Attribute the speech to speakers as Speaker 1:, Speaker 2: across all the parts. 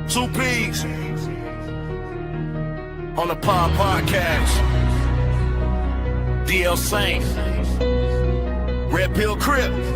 Speaker 1: 2P's on the podcast. DL Saint, REDPILLCRIP.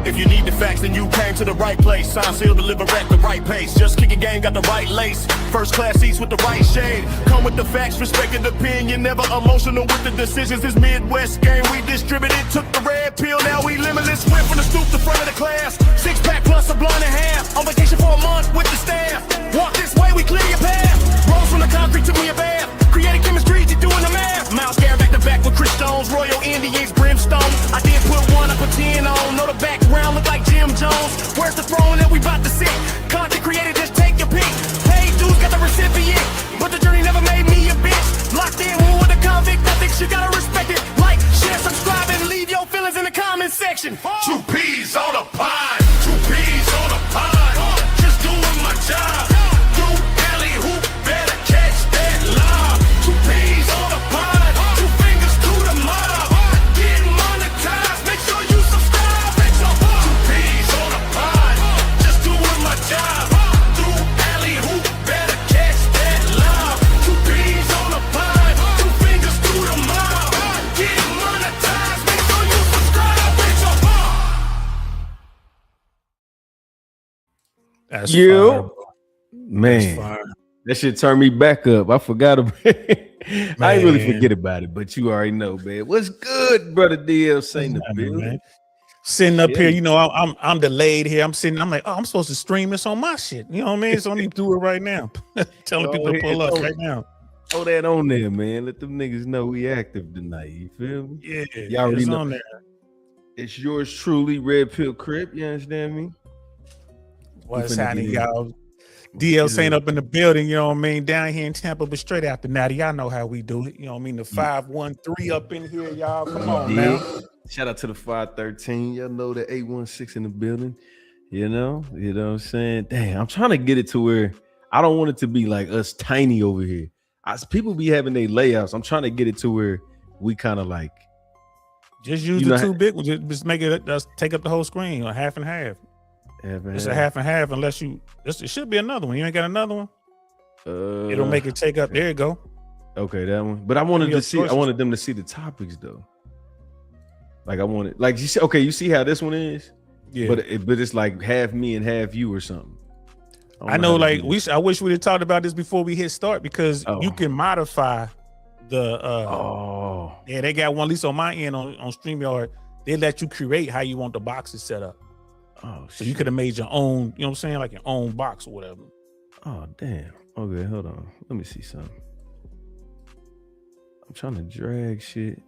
Speaker 1: If you need the facts, then you came to the right place. Sign, seal, deliver at the right pace. Just kicking game, got the right lace. First class seats with the right shade. Come with the facts, respected opinion. Never emotional with the decisions. This Midwest game we distributed. Took the red pill, now we limitless. Went from the stoop to front of the class. 6-pack plus a blunt and a half. On vacation for a month with the staff. Walk this way, we clear your path. Rose from the concrete, took me a bath. Created chemistry, you doing the math. Miles Garrett back to back with Chris Jones. Royal Indians, Brimstone. I did put one, I put 10 on. Know the background look like Jim Jones. Where's the throne that we about to sit? Content created, just take your pick. Paid dudes got the recipient, but the journey never made me a bitch. Locked in, war with a convict. I think you gotta respect it. Like, share, subscribe, and leave your feelings in the comment section. 2P's on the pod. 2P's on the pod. Just doing my job. Do alley hoop, better catch that lob. 2P's on the pod. 2 fingers to the mob. Getting monetized. Make sure you subscribe. 2P's on the pod. Just doing my job. Do alley hoop, better catch that lob. 2P's on the pod. 2 fingers to the mob. Getting monetized. Make sure you subscribe.
Speaker 2: That's
Speaker 3: you,
Speaker 2: fire.
Speaker 3: man.
Speaker 2: That's fire.
Speaker 3: That shit turned me back up. I forgot about it. I ain't really
Speaker 2: Man.
Speaker 3: forget about it, but you already know, man. What's good, brother DL Saint the building?
Speaker 2: Man. Sitting up
Speaker 3: Yeah.
Speaker 2: here, you know, I'm delayed here. I'm sitting. I'm like, oh, I'm supposed to stream this on my shit. You know what I mean? So I need to do it right now. Telling
Speaker 3: Go
Speaker 2: people to
Speaker 3: ahead,
Speaker 2: pull up
Speaker 3: throw
Speaker 2: right now.
Speaker 3: Throw that on there, man. Let them niggas know we active tonight. You feel me?
Speaker 2: Yeah,
Speaker 3: Y'all already
Speaker 2: it's
Speaker 3: know.
Speaker 2: on there.
Speaker 3: It's yours truly, REDPILLCRIP. You understand me?
Speaker 2: What's
Speaker 3: finna
Speaker 2: happening,
Speaker 3: get-
Speaker 2: y'all? DL Saint
Speaker 3: Yeah.
Speaker 2: up in the building, you know what I mean? Down here in Tampa, but straight after Natty. Y'all know how we do it. You know what I mean? The 513 up in here, y'all. Come on now.
Speaker 3: Shout out to the 513. Y'all know the 816 in the building. You know what I'm saying? Damn, I'm trying to get it to where I don't want it to be like us tiny over here. People be having their layouts. I'm trying to get it to where we kind of like
Speaker 2: Just use
Speaker 3: You
Speaker 2: the
Speaker 3: know-
Speaker 2: two big ones. Just make it just take up the whole screen, or half and half. It's a half and half, unless you. It should be another one. You ain't got another one. It'll make it take up. There you go.
Speaker 3: Okay, that one. But I wanted
Speaker 2: Your
Speaker 3: to see. I
Speaker 2: choices.
Speaker 3: wanted them to see the topics though. Like I wanted, like you see. Okay, you see how this one is,
Speaker 2: Yeah,
Speaker 3: but it's like half me and half you or something.
Speaker 2: I know. Like I wish we'd have talked about this before we hit start, because
Speaker 3: Oh.
Speaker 2: you can modify the.
Speaker 3: Oh,
Speaker 2: Yeah, they got one, at least on my end on StreamYard. They let you create how you want the boxes set up.
Speaker 3: oh,
Speaker 2: So you could have made your own, you know what I'm saying, like your own box or whatever.
Speaker 3: Oh damn. Okay, hold on. Let me see something. I'm trying to drag shit.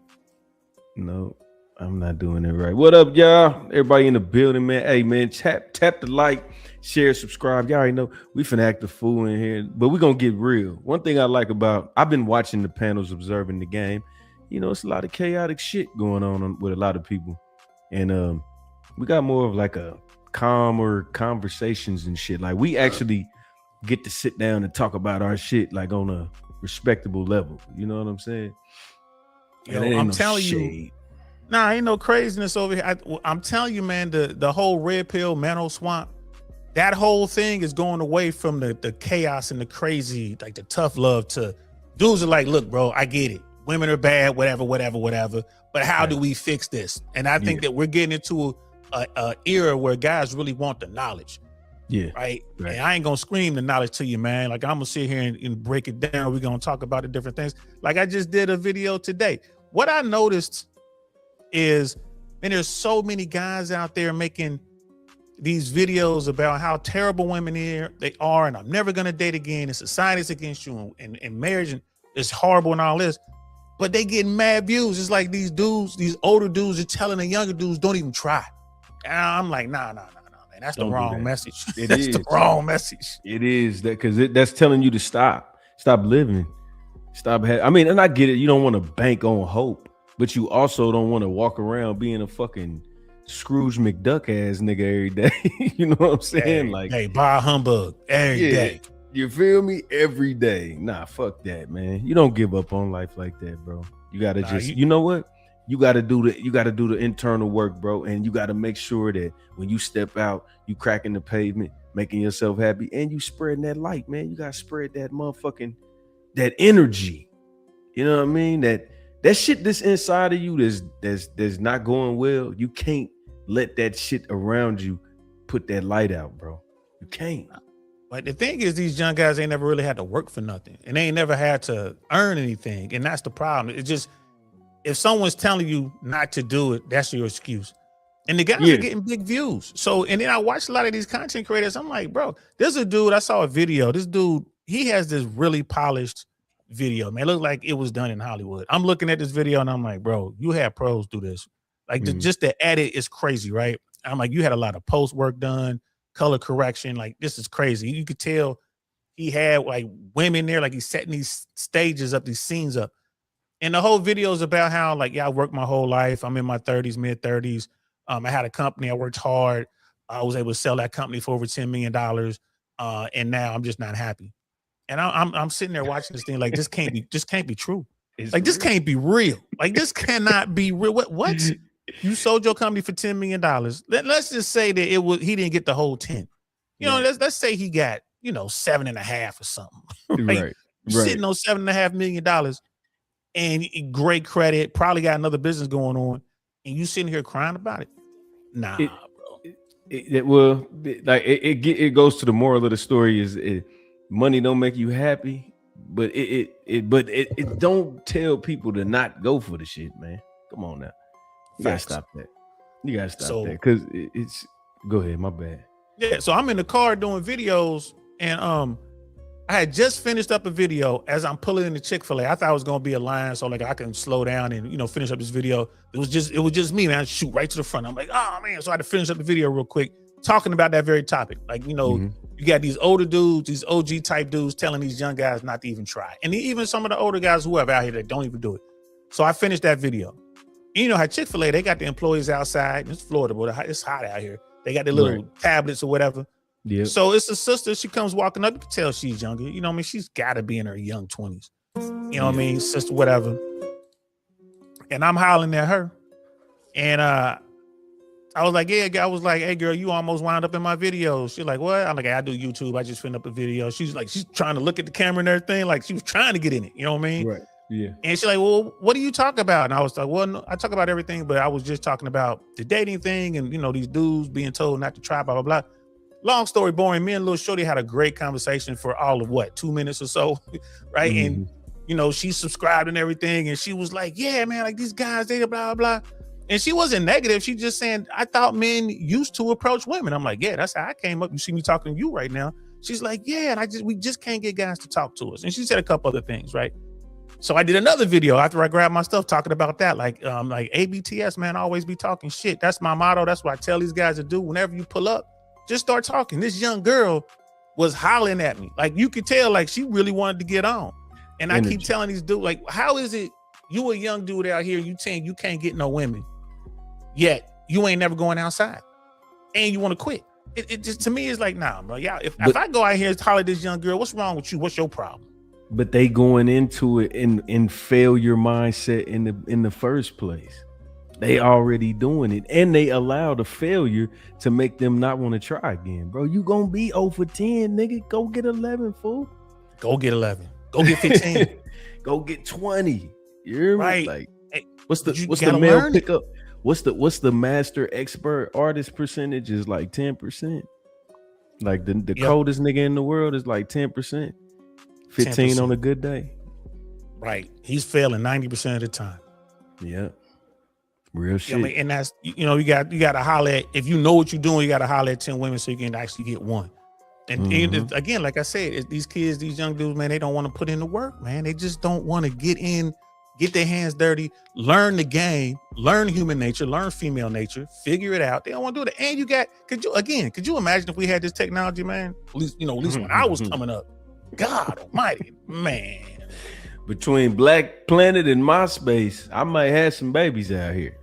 Speaker 3: No, I'm not doing it right. What up, y'all? Everybody in the building, man. Hey, man, tap the like, share, subscribe. Y'all already know we finna act the fool in here, but we gonna get real. One thing I like about, I've been watching the panels, observing the game. You know, it's a lot of chaotic shit going on with a lot of people, and we got more of like a calmer conversations and shit. Like we actually get to sit down and talk about our shit like on a respectable level. You know what I'm saying?
Speaker 2: Yo,
Speaker 3: And it ain't
Speaker 2: I'm
Speaker 3: no
Speaker 2: telling you,
Speaker 3: shade.
Speaker 2: nah, ain't no craziness over here. I'm telling you, man, the whole red pill, Mano Swamp, that whole thing is going away from the chaos and the crazy, like the tough love, to dudes are like, look, bro, I get it. Women are bad, whatever. But how do we fix this? And I think that we're getting into a era where guys really want the knowledge.
Speaker 3: Yeah.
Speaker 2: Right.
Speaker 3: Right.
Speaker 2: And I ain't gonna scream the knowledge to you, man. Like I'm gonna sit here and break it down. We're gonna talk about the different things. Like I just did a video today. What I noticed is, and there's so many guys out there making these videos about how terrible women they are, and I'm never gonna date again, and society's against you, and marriage is horrible and all this. But they getting mad views. It's like these dudes, these older dudes are telling the younger dudes, don't even try. And I'm like, nah, man. That's
Speaker 3: Don't
Speaker 2: the
Speaker 3: do
Speaker 2: wrong
Speaker 3: that.
Speaker 2: message.
Speaker 3: It
Speaker 2: That's
Speaker 3: is.
Speaker 2: the wrong message.
Speaker 3: It is that, because that's telling you to stop living, I mean, and I get it. You don't want to bank on hope, but you also don't want to walk around being a fucking Scrooge McDuck ass nigga every day. You know what I'm saying?
Speaker 2: Hey, buy a humbug every day.
Speaker 3: You feel me? Every day. Nah, fuck that, man. You don't give up on life like that, bro. You gotta you know what? You gotta do the internal work, bro. And you gotta make sure that when you step out, you cracking the pavement, making yourself happy, and you spreading that light, man. You gotta spread that motherfucking that energy. You know what I mean? That shit that's inside of you that's not going well. You can't let that shit around you put that light out, bro. You can't.
Speaker 2: But the thing is, these young guys ain't never really had to work for nothing, and they ain't never had to earn anything, and that's the problem. It's just, if someone's telling you not to do it, that's your excuse. And the guys are getting big views. So, and then I watched a lot of these content creators. I'm like, bro, there's a dude, I saw a video. This dude, he has this really polished video, man. It looked like it was done in Hollywood. I'm looking at this video and I'm like, bro, you had pros do this. Like just the edit is crazy, right? I'm like, you had a lot of post work done, color correction. Like, this is crazy. You could tell he had like women there, like he's setting these stages up, these scenes up. And the whole video is about how, like, yeah, I worked my whole life. I'm in my 30s, mid 30s. I had a company. I worked hard. I was able to sell that company for over $10 million. And now I'm just not happy. And I'm sitting there watching this thing like, this can't be true.
Speaker 3: It's
Speaker 2: like, this can't be real. Like, this cannot be real. What? You sold your company for $10 million. Let's just say that he didn't get the whole 10. You know, let's say he got, 7.5 or something. Right. Sitting on $7.5 million and great credit, probably got another business going on. And you sitting here crying about it? Nah, bro.
Speaker 3: It goes to the moral of the story is money don't make you happy, but it don't tell people to not go for the shit, man. Come on now, you gotta stop that. You gotta stop that because it's. Go ahead, my bad.
Speaker 2: Yeah, so I'm in the car doing videos, and I had just finished up a video as I'm pulling in the Chick-fil-A. I thought it was gonna be a line, so like I can slow down and finish up this video. It was just me, man. I shoot right to the front. I'm like, oh man, so I had to finish up the video real quick, talking about that very topic. Like, you got these older dudes, these OG type dudes telling these young guys not to even try. And even some of the older guys who have out here that don't even do it. So I finished that video. And you know how Chick-fil-A, they got the employees outside. It's Florida, but it's hot out here. They got their little tablets or whatever. Yeah. So it's a sister. She comes walking up. You can tell she's younger. You know what I mean? She's got to be in her young 20s. You know what I mean? Sister, whatever. And I'm hollering at her. And I was like, hey, girl, you almost wound up in my video. She's like, what? I'm like, I do YouTube. I just finished up a video. She's like, she's trying to look at the camera and everything. Like, she was trying to get in it. You know what I mean?
Speaker 3: Right. Yeah.
Speaker 2: And she's like, well, what do you talk about? And I was like, well, no, I talk about everything, but I was just talking about the dating thing and, these dudes being told not to try, blah, blah, blah. Long story boring. Me and Lil Shorty had a great conversation for all of 2 minutes or so, right? And she subscribed and everything, and she was like, "Yeah, man, like these guys, they blah blah." And she wasn't negative. She just saying, "I thought men used to approach women." I'm like, "Yeah, that's how I came up. You see me talking to you right now." She's like, "Yeah, and we just can't get guys to talk to us." And she said a couple other things, right? So I did another video after I grabbed my stuff talking about that, like ABTS, man, always be talking shit. That's my motto. That's what I tell these guys to do. Whenever you pull up, just start talking. This young girl was hollering at me. Like, you could tell, like, she really wanted to get on. And I keep telling these dudes, like, how is it you a young dude out here, you saying you can't get no women, yet you ain't never going outside and you want to quit? It just, to me, is like, nah, bro. Yeah, if I go out here and holler at this young girl, what's wrong with you? What's your problem?
Speaker 3: But they going into it in failure mindset in the first place. They already doing it, and they allow the failure to make them not want to try again, bro. You gonna be 0 for 10, nigga. Go get 11, fool.
Speaker 2: Go get 11. Go get 15.
Speaker 3: Go get 20. You hear me?
Speaker 2: Right.
Speaker 3: Like, what's the male pickup? What's the master expert artist percentage is like 10%. Like the coldest nigga in the world is like 10%. 15 10%. On a good day.
Speaker 2: Right. He's failing 90% of the time.
Speaker 3: Yeah. Real shit.
Speaker 2: I mean, and that's, you got to holler at, if you know what you're doing, you got to holler at 10 women so you can actually get one. And again, like I said, these kids, these young dudes, man, they don't want to put in the work, man. They just don't want to get their hands dirty, learn the game, learn human nature, learn female nature, figure it out. They don't want to do that. And could you imagine if we had this technology, man? At least when I was coming up. God almighty, man.
Speaker 3: Between Black Planet and MySpace, I might have some babies out here.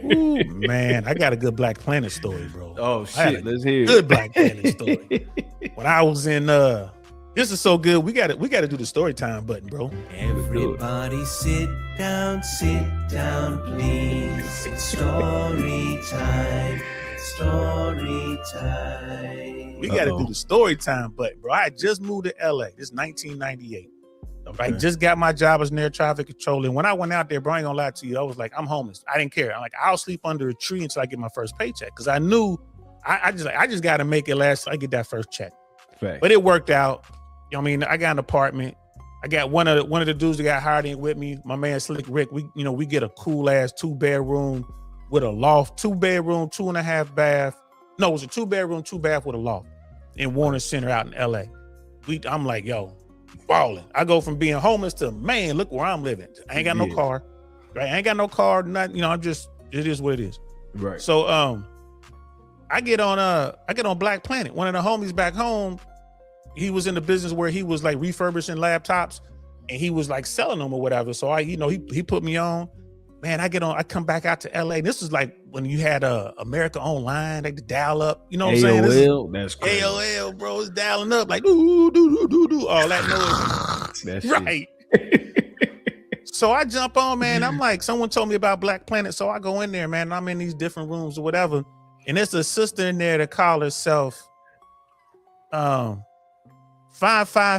Speaker 2: Ooh, man, I got a good Black Planet story, bro.
Speaker 3: Oh shit, let's hear it.
Speaker 2: Good Black Planet story. When I was in this is so good. We got to do the story time button, bro.
Speaker 4: Everybody sit down, please. It's story time. Story time.
Speaker 2: We got to do the story time. But bro, I just moved to LA. This is 1998. Okay. I just got my job as an air traffic controller. And when I went out there, bro, I ain't gonna lie to you, I was like, I'm homeless. I didn't care. I'm like, I'll sleep under a tree until I get my first paycheck. Cause I knew I just got to make it last till I get that first check.
Speaker 3: Fact.
Speaker 2: But it worked out. You know what I mean? I got an apartment. I got one of the dudes that got hired in with me, my man Slick Rick. We get a cool ass 2-bedroom with a loft, 2-bedroom, 2.5 bath. No, it was a 2-bedroom, 2-bath with a loft in Warner Center out in LA. I'm like, yo, balling. I go from being homeless to, man, look where I'm living. I ain't got no car. Right? I ain't got no car, nothing, I'm just, it is what it is.
Speaker 3: Right.
Speaker 2: So I get on Black Planet. One of the homies back home, he was in the business where he was like refurbishing laptops and he was like selling them or whatever. So he put me on. Man, I come back out to LA. This is like when you had America Online, like the dial up, you know what I'm saying?
Speaker 3: AOL, that's crazy.
Speaker 2: AOL, bro, it's dialing up like do all that noise.
Speaker 3: That's
Speaker 2: right. So I jump on, man. I'm like, someone told me about Black Planet. So I go in there, man. I'm in these different rooms or whatever. And there's a sister in there that called herself 5'5"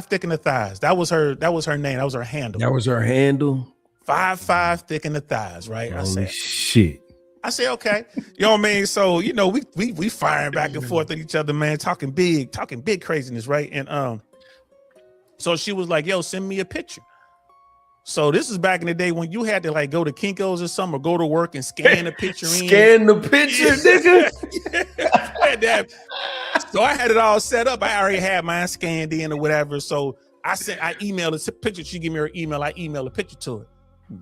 Speaker 2: thick in the thighs. That was her name. That was her handle.
Speaker 3: That was her handle.
Speaker 2: 5'5" thick in the thighs, right?
Speaker 3: Holy shit.
Speaker 2: I say, okay. You know what I mean? So, we firing back and forth at each other, man, talking big craziness, right? And so she was like, yo, send me a picture. So this is back in the day when you had to like go to Kinko's or something or go to work and scan the picture in.
Speaker 3: Scan the picture, nigga.
Speaker 2: So I had it all set up. I already had mine scanned in or whatever. So I emailed a picture. She gave me her email. I emailed a picture to her.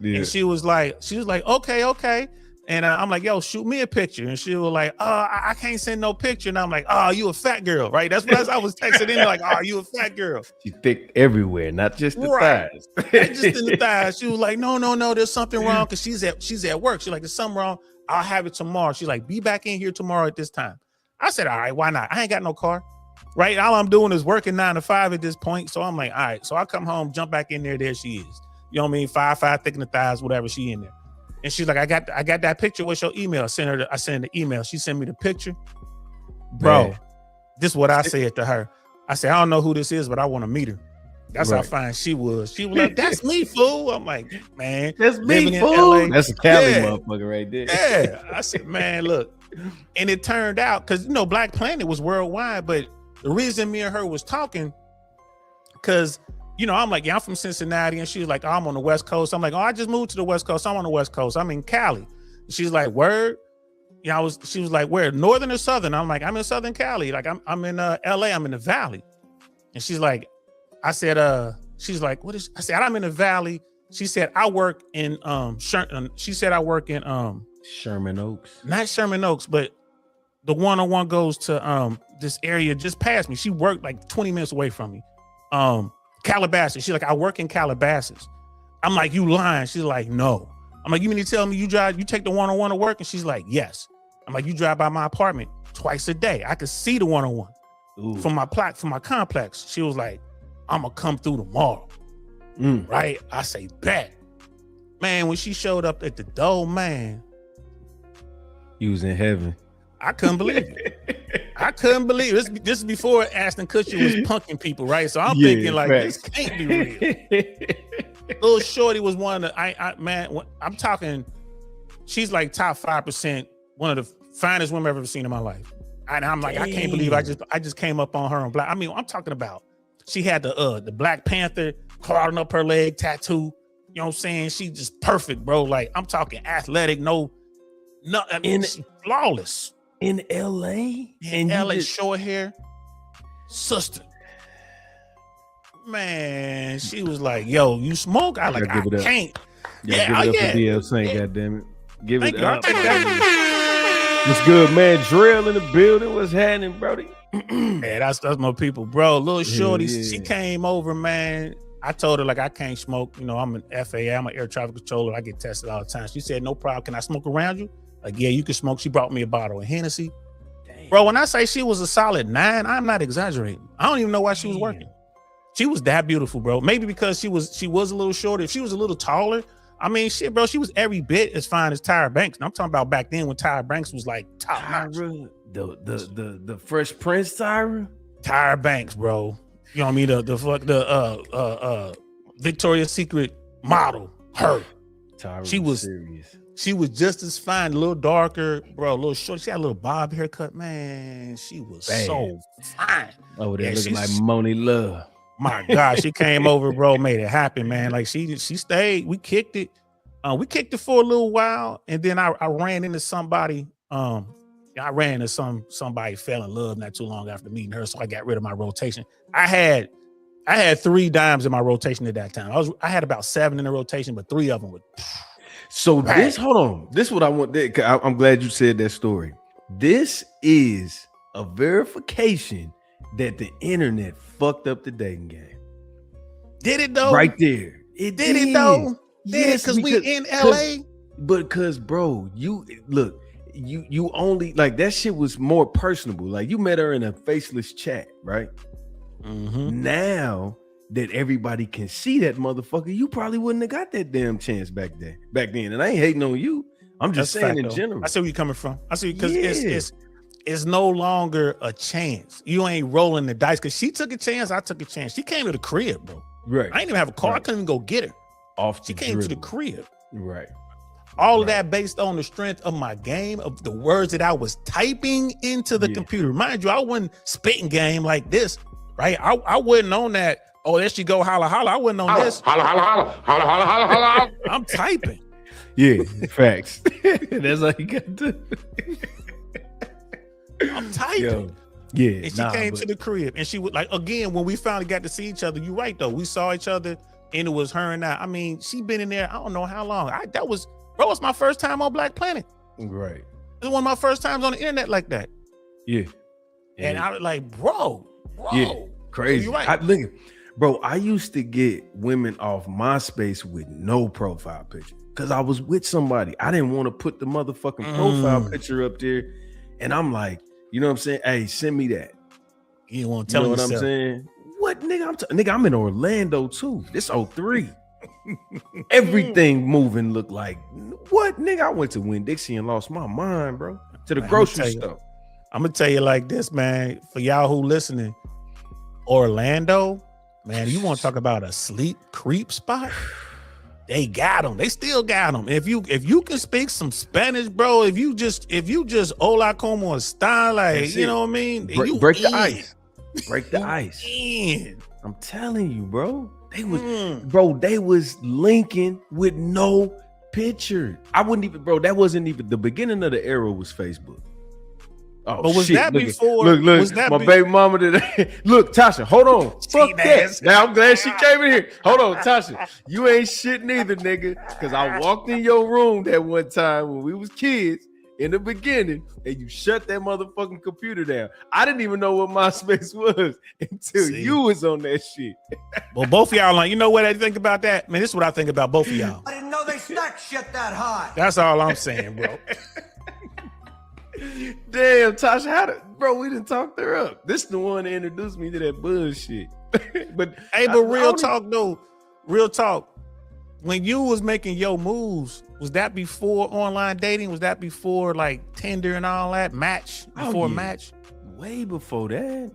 Speaker 2: Yeah. And she was like, okay. And I'm like, yo, shoot me a picture. And she was like, I can't send no picture. And I'm like, oh, you a fat girl, right? That's what I was texting in like, oh, you a fat girl.
Speaker 3: She's thick everywhere, not just the thighs.
Speaker 2: Just in the thighs. She was like, no, there's something wrong because she's at work. She's like, there's something wrong. I'll have it tomorrow. She's like, be back in here tomorrow at this time. I said, all right, why not? I ain't got no car, right? All I'm doing is working 9 to 5 at this point. So I'm like, all right. So I come home, jump back in there. There she is. You know what I mean? 5'5", thick in the thighs, whatever. She in there. And she's like, I got that picture. What's your email? I sent the email. She sent me the picture. Bro, this is what I said to her. I said, I don't know who this is, but I want to meet her. That's how fine she was. She was like, that's me, fool. I'm like, man,
Speaker 3: that's me, fool. That's a Cali motherfucker right there.
Speaker 2: Yeah. I said, man, look. And it turned out, because, Black Planet was worldwide, but the reason me and her was talking, because, I'm like, yeah, I'm from Cincinnati. And she was like, oh, I'm on the West Coast. I'm like, oh, I just moved to the West Coast. I'm on the West Coast. I'm in Cali. She's like, word? She was like, where? Northern or Southern? I'm like, I'm in Southern Cali. Like, I'm in LA. I'm in the Valley. And she's like, I said, she's like, what is, I said, I'm in the Valley. She said, I work in, she said, I work in,
Speaker 3: Sherman Oaks.
Speaker 2: Not Sherman Oaks, but the 101 goes to, this area just past me. She worked like 20 minutes away from me. Calabasas. She's like, I work in Calabasas. I'm like, you lying? She's like, no. I'm like, you mean to tell me you take the 101 to work? And she's like, yes. I'm like, you drive by my apartment twice a day. I could see the 101 from my complex. She was like, I'm gonna come through tomorrow. Right? I say, bet. Man, when she showed up at the door, man,
Speaker 3: you was in heaven.
Speaker 2: I couldn't believe it. I couldn't believe it. This is before Ashton Kutcher was punking people, right? So I'm thinking like, this can't be real. Little shorty was one of the, I'm talking, she's like top 5%, one of the finest women I've ever seen in my life. And I'm like, I can't believe I just came up on her on Black. I mean, I'm talking about, she had the Black Panther crawling up her leg tattoo. You know what I'm saying? She just perfect, bro. Like, I'm talking athletic, I mean, she's flawless.
Speaker 3: In LA?
Speaker 2: In LA, short hair. Sister. Man, she was like, yo, you smoke? I like, I can't.
Speaker 3: Yeah, give it up for DL Saint, goddamn it. Give it up. What's good, man? Drill in the building. What's happening, Brody?
Speaker 2: Yeah, that's my people, bro. Little shorty, she came over, man. I told her, like, I can't smoke. I'm an FAA. I'm an air traffic controller. I get tested all the time. She said, no problem. Can I smoke around you? Like, yeah, you can smoke. She brought me a bottle of Hennessy. Damn. Bro, when I say she was a solid 9, I'm not exaggerating. I don't even know why she was working. She was that beautiful, bro. Maybe because she was a little shorter. If she was a little taller, I mean, shit, bro, she was every bit as fine as Tyra Banks. And I'm talking about back then when Tyra Banks was like top notch.
Speaker 3: The Fresh Prince Tyra?
Speaker 2: Tyra Banks, bro. You know what I mean? The Victoria's Secret model. Her.
Speaker 3: Tyra
Speaker 2: She was
Speaker 3: serious.
Speaker 2: She was just as fine, a little darker, bro, a little short. She had a little bob haircut. Man, she was so fine.
Speaker 3: Over there
Speaker 2: Yeah,
Speaker 3: looking like
Speaker 2: she's-
Speaker 3: Moni Love.
Speaker 2: My God, she came over, bro, made it happen, man. Like she stayed. We kicked it. We kicked it for a little while, and then I ran into somebody. I ran into somebody fell in love not too long after meeting her, so I got rid of my rotation. I had 3 dimes in my rotation at that time. I had about 7 in the rotation, but 3 of them were.
Speaker 3: So hold on. This is what I want. I'm glad you said that story. This is a verification that the internet fucked up the dating game.
Speaker 2: Did it though?
Speaker 3: Right there. It
Speaker 2: Did it though?
Speaker 3: Yes,
Speaker 2: because we in LA.
Speaker 3: But because, bro, you only like that shit was more personable. Like you met her in a faceless chat, right?
Speaker 2: Mm-hmm.
Speaker 3: Now that everybody can see that motherfucker, you probably wouldn't have got that damn chance back then. And I ain't hating on you. I'm just saying in general.
Speaker 2: I see where you're coming from. I see because it's no longer a chance. You ain't rolling the dice because she took a chance. I took a chance. She came to the crib, bro.
Speaker 3: Right.
Speaker 2: I didn't even have a car.
Speaker 3: Right.
Speaker 2: I couldn't even go get her.
Speaker 3: Off.
Speaker 2: She came to the crib.
Speaker 3: Right.
Speaker 2: All of that based on the strength of my game, of the words that I was typing into the computer. Mind you, I wasn't spitting game like this, right? I wouldn't on that. Oh, there she go, holla, holla. I wouldn't on this.
Speaker 5: Holla, holla, holla, holla, holla, holla, holla.
Speaker 2: I'm typing.
Speaker 3: Yeah, facts. That's all you got to do.
Speaker 2: I'm typing.
Speaker 3: Yo, yeah.
Speaker 2: And she came to the crib, and she was like, again, when we finally got to see each other, you're right though. We saw each other, and it was her and I. I mean, she been in there, I don't know how long. That was my first time on Black Planet.
Speaker 3: Right.
Speaker 2: It was one of my first times on the internet like that.
Speaker 3: Yeah.
Speaker 2: And I was like, bro.
Speaker 3: Yeah, crazy.
Speaker 2: So you're right.
Speaker 3: Look, bro, I used to get women off MySpace with no profile picture because I was with somebody. I didn't want to put the motherfucking profile picture up there. And I'm like, you know what I'm saying? Hey, send me that.
Speaker 2: You didn't want to tell
Speaker 3: you know
Speaker 2: yourself.
Speaker 3: what I'm saying? What, nigga? I'm in Orlando too. This 03. Everything moving looked like what, nigga? I went to Winn-Dixie and lost my mind, bro. To the grocery store.
Speaker 2: I'm gonna tell you like this, man. For y'all who listening, Orlando, man, you want to talk about a sleep creep spot? They got them. They still got them. If you can speak some Spanish, bro, if you just hola como está, like you know what I mean,
Speaker 3: Break the ice. Break the ice.
Speaker 2: In.
Speaker 3: I'm telling you, bro. They was linking with no picture. I wouldn't even, bro. That wasn't even the beginning of the era. Was Facebook. Oh,
Speaker 2: but was
Speaker 3: shit.
Speaker 2: that before?
Speaker 3: Look,
Speaker 2: was that
Speaker 3: my baby mama today. Look, Tasha, hold on. Fuck that. Now I'm glad she came in here. Hold on, Tasha. You ain't shit neither, nigga. Because I walked in your room that one time when we was kids in the beginning, and you shut that motherfucking computer down. I didn't even know what MySpace was until you was on that shit.
Speaker 2: Well, both of y'all like, you know what I think about that? Man, this is what I think about both of y'all.
Speaker 6: I didn't know they stacked shit that high.
Speaker 2: That's all I'm saying, bro.
Speaker 3: Damn, Tasha, bro, we didn't talk her up. This is the one that introduced me to that bullshit. but
Speaker 2: real talk. When you was making your moves, was that before online dating? Was that before like Tinder and all that? Match? Before Match?
Speaker 3: Way before that.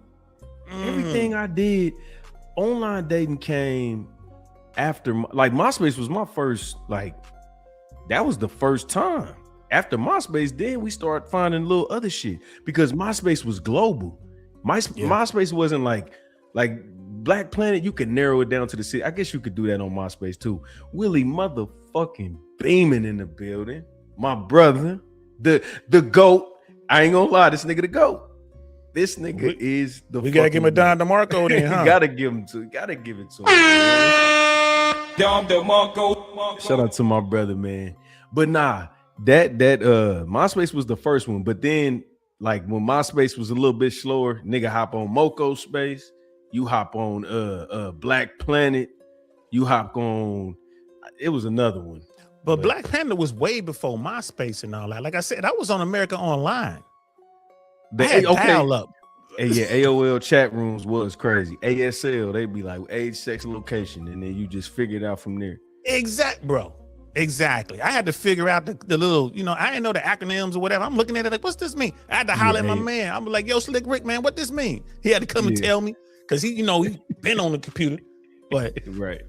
Speaker 3: Everything I did, online dating came after, like MySpace was my first, like, that was the first time. After MySpace, then we started finding little other shit because MySpace was global. MySpace wasn't like Black Planet. You could narrow it down to the city. I guess you could do that on MySpace too. Willie motherfucking Beeman in the building. My brother, the GOAT. I ain't gonna lie, this nigga the GOAT. This nigga is the.
Speaker 2: We gotta give him a Don DeMarco then, huh?
Speaker 3: Gotta give it to him.
Speaker 5: Don DeMarco.
Speaker 3: Shout out to my brother, man. But nah. That MySpace was the first one, but then like when MySpace was a little bit slower, nigga hop on Moco Space, you hop on Black Planet, you hop on, it was another one.
Speaker 2: But Black Planet was way before MySpace and all that. Like I said, I was on America Online. I had dial up.
Speaker 3: Yeah, AOL chat rooms was crazy. ASL, they'd be like age, sex, location, and then you just figure it out from there.
Speaker 2: Exact, bro. Exactly. I had to figure out the little, I didn't know the acronyms or whatever. I'm looking at it like, what's this mean? I had to holler at my man. I'm like, yo, Slick Rick, man, what this mean? He had to come and tell me because he been on the computer. But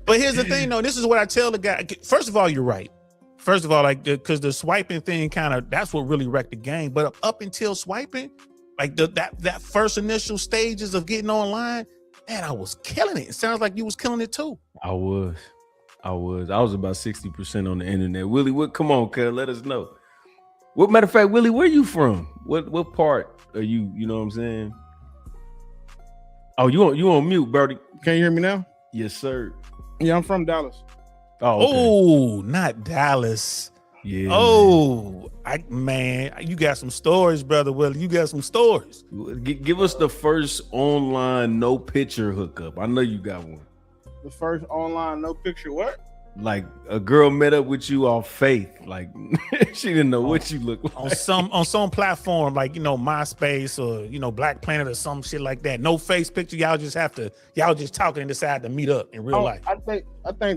Speaker 2: But here's the thing, though. This is what I tell the guy. First of all, you're right. First of all, like, because the swiping thing that's what really wrecked the game. But up until swiping, like that first initial stages of getting online, man, I was killing it. It sounds like you was killing it too.
Speaker 3: I was about 60% on the internet. Willie, come on, cuz, let us know. What matter of fact, Willie, where you from? What part are you? You know what I'm saying? Oh, you on mute, Birdie.
Speaker 7: Can you hear me now?
Speaker 3: Yes, sir.
Speaker 7: Yeah, I'm from Dallas.
Speaker 3: Oh, okay.
Speaker 2: Oh, not Dallas.
Speaker 3: Yeah.
Speaker 2: Oh, you got some stories, brother Willie. You got some stories.
Speaker 3: Give us the first online no picture hookup. I know you got one.
Speaker 7: The first online no picture what?
Speaker 3: Like a girl met up with you off faith. Like she didn't know what you look like.
Speaker 2: On some platform like MySpace or Black Planet or some shit like that. No face picture. Y'all just talking and decide to meet up in real life.
Speaker 7: I think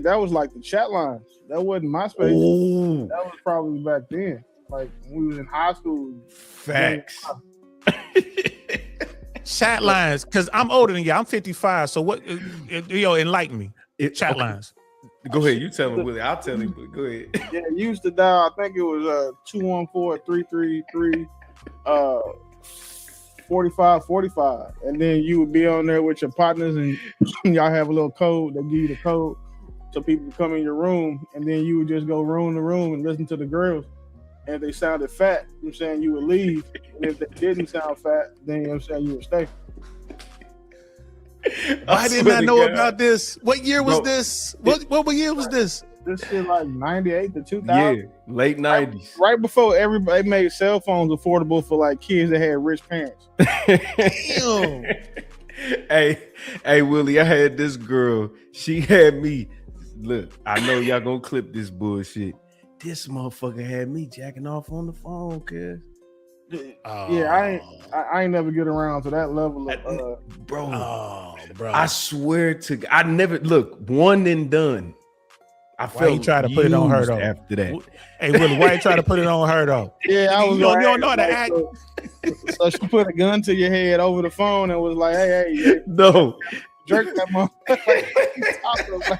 Speaker 7: that was like the chat lines. That wasn't MySpace.
Speaker 2: Ooh.
Speaker 7: That was probably back then. Like when we was in high school.
Speaker 3: Facts.
Speaker 2: Chat lines, because I'm older than you. I'm 55. So what? Enlighten me. Chat lines.
Speaker 3: Go ahead. You tell him, Willie. I'll tell him. But go ahead.
Speaker 7: Yeah, you used to dial. I think it was 214-333 4545, and then you would be on there with your partners, and y'all have a little code. They give you the code so people come in your room, and then you would just go room to room and listen to the girls. And if they sounded fat, you would leave. And if they didn't sound fat, then you would stay.
Speaker 2: I did not know about this. What year was this? What year was this?
Speaker 7: This shit like 98 to 2000.
Speaker 3: Yeah, late 90s.
Speaker 7: Right before everybody made cell phones affordable for like kids that had rich parents.
Speaker 2: Damn.
Speaker 3: Hey, Willie, I had this girl. She had me. Look, I know y'all gonna clip this bullshit. This motherfucker had me jacking off on the phone, cuz.
Speaker 7: Yeah, I ain't never get around to that level of
Speaker 3: bro.
Speaker 2: Bro.
Speaker 3: I swear to God, I never one and done.
Speaker 2: Why you try to put it on her though?
Speaker 3: After that,
Speaker 2: hey Willie, why you try to put it on her though?
Speaker 7: Yeah, I was.
Speaker 2: You don't know how to act.
Speaker 7: So she put a gun to your head over the phone and was like, "Hey,
Speaker 3: no,
Speaker 7: jerk that motherfucker."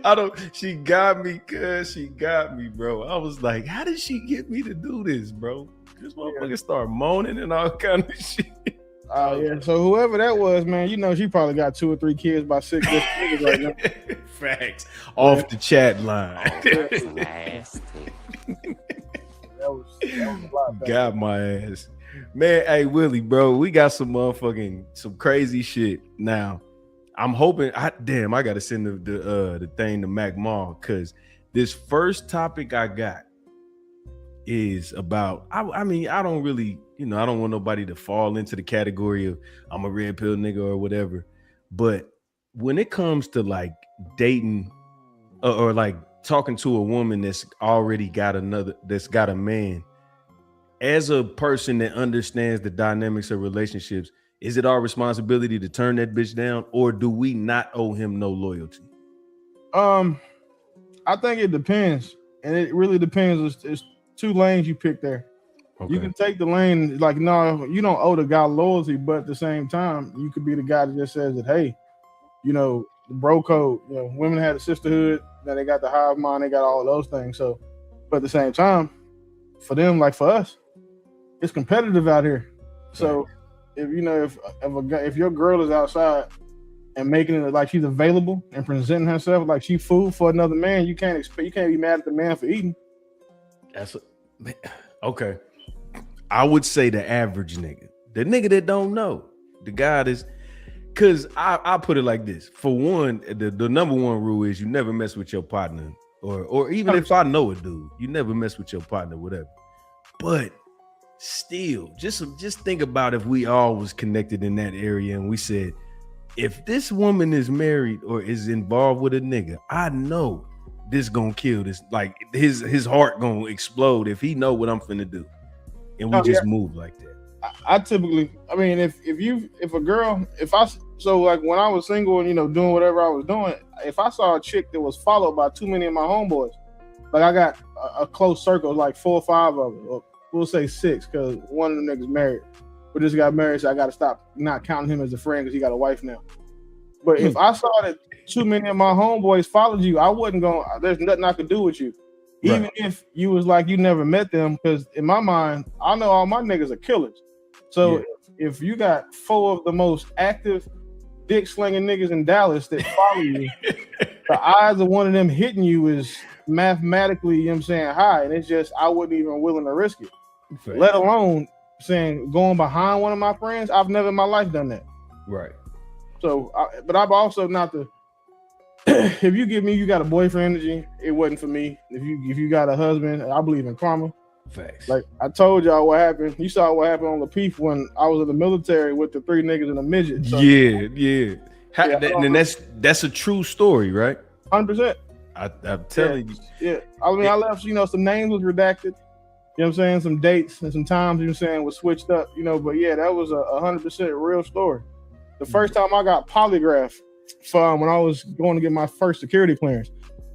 Speaker 3: I don't. She got me, cuz she got me, bro. I was like, how did she get me to do this, bro? This motherfucker start moaning and all kind of shit.
Speaker 7: Oh yeah. So whoever that was, man, she probably got 2 or 3 kids by 6 niggas right now.
Speaker 3: Facts. Off the chat line.
Speaker 7: That was a lot better.
Speaker 3: Got my ass. Man, hey Willie, bro, we got some crazy shit now. I'm hoping I gotta send the thing to Mac Mall, because this first topic I got is about I don't really, I don't want nobody to fall into the category of I'm a red pill nigga or whatever. But when it comes to like dating or like talking to a woman that's already got a man, as a person that understands the dynamics of relationships, is it our responsibility to turn that bitch down, or do we not owe him no loyalty?
Speaker 7: I think it depends, and it really depends. It's 2 lanes you pick there. Okay. You can take the lane like, no, you don't owe the guy loyalty, but at the same time, you could be the guy that just says that, hey, the bro code. Women had a sisterhood, now they got the hive mind, they got all of those things. So, but at the same time, for them, like for us, it's competitive out here. So. Right. If your girl is outside and making it like she's available and presenting herself like she food for another man, you can't be mad at the man for eating.
Speaker 3: Okay. I would say the average nigga, the nigga that don't know, the guy that's, because I put it like this. For one, the number one rule is you never mess with your partner, or even if I know a dude, you never mess with your partner, whatever. But still, just think about if we all was connected in that area and we said, if this woman is married or is involved with a nigga, I know this gonna kill this. Like his heart gonna explode if he know what I'm finna do, and we move like that.
Speaker 7: I typically, if So like when I was single and doing whatever I was doing, if I saw a chick that was followed by too many of my homeboys, like I got a close circle, like 4 or 5 of them, or we'll say 6, because one of the niggas married, but just got married, so I got to stop not counting him as a friend because he got a wife now. But if I saw that too many of my homeboys followed you, I wasn't going. There's nothing I could do with you, even if you was like you never met them. Because in my mind, I know all my niggas are killers. So if you got 4 of the most active dick slinging niggas in Dallas that follow you, the odds of one of them hitting you is mathematically, high. And it's just, I wasn't even willing to risk it. Right. Let alone saying going behind one of my friends. I've never in my life done that.
Speaker 3: Right.
Speaker 7: So, but I'm also not the, if you give me, you got a boyfriend energy, it wasn't for me. If you got a husband, I believe in karma.
Speaker 3: Facts.
Speaker 7: Like I told y'all what happened. You saw what happened on the Peef when I was in the military with the 3 niggas and a midget. So,
Speaker 3: and that's a true story, right?
Speaker 7: 100%.
Speaker 3: I'm telling you.
Speaker 7: Yeah. I mean, I left, some names was redacted. You know what I'm saying? Some dates and some times, was switched up, but yeah, that was a 100% real story. The first time I got polygraphed when I was going to get my first security clearance,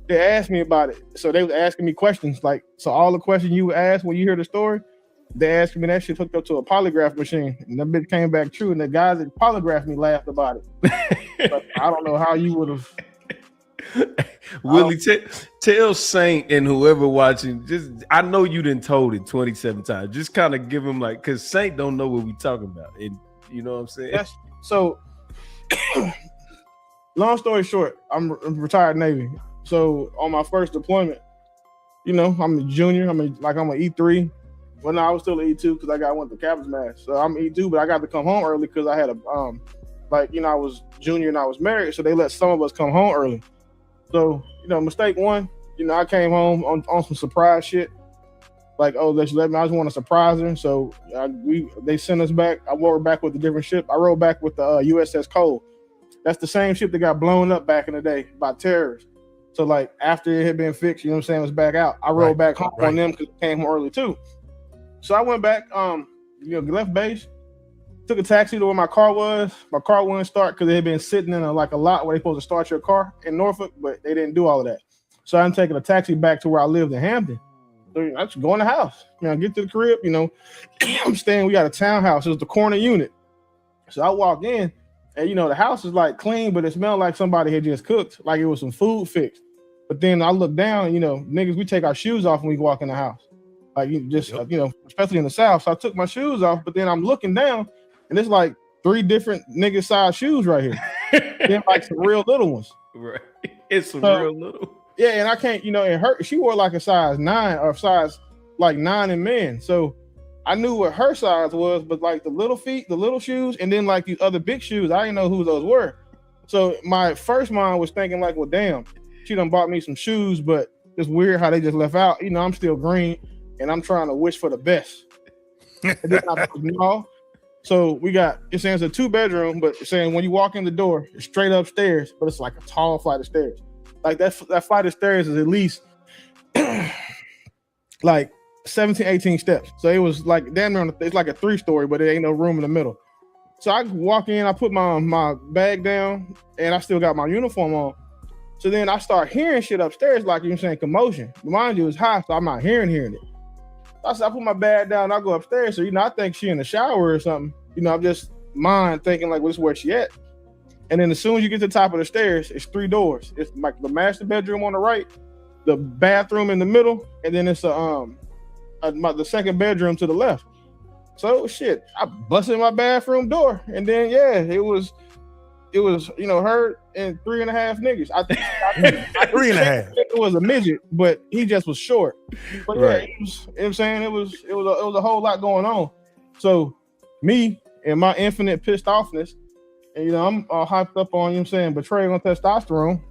Speaker 7: they asked me about it. So they was asking me questions so all the questions you would ask when you hear the story, they asked me that shit hooked up to a polygraph machine, and that bitch came back true. And the guys that polygraphed me laughed about it. But I don't know how you would have.
Speaker 3: Willie, tell Saint and whoever watching, I know you done told it 27 times. Just kind of give him because Saint don't know what we talking about. And you know what I'm saying?
Speaker 7: So, long story short, I'm retired Navy. So on my first deployment, I'm a junior. I'm an E3. Well, no, I was still an E2 because I went to captain's mass. So I'm E2, but I got to come home early because I had I was junior and I was married. So they let some of us come home early. So, mistake one, I came home on some surprise shit. Like, oh, they let me, I just want to surprise her. So they sent us back. I wore back with a different ship. I rode back with the USS Cole. That's the same ship that got blown up back in the day by terrorists. So like after it had been fixed, it was back out. I rode back home on them because it came home early too. So I went back, left base, took a taxi to where my car was. My car wouldn't start because it had been sitting in a lot where they supposed to start your car in Norfolk, but they didn't do all of that. So I'm taking a taxi back to where I lived in Hampton. So I just go in the house, get to the crib, I'm staying, we got a townhouse. It was the corner unit. So I walk in and, the house is like clean, but it smelled like somebody had just cooked, like it was some food fixed. But then I look down, niggas, we take our shoes off when we walk in the house. Like especially in the South. So I took my shoes off, but then I'm looking down and it's like 3 different nigga size shoes right here. Then like some real little ones.
Speaker 3: Right. It's some real little.
Speaker 7: Yeah, and I can't, and she wore like a size 9 or size like 9 in men. So I knew what her size was, but like the little feet, the little shoes, and then like these other big shoes, I didn't know who those were. So my first mind was thinking like, well, damn, she done bought me some shoes, but it's weird how they just left out. I'm still green and I'm trying to wish for the best. And then so we got, it's saying it's a 2-bedroom, but it's saying when you walk in the door, it's straight upstairs, but it's like a tall flight of stairs. Like that flight of stairs is at least like 17, 18 steps. So it was like damn near, it's like a 3-story, but it ain't no room in the middle. So I walk in, I put my bag down, and I still got my uniform on. So then I start hearing shit upstairs, like commotion. Mind you, it's high, so I'm not hearing it. So I put my bag down, I go upstairs. So I think she in the shower or something. I'm just thinking like, well, this is where she at. And then as soon as you get to the top of the stairs, it's 3 doors. It's like the master bedroom on the right, the bathroom in the middle, and then it's the second bedroom to the left. So shit, I busted my bathroom door, and then it was her and 3.5 niggas. I think
Speaker 2: 3.5.
Speaker 7: It was a midget, but he just was short. But
Speaker 3: right.
Speaker 7: It was a whole lot going on. So me and my infinite pissed offness. And I'm all hyped up on, betrayal on testosterone.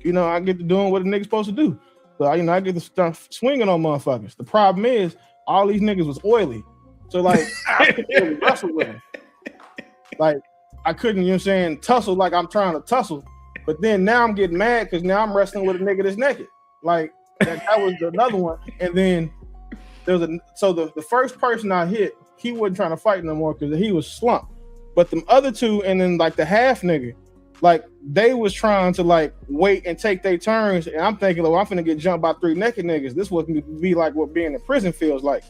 Speaker 7: I get to doing what a nigga's supposed to do. So I get to start swinging on motherfuckers. The problem is all these niggas was oily. So like I couldn't really wrestle with them. Like I couldn't, tussle like I'm trying to tussle. But then now I'm getting mad because now I'm wrestling with a nigga that's naked. Like that was another one. And then the first person I hit, he wasn't trying to fight no more because he was slumped. But them other two, and then like the half nigga, like they was trying to like wait and take their turns. And I'm thinking, well, I'm finna get jumped by 3 naked niggas. This would be like what being in prison feels like.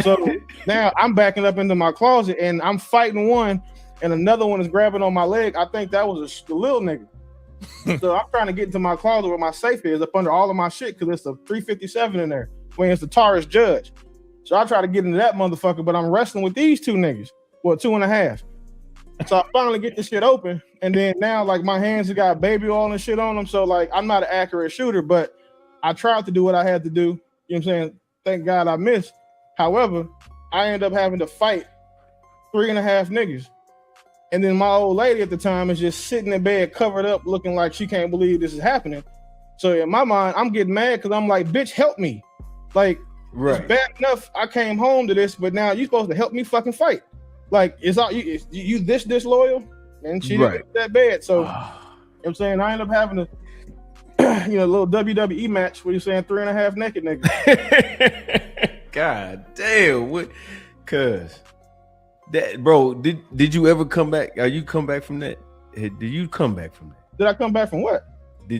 Speaker 7: So now I'm backing up into my closet and I'm fighting one, and another one is grabbing on my leg. I think that was a little nigga. So I'm trying to get into my closet where my safe is, up under all of my shit, because it's a 357 in there. When it's the Taurus Judge. So I try to get into that motherfucker, but I'm wrestling with these 2 niggas. Well, 2.5. So I finally get this shit open, and then now like my hands have got baby oil and shit on them. So like I'm not an accurate shooter, but I tried to do what I had to do. You know what I'm saying? Thank God I missed. However, I ended up having to fight 3.5 niggas. And then my old lady at the time is just sitting in bed covered up looking like she can't believe this is happening. So in my mind, I'm getting mad because I'm like, bitch, help me. Like, it's bad enough I came home to this, but now you're supposed to help me fucking fight. Like, it's all you this disloyal? And she didn't get that bad. So, you know what I'm saying? I ended up having a little WWE match where you're saying 3.5 naked niggas.
Speaker 3: God damn, what? Cause that, bro, did you ever come back? Are you come back from that? Did you come back from that?
Speaker 7: Did I come back from what?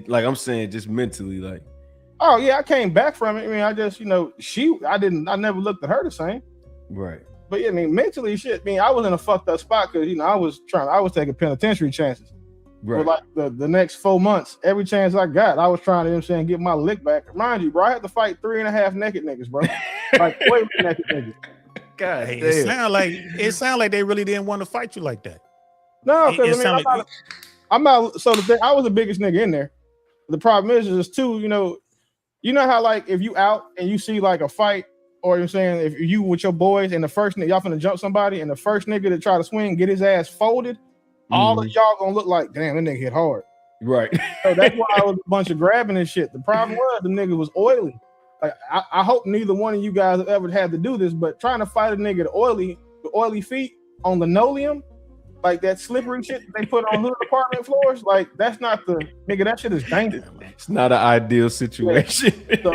Speaker 3: Like I'm saying, just mentally, like.
Speaker 7: Oh yeah, I came back from it. I mean, I just, I never looked at her the same.
Speaker 3: Right.
Speaker 7: But yeah, I mean, mentally, shit. I mean, I was in a fucked up spot because I was taking penitentiary chances. Right. For like the next 4 months, every chance I got, I was trying to, get my lick back. Mind you, bro, I had to fight 3.5 naked niggas, bro. Like way naked niggas.
Speaker 3: God
Speaker 2: damn. It sound like they really didn't want to fight you like that.
Speaker 7: No, because I'm not. So the thing, I was the biggest nigga in there. The problem is too, you know how like if you out and you see like a fight, or you're saying if you with your boys and the first nigga, y'all finna jump somebody, and the first nigga to try to swing get his ass folded, all of y'all gonna look like, damn, that nigga hit hard.
Speaker 3: Right.
Speaker 7: So that's why I was a bunch of grabbing and shit. The problem was the nigga was oily. Like I hope neither one of you guys have ever had to do this, but trying to fight a nigga the oily feet on linoleum, like that slippery shit that they put on hood apartment floors, like that's not the nigga. That shit is dangerous.
Speaker 3: It's not an ideal situation.
Speaker 7: Yeah, so,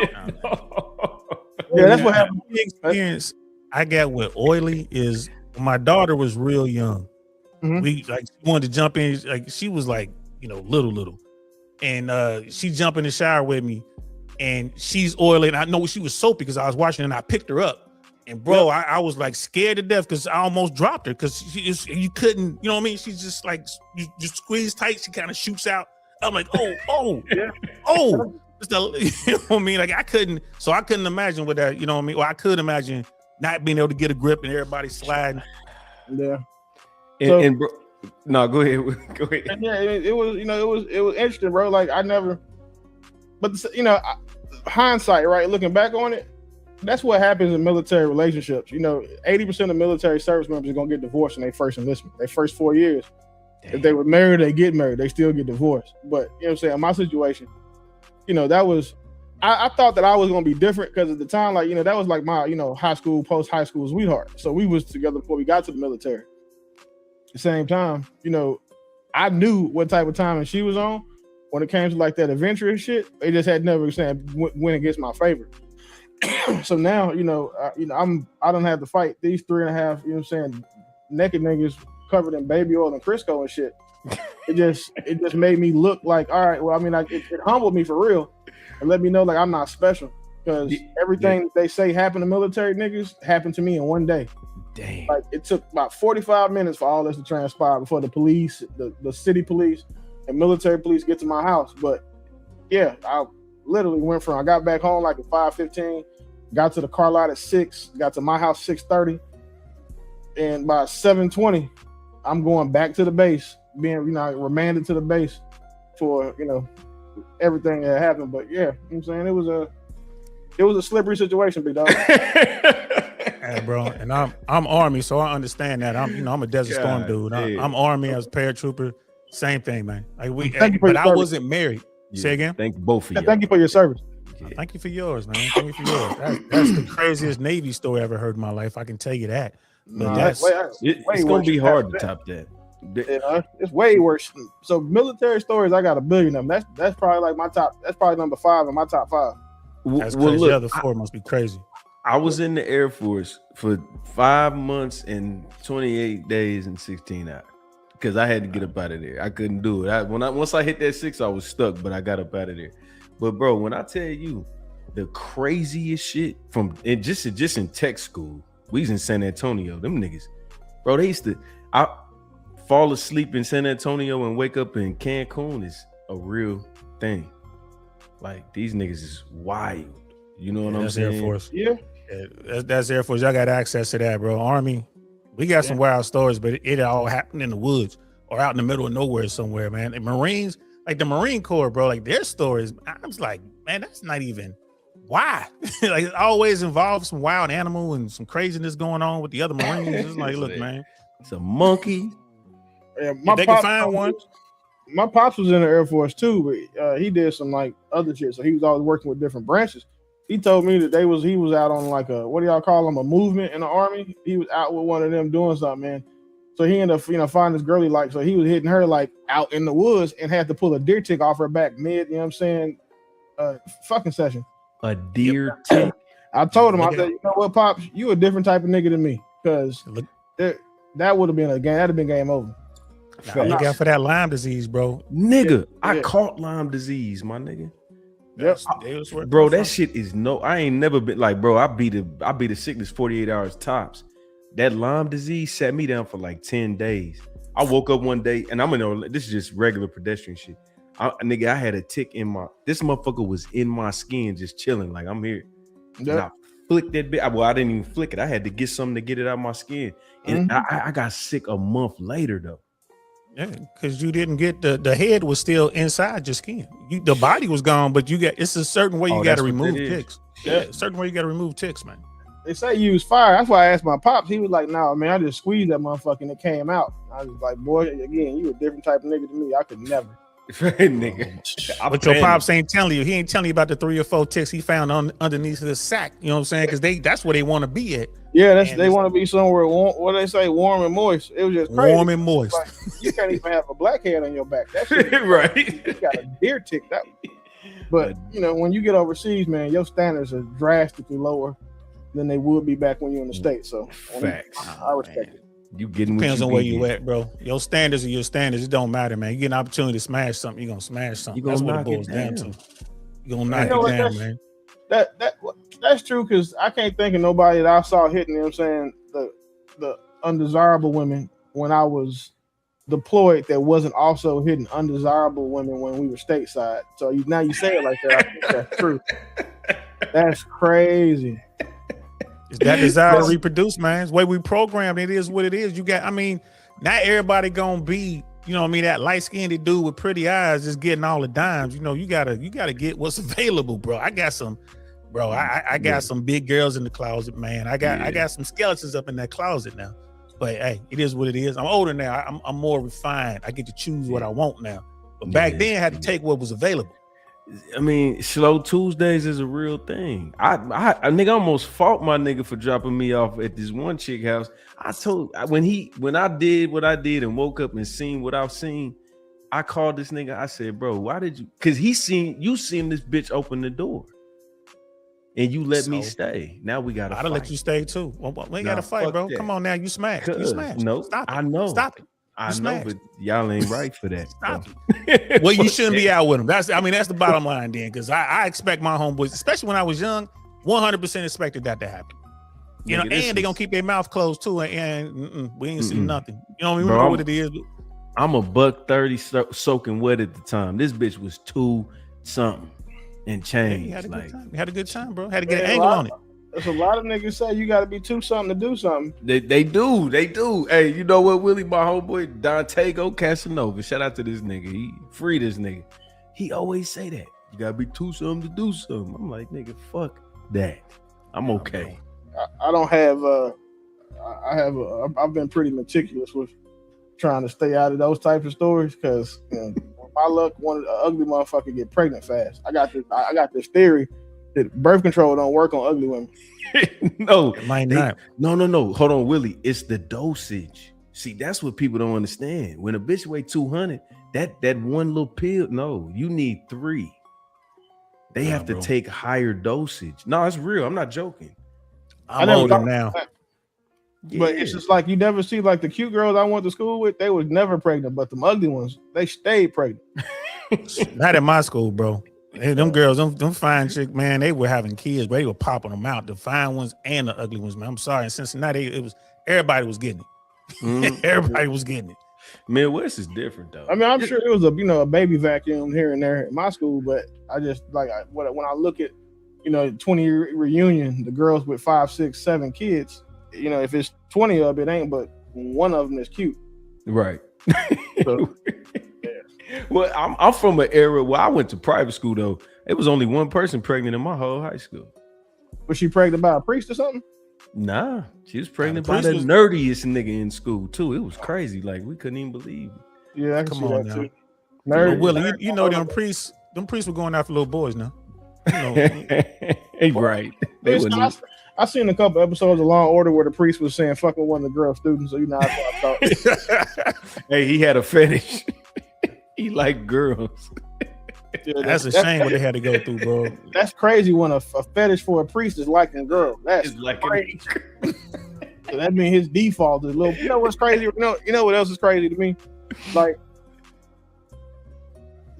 Speaker 7: yeah, that's what happened.
Speaker 2: The experience I got with oily is when my daughter was real young.
Speaker 7: Mm-hmm.
Speaker 2: We like she wanted to jump in, like she was like little, and she jumped in the shower with me, and she's oily, and I know she was soapy because I was watching, and I picked her up. And bro, I was like scared to death because I almost dropped her because you couldn't, you know what I mean? She's just like, you just squeeze tight, she kind of shoots out. I'm like, oh, yeah. Oh, you know what I mean? Like I couldn't imagine with that, you know what I mean? Well, I could imagine not being able to get a grip and everybody sliding.
Speaker 7: Yeah.
Speaker 3: And bro, no, go ahead. Go ahead.
Speaker 7: And yeah, it was interesting, bro. Like I never, but hindsight, right? Looking back on it, that's what happens in military relationships. 80% of military service members are gonna get divorced in their first enlistment, their first 4 years. Damn. If they were married, they get married, they still get divorced. But you know what I'm saying, in my situation, that was I thought that I was gonna be different because at the time, like, that was like my, high school, post-high school sweetheart. So we was together before we got to the military. At the same time, I knew what type of timing she was on when it came to like that adventurous shit. They just had never went against my favor. So now, I don't have to fight these 3.5, naked niggas covered in baby oil and Crisco and shit. It just made me look like, all right, well, I mean, like it humbled me for real and let me know like I'm not special because everything they say happened to military niggas happened to me in one day.
Speaker 3: Damn.
Speaker 7: Like it took about 45 minutes for all this to transpire before the police, the city police and military police get to my house. But yeah, I literally went from, I got back home like at 5:15, got to the car lot at 6, got to my house 6:30, and by 7:20, I'm going back to the base, being remanded to the base for everything that happened. But yeah, I'm saying it was a slippery situation, big dog.
Speaker 2: Hey, bro, and I'm Army, so I understand that. I'm a Desert Storm dude. I'm Army as a paratrooper. Same thing, man. Like but I wasn't married. Yeah. Say again.
Speaker 3: Thank both of you.
Speaker 7: Thank you for your service.
Speaker 2: Yeah. Thank you for yours, man. Thank you for yours. That's the craziest Navy story I ever heard in my life. I can tell you that. But
Speaker 3: it's gonna be hard to top that.
Speaker 7: It's way worse. So military stories, I got a billion of them. That's probably like my top. That's probably number 5 in my top 5.
Speaker 2: That's crazy. Look, the other 4 must be crazy.
Speaker 3: I was in the Air Force for 5 months and 28 days and 16 hours. because I had to get up out of there. I couldn't do it. Once I hit that 6, I was stuck, but I got up out of there. But bro, when I tell you the craziest shit from just in tech school, we was in San Antonio. Them niggas, bro, they used to fall asleep in San Antonio and wake up in Cancun is a real thing. Like these niggas is wild. You know what I'm saying?
Speaker 2: Air Force.
Speaker 7: Yeah.
Speaker 2: That's Air Force. Y'all got access to that, bro. Army, we got some wild stories, but it all happened in the woods or out in the middle of nowhere somewhere, man. And Marines, like the Marine Corps, bro, like their stories, I was like, man, that's not even why. Like it always involves some wild animal and some craziness going on with the other Marines. It's like, look, man,
Speaker 3: it's a monkey.
Speaker 7: Yeah,
Speaker 2: they can find one.
Speaker 7: My pops was in the Air Force too, but he did some like other shit. So he was always working with different branches. He told me that he was out on like a, what do y'all call them, a movement in the Army. He was out with one of them doing something, man. So he ended up, finding this girl he liked. So he was hitting her like out in the woods and had to pull a deer tick off her back mid, fucking session.
Speaker 3: A deer tick.
Speaker 7: I told him, I said, you know what, Pops, you a different type of nigga than me, because that would have been a game. That'd have been game over.
Speaker 2: Look out for that Lyme disease, bro.
Speaker 3: Nigga, I caught Lyme disease, my nigga.
Speaker 7: Yep.
Speaker 3: Bro, that shit is I ain't never been like, bro, I beat a sickness 48 hours tops. That Lyme disease sat me down for like 10 days. I woke up one day and this is just regular pedestrian shit. I had a tick this motherfucker was in my skin just chilling like I'm here. Yep. And I flicked that bit. Well, I didn't even flick it. I had to get something to get it out of my skin. And I got sick a month later though.
Speaker 2: Yeah, because you didn't get the head was still inside your skin. The body was gone, but it's a certain way you got to remove ticks. Yeah, a certain way you got to remove ticks, man.
Speaker 7: They say use fire. That's why I asked my pops. He was like, "No, man, I just squeezed that motherfucker and it came out." I was like, "Boy, again, you a different type of nigga than me. I could never."
Speaker 3: Nigga,
Speaker 2: but your pops ain't telling you. He ain't telling you about the 3 or 4 ticks he found underneath the sack. You know what I'm saying? Because that's where they want to be at.
Speaker 7: Yeah, they want to be somewhere warm. What do they say? Warm and moist. It was just crazy.
Speaker 2: Warm and moist.
Speaker 7: Like, you can't even have a blackhead on your back. That shit,
Speaker 3: right?
Speaker 7: You got a deer tick. But when you get overseas, man, your standards are drastically lower than they would be back when you're in the States. So
Speaker 3: facts.
Speaker 7: I respect it.
Speaker 3: You getting
Speaker 2: depends on where you at, bro. Your standards are your standards. It don't matter, man. You get an opportunity to smash something, you're gonna smash something. That's what it boils down to. You're gonna knock it down, man.
Speaker 7: That's true, because I can't think of nobody that I saw hitting, you know what I'm saying, the undesirable women when I was deployed that wasn't also hitting undesirable women when we were stateside. So now you say it like that, I think that's true. That's crazy.
Speaker 2: It's that desire to reproduce, man. It's the way we programmed. It is what it is. Not everybody gonna be, that light-skinned dude with pretty eyes just getting all the dimes. You gotta get what's available, bro. I got some big girls in the closet, man. I got some skeletons up in that closet now. But hey, it is what it is. I'm older now. I'm more refined. I get to choose what I want now. But back then I had to take what was available.
Speaker 3: I mean, slow Tuesdays is a real thing. I nigga almost fought my nigga for dropping me off at this one chick house. I told when I did what I did and woke up and seen what I've seen, I called this nigga. I said, bro, why did you? Because you seen this bitch open the door, and you let me stay. Now we gotta.
Speaker 2: I'd let you stay too. We ain't gotta fight, bro. Come on now, you smashed. You smashed.
Speaker 3: No,
Speaker 2: stop it.
Speaker 3: I know.
Speaker 2: Stop it.
Speaker 3: I know, but y'all ain't right for that.
Speaker 2: Stop it. Well, you shouldn't be out with them. That's the bottom line, then, because I expect my homeboys, especially when I was young, 100% expected that to happen. And they're gonna keep their mouth closed too, and we ain't see nothing. You don't even know what it is.
Speaker 3: I'm a $130 soaking wet at the time. This bitch was 2 something and change.
Speaker 2: He had a good time. He had a good time, bro. Had a good angle on it.
Speaker 7: There's a lot of niggas say you got to be 2 something to do something.
Speaker 3: They do. Hey, you know what, Willie, my homeboy Dantego Casanova. Shout out to this nigga. He free this nigga. He always say that you gotta be 2 something to do something. I'm like, nigga, fuck that. I'm okay.
Speaker 7: I don't have. I've been pretty meticulous with trying to stay out of those types of stories, because my luck, one ugly motherfucker get pregnant fast. I got this theory that birth control don't work on ugly women.
Speaker 3: No,
Speaker 2: it might not.
Speaker 3: No. Hold on, Willie. It's the dosage. See, that's what people don't understand. When a bitch weigh 200, that one little pill, no, you need 3. They have to take higher dosage. No, it's real. I'm not joking.
Speaker 2: I'm older now.
Speaker 7: But it's just like you never see like the cute girls I went to school with, they was never pregnant, but them ugly ones, they stayed pregnant.
Speaker 2: Not at my school, bro. Hey, them girls, them fine chick, man, they were having kids, but they were popping them out, the fine ones and the ugly ones, man. I'm sorry, in Cincinnati, it was everybody was getting it. Everybody was getting it.
Speaker 3: Midwest is different though.
Speaker 7: I mean, I'm sure it was a baby vacuum here and there at my school, but I just like when I look at 20-year reunion, the girls with 5, 6, 7 kids, if it's 20 of it ain't, but one of them is cute,
Speaker 3: right?
Speaker 7: So,
Speaker 3: Well, I'm from an era where I went to private school though. It was only one person pregnant in my whole high school.
Speaker 7: was she pregnant by a priest or something?
Speaker 3: Nah, she was pregnant by
Speaker 2: priest
Speaker 3: the
Speaker 2: was-
Speaker 3: nerdiest nigga in school too. It was crazy. Like we couldn't even believe it.
Speaker 7: Yeah, I can
Speaker 2: Come
Speaker 7: see
Speaker 2: on
Speaker 7: that
Speaker 2: now.
Speaker 7: too.
Speaker 2: Well,
Speaker 7: Nerd,
Speaker 2: Willie, you know them priests were going after little boys now.
Speaker 3: Hey, right. They
Speaker 7: Listen,
Speaker 3: wouldn't.
Speaker 7: I seen a couple episodes of Law and Order where the priest was saying fucking one of the girl students, so that's what I thought.
Speaker 3: Hey, he had a fetish. He liked girls.
Speaker 7: Yeah,
Speaker 2: That's a shame what they had to go through, bro.
Speaker 7: That's crazy when a fetish for a priest is liking a girl. That's
Speaker 3: It's like
Speaker 7: crazy. So that means his default is little. You know what's crazy? You know what else is crazy to me? Like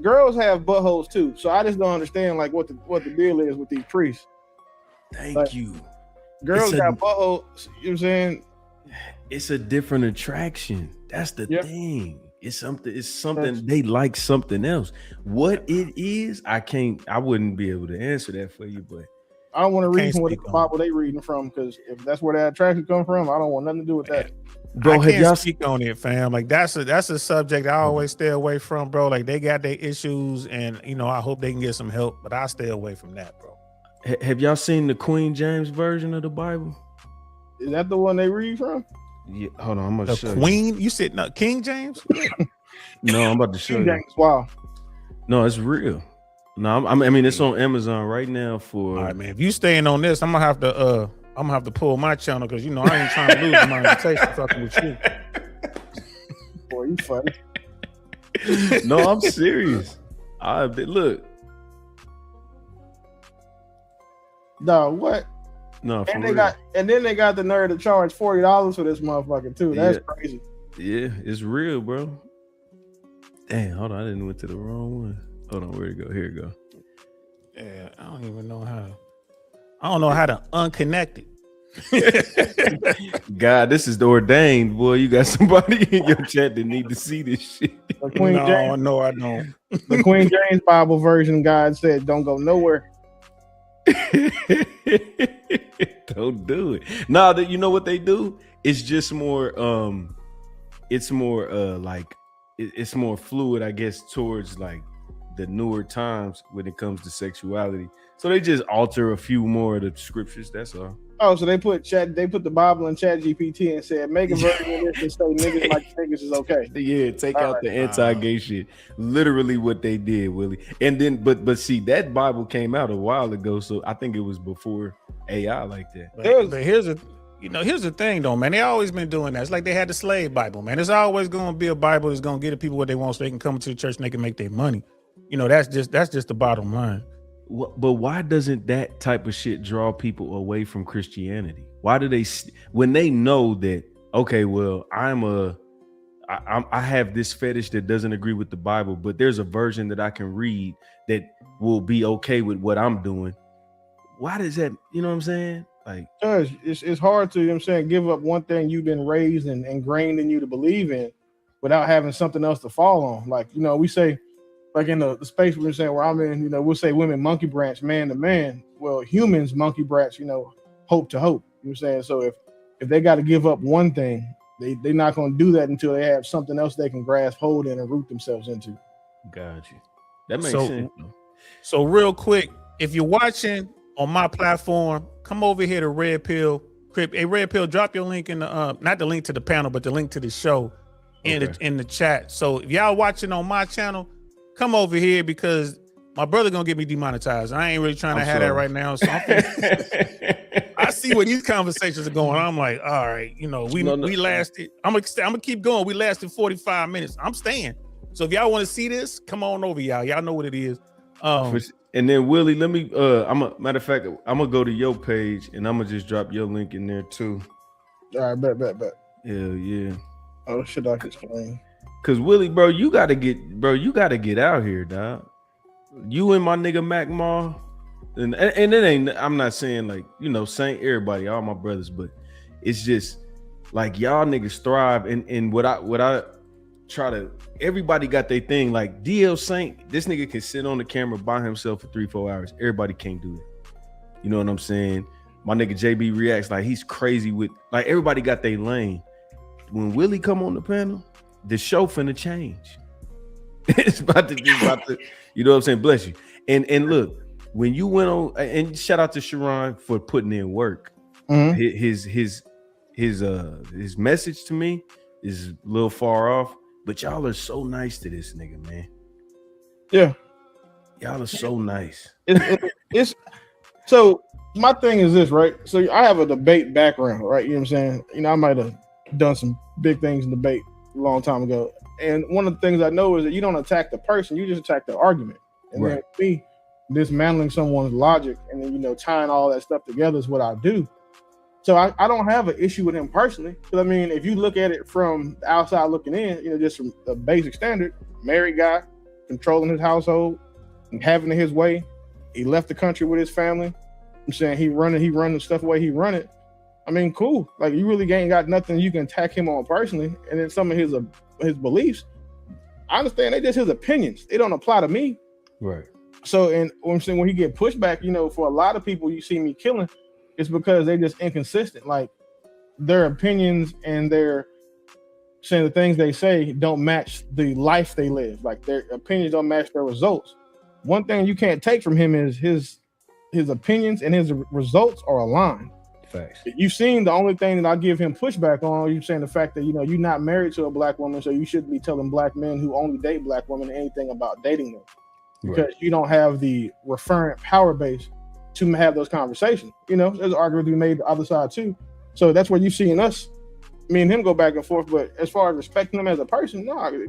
Speaker 7: girls have buttholes too. So I just don't understand like what the deal is with these priests.
Speaker 3: Thank
Speaker 7: Like-
Speaker 3: you.
Speaker 7: Girls
Speaker 3: It's a-
Speaker 7: got buttholes. You know what I'm saying?
Speaker 3: It's a different attraction. That's the
Speaker 7: Yeah.
Speaker 3: thing. It's something they like something else. What it is, I wouldn't be able to answer that for you, but
Speaker 7: I don't want to read
Speaker 2: Can't
Speaker 7: from what
Speaker 2: speak
Speaker 7: the
Speaker 2: on
Speaker 7: Bible they reading from, because if that's where that attraction come from, I don't want nothing to do with that.
Speaker 3: bro,
Speaker 2: I
Speaker 3: have y'all
Speaker 2: can't speak on it, fam. Like that's a subject I always stay away from, bro. Like they got their issues, and I hope they can get some help, but I stay away from that, bro.
Speaker 3: have y'all seen the Queen James version of the Bible?
Speaker 7: Is that the one they read from?
Speaker 3: Yeah, hold on, I'm gonna
Speaker 2: The
Speaker 3: show you.
Speaker 2: Queen, you said no, King James?
Speaker 3: No, I'm about to show
Speaker 7: King
Speaker 3: you.
Speaker 7: James, wow.
Speaker 3: No, it's real. No, I mean it's on Amazon right now for
Speaker 2: All right, man. If you staying on this, I'm gonna have to pull my channel because I ain't trying to lose my invitation fucking with you.
Speaker 7: Boy, you funny.
Speaker 3: No, I'm serious. Look,
Speaker 7: Dog, what?
Speaker 3: no, for
Speaker 7: And
Speaker 3: real.
Speaker 7: then they got the nerve to charge $40 for this motherfucker too. That's
Speaker 3: Yeah.
Speaker 7: crazy.
Speaker 3: Yeah, it's real, bro. Damn, hold on, I didn't went to the wrong one. Hold on, where'd it go? Here it go.
Speaker 2: Yeah, I don't even know how. I don't know how to unconnect it.
Speaker 3: God, this is the ordained, boy. You got somebody in your chat that need to see this shit.
Speaker 7: The Queen James,
Speaker 2: No, I don't.
Speaker 7: the Queen James Bible version, God said, "Don't go nowhere."
Speaker 3: Don't do it. No, that you know what they do? It's just more it's more like it's more fluid, I guess, towards like the newer times when it comes to sexuality. So they just alter a few more of the scriptures. That's all.
Speaker 7: Oh, so they put the Bible in Chat GPT and said, "Make a version of this and say niggas like niggas is okay."
Speaker 3: Yeah, take
Speaker 7: All
Speaker 3: out
Speaker 7: right.
Speaker 3: the anti-gay shit. Literally what they did, Willie. And then, but see, that Bible came out a while ago, so I think it was before AI like that.
Speaker 2: But here's the thing, though, man. They always been doing that. It's like they had the slave Bible, man. There's always going to be a Bible that's going to get the people what they want, so they can come to the church and they can make their money. That's just the bottom line.
Speaker 3: But why doesn't that type of shit draw people away from Christianity? Why do they, when they know that, okay, well, I have this fetish that doesn't agree with the Bible, but there's a version that I can read that will be okay with what I'm doing. Why does that, you know what I'm saying? Like,
Speaker 7: Because it's hard to, you know what I'm saying, give up one thing you've been raised and ingrained in you to believe in without having something else to fall on. Like, we say, like in the space we're saying where I'm in, we'll say women monkey branch, man to man. Well, humans monkey branch, hope to hope. You know what I'm saying? So if they got to give up one thing, they're not going to do that until they have something else they can grasp hold in and root themselves into.
Speaker 3: got you. That makes
Speaker 2: So-
Speaker 3: sense.
Speaker 2: So real quick, if you're watching on my platform, come over here to Red Pill Crip. Hey, Red Pill, drop your link in the not the link to the panel, but the link to the show in the chat. So if y'all watching on my channel, come over here because my brother gonna get me demonetized. I ain't really trying to have that right now. So I see where these conversations are going. I'm like, all right, we lasted. I'm gonna keep going. We lasted 45 minutes. I'm staying. So if y'all want to see this, come on over, y'all. Y'all know what it is.
Speaker 3: And then Willie, let me matter of fact, I'm gonna go to your page and I'm gonna just drop your link in there too.
Speaker 7: All right, bet.
Speaker 3: Hell yeah.
Speaker 7: Oh, should I explain?
Speaker 3: Cause Willie, bro, you gotta get out here, dog. You and my nigga Mac Ma, and it ain't. I'm not saying like saying everybody, all my brothers, but it's just like y'all niggas thrive. And what I try to. Everybody got their thing. Like DL Saint, this nigga can sit on the camera by himself for 3-4 hours. Everybody can't do it. You know what I'm saying? My nigga JB reacts like he's crazy with like everybody got their lane. When Willie come on the panel, the show finna change. it's about to, you know what I'm saying? Bless you. And look, when you went on, and shout out to Sharon for putting in work.
Speaker 7: Mm-hmm.
Speaker 3: His message to me is a little far off, but y'all are so nice to this nigga, man.
Speaker 7: Yeah,
Speaker 3: y'all are so nice.
Speaker 7: It's so my thing is this, right? So I have a debate background, right? You know what I'm saying? I might have done some big things in debate a long time ago. And one of the things I know is that you don't attack the person, you just attack the argument. And
Speaker 3: right.
Speaker 7: then me dismantling someone's logic and then, tying all that stuff together is what I do. So I don't have an issue with him personally. Because I mean, if you look at it from the outside looking in, just from the basic standard, married guy, controlling his household, and having it his way. He left the country with his family. I'm saying he run the stuff the way he run it. I mean, cool. Like you really ain't got nothing you can attack him on personally. And then some of his beliefs, I understand they just his opinions. They don't apply to me.
Speaker 3: Right.
Speaker 7: So, and I'm saying when he get pushback, for a lot of people you see me killing, it's because they just inconsistent. Like their opinions and their saying the things they say don't match the life they live. Like their opinions don't match their results. One thing you can't take from him is his opinions and his results are aligned.
Speaker 3: Facts.
Speaker 7: You've seen the only thing that I give him pushback on, you're saying the fact that, you're not married to a black woman, so you shouldn't be telling black men who only date black women anything about dating them. Because
Speaker 3: right.
Speaker 7: you don't have the referent power base to have those conversations. There's an argument to be made the other side too. So that's where you've seen us, me and him go back and forth. But as far as respecting him as a person, no.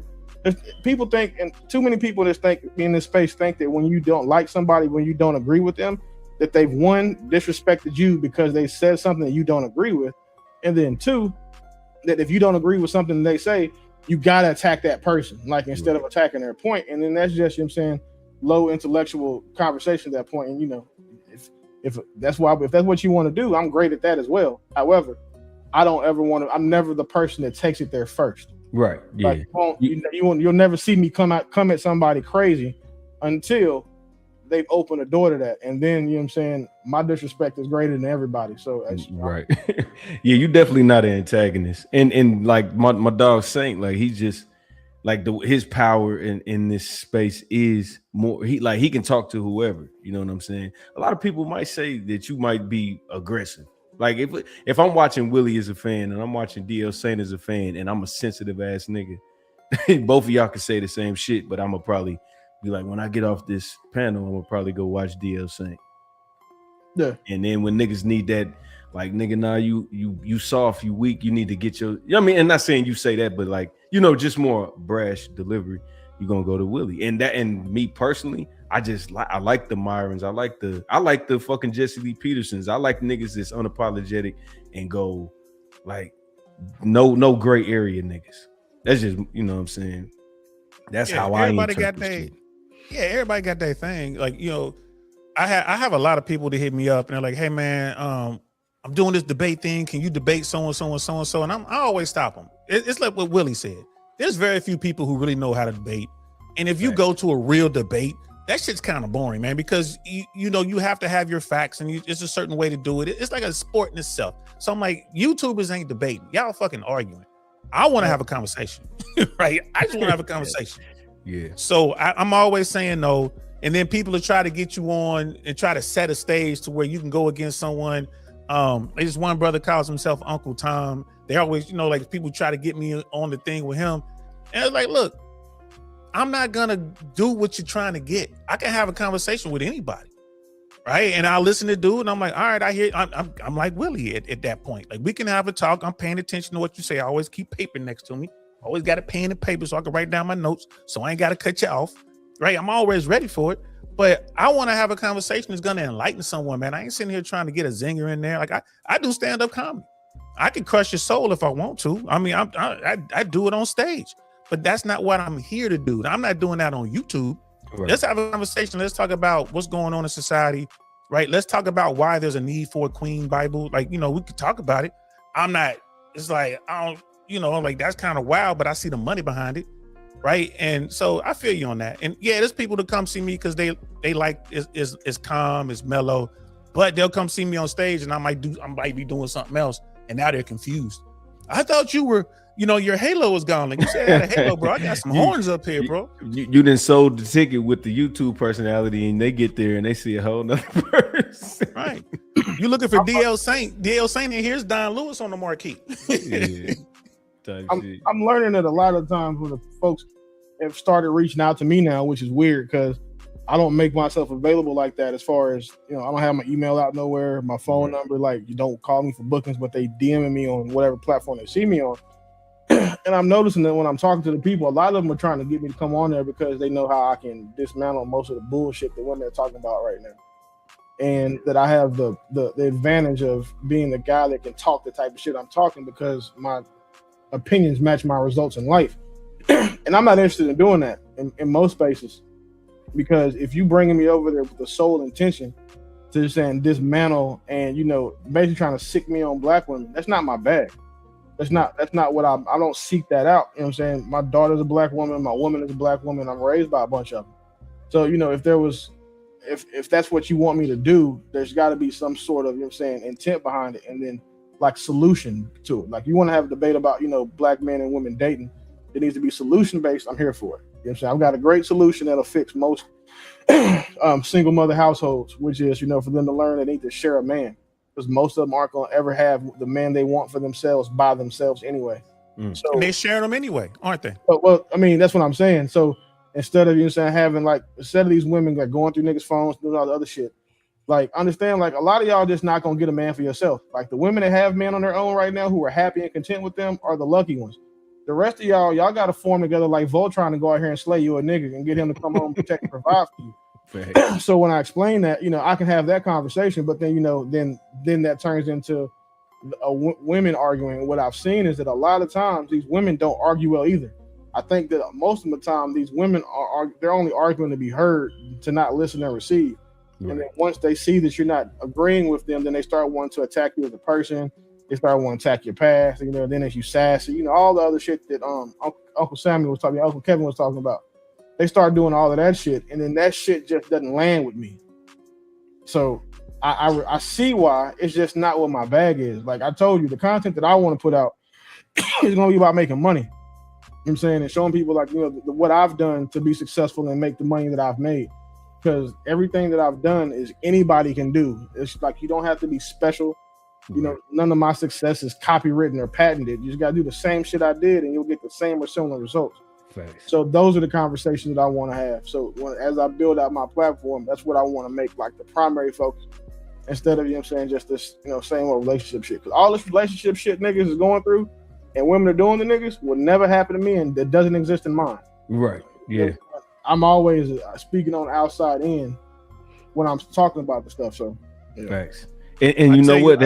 Speaker 7: People think, and too many people that think in this space think that when you don't like somebody, when you don't agree with them, that they've one, disrespected you because they said something that you don't agree with. And then two, that if you don't agree with something they say, you gotta attack that person, like instead of attacking their point. And then that's just, low intellectual conversation at that point. And if that's what you want to do, I'm great at that as well. However, I don't ever want to, I'm never the person that takes it there first.
Speaker 3: Right. Yeah.
Speaker 7: Like you'll never see me come at somebody crazy until they've opened a door to that. And then, my disrespect is greater than everybody. So that's
Speaker 3: right. Yeah, you definitely not an antagonist. And like my dog Saint, like he's just like his power in this space is more, he can talk to whoever, you know what I'm saying? A lot of people might say that you might be aggressive. Like if I'm watching Willie as a fan and I'm watching DL Saint as a fan and I'm a sensitive ass nigga, both of y'all can say the same shit, but I'm gonna probably be like, when I get off this panel, I'm gonna probably go watch DL Saint.
Speaker 7: Yeah.
Speaker 3: And then when niggas need that, like, nigga, nah, you soft, you weak, you need to get your, I mean, and not saying you say that, but like, just more brash delivery, you're gonna go to Willie. And me personally, I like the Myrons, I like the fucking Jesse Lee Petersons. I like niggas that's unapologetic and go like no gray area niggas. That's just, you know what I'm saying? That's how
Speaker 2: everybody
Speaker 3: I
Speaker 2: got their everybody got their thing. Like, I have a lot of people that hit me up and they're like, hey man, I'm doing this debate thing. Can you debate so and so and so and so? And I always stop them. It's like what Willie said. There's very few people who really know how to debate. And if you go to a real debate, that shit's kind of boring, man, because you have to have your facts and it's a certain way to do it. It's like a sport in itself. So I'm like, YouTubers ain't debating. Y'all fucking arguing. I want to have a conversation, right? I just want to have a conversation.
Speaker 3: Yeah.
Speaker 2: So I'm always saying no. And then people will try to get you on and try to set a stage to where you can go against someone. There's one brother calls himself Uncle Tom. They always, like people try to get me on the thing with him. And it's like, look, I'm not gonna do what you're trying to get. I can have a conversation with anybody, right? And I'll listen to dude, and I'm like, all right, I hear. I'm like Willie at that point. Like we can have a talk. I'm paying attention to what you say. I always keep paper next to me. Always got a pen and paper so I can write down my notes, so I ain't got to cut you off, right? I'm always ready for it. But I want to have a conversation that's gonna enlighten someone, man. I ain't sitting here trying to get a zinger in there. Like I do stand-up comedy. I can crush your soul if I want to. I mean, I do it on stage, but that's not what I'm here to do. I'm not doing that on YouTube. Right. Let's have a conversation. Let's talk about what's going on in society, right? Let's talk about why there's a need for a Queen Bible. Like, you know, we could talk about it. I'm not, it's like, I don't, you know, like that's kind of wild, but I see the money behind it. Right. And so I feel you on that. And yeah, there's people that come see me because they like it's calm, it's mellow, but they'll come see me on stage and I might be doing something else. And now they're confused. I thought you were, you know, your halo was gone. Like you said, I had a halo, bro. I got some horns up here, bro.
Speaker 3: You done sold the ticket with the YouTube personality, and they get there and they see a whole nother person.
Speaker 2: Right. You looking for DL Saint. DL Saint, and here's Don Lewis on the marquee.
Speaker 3: Yeah.
Speaker 7: I'm learning that a lot of times when the folks have started reaching out to me now, which is weird because I don't make myself available like that. As far as, you know, I don't have my email out nowhere, my phone number, like you don't call me for bookings, but they DMing me on whatever platform they see me on. And I'm noticing that when I'm talking to the people, a lot of them are trying to get me to come on there because they know how I can dismantle most of the bullshit that women are talking about right now. And that I have the advantage of being the guy that can talk the type of shit I'm talking because my opinions match my results in life. And I'm not interested in doing that in most spaces, because if you bringing me over there with the sole intention to just saying dismantle and, you know, basically trying to sick me on black women, that's not my bag. That's not what I don't seek that out. You know what I'm saying? My daughter's a black woman, my woman is a black woman. I'm raised by a bunch of them. So, you know, if that's what you want me to do, there's got to be some sort of, you know what I'm saying, intent behind it, and then like solution to it. Like you want to have a debate about, you know, black men and women dating, it needs to be solution based. I'm here for it. You know what I'm saying? I've got a great solution that'll fix most single mother households, which is, you know, for them to learn they need to share a man, because most of them aren't going to ever have the man they want for themselves by themselves anyway. So
Speaker 2: and they share them anyway, aren't they?
Speaker 7: Well, I mean, that's what I'm saying. So instead of, you know, saying having like, instead of these women like going through niggas' phones, doing all the other shit, like understand, like a lot of y'all just not gonna get a man for yourself. Like the women that have men on their own right now who are happy and content with them are the lucky ones. The rest of y'all got to form together like Voltron to go out here and slay you a nigga and get him to come home, protect and provide for you. So when I explain that, you know, I can have that conversation, but then, you know, then that turns into women arguing. What I've seen is that a lot of times these women don't argue well either. I think that most of the time these women they're only arguing to be heard, to not listen and receive. Right. And then once they see that you're not agreeing with them, then they start wanting to attack you as a person. They start wanting to attack your past, you know. Then if you sassy, you know, all the other shit that Uncle Samuel was talking, Uncle Kevin was talking about. They start doing all of that shit, and then that shit just doesn't land with me. So I see why. It's just not what my bag is. Like I told you, the content that I want to put out is going to be about making money. You know what I'm saying? And showing people, like, you know, what I've done to be successful and make the money that I've made. Because everything that I've done is anybody can do. It's like you don't have to be special. You know, none of my success is copywritten or patented. You just got to do the same shit I did and you'll get the same or similar results.
Speaker 3: Thanks.
Speaker 7: So those are the conversations that I want to have. So as I build out my platform, that's what I want to make like the primary focus, instead of, you know what I'm saying, just this, you know, same old relationship shit. Because all this relationship shit niggas is going through and women are doing the niggas will never happen to me, and that doesn't exist in mine.
Speaker 3: Right. Yeah.
Speaker 7: I'm always speaking on the outside in when I'm talking about the stuff. So yeah.
Speaker 3: Thanks. And you know what?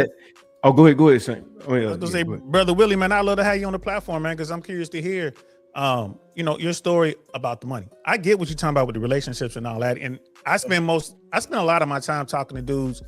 Speaker 3: Go ahead, Saint.
Speaker 2: I was gonna say, Brother Willie, man, I love to have you on the platform, man, because I'm curious to hear, you know, your story about the money. I get what you're talking about with the relationships and all that, and I spend a lot of my time talking to dudes,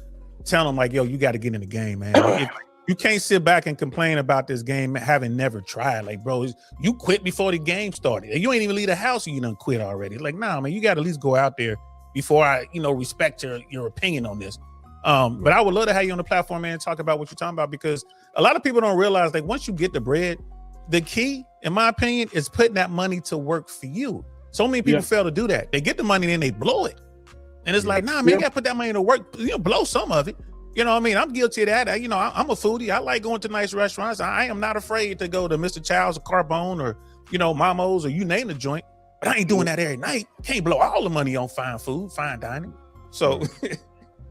Speaker 2: telling them like, yo, you got to get in the game, man. If you can't sit back and complain about this game having never tried. Like, bro, you quit before the game started. You ain't even leave the house and you done quit already. Like, nah, man, you got to at least go out there before I, you know, respect your opinion on this. But I would love to have you on the platform, man, and talk about what you're talking about, because a lot of people don't realize, like, once you get the bread, the key, in my opinion, is putting that money to work for you. So many people fail to do that. They get the money and then they blow it. And it's like, nah, man, you got to put that money to work, you know, blow some of it. You know what I mean? I'm guilty of that. You know, I'm a foodie. I like going to nice restaurants. I am not afraid to go to Mr. Child's or Carbone or, you know, Mamo's or you name the joint. But I ain't doing that every night. Can't blow all the money on fine food, fine dining. So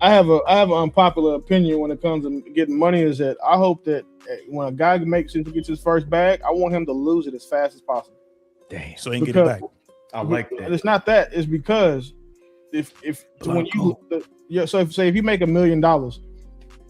Speaker 7: I have an unpopular opinion when it comes to getting money, is that I hope that when a guy gets his first bag, I want him to lose it as fast as possible.
Speaker 3: Damn.
Speaker 2: So he can get it back.
Speaker 3: I like that.
Speaker 7: It's not that. It's because if you make $1 million,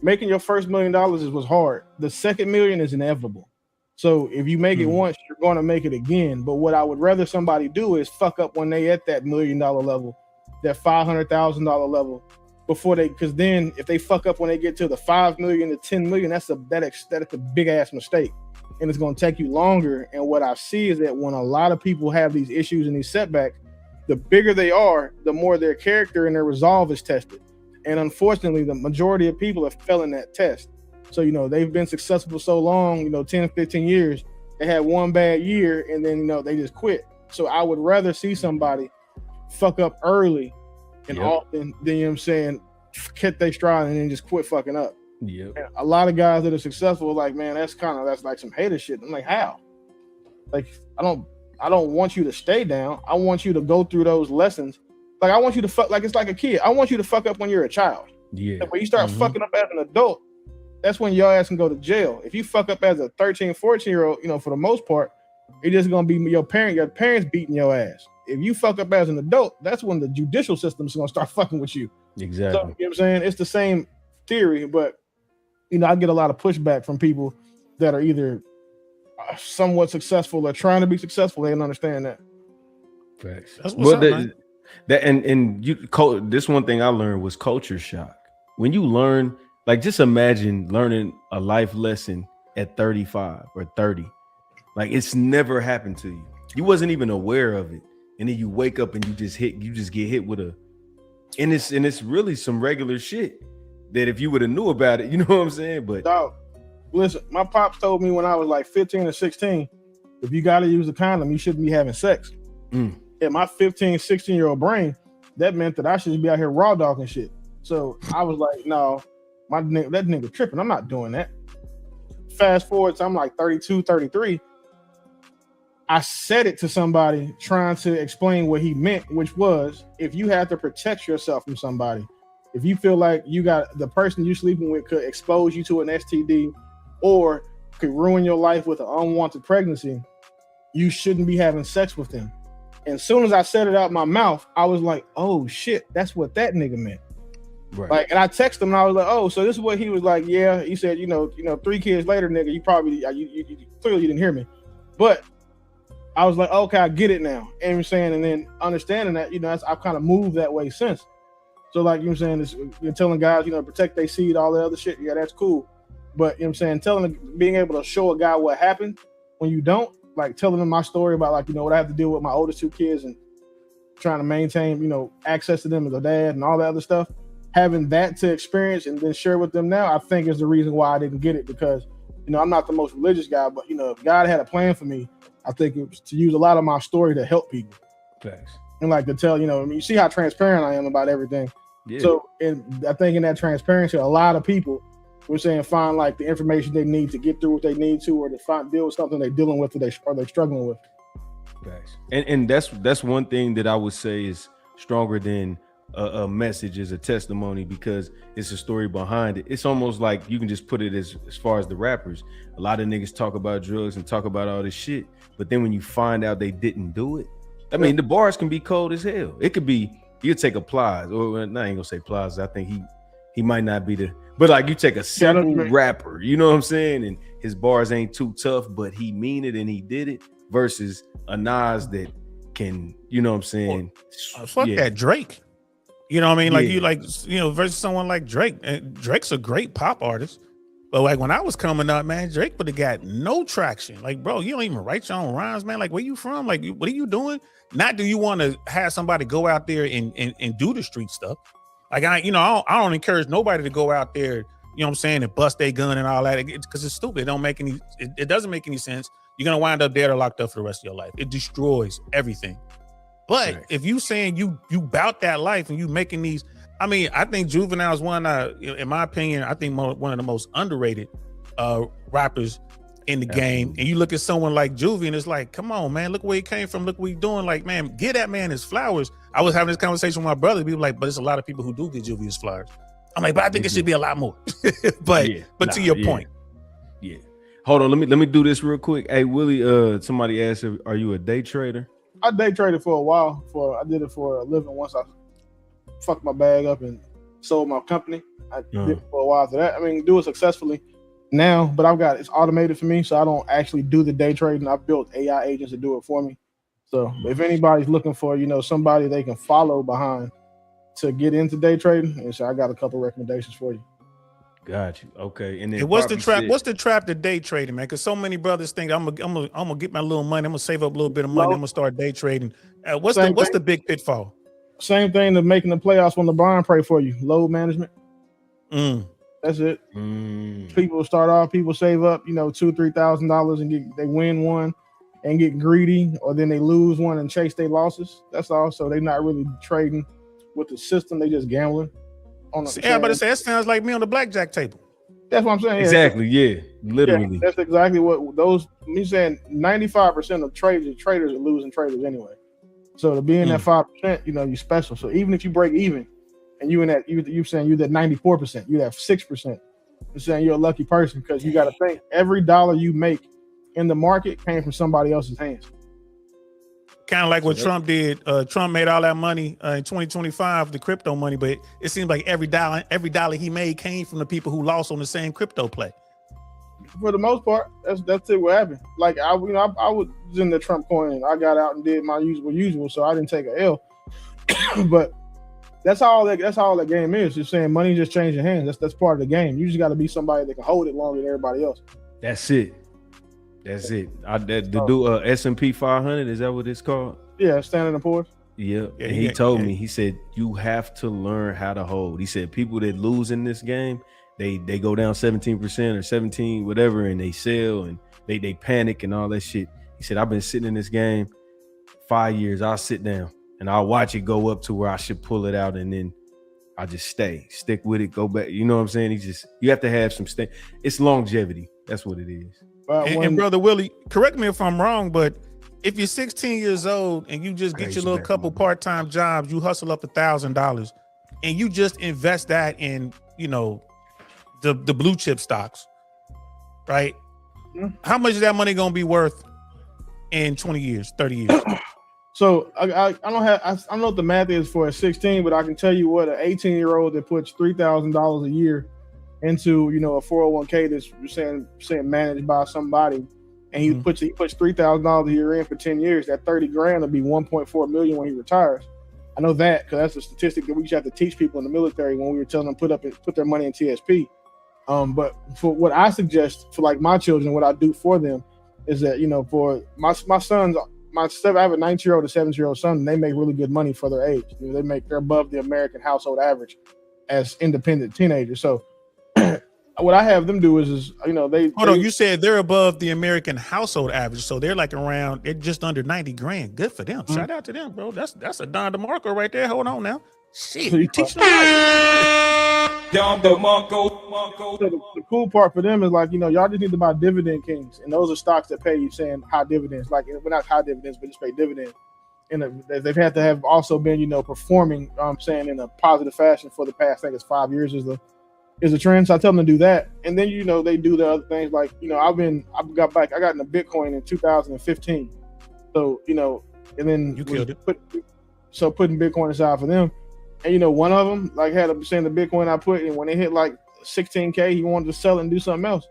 Speaker 7: making your first $1 million was hard. The second million is inevitable. So if you make it once, you're going to make it again. But what I would rather somebody do is fuck up when they at that $1 million level, that $500,000 level, before they, because then if they fuck up when they get to the 5 million to 10 million, that's a big ass mistake, and it's going to take you longer. And what I see is that when a lot of people have these issues and these setbacks, the bigger they are, the more their character and their resolve is tested. And unfortunately, the majority of people have failing that test. So, you know, they've been successful so long, you know, 10, 15 years, they had one bad year and then, you know, they just quit. So I would rather see somebody fuck up early and often than, you know what I'm saying, hit their stride and then just quit fucking up.
Speaker 3: Yeah.
Speaker 7: A lot of guys that are successful are like, man, that's like some hater shit. I'm like, how? Like, I don't want you to stay down. I want you to go through those lessons. Like, I want you to fuck, like it's like a kid. I want you to fuck up when you're a child.
Speaker 3: Yeah.
Speaker 7: Like, when you start fucking up as an adult, that's when your ass can go to jail. If you fuck up as a 13, 14-year-old, you know, for the most part, it's just gonna be your parents beating your ass. If you fuck up as an adult, that's when the judicial system is gonna start fucking with you.
Speaker 3: Exactly.
Speaker 7: So, you know what I'm saying? It's the same theory, but you know, I get a lot of pushback from people that are either somewhat successful or trying to be successful. They don't understand that.
Speaker 3: Facts.
Speaker 2: That's what's up, man.
Speaker 3: This one thing I learned was culture shock. When you learn, like, just imagine learning a life lesson at 35 or 30. Like, it's never happened to you. You wasn't even aware of it. And then you wake up and you just get hit with and it's really some regular shit that if you would have knew about it, you know what I'm saying? But
Speaker 7: dog, listen, my pops told me when I was like 15 or 16, if you got to use a condom, you shouldn't be having sex. In my 15, 16-year-old brain, that meant that I should be out here raw dogging shit. So I was like, no, that nigga tripping. I'm not doing that. Fast forward to I'm like 32, 33. I said it to somebody trying to explain what he meant, which was, if you have to protect yourself from somebody, if you feel like you got the person you sleeping with could expose you to an STD or could ruin your life with an unwanted pregnancy, you shouldn't be having sex with them. And as soon as I said it out my mouth, I was like, oh shit, that's what that nigga meant.
Speaker 3: right.
Speaker 7: Like, and I texted him and I was like, oh, so this is what he was like. Yeah, he said, you know, 3 kids later, nigga, you probably, you clearly you didn't hear me. But I was like, okay, I get it now. And I'm saying, and then understanding that, you know, I've kind of moved that way since. So, like, you know what I'm saying, you're telling guys, you know, protect their seed, all the other shit. Yeah, that's cool. But, you know what I'm saying, being able to show a guy what happened when you don't, like telling them my story about, like, you know, what I have to deal with my oldest 2 kids and trying to maintain, you know, access to them as a dad and all that other stuff. Having that to experience and then share with them now, I think is the reason why I didn't get it, because, you know, I'm not the most religious guy, but, you know, if God had a plan for me, I think it was to use a lot of my story to help people.
Speaker 3: Facts.
Speaker 7: And like to tell, you know, I mean, you see how transparent I am about everything.
Speaker 3: Yeah.
Speaker 7: So, and I think in that transparency, a lot of people were saying find like the information they need to get through what they need to, or to deal with something they're dealing with or they're struggling with.
Speaker 3: Facts. And that's one thing that I would say is stronger than a message, is a testimony, because it's a story behind it. It's almost like you can just put it as far as the rappers. A lot of niggas talk about drugs and talk about all this shit, but then when you find out they didn't do it, I mean, the bars can be cold as hell. It could be, you take a Plies, or I ain't gonna say Plies, I think he might not be but like you take a simple rapper, you know what I'm saying, and his bars ain't too tough, but he mean it and he did it, versus a Nas that can, you know what I'm saying,
Speaker 2: fuck that Drake. You know what I mean? Like, you like, you know, versus someone like Drake. And Drake's a great pop artist. But like when I was coming up, man, Drake would have got no traction. Like, bro, you don't even write your own rhymes, man. Like, where you from? Like, what are you doing? Not do you want to have somebody go out there and do the street stuff. Like, I don't encourage nobody to go out there, you know what I'm saying, and bust their gun and all that, because it's stupid. It doesn't make any sense. You're going to wind up dead or locked up for the rest of your life. It destroys everything. But right. If you saying you bout that life and you making these, I mean, I think Juvenile's one, in my opinion, I think one of the most underrated rappers in the game. And you look at someone like Juvie and it's like, come on, man, look where he came from. Look what he's doing. Like, man, give that man his flowers. I was having this conversation with my brother. People like, but there's a lot of people who do give Juvie his flowers. I'm like, but I think it should be a lot more. but to your point.
Speaker 3: Yeah. Hold on. Let me do this real quick. Hey, Willie, somebody asked, are you a day trader?
Speaker 7: I day traded for a while. I did it for a living. Once I fucked my bag up and sold my company, I did it for a while after that. I mean, do it successfully now, but it's automated for me, so I don't actually do the day trading. I've built AI agents to do it for me. So if anybody's looking for, somebody they can follow behind to get into day trading, and so I got a couple recommendations for you.
Speaker 3: Got you. Okay. And then
Speaker 2: what's the trap? What's the trap to day trading, man? Because so many brothers think I'm gonna get my little money. I'm gonna save up a little bit of money. I'm gonna start day trading. What's the big pitfall?
Speaker 7: Same thing to making the playoffs when LeBron pray for you. Load management. That's it. People start off. People save up, $2,000-$3,000 and they win one and get greedy, or then they lose one and chase their losses. That's all. So they're not really trading with the system. They just gambling.
Speaker 2: But that sounds like me on the blackjack table.
Speaker 7: That's what I'm saying.
Speaker 3: Exactly. Yeah. Literally.
Speaker 7: Yeah, that's exactly what those. Me saying 95% of traders are losing traders anyway. So to be in that 5%, you're special. So even if you break even, and you saying you're that 94%, you're that 6%. You're saying you're a lucky person because you got to think every dollar you make in the market came from somebody else's hands.
Speaker 2: Kind of like what Trump did. Trump made all that money in 2025, the crypto money, but it seems like every dollar he made came from the people who lost on the same crypto play.
Speaker 7: For the most part, that's it. What happened? Like I was in the Trump coin and I got out and did my usual, so I didn't take a L. But that's all that game is. Just saying money just changing hands. That's part of the game. You just got to be somebody that can hold it longer than everybody else.
Speaker 3: That's it. To do S&P 500, is that what it's called?
Speaker 7: Yeah, Standard & Poor's.
Speaker 3: Yeah. And he told me, he said, you have to learn how to hold. He said, people that lose in this game, they go down 17% or 17, whatever, and they sell and they panic and all that shit. He said, I've been sitting in this game 5 years. I'll sit down and I'll watch it go up to where I should pull it out, and then I just stick with it, go back. You know what I'm saying? You have to have some it's longevity. That's what it is.
Speaker 2: And Brother Willie, correct me if I'm wrong, but if you're 16 years old and you just get your little couple part-time jobs, you hustle up $1,000 and you just invest that in, the blue chip stocks, right? How much is that money going to be worth in 20 years, 30 years?
Speaker 7: So I don't know what the math is for a 16, but I can tell you what, an 18-year-old that puts $3,000 a year into a 401k that's saying managed by somebody, and he puts $3,000 a year in for 10 years, that 30 grand will be 1.4 million when he retires. I know that because that's a statistic that we used to have to teach people in the military when we were telling them put their money in TSP. But for what I suggest for like my children, what I do for them is that for my sons, I have a 19-year-old, a 17-year-old son, and they make really good money for their age. They're above the American household average as independent teenagers. So what I have them do is
Speaker 2: you said they're above the American household average, so they're like they're just under 90 grand. Good for them. Shout out to them, bro. That's a Don DeMarco right there. Hold on now. Shit, you teach them right.
Speaker 5: Don DeMarco.
Speaker 7: So the cool part for them is y'all just need to buy dividend kings, and those are stocks that pay you saying high dividends, not high dividends, but just pay dividends. And they've had to have also been performing, saying in a positive fashion for the past, I think it's 5 years is the trend. So I tell them to do that, and then they do the other things I got into Bitcoin in 2015. So and then
Speaker 2: you killed it.
Speaker 7: Putting Bitcoin aside for them, and one of them had a percent of Bitcoin I put, and when they hit 16K, he wanted to sell it and do something else.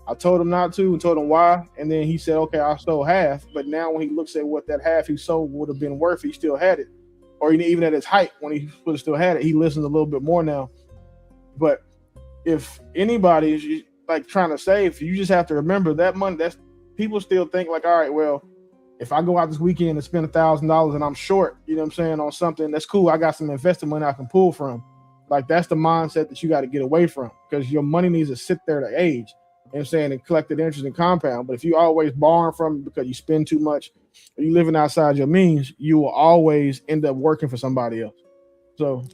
Speaker 7: I told him not to and told him why, and then he said, okay, I sold half. But now when he looks at what that half he sold would have been worth, he still had it, or even at its height when he would have still had it. He listens a little bit more now, but if anybody is trying to save, you just have to remember that money. That's people still think all right, well, if I go out this weekend and spend $1,000 and I'm short, on something, that's cool. I got some invested money I can pull from. That's the mindset that you got to get away from, because your money needs to sit there to age. And collected interest and compound. But if you always borrowing from it because you spend too much, or you living outside your means, you will always end up working for somebody else. So.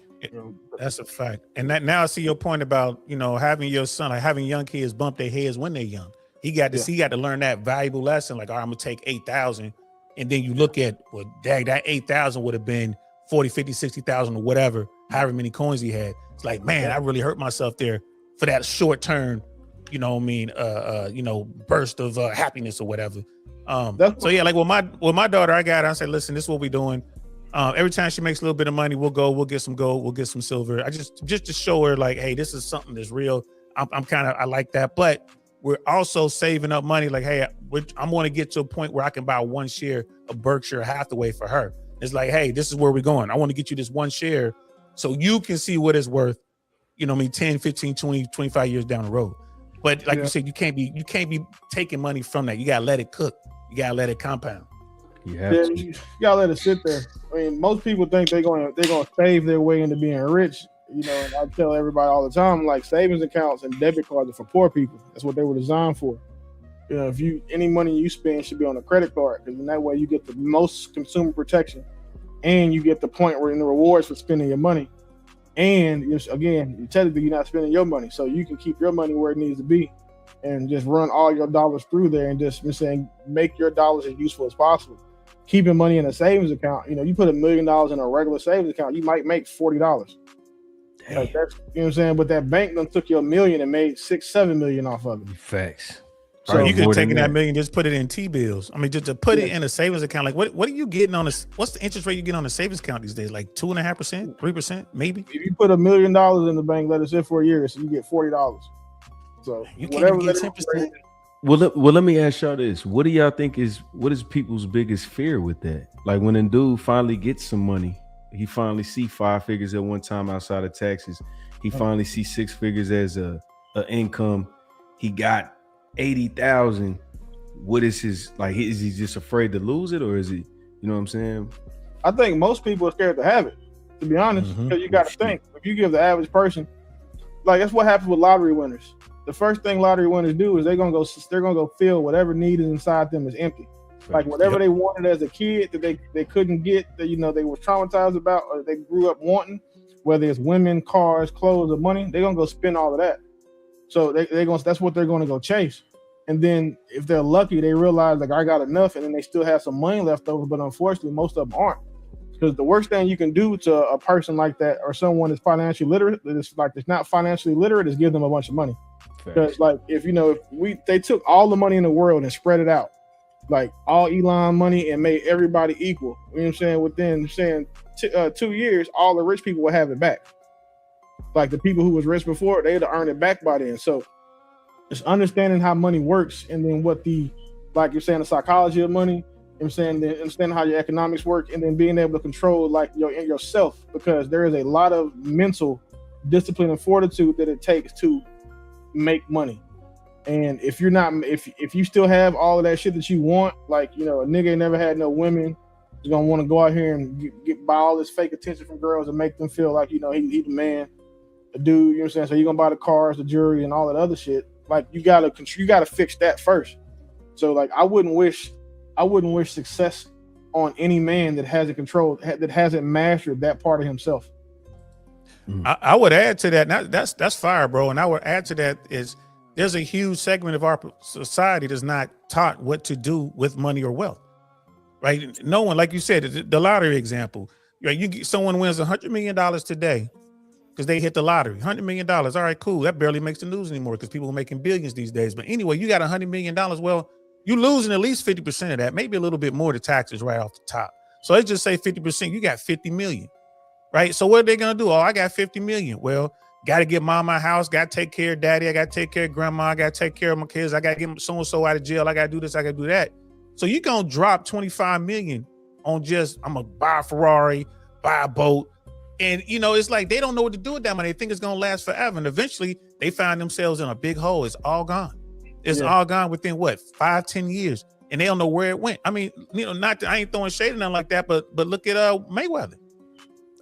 Speaker 2: That's a fact. And now I see your point about, having your son, having young kids bump their heads when they're young. He got to learn that valuable lesson. All right, I'm going to take 8,000. And then you look at, that 8,000 would have been 40, 50, 60,000 or whatever, however many coins he had. It's man, I really hurt myself there for that short term, burst of happiness or whatever. So yeah, with my daughter, I said, listen, this is what we're doing. Every time she makes a little bit of money, we'll get some gold, we'll get some silver. I just to show her like, hey, this is something that's real. I like that, but we're also saving up money. Like, hey, I'm going to get to a point where I can buy 1 share of Berkshire Hathaway for her. It's like, hey, this is where we're going. I want to get you this 1 share so you can see what it's worth, 10, 15, 20, 25 years down the road. But like you said, you can't be taking money from that. You got to let it cook. You got to let it compound.
Speaker 7: You gotta let it sit there. I mean, most people think they're gonna save their way into being rich. And I tell everybody all the time, like, savings accounts and debit cards are for poor people. That's what they were designed for. If any money you spend should be on a credit card, because in that way you get the most consumer protection, and you get the point where in the rewards for spending your money. And again, technically you're not spending your money, so you can keep your money where it needs to be, and just run all your dollars through there, and just make your dollars as useful as possible. Keeping money in a savings account, you put $1 million in a regular savings account, you might make $40. Like that's, what I'm saying? But that bank done took your $1 million and made $6-7 million off of it.
Speaker 3: Facts.
Speaker 2: So you could have taken that $1 million, just put it in T-bills. I mean, just to put it in a savings account. Like, what are you getting on this? What's the interest rate you get on a savings account these days? Like 2.5%, 3%, maybe.
Speaker 7: If you put $1 million in the bank, let it sit for a year, so you get $40. So
Speaker 2: you can't even get 10%.
Speaker 3: Well, let me ask y'all this. What do y'all think what is people's biggest fear with that? Like when a dude finally gets some money, he finally see 5 figures at one time outside of taxes. He finally see 6 figures as a income. He got 80,000. What is his, like, is he just afraid to lose it, or is he, you know what I'm saying?
Speaker 7: I think most people are scared to have it, to be honest, because you got to think, if you give the average person, like, that's what happens with lottery winners. The first thing lottery winners do is they're gonna go fill whatever need is inside them is empty. Like whatever they wanted as a kid that they couldn't get, that they were traumatized about, or they grew up wanting, whether it's women, cars, clothes, or money, they're gonna go spend all of that. So that's what they're gonna go chase. And then if they're lucky, they realize, like, I got enough, and then they still have some money left over. But unfortunately, most of them aren't. Because the worst thing you can do to a person like that, or someone that's financially literate, that's not financially literate, is give them a bunch of money. Because like if they took all the money in the world and spread it out, like all Elon money, and made everybody equal, you know what I'm saying? Within 2 years, all the rich people will have it back. Like the people who was rich before, they'd have earned it back by then. So just understanding how money works, and then what like you're saying, the psychology of money, you know what I'm saying, then understanding how your economics work, and then being able to control like yourself, because there is a lot of mental discipline and fortitude that it takes to make money. And if you're not, if you still have all of that shit that you want, like, a nigga ain't never had no women, he's gonna want to go out here and buy all this fake attention from girls and make them feel like, he the man, the dude, you know what I'm saying? So you're gonna buy the cars, the jewelry, and all that other shit. Like you gotta fix that first. So like I wouldn't wish success on any man that hasn't mastered that part of himself.
Speaker 2: I would add to that. That's fire, bro. And I would add to that is there's a huge segment of our society that's not taught what to do with money or wealth, right? No one, like you said, the lottery example, right? Someone wins $100 million today because they hit the lottery. $100 million. All right, cool. That barely makes the news anymore because people are making billions these days. But anyway, you got $100 million. Well, you're losing at least 50% of that, maybe a little bit more to taxes right off the top. So let's just say 50%, you got 50 million. Right. So what are they going to do? Oh, I got 50 million. Well, got to get mom my house. Got to take care of daddy. I got to take care of grandma. I got to take care of my kids. I got to get so-and-so out of jail. I got to do this. I got to do that. So you're going to drop 25 million on just, I'm going to buy a Ferrari, buy a boat. And, it's like they don't know what to do with that money. They think it's going to last forever. And eventually they find themselves in a big hole. It's all gone. It's all gone within 5-10 years. And they don't know where it went. I mean, I ain't throwing shade or nothing like that, but look at Mayweather.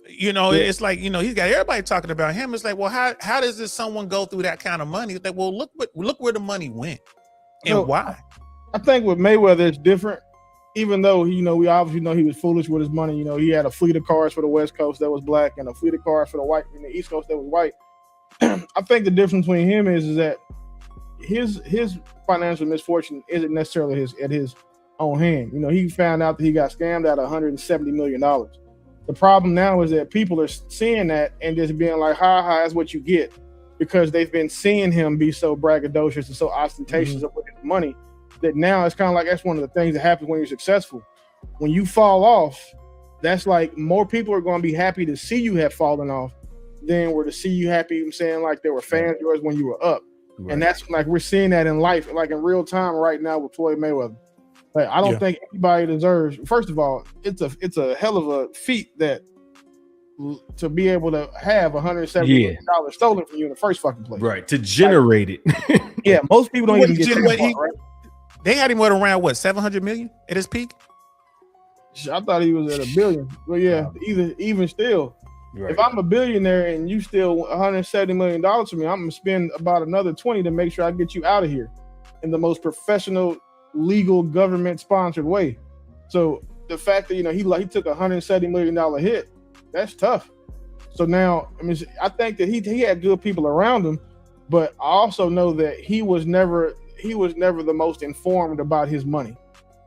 Speaker 2: It's like, he's got everybody talking about him. It's like, well, how does this someone go through that kind of money? It's like, well, look where the money went and why.
Speaker 7: I think with Mayweather, it's different. Even though, we obviously know he was foolish with his money. He had a fleet of cars for the West Coast that was black and a fleet of cars for the East Coast that was white. I think the difference between him is that his financial misfortune isn't necessarily at his own hand. He found out that he got scammed out of $170 million. The problem now is that people are seeing that and just being like, ha, that's what you get, because they've been seeing him be so braggadocious and so ostentatious with his money, that now it's kind of like that's one of the things that happens when you're successful. When you fall off, that's like more people are going to be happy to see you have fallen off than were to see you happy. I'm saying like they were fans of yours when you were up. Right. And that's like we're seeing that in life, like in real time right now with Floyd Mayweather. Like I don't think anybody deserves. First of all, it's a hell of a feat that to be able to have $170 million stolen from you in the first fucking place.
Speaker 3: Right. To generate it.
Speaker 7: Yeah, most people don't even get that far, right?
Speaker 2: They had him at around what, 700 million at his peak?
Speaker 7: I thought he was at $1 billion. But yeah, even still. Right. If I'm a billionaire and you steal $170 million from me, I'm gonna spend about another 20 to make sure I get you out of here in the most professional, legal, government sponsored way. So the fact that he took $170 million hit, that's tough. So now, I mean, I think that he had good people around him, but I also know that he was never the most informed about his money.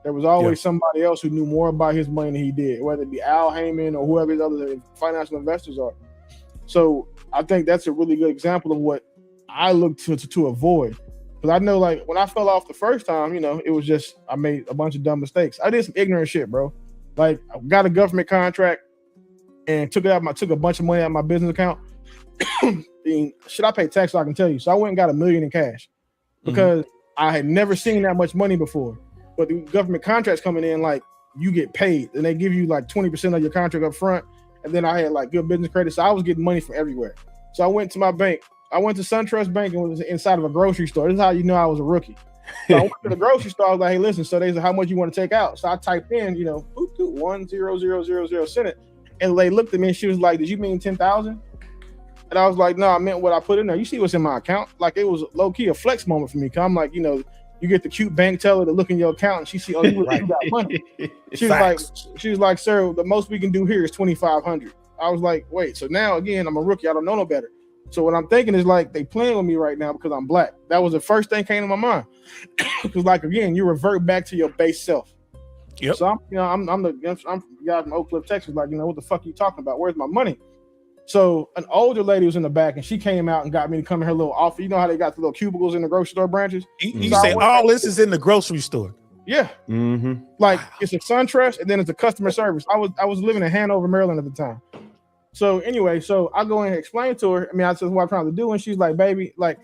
Speaker 7: There was always somebody else who knew more about his money than he did, whether it be Al Heyman or whoever his other financial investors are. So I think that's a really good example of what I look to avoid. Because I know, like, when I fell off the first time, it was just I made a bunch of dumb mistakes. I did some ignorant shit, bro. Like, I got a government contract and took a bunch of money out of my business account. Should I pay tax? So I can tell you. So I went and got $1 million in cash because I had never seen that much money before. But the government contracts coming in, like, you get paid and they give you like 20% of your contract up front. And then I had like good business credit. So I was getting money from everywhere. So I went to my bank. I went to SunTrust Bank and was inside of a grocery store. This is how you know I was a rookie. So I went to the grocery store. I was like, hey, listen, so they said, how much you want to take out? So I typed in, 10000 sent it. And they looked at me and she was like, did you mean 10,000? And I was like, no, I meant what I put in there. You see what's in my account? Like, it was low key a flex moment for me. Cause I'm like, you get the cute bank teller to look in your account and she see, oh, you got money. She was like, sir, the most we can do here is 2,500. I was like, wait, so now again, I'm a rookie. I don't know no better. So what I'm thinking is like, they playing with me right now because I'm black. That was the first thing came to my mind. Because like, again, you revert back to your base self. Yep. So I'm the guy from Oak Cliff, Texas. Like, what the fuck are you talking about? Where's my money? So an older lady was in the back and she came out and got me to come in her little office. You know how they got the little cubicles in the grocery store branches?
Speaker 2: You say all this is in the grocery store.
Speaker 7: Yeah. Mm-hmm. Like it's a SunTrust and then it's a customer service. I was living in Hanover, Maryland at the time. So anyway, so I go in and explain to her. I mean, I said what I'm trying to do, and she's like, baby, like,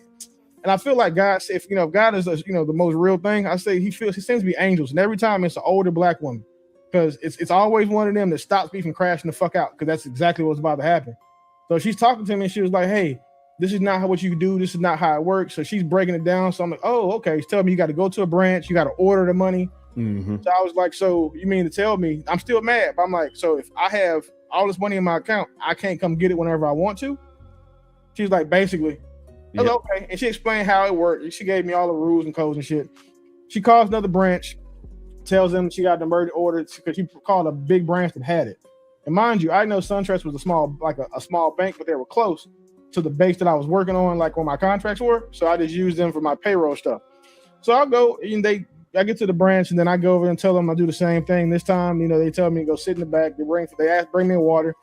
Speaker 7: and I feel like God, if God is the most real thing, I say he seems to be angels. And every time it's an older black woman. Because it's always one of them that stops me from crashing the fuck out, because that's exactly what's about to happen. So she's talking to me and she was like, hey, this is not what you do. This is not how it works. So she's breaking it down. So I'm like, oh, okay. She's telling me you got to go to a branch. You got to order the money. Mm-hmm. So I was like, so you mean to tell me, I'm still mad, but I'm like, so if I have all this money in my account, I can't come get it whenever I want to? She's like, basically. I was like, okay. And she explained how it worked. She gave me all the rules and codes and shit. She calls another branch, tells them she got an emergency order because she called a big branch that had it. And mind you, I know SunTrust was a small bank, but they were close to the base that I was working on, like where my contracts were. So I just used them for my payroll stuff. So I'll go and I get to the branch and then I go over and tell them I do the same thing. This time, they tell me to go sit in the back. They bring me water.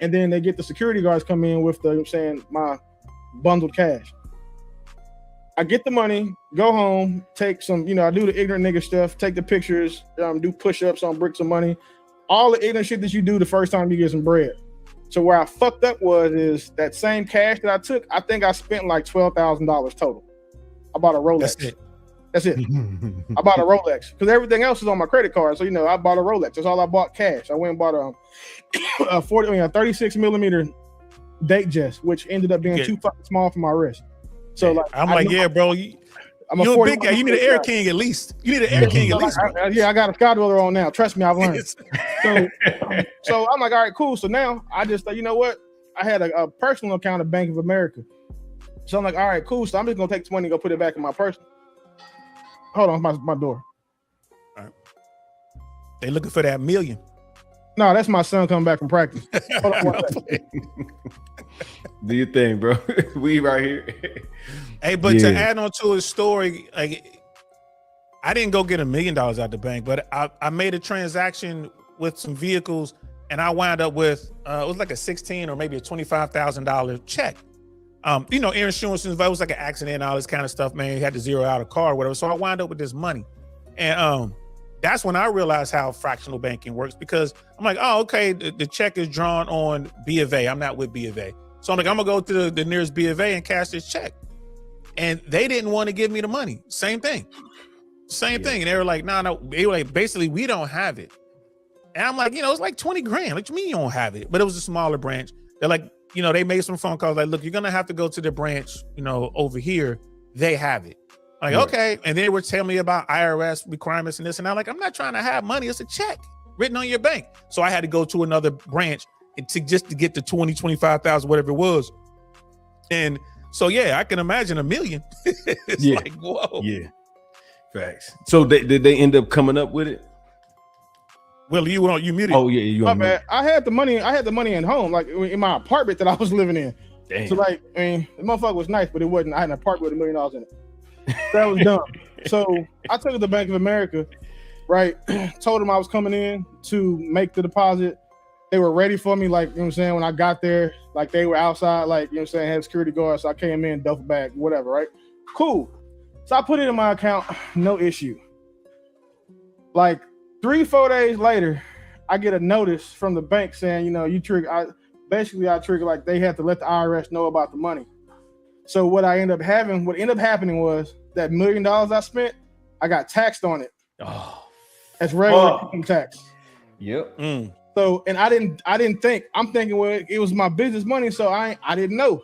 Speaker 7: And then they get the security guards come in with my bundled cash. I get the money, go home, take some, I do the ignorant nigga stuff, take the pictures, do push-ups on bricks of money. All the ignorant shit that you do the first time you get some bread. So where I fucked up is that same cash that I took, I think I spent like $12,000 total. I bought a Rolex. That's it. I bought a Rolex because everything else is on my credit card. So, I bought a Rolex. That's all I bought cash. I went and bought a 36 millimeter Datejust, which ended up being too fucking small for my wrist. So like,
Speaker 2: I'm like, yeah, bro. You're a big guy. You need an Air King at least.
Speaker 7: I got a Sky Dweller on now. Trust me, I've learned. So I'm like, all right, cool. So now I just you know what? I had a personal account at Bank of America. So I'm like, all right, cool. So I'm just gonna take this money and go put it back in my purse. Hold on, my door.
Speaker 2: All right. They looking for that million.
Speaker 7: No, that's my son coming back from practice. Hold on one second.
Speaker 3: Do your thing, bro. We right here.
Speaker 2: Hey, but to add on to his story, like, I didn't go get $1 million out the bank, but I made a transaction with some vehicles and I wound up with it was like a $16,000 or maybe a $25,000 check. Insurance, it was like an accident and all this kind of stuff, man. You had to zero out a car or whatever. So I wound up with this money. And that's when I realized how fractional banking works, because I'm like, oh, okay, the check is drawn on B of A. I'm not with B of A. So I'm like, I'm gonna go to the nearest B of A and cash this check. And they didn't want to give me the money. Same thing. And they were like, no, they were like, basically, we don't have it. And I'm like, it's like 20 grand. Like, you mean you don't have it? But it was a smaller branch. They're like, they made some phone calls. Like, look, you're going to have to go to the branch, over here. They have it. Like, okay. And they were telling me about IRS requirements and this. And I'm like, I'm not trying to have money. It's a check written on your bank. So I had to go to another branch just to get the 20, 25,000, whatever it was. And so, yeah, I can imagine $1 million. It's like, whoa.
Speaker 3: Yeah. Facts. So did they end up coming up with it?
Speaker 2: Well, you muted.
Speaker 3: Oh yeah, you.
Speaker 7: My bad. I had the money at home, like in my apartment that I was living in.
Speaker 3: Damn.
Speaker 7: So like, the motherfucker was nice, but it wasn't. I had an apartment with $1 million in it. That was dumb. So I took it to Bank of America, right? Told them I was coming in to make the deposit. They were ready for me, like, when I got there, like they were outside, like, had security guards. So I came in, duffel bag, whatever, right? Cool. So I put it in my account, no issue. Like 3-4 days later, I get a notice from the bank saying, you trigger. I triggered, like they had to let the IRS know about the money. So what ended up happening was that $1 million I spent, I got taxed on it.
Speaker 3: Oh,
Speaker 7: as regular income tax.
Speaker 3: Yep.
Speaker 7: So, and I didn't think. I'm thinking, well, it was my business money, so I didn't know.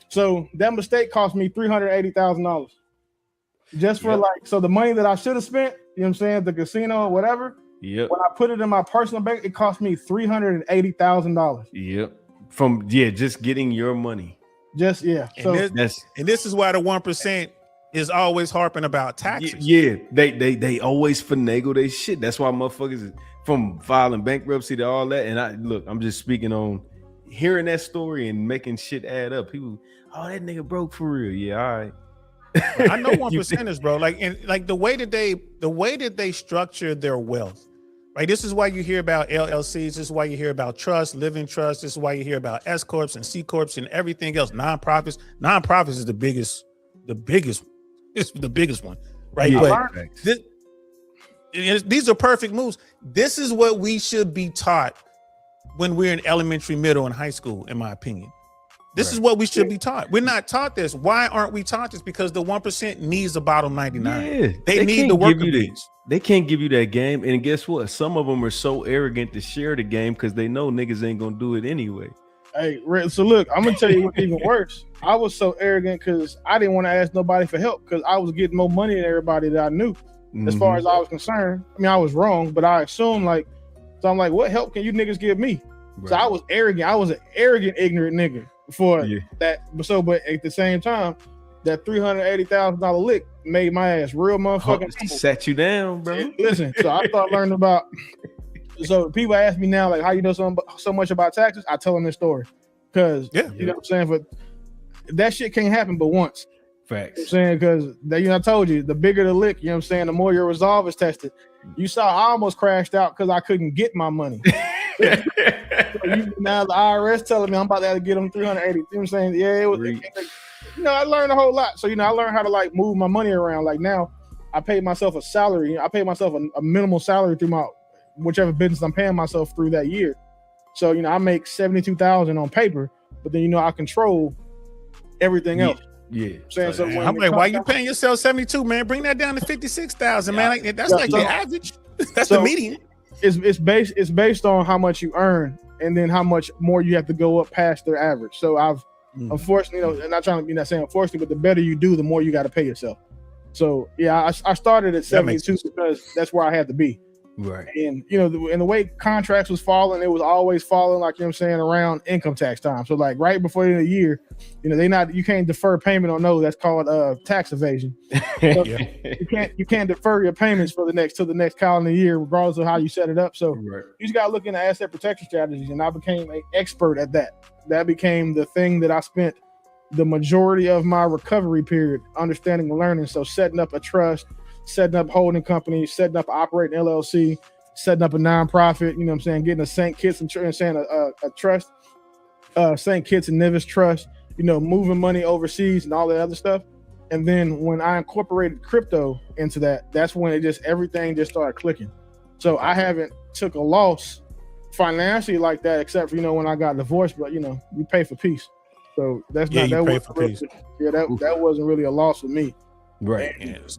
Speaker 7: So that mistake cost me $380,000. Just for so the money that I should have spent, the casino or whatever.
Speaker 3: Yep.
Speaker 7: When I put it in my personal bank, it cost me $380,000.
Speaker 3: Yep. From just getting your money.
Speaker 7: So
Speaker 2: this is why the 1% is always harping about taxes.
Speaker 3: Yeah, they always finagle their shit. That's why motherfuckers is from filing bankruptcy to all that. And I'm just speaking on hearing that story and making shit add up. People, that nigga broke for real. Yeah, all right.
Speaker 2: I know 1%ers, bro. Like the way that they structure their wealth, right? This is why you hear about LLCs. This is why you hear about trusts, living trusts. This is why you hear about S corps and C corps and everything else. Nonprofits. Nonprofits is the biggest. It's the biggest one, right?
Speaker 3: Yeah,
Speaker 2: but these are perfect moves. This is what we should be taught when we're in elementary, middle, and high school, in my opinion. This is what we should be taught. We're not taught this. Why aren't we taught this? Because the 1% needs the bottom 99.
Speaker 3: Yeah,
Speaker 2: they need the worker bees.
Speaker 3: They can't give you that game. And guess what? Some of them are so arrogant to share the game because they know niggas ain't gonna do it anyway.
Speaker 7: Hey, so look, I'm gonna tell you what's even worse. I was so arrogant because I didn't want to ask nobody for help because I was getting more money than everybody that I knew. As far as I was concerned, I mean, I was wrong, but I assumed so I'm like, what help can you niggas give me? Right. So I was arrogant. I was an arrogant, ignorant nigga before that. But at the same time, that $380,000 lick made my ass real motherfucking
Speaker 3: sat you down, bro.
Speaker 7: Listen, so I started learning about. So people ask me now, like, how you know so much about taxes? I tell them this story because you know what I'm saying. But that shit can't happen but once.
Speaker 3: Facts.
Speaker 7: You know what I'm saying, because I told you, the bigger the lick, you know what I'm saying, the more your resolve is tested. You saw I almost crashed out because I couldn't get my money. Now the IRS telling me I'm about to have to get them 380. You know what I'm saying? Yeah, it was. I learned a whole lot. So I learned how to move my money around. Like now, I paid myself a salary. I paid myself a minimal salary through my whichever business I'm paying myself through that year. So I make $72,000 on paper, but then I control everything else.
Speaker 3: Yeah.
Speaker 7: So
Speaker 2: I'm like, why you paying yourself 72, man? Bring that down to 56,000, man. That's the average. That's the median.
Speaker 7: It's based on how much you earn and then how much more you have to go up past their average. So I've unfortunately, and not trying to be not saying unfortunately, but the better you do, the more you got to pay yourself. So I started at 72 because that's where I had to be.
Speaker 3: Right.
Speaker 7: And and the way contracts was falling, it was always falling around income tax time. So right before the end of the year, you can't defer payment on those. That's called tax evasion. So you can't defer your payments for the next calendar year, regardless of how you set it up. So you just gotta look into asset protection strategies, and I became an expert at that. That became the thing that I spent the majority of my recovery period understanding and learning. So setting up a trust, setting up holding companies, setting up operating LLC, setting up a nonprofit, getting a St. Kitts and a trust, St. Kitts and Nevis trust, moving money overseas and all that other stuff. And then when I incorporated crypto into that, that's when everything just started clicking. So I haven't took a loss financially like that, except for, when I got divorced, but you pay for peace. So that's
Speaker 2: Yeah,
Speaker 7: not
Speaker 2: you
Speaker 7: that
Speaker 2: pay
Speaker 7: wasn't
Speaker 2: for
Speaker 7: really,
Speaker 2: peace.
Speaker 7: yeah, that wasn't really a loss for me.
Speaker 3: Right.
Speaker 2: Yes.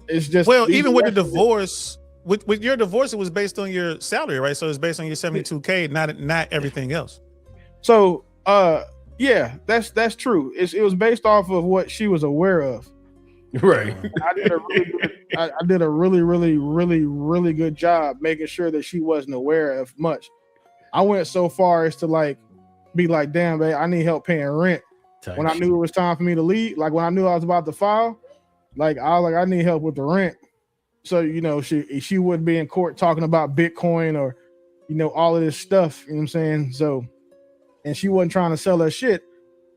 Speaker 7: It's just
Speaker 2: Well, even with the divorce, with your divorce, it was based on your salary, right? So it's based on your 72K, not everything else.
Speaker 7: So yeah, that's true. It was based off of what she was aware of.
Speaker 3: Right.
Speaker 7: I did a really good, I did a really, really, really, really good job making sure that she wasn't aware of much. I went so far as to be like, damn, babe, I need help paying rent. When I knew it was time for me to leave, like when I knew I was about to file, I need help with the rent. So, she wouldn't be in court talking about Bitcoin or, all of this stuff, you know what I'm saying? So, and she wasn't trying to sell her shit.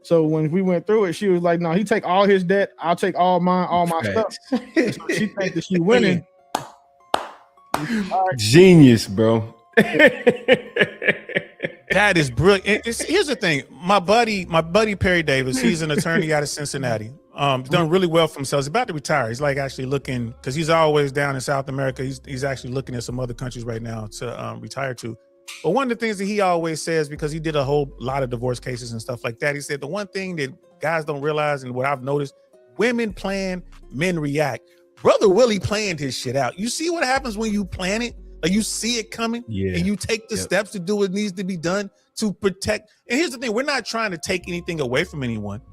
Speaker 7: So when we went through it, she was like, no, he take all his debt. I'll take all my stuff. So she think that she winning.
Speaker 3: Genius, bro.
Speaker 2: That is brilliant. Here's the thing. My buddy Perry Davis, he's an attorney out of Cincinnati. Done really well for himself. He's about to retire. He's actually looking, because he's always down in South America. He's actually looking at some other countries right now to retire to. But one of the things that he always says, because he did a whole lot of divorce cases and stuff like that, he said the one thing that guys don't realize, and what I've noticed, women plan, men react. Brother Willie planned his shit out. You see what happens when you plan it? Like, you see it coming, and you take the steps to do what needs to be done to protect. And here's the thing, we're not trying to take anything away from anyone,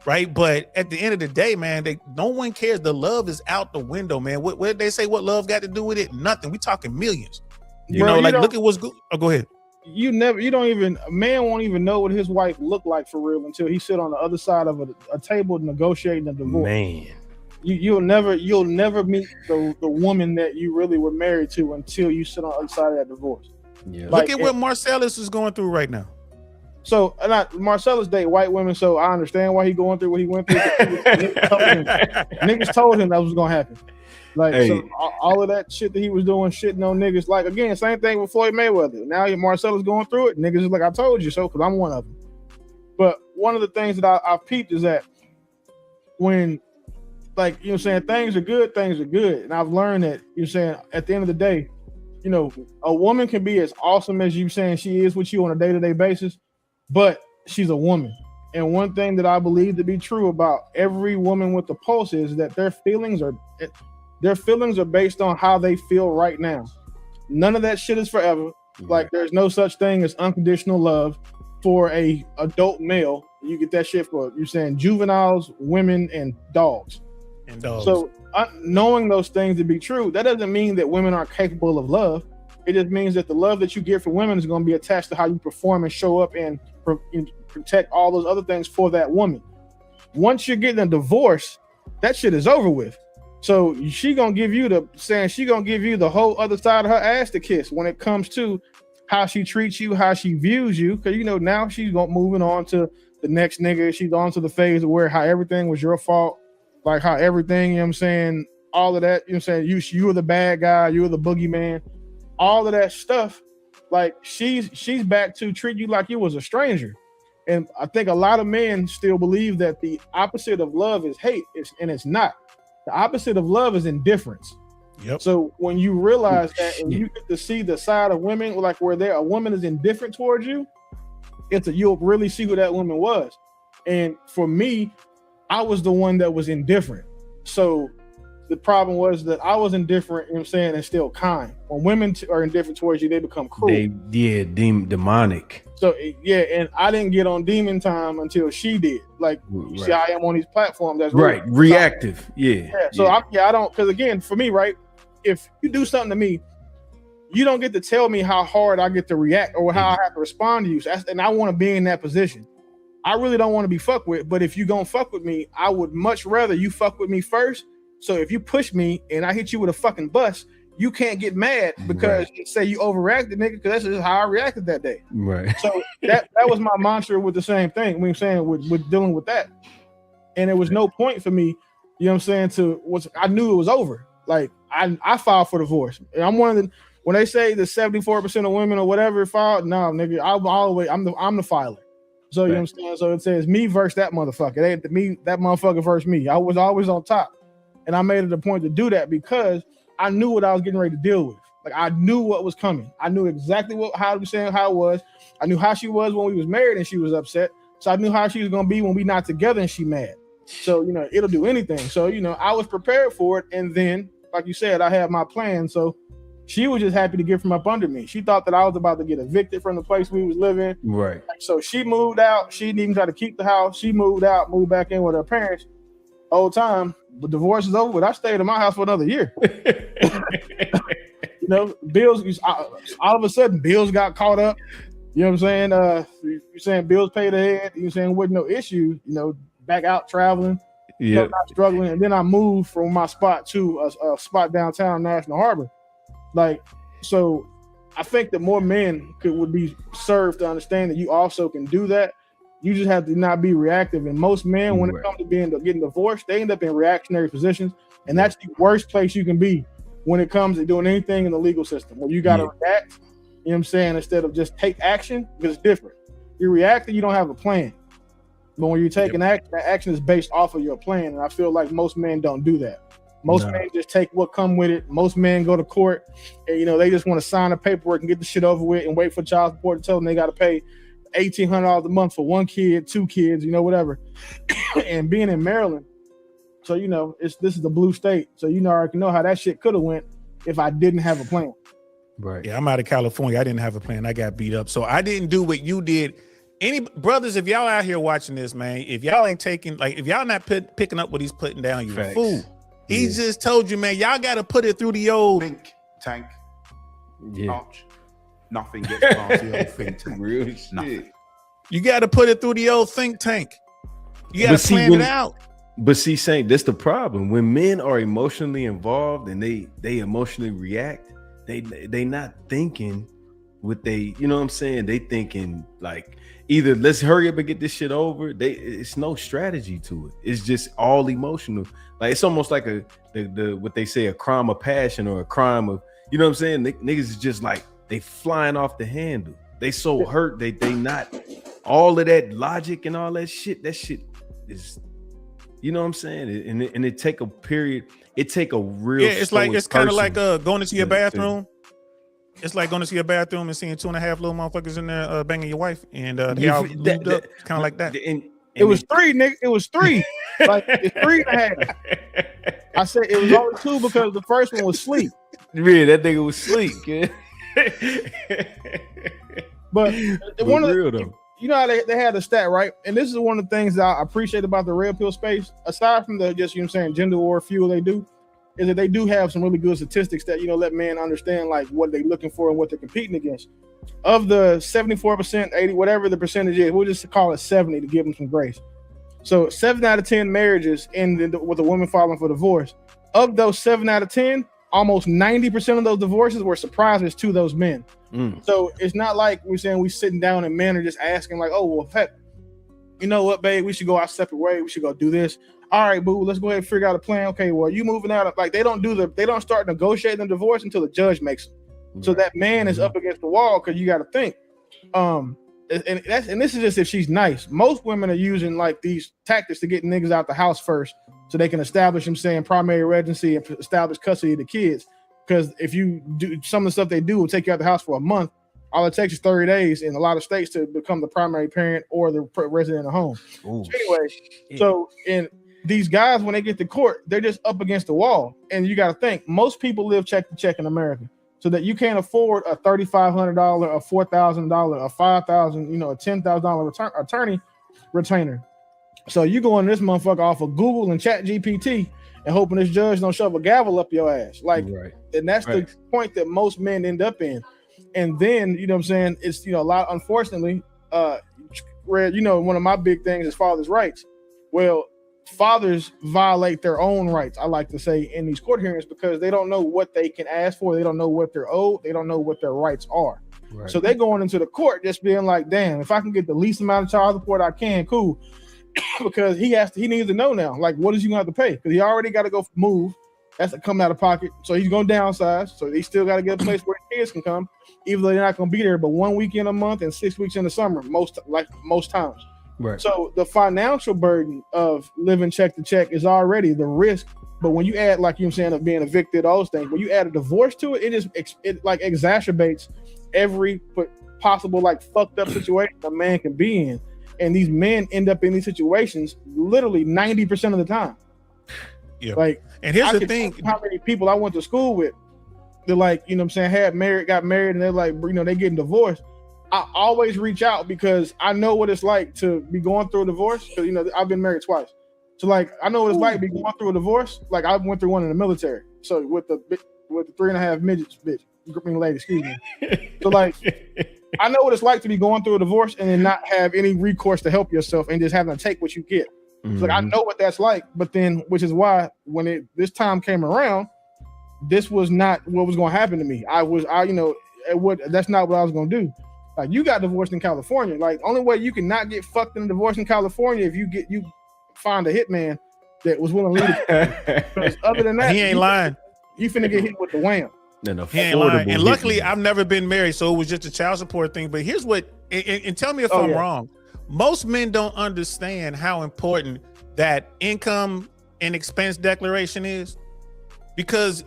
Speaker 2: right? But at the end of the day, man, no one cares. The love is out the window, man. What did they say? What love got to do with it? Nothing. We talking millions. Look at what's good. Oh, go ahead.
Speaker 7: A man won't even know what his wife looked like for real until he sit on the other side of a table negotiating a divorce.
Speaker 3: Man.
Speaker 7: You'll never meet the woman that you really were married to until you sit on the other side of that divorce.
Speaker 3: Yeah.
Speaker 2: Look at what Marcellus is going through right now.
Speaker 7: So Marcellus date white women, so I understand why he going through what he went through. Niggas told him that was gonna happen. So all of that shit that he was doing, shitting on niggas. Like, again, same thing with Floyd Mayweather. Now Marcellus going through it. Niggas is like, I told you so, because I'm one of them. But one of the things that I've peeped is that when, things are good, things are good. And I've learned that, at the end of the day, a woman can be as awesome as you saying she is with you on a day-to-day basis, but she's a woman. And one thing that I believe to be true about every woman with the pulse is that their feelings are based on how they feel right now. None of that shit is forever. Like, there's no such thing as unconditional love for a adult male. You get that shit for, juveniles, women, and dogs. So knowing those things to be true, that doesn't mean that women aren't capable of love. It just means that the love that you get from women is going to be attached to how you perform and show up and protect all those other things for that woman. Once you're getting a divorce, that shit is over with. So she gonna give you the whole other side of her ass to kiss when it comes to how she treats you, how she views you. Because now she's moving on to the next nigga. She's on to the phase where how everything was your fault, like how everything, all of that, you were the bad guy, you were the boogeyman, all of that stuff. Like, she's back to treat you like you was a stranger. And I think a lot of men still believe that the opposite of love is hate, and it's not. The opposite of love is indifference.
Speaker 2: Yep.
Speaker 7: So when you realize that, and you get to see the side of women, like where a woman is indifferent towards you, you'll really see who that woman was. And for me, I was the one that was indifferent. So the problem was that I was indifferent, and still kind. When women are indifferent towards you, they become cruel.
Speaker 3: Demonic.
Speaker 7: So and I didn't get on demon time until she did. Like, you see, I am on these platforms. That's
Speaker 3: right. Reactive. Yeah.
Speaker 7: So I don't, because again, for me, right, if you do something to me, you don't get to tell me how hard I get to react or how I have to respond to you. And I want to be in that position. I really don't want to be fucked with. But if you gonna fuck with me, I would much rather you fuck with me first. So if you push me and I hit you with a fucking bus, you can't get mad because say you overreacted, nigga, because that's just how I reacted that day.
Speaker 3: Right.
Speaker 7: So that was my mantra with the same thing. With dealing with that. And there was no point for me, I knew it was over. Like, I filed for divorce. And I'm one of the, when they say the 74% of women or whatever filed, no, nigga, I'm the filer. So you know what I'm saying? So it says me versus that motherfucker. It ain't me, that motherfucker versus me. I was always on top. And I made it a point to do that because I knew what I was getting ready to deal with. Like I knew what was coming. I knew exactly how it was. I knew how she was when we was married and she was upset. So I knew how she was gonna be when we not together and she mad. So it'll do anything. So I was prepared for it. And then, like you said, I had my plan. So she was just happy to get from up under me. She thought that I was about to get evicted from the place we was living.
Speaker 3: Right.
Speaker 7: So she moved out. She didn't even try to keep the house. She moved out, moved back in with her parents. Whole time, the divorce is over with. I stayed in my house for another year. Bills, all of a sudden, bills got caught up. You know what I'm saying? You're saying bills paid ahead. You're saying with no issues, back out traveling, not struggling. And then I moved from my spot to a spot downtown National Harbor. So I think that more men would be served to understand that you also can do that. You just have to not be reactive. And most men, when it comes to getting divorced, they end up in reactionary positions. And that's the worst place you can be when it comes to doing anything in the legal system, where you got to react, you know what I'm saying, instead of just take action, because it's different. You react and you don't have a plan. But when you're taking action, that action is based off of your plan. And I feel like most men don't do that. Most men just take what come with it. Most men go to court and, they just want to sign the paperwork and get the shit over with and wait for child support to tell them they got to pay $1,800 a month for 1 kid, 2 kids, whatever. And being in Maryland, so, this is the blue state. So, I already know how that shit could have went if I didn't have a plan.
Speaker 3: Right.
Speaker 2: Yeah, I'm out of California. I didn't have a plan. I got beat up. So I didn't do what you did. Any brothers, if y'all out here watching this, man, if y'all ain't taking, if y'all not picking up what he's putting down, you a fool. He just told you, man, y'all got to put it through the old
Speaker 8: think tank. Arch. Nothing gets past the old think tank.
Speaker 3: Real shit.
Speaker 8: Nothing.
Speaker 2: You got to put it through the old think tank. You got to plan it out.
Speaker 3: But see, Saint, that's the problem. When men are emotionally involved and they emotionally react, they not thinking what they, you know what I'm saying? They thinking like either let's hurry up and get this shit over. It's no strategy to it. It's just all emotional. Like it's almost like the what they say, a crime of passion or a crime of, you know what I'm saying? Niggas is just like they flying off the handle. They so hurt they not all of that logic and all that shit. That shit is, you know what I'm saying? And it take a period. It take a real.
Speaker 2: Yeah, it's kind of like going into your bathroom. It's like going to see a bathroom and seeing 2.5 little motherfuckers in there banging your wife, and they all lubed up. It's kind of like that.
Speaker 3: And
Speaker 7: it was 3, nigga. It was 3. Like it's 3.5. I said it was only 2 because the first one was sleep.
Speaker 3: Yeah, that nigga was sleep, kid.
Speaker 7: But one of the, how they had a stat, right? And this is one of the things that I appreciate about the red pill space, aside from the just, gender war fuel they do, is that they do have some really good statistics that, let men understand like what they're looking for and what they're competing against. Of the 74%, 80, whatever the percentage is, we'll just call it 70 to give them some grace. So 7 out of 10 marriages end with a woman filing for divorce. Of those 7 out of 10, almost 90% of those divorces were surprises to those men. So it's not like we're saying we sitting down and men are just asking like, oh, well, heck, you know what, babe, we should go our separate way. We should go do this. All right, boo, let's go ahead and figure out a plan. Okay, well, you moving out. Like they don't start negotiating the divorce until the judge makes it. Right. So that man is up against the wall because you got to think. And this is just if she's nice. Most women are using like these tactics to get niggas out the house first, so they can establish them saying primary residency and establish custody of the kids. Because if you do some of the stuff they do will take you out the house for a month. All it takes is 30 days in a lot of states to become the primary parent or the resident of home. Ooh, so anyway, so in these guys, when they get to court, they're just up against the wall. And you got to think, most people live check to check in America, so that you can't afford a $3,500, a $4,000, a $5,000, a $10,000 attorney retainer. So you go on this motherfucker off of Google and Chat GPT and hoping this judge don't shove a gavel up your ass. Like, and that's the point that most men end up in. And then, you know what I'm saying? It's, a lot, unfortunately, where, one of my big things is fathers' rights. Well, fathers violate their own rights, I like to say, in these court hearings because they don't know what they can ask for. They don't know what they're owed. They don't know what their rights are. Right. So they're going into the court just being like, damn, if I can get the least amount of child support I can, cool. Because he needs to know now, like, what is he going to have to pay? Because he already got to go move. That's to come out of pocket. So he's going to downsize. So he still got to get a place where his kids can come, even though they're not going to be there, but 1 weekend a month and 6 weeks in the summer, most times.
Speaker 3: Right.
Speaker 7: So the financial burden of living check to check is already the risk. But when you add, like you're saying, of being evicted, all those things, when you add a divorce to it, it like exacerbates every possible like fucked up situation a man can be in. And these men end up in these situations literally 90% of the time.
Speaker 2: Yeah.
Speaker 7: Like,
Speaker 2: and here's the thing:
Speaker 7: how many people I went to school with, they're like, you know what I'm saying, got married, and they're like, you know, they getting divorced. I always reach out because I know what it's like to be going through a divorce. Because, you know, I've been married twice. So, like, I know what it's like to be going through a divorce. Like, I went through one in the military. So, with the 3.5 midgets, lady, excuse me. So, like, I know what it's like to be going through a divorce and then not have any recourse to help yourself and just having to take what you get. So, like, I know what that's like. But then, which is why when this time came around, this was not what was going to happen to me. That's not what I was going to do. Like, you got divorced in California. Like, only way you can not get fucked in a divorce in California if you find a hitman that was willing to leave it. Because other than that,
Speaker 2: he ain't lying.
Speaker 7: You finna get hit with the wham.
Speaker 3: No,
Speaker 2: he ain't lying. And luckily, I've never been married, so it was just a child support thing. But here's what, and tell me if I'm wrong. Most men don't understand how important that income and expense declaration is, because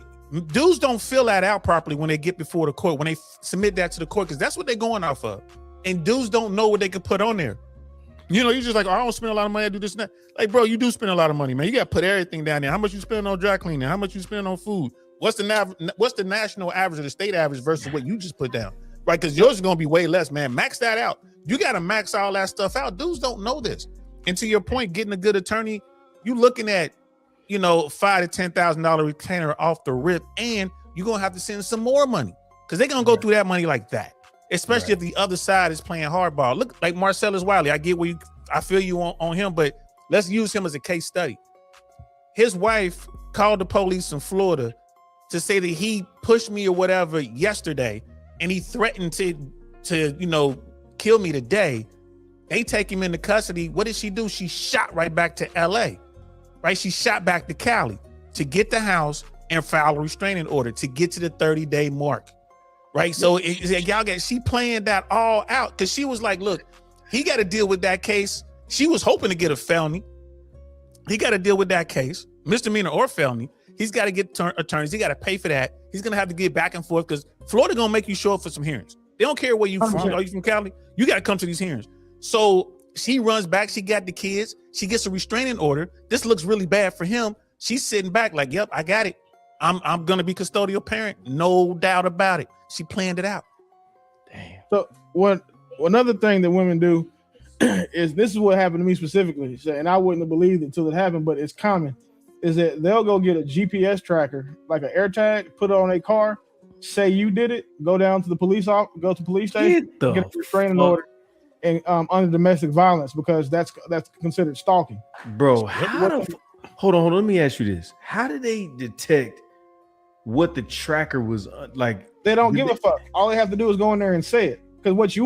Speaker 2: dudes don't fill that out properly when they get before the court, when they submit that to the court, because that's what they're going off of. And dudes don't know what they can put on there. You know, you're just like, oh, I don't spend a lot of money, I do this and that. Like, bro, you do spend a lot of money, man. You got to put everything down there. How much you spend on dry cleaning? How much you spend on food? What's the national average or the state average versus what you just put down? Right? Because yours is going to be way less, man. Max that out. You got to max all that stuff out. Dudes don't know this. And to your point, getting a good attorney, you looking at, you know, $5,000 to $10,000 retainer off the rip, and you're gonna have to send some more money because they're gonna go through that money like that, especially if the other side is playing hardball. Look, like Marcellus Wiley, I get I feel you on him, but let's use him as a case study. His wife called the police in Florida to say that he pushed me or whatever yesterday, and he threatened to you know, kill me today. They take him into custody. What did she do? She shot right back to LA. Right, she shot back to Cali to get the house and file a restraining order to get to the 30-day mark. Right, so she planned that all out because she was like, "Look, he got to deal with that case." She was hoping to get a felony. He got to deal with that case, misdemeanor or felony. He's got to get attorneys. He got to pay for that. He's gonna have to get back and forth because Florida gonna make you show up for some hearings. They don't care where you from. Are you from Cali? You got to come to these hearings. So she runs back. She got the kids. She gets a restraining order. This looks really bad for him. She's sitting back like, yep, I got it. I'm going to be custodial parent. No doubt about it. She planned it out.
Speaker 3: Damn.
Speaker 7: So another thing that women do is, this is what happened to me specifically. So, and I wouldn't have believed it until it happened, but it's common, is that they'll go get a GPS tracker, like an AirTag, put it on a car, say you did it, go down to the police office, go to the police station, get a restraining order, and under domestic violence, because that's considered stalking.
Speaker 3: Bro, hold on, let me ask you this. How did they detect what the tracker was like?
Speaker 7: They don't give a fuck. All they have to do is go in there and say it. Because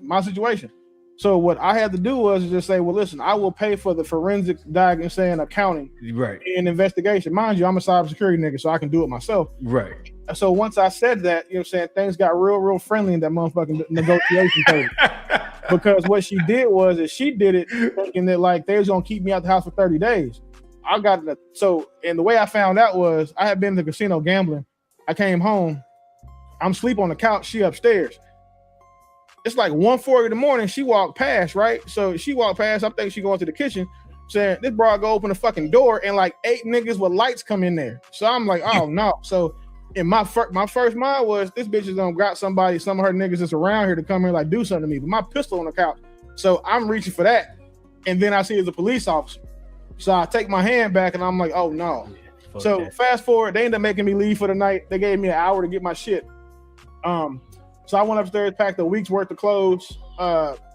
Speaker 7: my situation. So what I had to do was just say, well, listen, I will pay for the forensic diagnosis and accounting,
Speaker 3: right,
Speaker 7: and investigation. Mind you, I'm a cybersecurity nigga, so I can do it myself.
Speaker 3: Right.
Speaker 7: So once I said that, you know what I'm saying, things got real friendly in that motherfucking negotiation table. Because what she did was she did it thinking that like they was gonna keep me out the house for 30 days. I got it. So, and the way I found out was I had been to the casino gambling. I came home. I'm asleep on the couch. She upstairs. It's like 1:40 in the morning. She walked past, right? So she walked past. I think she going to the kitchen, saying this broad go open the fucking door, and like 8 niggas with lights come in there. So I'm like, oh no. So in my first mind was, this bitch is gonna grab some of her niggas that's around here to come here like do something to me. But my pistol on the couch. So I'm reaching for that, and then I see it's a police officer. So I take my hand back, and I'm like, oh no. So fast forward, they ended up making me leave for the night. They gave me an hour to get my shit. So I went upstairs, packed a week's worth of clothes,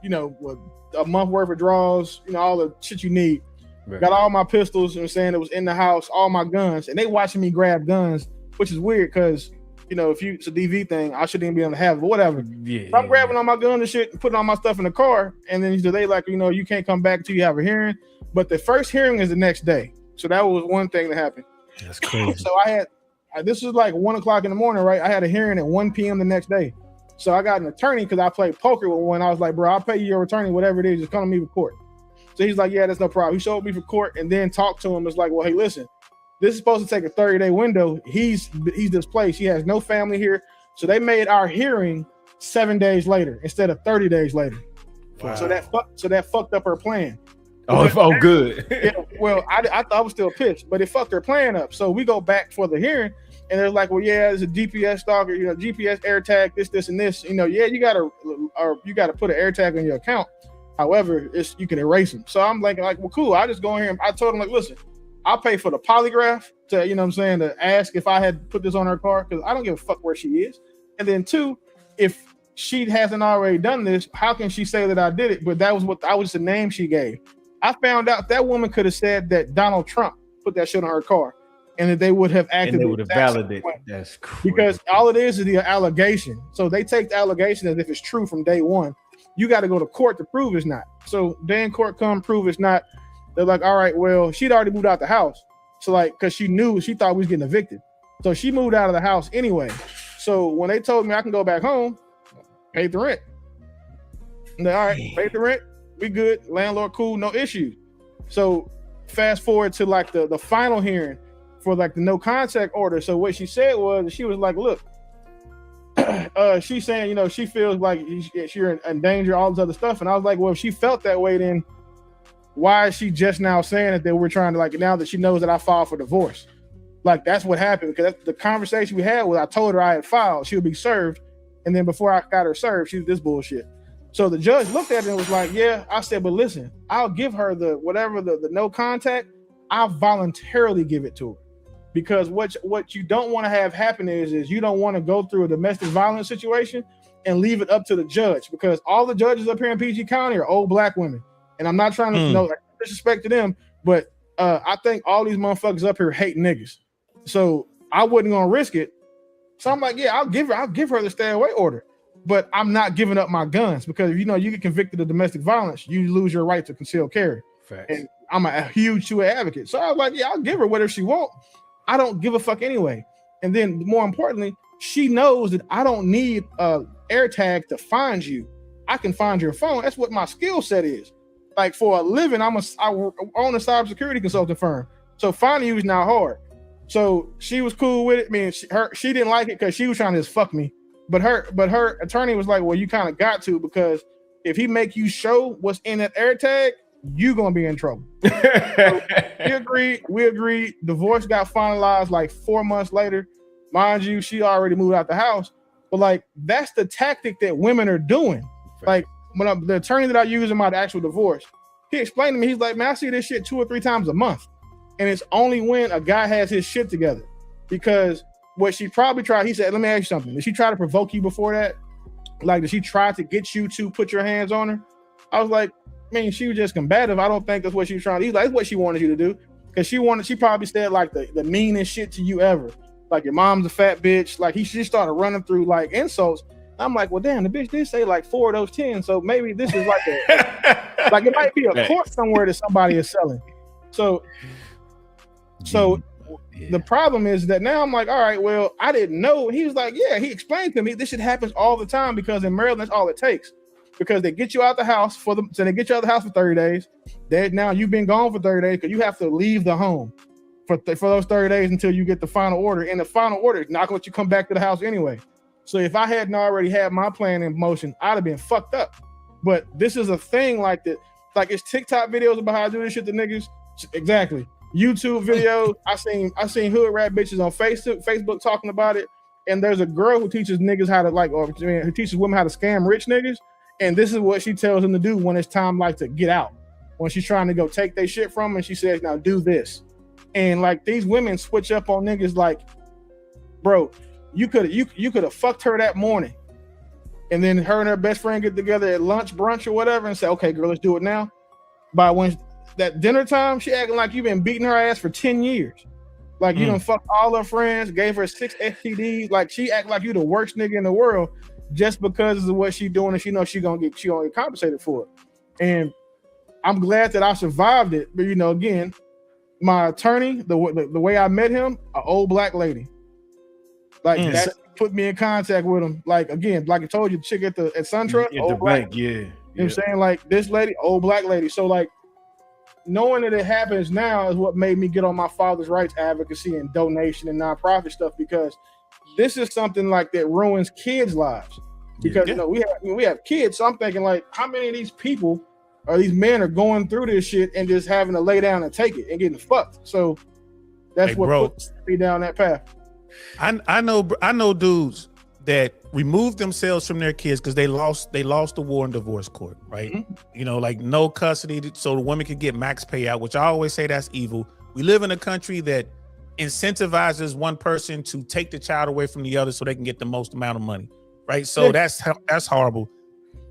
Speaker 7: you know, with a month worth of drawers, you know, all the shit you need. Right. Got all my pistols, you know what I'm saying, it was in the house, all my guns, and they watching me grab guns, which is weird because, you know, it's a DV thing, I shouldn't even be able to have it, but whatever. Yeah. So I'm grabbing all my guns and shit and putting all my stuff in the car, and then they like, you know, you can't come back until you have a hearing. But the first hearing is the next day. So that was one thing that happened.
Speaker 3: That's crazy.
Speaker 7: So I this was like 1 o'clock in the morning, right? I had a hearing at 1 p.m. the next day. So I got an attorney because I played poker with one. I was like, bro, I'll pay you your attorney, whatever it is, just come to me for court. So he's like, yeah, that's no problem. He showed me for court and then talked to him. It's like, well, hey, listen, this is supposed to take a 30-day window. He's displaced. He has no family here. So they made our hearing 7 days later instead of 30 days later. Wow. So that fucked up her plan.
Speaker 3: Oh, good.
Speaker 7: Yeah, well, I thought I was still pissed, but it fucked her plan up. So we go back for the hearing, and they're like, well, yeah, there's a GPS stalker, GPS AirTag, this, and this. Yeah, you gotta put an AirTag on your account. However, you can erase them. So I'm like, well, cool. I just go in here and I told him, like, listen, I'll pay for the polygraph to, to ask if I had put this on her car, because I don't give a fuck where she is. And then 2, if she hasn't already done this, how can she say that I did it? But that was the name she gave. I found out that woman could have said that Donald Trump put that shit on her car, and that they would have acted.
Speaker 3: And they would have validated. That's crazy.
Speaker 7: Because all it is the allegation. So they take the allegation as if it's true from day one. You got to go to court to prove it's not. So then court come prove it's not. They're like, all right, well, she'd already moved out the house. So like, because she thought we was getting evicted. So she moved out of the house anyway. So when they told me I can go back home, pay the rent. And all right, pay the rent. We good. Landlord cool, no issues. So fast forward to like the final hearing for like the no contact order. So what she said was, she was like, look, she's saying, she feels like you're in danger, all this other stuff. And I was like, well, if she felt that way, then why is she just now saying that we're trying to, like, now that she knows that I filed for divorce? Like, that's what happened, because that's the conversation we had was I told her I had filed, she would be served. And then before I got her served, she was this bullshit. So the judge looked at it and was like, yeah. I said, but listen, I'll give her the no contact. I'll voluntarily give it to her, because what you don't want to have happen is you don't want to go through a domestic violence situation and leave it up to the judge, because all the judges up here in PG County are old black women. And I'm not trying to disrespect to them, but I think all these motherfuckers up here hate niggas. So I wasn't gonna risk it. So I'm like, yeah, I'll give her the stay away order. But I'm not giving up my guns, because if you get convicted of domestic violence, you lose your right to concealed carry.
Speaker 3: Facts.
Speaker 7: And I'm a huge 2A advocate. So I was like, yeah, I'll give her whatever she wants. I don't give a fuck anyway. And then more importantly, she knows that I don't need a AirTag to find you. I can find your phone. That's what my skill set is. Like, for a living, I own a cybersecurity consulting firm. So finding you is now hard. So she was cool with it. I mean, she didn't like it because she was trying to just fuck me. But her attorney was like, well, you kind of got to, because if he make you show what's in that AirTag, you gonna be in trouble. So we agreed. Divorce got finalized like 4 months later. Mind you, she already moved out the house. But like, that's the tactic that women are doing. Like, when the attorney that I use in my actual divorce, he explained to me, he's like, man, I see this shit 2 or 3 times a month. And it's only when a guy has his shit together. Because what she probably tried, he said, let me ask you something. Did she try to provoke you before that? Like, did she try to get you to put your hands on her? I was like, I mean, she was just combative. I don't think that's what she was trying to do. That's what she wanted you to do. Because she probably said like the meanest shit to you ever. Like, your mom's a fat bitch. Like, she started running through like insults. I'm like, well, damn, the bitch did say like 4 of those 10. So maybe this is like like, it might be a court somewhere that somebody is selling. So the problem is that now I'm like, all right, well, I didn't know. He was like, yeah, he explained to me this shit happens all the time, because in Maryland, that's all it takes. Because they get you out the house so they get you out the house for 30 days. Now you've been gone for 30 days because you have to leave the home for those 30 days until you get the final order. And the final order is not going to let you come back to the house anyway. So if I hadn't already had my plan in motion, I'd have been fucked up. But this is a thing like that. Like, it's TikTok videos about how I do this shit to niggas. Exactly. YouTube videos. I seen hood rat bitches on Facebook talking about it. And there's a girl who teaches niggas how to who teaches women how to scam rich niggas. And this is what she tells them to do when it's time like to get out. When she's trying to go take their shit from them, and she says, now do this. And like, these women switch up on niggas like, bro, you could have fucked her that morning. And then her and her best friend get together at lunch, brunch, or whatever, and say, okay, girl, let's do it now. By when that dinner time, she acting like you've been beating her ass for 10 years. Like, you done fucked all her friends, gave her 6 STDs. Like, she act like you the worst nigga in the world just because of what she doing, and she knows she gonna get compensated for it. And I'm glad that I survived it. But again, my attorney, the way I met him, an old black lady. Like that put me in contact with him. Like again, like I told you, the chick at SunTrust,
Speaker 3: At the bank, yeah.
Speaker 7: You know what I'm saying? Like this lady, old black lady. So like knowing that it happens now is what made me get on my father's rights advocacy and donation and nonprofit stuff, because this is something like that ruins kids' lives. Because you know we have kids, so I'm thinking like, how many of these people or these men are going through this shit and just having to lay down and take it and getting fucked? So that's what put me down that path.
Speaker 2: I know dudes that removed themselves from their kids because they lost the war in divorce court, right? Mm-hmm. You know, like no custody, so the woman could get max payout, which I always say that's evil. We live in a country that incentivizes one person to take the child away from the other so they can get the most amount of money, right? So that's horrible.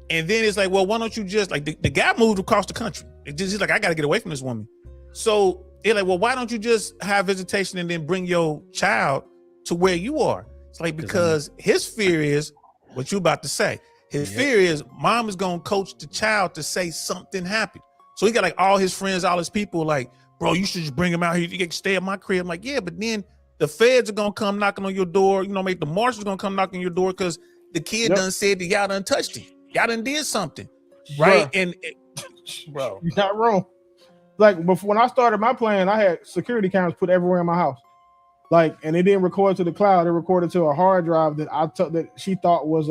Speaker 2: And then it's like, well, why don't you just like the guy moved across the country? He's like, I got to get away from this woman. So they're like, well, why don't you just have visitation and then bring your child to where you are? It's like, because his fear is what you about to say. His fear is mom is gonna coach the child to say something happened. So he got like all his friends, all his people like, bro, you should just bring him out here. You can stay at my crib. I'm like, yeah, but then the feds are gonna come knocking on your door. You know, the marshals gonna come knocking on your door because the kid done said that y'all done touched him. Y'all done did something, right? And bro,
Speaker 7: you're not wrong. Like before, when I started my plan, I had security cameras put everywhere in my house. Like, and it didn't record to the cloud. It recorded to a hard drive that that she thought was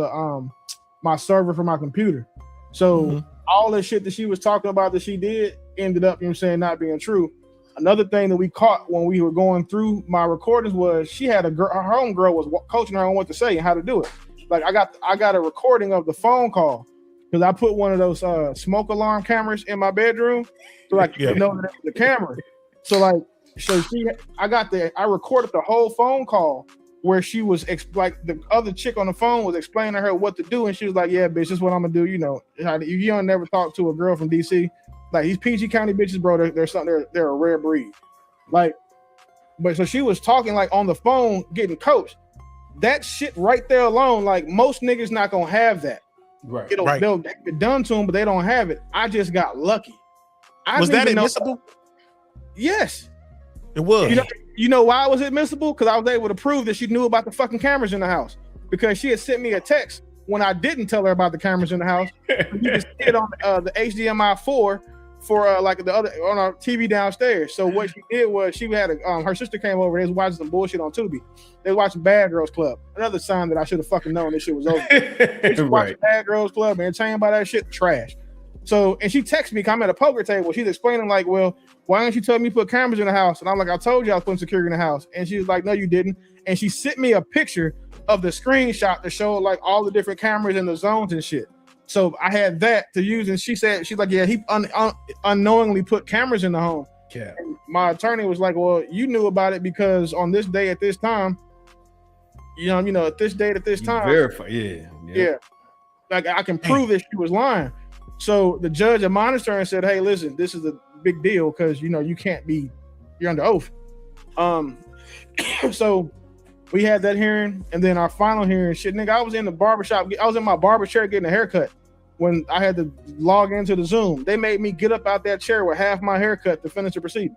Speaker 7: my server for my computer. So all the shit that she was talking about that she did ended up, you know what I'm saying, not being true. Another thing that we caught when we were going through my recordings was she had her homegirl was coaching her on what to say and how to do it. Like I got a recording of the phone call because I put one of those smoke alarm cameras in my bedroom so I could know that it was the camera. So like. So I recorded the whole phone call where she was like the other chick on the phone was explaining to her what to do, and she was like, "Yeah, bitch, this is what I'm gonna do." You know, you don't never talk to a girl from DC. Like these PG County bitches, bro, they're a rare breed. Like, but so she was talking like on the phone, getting coached. That shit right there alone, like most niggas not gonna have that.
Speaker 3: Right.
Speaker 7: They'll get done to them, but they don't have it. I just got lucky.
Speaker 2: Was that admissible?
Speaker 7: Yes.
Speaker 2: It was.
Speaker 7: You know why it was admissible? Because I was able to prove that she knew about the fucking cameras in the house. Because she had sent me a text when I didn't tell her about the cameras in the house. You can see it on the HDMI 4 for like the other on our TV downstairs. So what she did was she had her sister came over. They was watching some bullshit on Tubi. They was watching Bad Girls Club. Another sign that I should have fucking known this shit was over. They was watching Bad Girls Club and entertained by that shit. Trash. So, and she texted me, I'm at a poker table. She's explaining like, well, why didn't you tell me to put cameras in the house? And I'm like, I told you I was putting security in the house. And she was like, no, you didn't. And she sent me a picture of the screenshot that showed like all the different cameras in the zones and shit. So I had that to use. And she said, she's like, yeah, he unknowingly put cameras in the home.
Speaker 3: Yeah.
Speaker 7: And my attorney was like, well, you knew about it because on this day at this time, you know, at this date at this time.
Speaker 3: Verify,
Speaker 7: yeah. Like I can prove that she was lying. So the judge admonished her and said, hey, listen, this is a big deal because, you know, you're under oath. So we had that hearing and then our final hearing, shit, nigga, I was in the barbershop. I was in my barber chair getting a haircut when I had to log into the Zoom. They made me get up out that chair with half my haircut to finish the proceeding.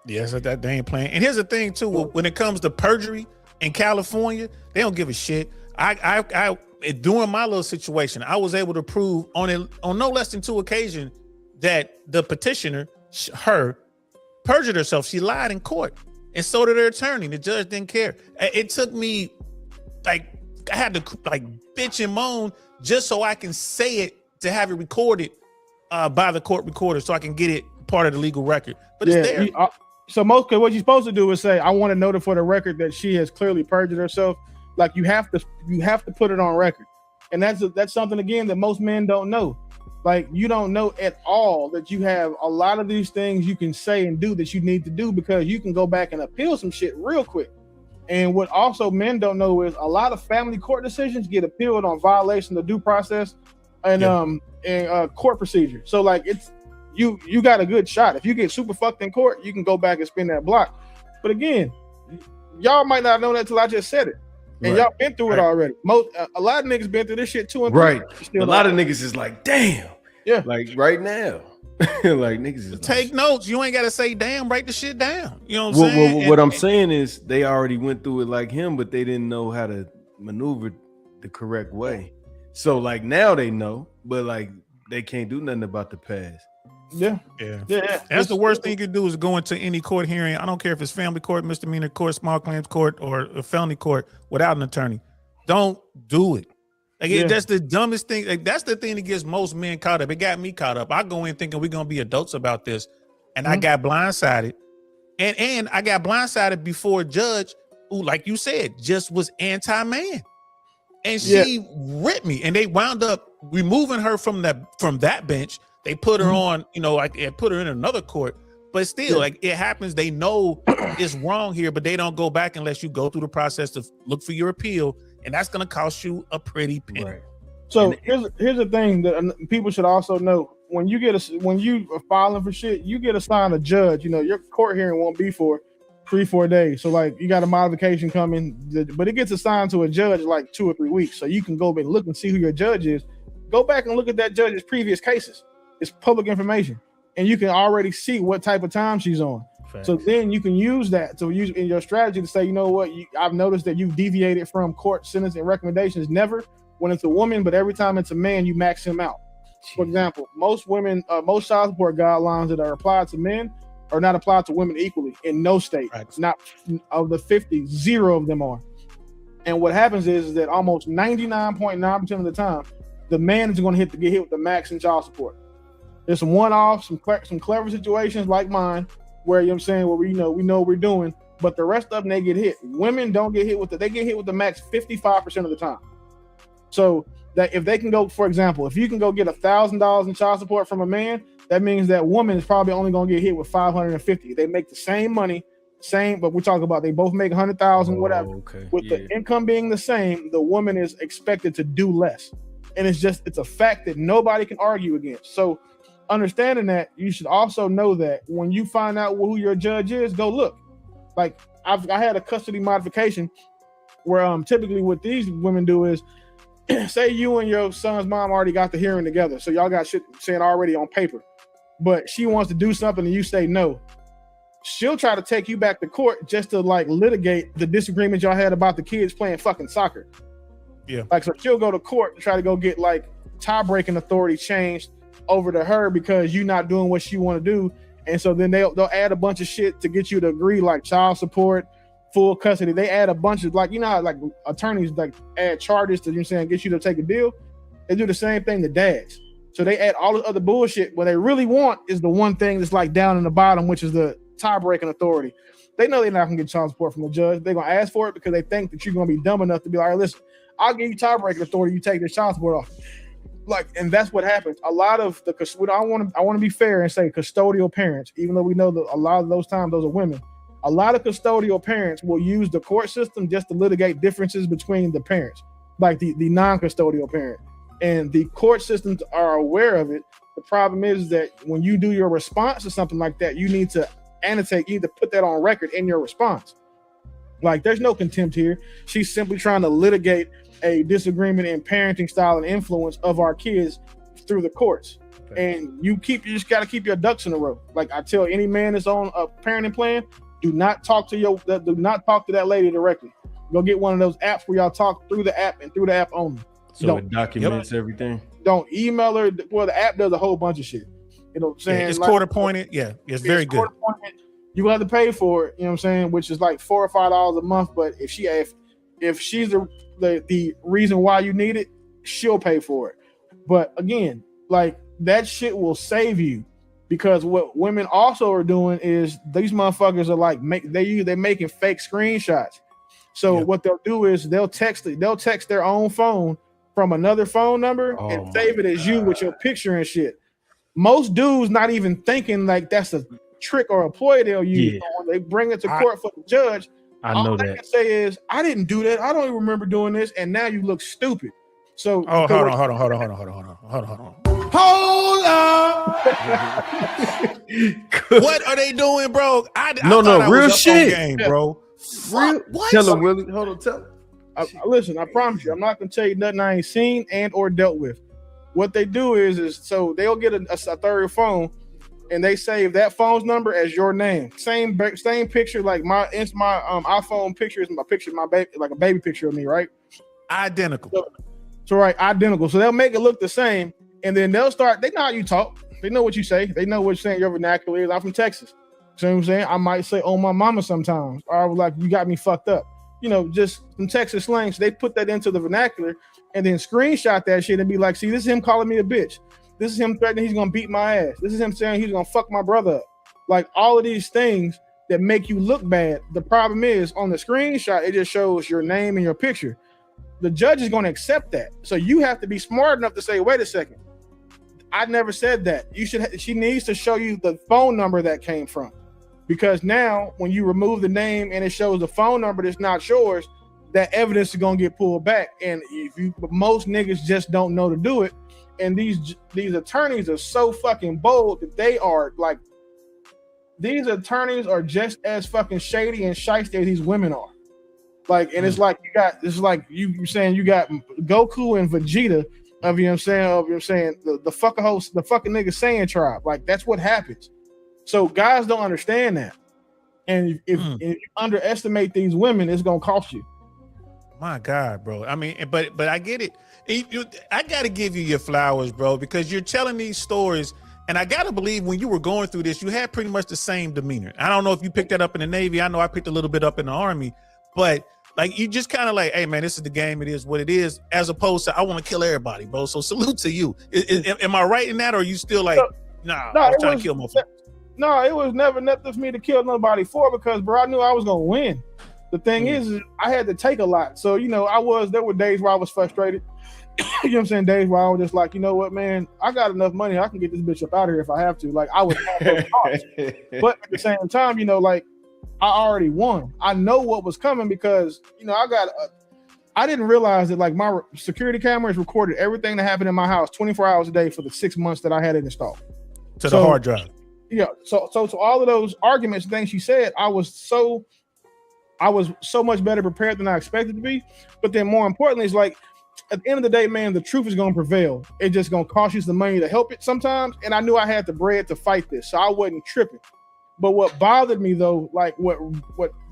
Speaker 2: Yes, that they ain't playing. And here's the thing too, when it comes to perjury in California, they don't give a shit. I during my little situation, I was able to prove on no less than 2 occasions that the petitioner, her, perjured herself. She lied in court, and so did her attorney. The judge didn't care. It took me like I had to like bitch and moan just so I can say it to have it recorded by the court recorder, so I can get it part of the legal record. But it's there.
Speaker 7: So what you're supposed to do is say, I want to note it for the record that she has clearly perjured herself. Like you have to put it on record. And that's something again that most men don't know. Like you don't know at all that you have a lot of these things you can say and do that you need to do because you can go back and appeal some shit real quick. And what also men don't know is a lot of family court decisions get appealed on violation of due process and court procedure. So like it's you got a good shot. If you get super fucked in court, you can go back and spin that block. But again, y'all might not know that till I just said it. And y'all been through it already. A lot of niggas been through this shit too.
Speaker 3: Right. A lot of niggas is like, damn.
Speaker 7: Yeah.
Speaker 3: Like right now. Like niggas is
Speaker 2: Take notes. You ain't got to say damn. Write the shit down. You know what I'm
Speaker 3: Well,
Speaker 2: saying?
Speaker 3: what I'm saying is they already went through it like him, but they didn't know how to maneuver the correct way. So like now they know, but like they can't do nothing about the past.
Speaker 2: Yeah. That's the worst thing you can do is go into any court hearing. I don't care if it's family court, misdemeanor court, small claims court, or a felony court without an attorney. Don't do it. Like that's the dumbest thing. Like, that's the thing that gets most men caught up. It got me caught up. I go in thinking we're gonna be adults about this, and I got blindsided. And I got blindsided before a judge who, like you said, just was anti-man. And she ripped me. And they wound up removing her from that bench. They put her on, like put her in another court. But still, like it happens, they know it's wrong here, but they don't go back unless you go through the process to look for your appeal, and that's gonna cost you a pretty penny.
Speaker 7: Right. So here's the thing that people should also know: when you are filing for shit, you get assigned a judge. Your court hearing won't be for 3-4 days. So like you got a modification coming, but it gets assigned to a judge like 2 or 3 weeks. So you can go back and look and see who your judge is. Go back and look at that judge's previous cases. It's public information, and you can already see what type of time she's on. Facts. So then you can use that to use in your strategy to say, you know what, I've noticed that you've deviated from court sentence and recommendations. Never when it's a woman, but every time it's a man, you max him out. For example, most women, most child support guidelines that are applied to men are not applied to women equally in no state. Right. Not of the 50, 0 of them are. And what happens is that almost 99.9% of the time, the man is going to get hit with the max in child support. There's some one-offs, some clever situations like mine, where where we know what we're doing, but the rest of them they get hit. Women don't get hit with they get hit with the max 55% of the time. So that if they can go, for example, if you can go get $1,000 in child support from a man, that means that woman is probably only going to get hit with $550. They make the same money, but we're talking about they both make $100,000, whatever. Okay. With the income being the same, the woman is expected to do less, and it's a fact that nobody can argue against. So understanding that, you should also know that when you find out who your judge is, go look. Like I had a custody modification where typically what these women do is say you and your son's mom already got the hearing together, so y'all got shit saying already on paper, but she wants to do something and you say no. She'll try to take you back to court just to like litigate the disagreement y'all had about the kids playing fucking soccer. Yeah. Like, so she'll go to court and try to go get like tie-breaking authority changed over to her because you're not doing what she want to do. And so then they'll add a bunch of shit to get you to agree, like child support, full custody. They add a bunch of how like attorneys like add charges to get you to take a deal. They do the same thing to dads. So they add all this other bullshit. What they really want is the one thing that's like down in the bottom, which is the tie-breaking authority. They know they're not gonna get child support from the judge. They're gonna ask for it because they think that you're gonna be dumb enough to be like, listen, I'll give you tie-breaking authority. You take this child support off. Like, and that's what happens. A lot of I want to be fair and say custodial parents, even though we know that a lot of those times those are women. A lot of custodial parents will use the court system just to litigate differences between the parents, like the non-custodial parent. And the court systems are aware of it. The problem is that when you do your response to something like that, you need to annotate, you need to put that on record in your response. Like, there's no contempt here. She's simply trying to litigate a disagreement in parenting style and influence of our kids through the courts. And you just got to keep your ducks in a row. Like I tell any man that's on a parenting plan, do not talk to that lady directly. Go get one of those apps where y'all talk through the app and through the app only.
Speaker 3: So it documents everything.
Speaker 7: Don't email her. Well, the app does a whole bunch of shit. You know what I'm saying?
Speaker 2: Yeah, it's court appointed. Yeah, it's very good.
Speaker 7: You have to pay for it, you know what I'm saying, which is like $4 or $5 a month. But if she's the reason why you need it, she'll pay for it. But again, like, that shit will save you, because what women also are doing is these motherfuckers are like they're making fake screenshots. So what they'll do is they'll text their own phone from another phone number and save it as you with your picture and shit. Most dudes not even thinking like that's a trick or a ploy they'll use. When they bring it to court for the judge, all they can say is, I didn't do that. I don't even remember doing this. And now you look stupid. So
Speaker 2: hold on.
Speaker 6: Hold up.
Speaker 2: What are they doing, bro? I
Speaker 3: real shit,
Speaker 2: game, bro.
Speaker 3: Real. What? Tell him, Willie. Hold on, tell him.
Speaker 7: Listen, I promise you, I'm not gonna tell you nothing I ain't seen and or dealt with. What they do is so they'll get a third phone and they save that phone's number as your name. Same picture, like my iPhone picture is my picture of my baby, like a baby picture of me, right?
Speaker 2: Identical.
Speaker 7: So right, identical. So they'll make it look the same, and then they'll start. They know how you talk. They know what you say. They know what you're saying. Your vernacular is. I'm from Texas. You know what I'm saying? I might say, "Oh, my mama," sometimes, or I was like, "You got me fucked up." You know, just some Texas slang. So they put that into the vernacular, and then screenshot that shit and be like, "See, this is him calling me a bitch. This is him threatening he's gonna beat my ass. This is him saying he's gonna fuck my brother up." Like all of these things that make you look bad. The problem is on the screenshot, it just shows your name and your picture. The judge is going to accept that. So you have to be smart enough to say, wait a second, I never said that. She needs to show you the phone number that came from. Because now when you remove the name and it shows the phone number that's not yours, that evidence is going to get pulled back. And most niggas just don't know to do it. And these attorneys are so fucking bold that they are like, these attorneys are just as fucking shady and shiesty as these women are. Like, and it's like you saying you got Goku and Vegeta of the fucking host, the fucking nigga Saiyan tribe. Like that's what happens. So guys don't understand that. And if you underestimate these women, it's gonna cost you.
Speaker 2: My God, bro. I mean, but I get it. I gotta give you your flowers, bro, because you're telling these stories. And I gotta believe when you were going through this, you had pretty much the same demeanor. I don't know if you picked that up in the Navy. I know I picked a little bit up in the Army, but like you just kind of like, hey man, this is the game. It is what it is. As opposed to I want to kill everybody, bro. So salute to you. Am I right in that, or are you still like, I was trying to kill motherfuckers?
Speaker 7: No, it was never nothing for me to kill nobody for because, bro, I knew I was gonna win. The thing is I had to take a lot. So there were days where I was frustrated. You know what I'm saying? Days where I was just like, you know what, man, I got enough money. I can get this bitch up out of here if I have to. Like I was those thoughts. But at the same time, like I already won. I know what was coming because, I didn't realize that like my security cameras recorded everything that happened in my house 24 hours a day for the 6 months that I had it installed.
Speaker 2: To the hard drive.
Speaker 7: Yeah. So all of those arguments and things she said, I was so much better prepared than I expected to be. But then more importantly, it's like, at the end of the day, man, the truth is going to prevail. It's just going to cost you some money to help it sometimes. And I knew I had the bread to fight this, so I wasn't tripping. But what bothered me though, like what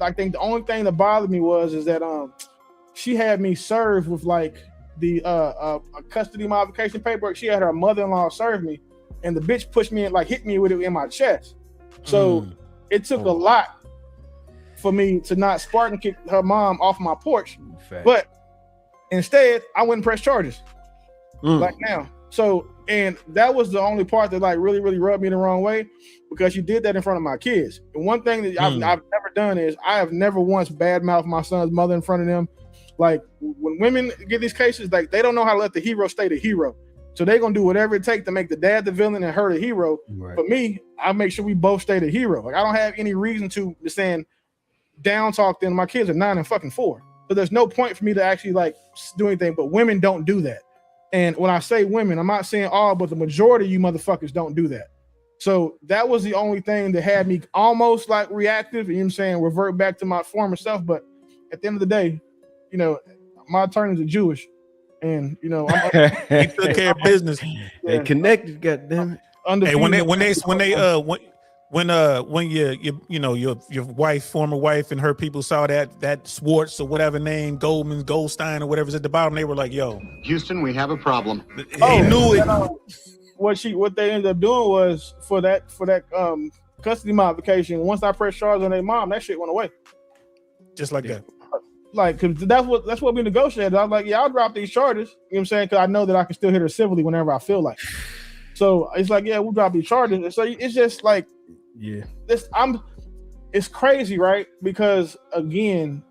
Speaker 7: I think the only thing that bothered me is that she had me served with like the custody modification paperwork. She had her mother-in-law serve me, and the bitch pushed me and like hit me with it in my chest. So it took a lot for me to not Spartan kick her mom off my porch. Fact. But instead, I went and pressed charges. Like now. So, and that was the only part that like really, really rubbed me the wrong way because she did that in front of my kids. And one thing that I've never done is I have never once badmouthed my son's mother in front of them. Like when women get these cases, like they don't know how to let the hero stay the hero. So they're going to do whatever it takes to make the dad the villain and her the hero. Right. For me, I make sure we both stay the hero. Like I don't have any reason to saying down talk them. My kids are 9 and fucking 4. So there's no point for me to actually like do anything, but women don't do that. And when I say women, I'm not saying all, but the majority of you motherfuckers don't do that. So that was the only thing that had me almost like reactive, you know what I'm saying, revert back to my former self. But at the end of the day, my attorneys are Jewish and, he
Speaker 2: took care of business.
Speaker 3: They connected, goddamn it.
Speaker 2: Hey, when your wife, former wife, and her people saw that Swartz or whatever name, Goldstein or whatever's at the bottom, they were like, "Yo,
Speaker 9: Houston, we have a problem."
Speaker 2: They knew it.
Speaker 7: What they ended up doing was for that custody modification. Once I pressed charges on their mom, that shit went away.
Speaker 2: Just like that.
Speaker 7: Like, cause that's what we negotiated. I was like, yeah, I'll drop these charges. You know what I'm saying? Because I know that I can still hit her civilly whenever I feel like. So it's like, yeah, we'll drop these charges. And so it's just like.
Speaker 3: Yeah,
Speaker 7: it's crazy, right? Because again,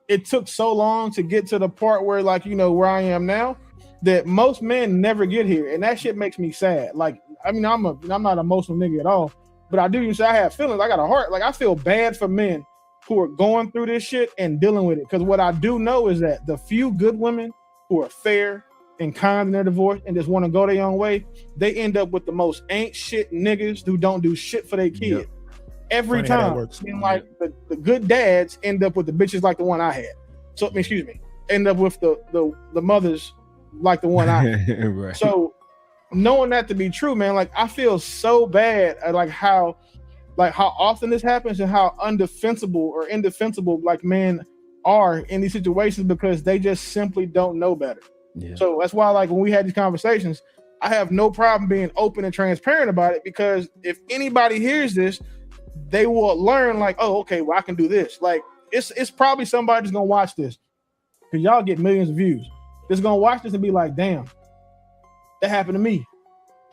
Speaker 7: it took so long to get to the part where like, where I am now that most men never get here. And that shit makes me sad. Like, I mean, I'm not an emotional nigga at all, but I do say I have feelings. I got a heart. Like I feel bad for men who are going through this shit and dealing with it. Cause what I do know is that the few good women who are fair and kind in their divorce and just want to go their own way, they end up with the most ain't shit niggas who don't do shit for their kid. Yep. Every time. And like the good dads end up with the bitches like the one I had. So excuse me, end up with the mothers like the one I had. Right. So knowing that to be true, man, like I feel so bad at like how often this happens and how undefensible or indefensible like men are in these situations because they just simply don't know better.
Speaker 3: Yeah.
Speaker 7: So that's why, like, when we had these conversations, I have no problem being open and transparent about it, because if anybody hears this, they will learn, like, oh, okay, well, I can do this. Like, it's probably somebody that's gonna watch this, because y'all get millions of views. That's gonna watch this and be like, damn, that happened to me.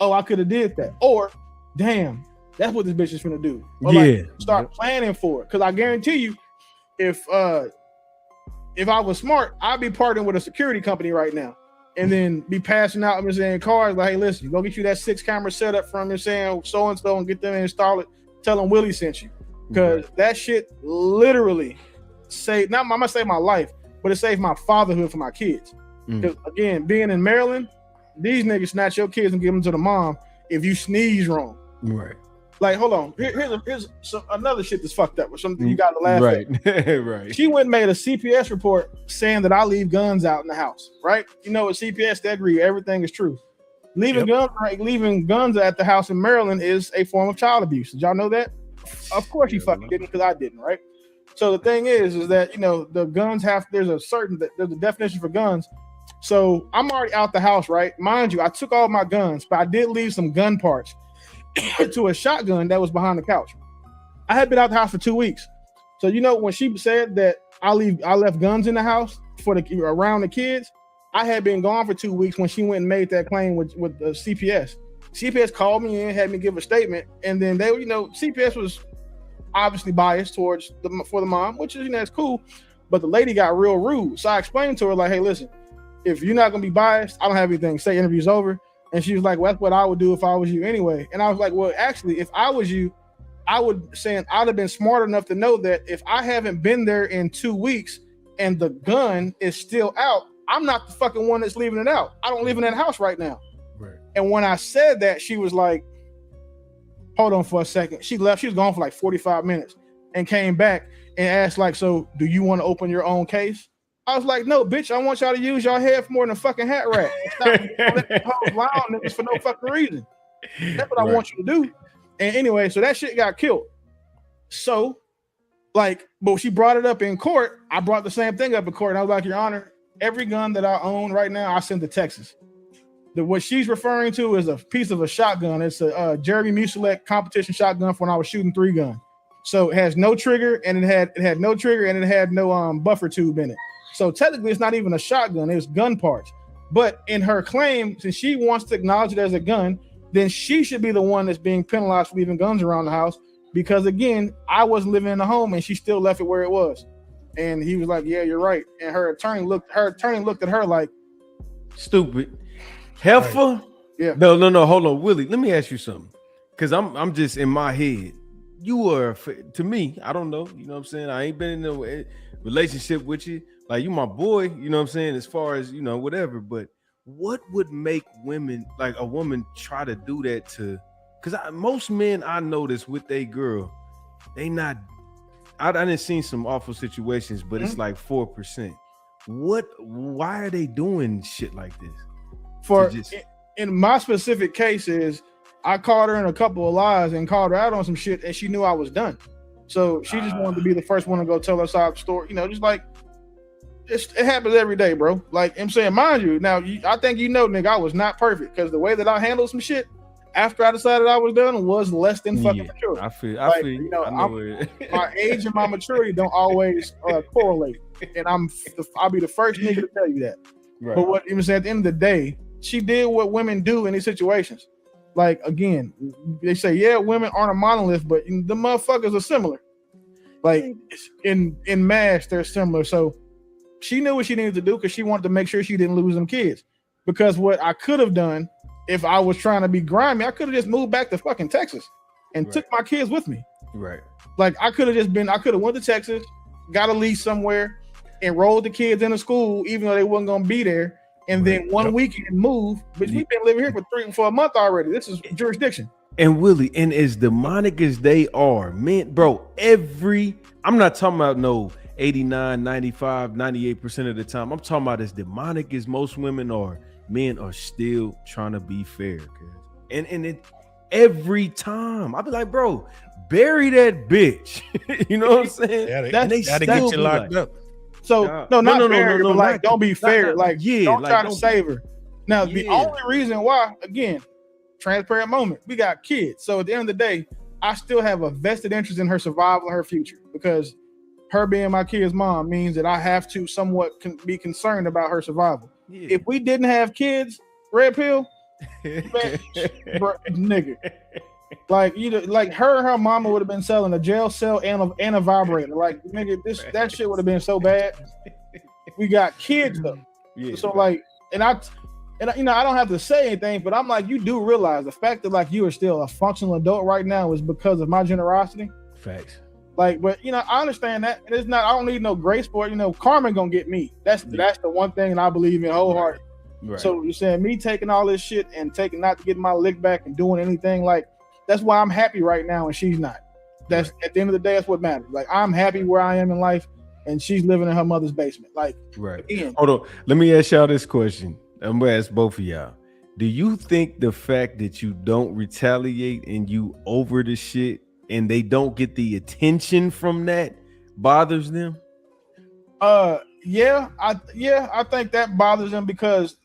Speaker 7: Oh, I could have did that. Or, damn, that's what this bitch is gonna do. Or like, start planning for it. Because I guarantee you, if I was smart, I'd be partnering with a security company right now, and then be passing out, I'm saying, cars like, hey, listen, go get you that 6-camera setup from, I'm saying, so and so, and get them and install it. Tell them Willie sent you, because that shit literally saved. Not I'm gonna say my life, but it saved my fatherhood for my kids. Because again, being in Maryland, these niggas snatch your kids and give them to the mom if you sneeze wrong.
Speaker 3: Right. Like,
Speaker 7: hold on. Here's another shit that's fucked up, or something you got to laugh at.
Speaker 3: Right.
Speaker 7: She went and made a CPS report saying that I leave guns out in the house. Right? You know, at CPS, they agree everything is true. Leaving guns at the house in Maryland is a form of child abuse. Did y'all know that? Of course you fucking didn't, because I didn't, right? So the thing is that, you know, the guns there's a definition for guns. So I'm already out the house, right? Mind you, I took all my guns, but I did leave some gun parts to a shotgun that was behind the couch. I had been out the house for 2 weeks. So, you know, when she said that I left guns in the house around the kids, I had been gone for 2 weeks when she went and made that claim with the CPS. CPS called me in, had me give a statement, and then they, you know, CPS was obviously biased for the mom, which is, you know, it's cool, but the lady got real rude. So I explained to her, like, hey, listen, if you're not gonna be biased, I don't have anything. Say interview's over. And she was like, well, that's what I would do if I was you anyway. And I was like, well, actually, if I was you, I'd have been smart enough to know that if I haven't been there in 2 weeks and the gun is still out, I'm not the fucking one that's leaving it out. I don't live in that house right now.
Speaker 3: Right.
Speaker 7: And when I said that, she was like, hold on for a second. She left. She was gone for like 45 minutes and came back and asked, like, so do you want to open your own case? I was like, no, bitch, I want y'all to use y'all head for more than a fucking hat rack. Stop lying niggas for no fucking reason. That's what I want you to do. And anyway, so that shit got killed. So, like, but she brought it up in court. I brought the same thing up in court. And I was like, Your Honor, every gun that I own right now, I send to Texas. What she's referring to is a piece of a shotgun. It's a Jeremy Muselec competition shotgun for when I was shooting 3 gun. So it has no trigger, and it had no trigger, and it had no buffer tube in it. So technically, it's not even a shotgun; it's gun parts. But in her claim, since she wants to acknowledge it as a gun, then she should be the one that's being penalized for leaving guns around the house. Because again, I wasn't living in the home, and she still left it where it was. And he was like, "Yeah, you're right." And her attorney looked at her like,
Speaker 3: "Stupid, heifer."
Speaker 7: Right. Yeah.
Speaker 3: No. Hold on, Willie. Let me ask you something, because I'm just in my head. You are, to me, I don't know. You know what I'm saying? I ain't been in a relationship with you. Like, you my boy, you know what I'm saying, as far as, you know, whatever. But what would make women, like a woman, try to do that to, because most men I notice with a girl, they not, I done seen some awful situations, but it's like 4%. Why are they doing shit like this?
Speaker 7: In my specific case is, I caught her in a couple of lies and called her out on some shit, and she knew I was done. So she just wanted to be the first one to go tell her side of the story, you know, just like, it happens every day, bro. Like I'm saying, mind you, now I think you know, nigga, I was not perfect, because the way that I handled some shit after I decided I was done was less than fucking mature.
Speaker 3: I feel
Speaker 7: you know, my age and my maturity don't always correlate, and I'll be the first nigga to tell you that. Right. But what you saying, at the end of the day, she did what women do in these situations. Like, again, they say, yeah, women aren't a monolith, but the motherfuckers are similar. Like in mass, they're similar. So she knew what she needed to do, because she wanted to make sure she didn't lose them kids. Because what I could have done if I was trying to be grimy, I could have just moved back to fucking Texas and took my kids with me.
Speaker 3: Right.
Speaker 7: Like I could have went to Texas, got a lease somewhere, enrolled the kids in a school, even though they wasn't going to be there. And then one weekend move, but we've been living here for a month already. This is jurisdiction.
Speaker 3: And Willie, and as demonic as they are, man, bro, I'm not talking about no 89, 95, 98% of the time. I'm talking about as demonic as most women are. men are still trying to be fair, and it every time I be like, bro, bury that bitch. You know what I'm saying?
Speaker 2: Gotta get you locked up.
Speaker 7: So no, like don't be fair. Like don't try to save her. Now the only reason why, again, transparent moment, we got kids. So at the end of the day, I still have a vested interest in her survival and her future, because her being my kid's mom means that I have to somewhat be concerned about her survival. Yeah. If we didn't have kids, Red Pill, nigga, like like her and her mama would have been selling a jail cell and a vibrator. Like nigga, that shit would have been so bad. We got kids though, so like, and I don't have to say anything, but I'm like, you do realize the fact that like you are still a functional adult right now is because of my generosity.
Speaker 3: Facts.
Speaker 7: Like, but I understand that, and it's not. I don't need no grace for it. Karma gonna get me. That's the one thing, and I believe in wholeheartedly. Right. So you're saying me taking all this shit and taking not to get my lick back and doing anything, like that's why I'm happy right now and she's not. That's at the end of the day, that's what matters. Like I'm happy where I am in life, and she's living in her mother's basement. Like, again,
Speaker 3: hold on. Let me ask y'all this question. I'm gonna ask both of y'all. Do you think the fact that you don't retaliate and you over the shit and they don't get the attention from that bothers them?
Speaker 7: I think that bothers them because,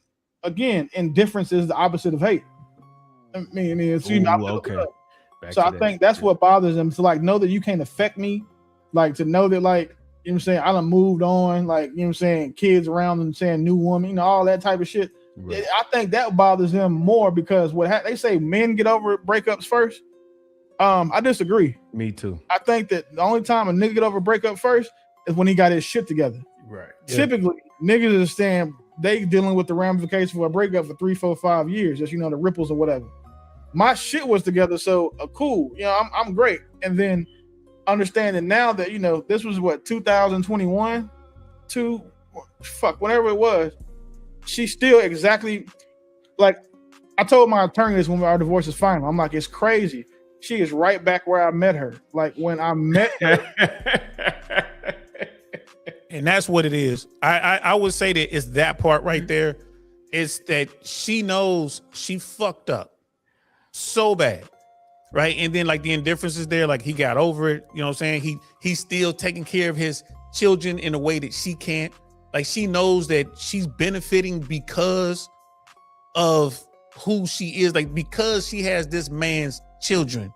Speaker 7: again, indifference is the opposite of hate. I think that's what bothers them. To like know that you can't affect me, like to know that like, you know what I'm saying, I done moved on, like, you know what I'm saying, kids around and saying new woman, all that type of shit. Right. I think that bothers them more because they say men get over breakups first. I disagree.
Speaker 3: Me too.
Speaker 7: I think that the only time a nigga get over a breakup first is when he got his shit together.
Speaker 3: Right.
Speaker 7: Typically, niggas are saying they dealing with the ramifications for a breakup for 3, 4, 5 years, just the ripples or whatever. My shit was together, so cool. I'm great. And then understanding now that this was what 2021, whenever it was. She's still exactly like I told my attorney this when our divorce is final. I'm like, it's crazy. She is right back where I met her. Like when I met her.
Speaker 2: And that's what it is. I would say that it's that part right there. It's that she knows she fucked up so bad. Right. And then like the indifference is there. Like he got over it. You know what I'm saying? He's still taking care of his children in a way that she can't. Like she knows that she's benefiting because of who she is, like because she has this man's children,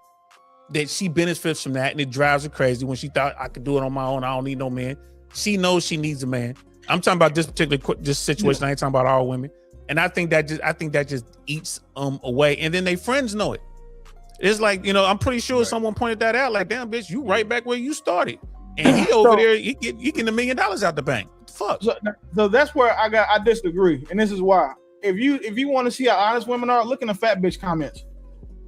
Speaker 2: that she benefits from that, and it drives her crazy. When she thought I could do it on my own, I don't need no man. She knows she needs a man. I'm talking about this particular situation. I ain't talking about all women. And I think that just eats away. And then they friends know it. It's like I'm pretty sure someone pointed that out. Like, damn, bitch, you right back where you started, and he over there, he getting $1 million out the bank. Fuck.
Speaker 7: So that's where I disagree, and this is why. If you want to see how honest women are, look in the fat bitch comments.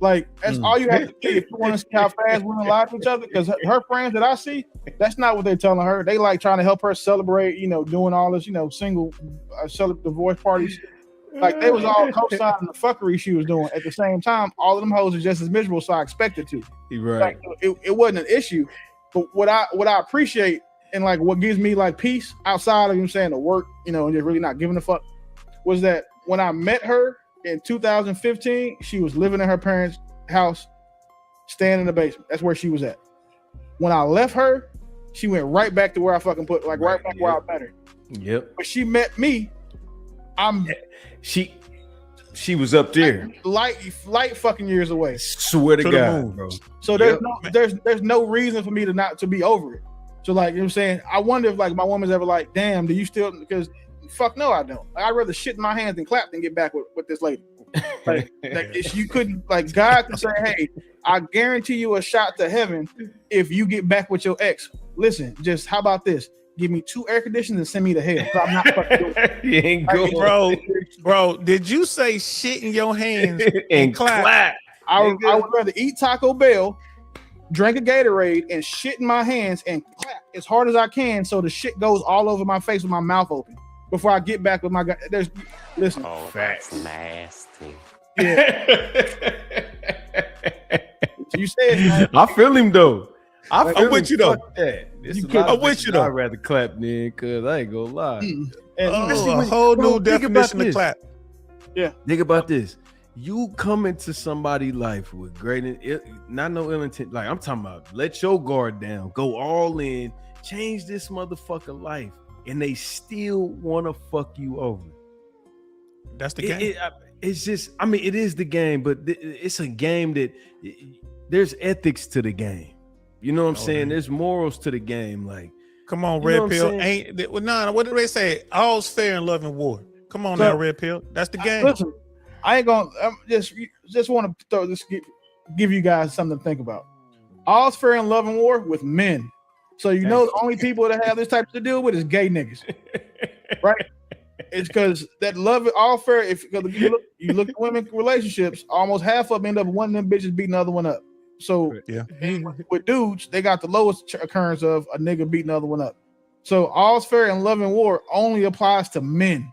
Speaker 7: Like that's all you have to do if you want to see how fast women lie to each other. Because her friends that I see, that's not what they're telling her. They like trying to help her celebrate, doing all this, single divorce parties. Like they was all co-signing the fuckery she was doing. At the same time, all of them hoes are just as miserable, so I expected to.
Speaker 3: Right.
Speaker 7: Like, it wasn't an issue. But what I appreciate and like what gives me like peace outside of the work, and just really not giving a fuck, was that when I met her in 2015, she was living in her parents' house, staying in the basement. That's where she was at. When I left her, she went right back to where I fucking put, like right back where I met her.
Speaker 3: Yep.
Speaker 7: But she met me.
Speaker 3: She was up there,
Speaker 7: light fucking years away.
Speaker 3: Swear to God, bro.
Speaker 7: So there's no reason for me to not to be over it. So like, you know what I'm saying? I wonder if like my woman's ever like, damn, do you still? Because fuck no, I don't. Like, I'd rather shit in my hands than clap than get back with this lady. Like if you couldn't, like God could say, hey, I guarantee you a shot to heaven if you get back with your ex. Listen, just how about this? Give me 2 air conditioners and send me to hell. I'm not fucking doing it.
Speaker 3: You ain't good,
Speaker 2: bro. Did you say shit in your hands and clap?
Speaker 7: I would rather eat Taco Bell, drink a Gatorade, and shit in my hands and clap as hard as I can so the shit goes all over my face with my mouth open before I get back with my guy. Listen.
Speaker 9: Oh, that's nasty.
Speaker 7: Yeah. You said,
Speaker 3: I feel him though.
Speaker 2: I'm with you though.
Speaker 3: I'm with you though. I'd rather clap then, cause I ain't gonna lie.
Speaker 7: And
Speaker 2: a whole new definition of clap.
Speaker 7: Yeah.
Speaker 3: Think about this. You come into somebody's life with great, not no ill intent. Like I'm talking about, let your guard down, go all in, change this motherfucker life, and they still want to fuck you over.
Speaker 2: That's the game.
Speaker 3: It's just, I mean, it is the game, but it's a game that there's ethics to the game. You know what I'm saying? There's morals to the game. Like,
Speaker 2: come on, Red Pill. What do they say? All's fair in love and war. Come on now, Red Pill. That's the game.
Speaker 7: Listen, I ain't gonna. Just want to throw this. Give you guys something to think about. All's fair in love and war with men. So you know the only people that have this type to deal with is gay niggas, right? It's because that love is all fair. If you look at women relationships, almost half of them end up one of them bitches beating the other one up. So with dudes, they got the lowest occurrence of a nigga beating the other one up. So all's fair in love and war only applies to men.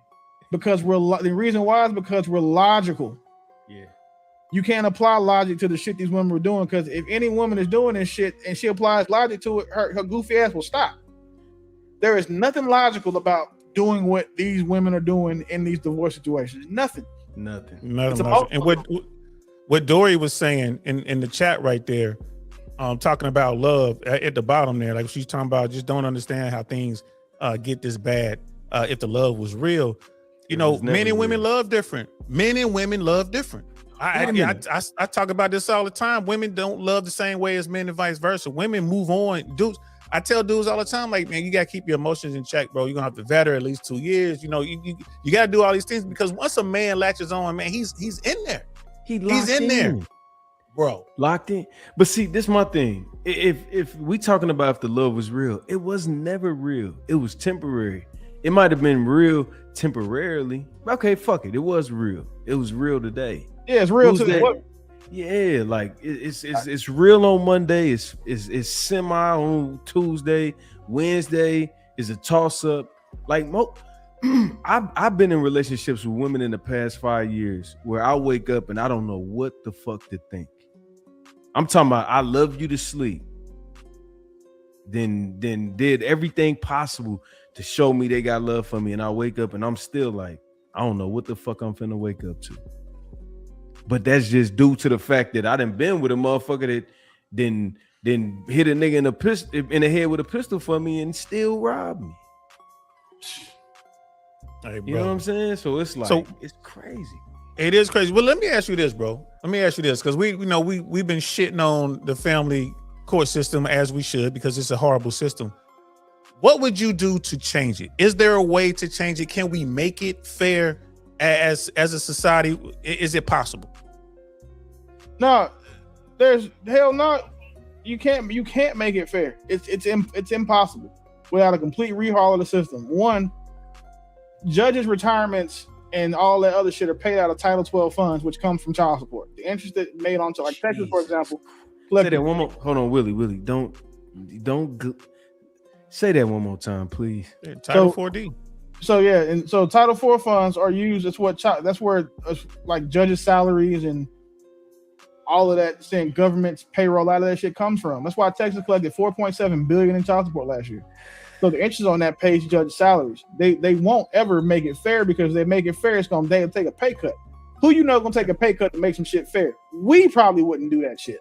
Speaker 7: Because the reason why is because we're logical.
Speaker 3: Yeah.
Speaker 7: You can't apply logic to the shit these women are doing, because if any woman is doing this shit and she applies logic to it, her goofy ass will stop. There is nothing logical about doing what these women are doing in these divorce situations. Nothing.
Speaker 2: And what Dory was saying in the chat right there, talking about love at the bottom there, like she's talking about just don't understand how things get this bad if the love was real. You know, men and women love different. Men and women love different. I talk about this all the time. Women don't love the same way as men and vice versa. Women move on. Dudes, I tell dudes all the time, like, man, you got to keep your emotions in check, bro. You're going to have to vet her at least 2 years. You know, you got to do all these things, because once a man latches on, man, he's in there. He's in there, bro.
Speaker 3: Locked in. But see, this is my thing. If we talking about if the love was real, it was never real. It was temporary. It might have been real temporarily. Okay, fuck it. It was real. It was real today.
Speaker 7: Yeah, it's real today.
Speaker 3: Yeah, like it's real on Monday. It's semi on Tuesday. Wednesday is a toss up. Like I've been in relationships with women in the past 5 years where I wake up and I don't know what the fuck to think. I'm talking about I love you to sleep. Then did everything possible to show me they got love for me, and I wake up and I'm still like, I don't know what the fuck I'm finna wake up to. But that's just due to the fact that I done been with a motherfucker that then hit a nigga in the head with a pistol for me and still rob me.
Speaker 2: Hey,
Speaker 3: you know what I'm saying? So it's like, it's crazy.
Speaker 2: It is crazy. Well, let me ask you this, bro. Let me ask you this, because we've been shitting on the family court system, as we should, because it's a horrible system. What would you do to change it? Is there a way to change it? Can we make it fair as a society? Is it possible?
Speaker 7: No, there's hell no. You can't make it fair. It's impossible without a complete rehaul of the system. One, judges' retirements and all that other shit are paid out of Title 12 funds, which comes from child support. The interest that made onto, like Texas, for example.
Speaker 3: Say that one more. Hold on, Willie. Don't say that one more time, please.
Speaker 2: Yeah, Title 4D.
Speaker 7: So yeah, and so Title 4 funds are used. That's where like judges' salaries and all of that, saying government's payroll, a lot of that shit comes from. That's why Texas collected $4.7 billion in child support last year. So the interest on that pays judge salaries. They won't ever make it fair, because they make it fair, they'll take a pay cut. Who you know gonna take a pay cut to make some shit fair? We probably wouldn't do that shit.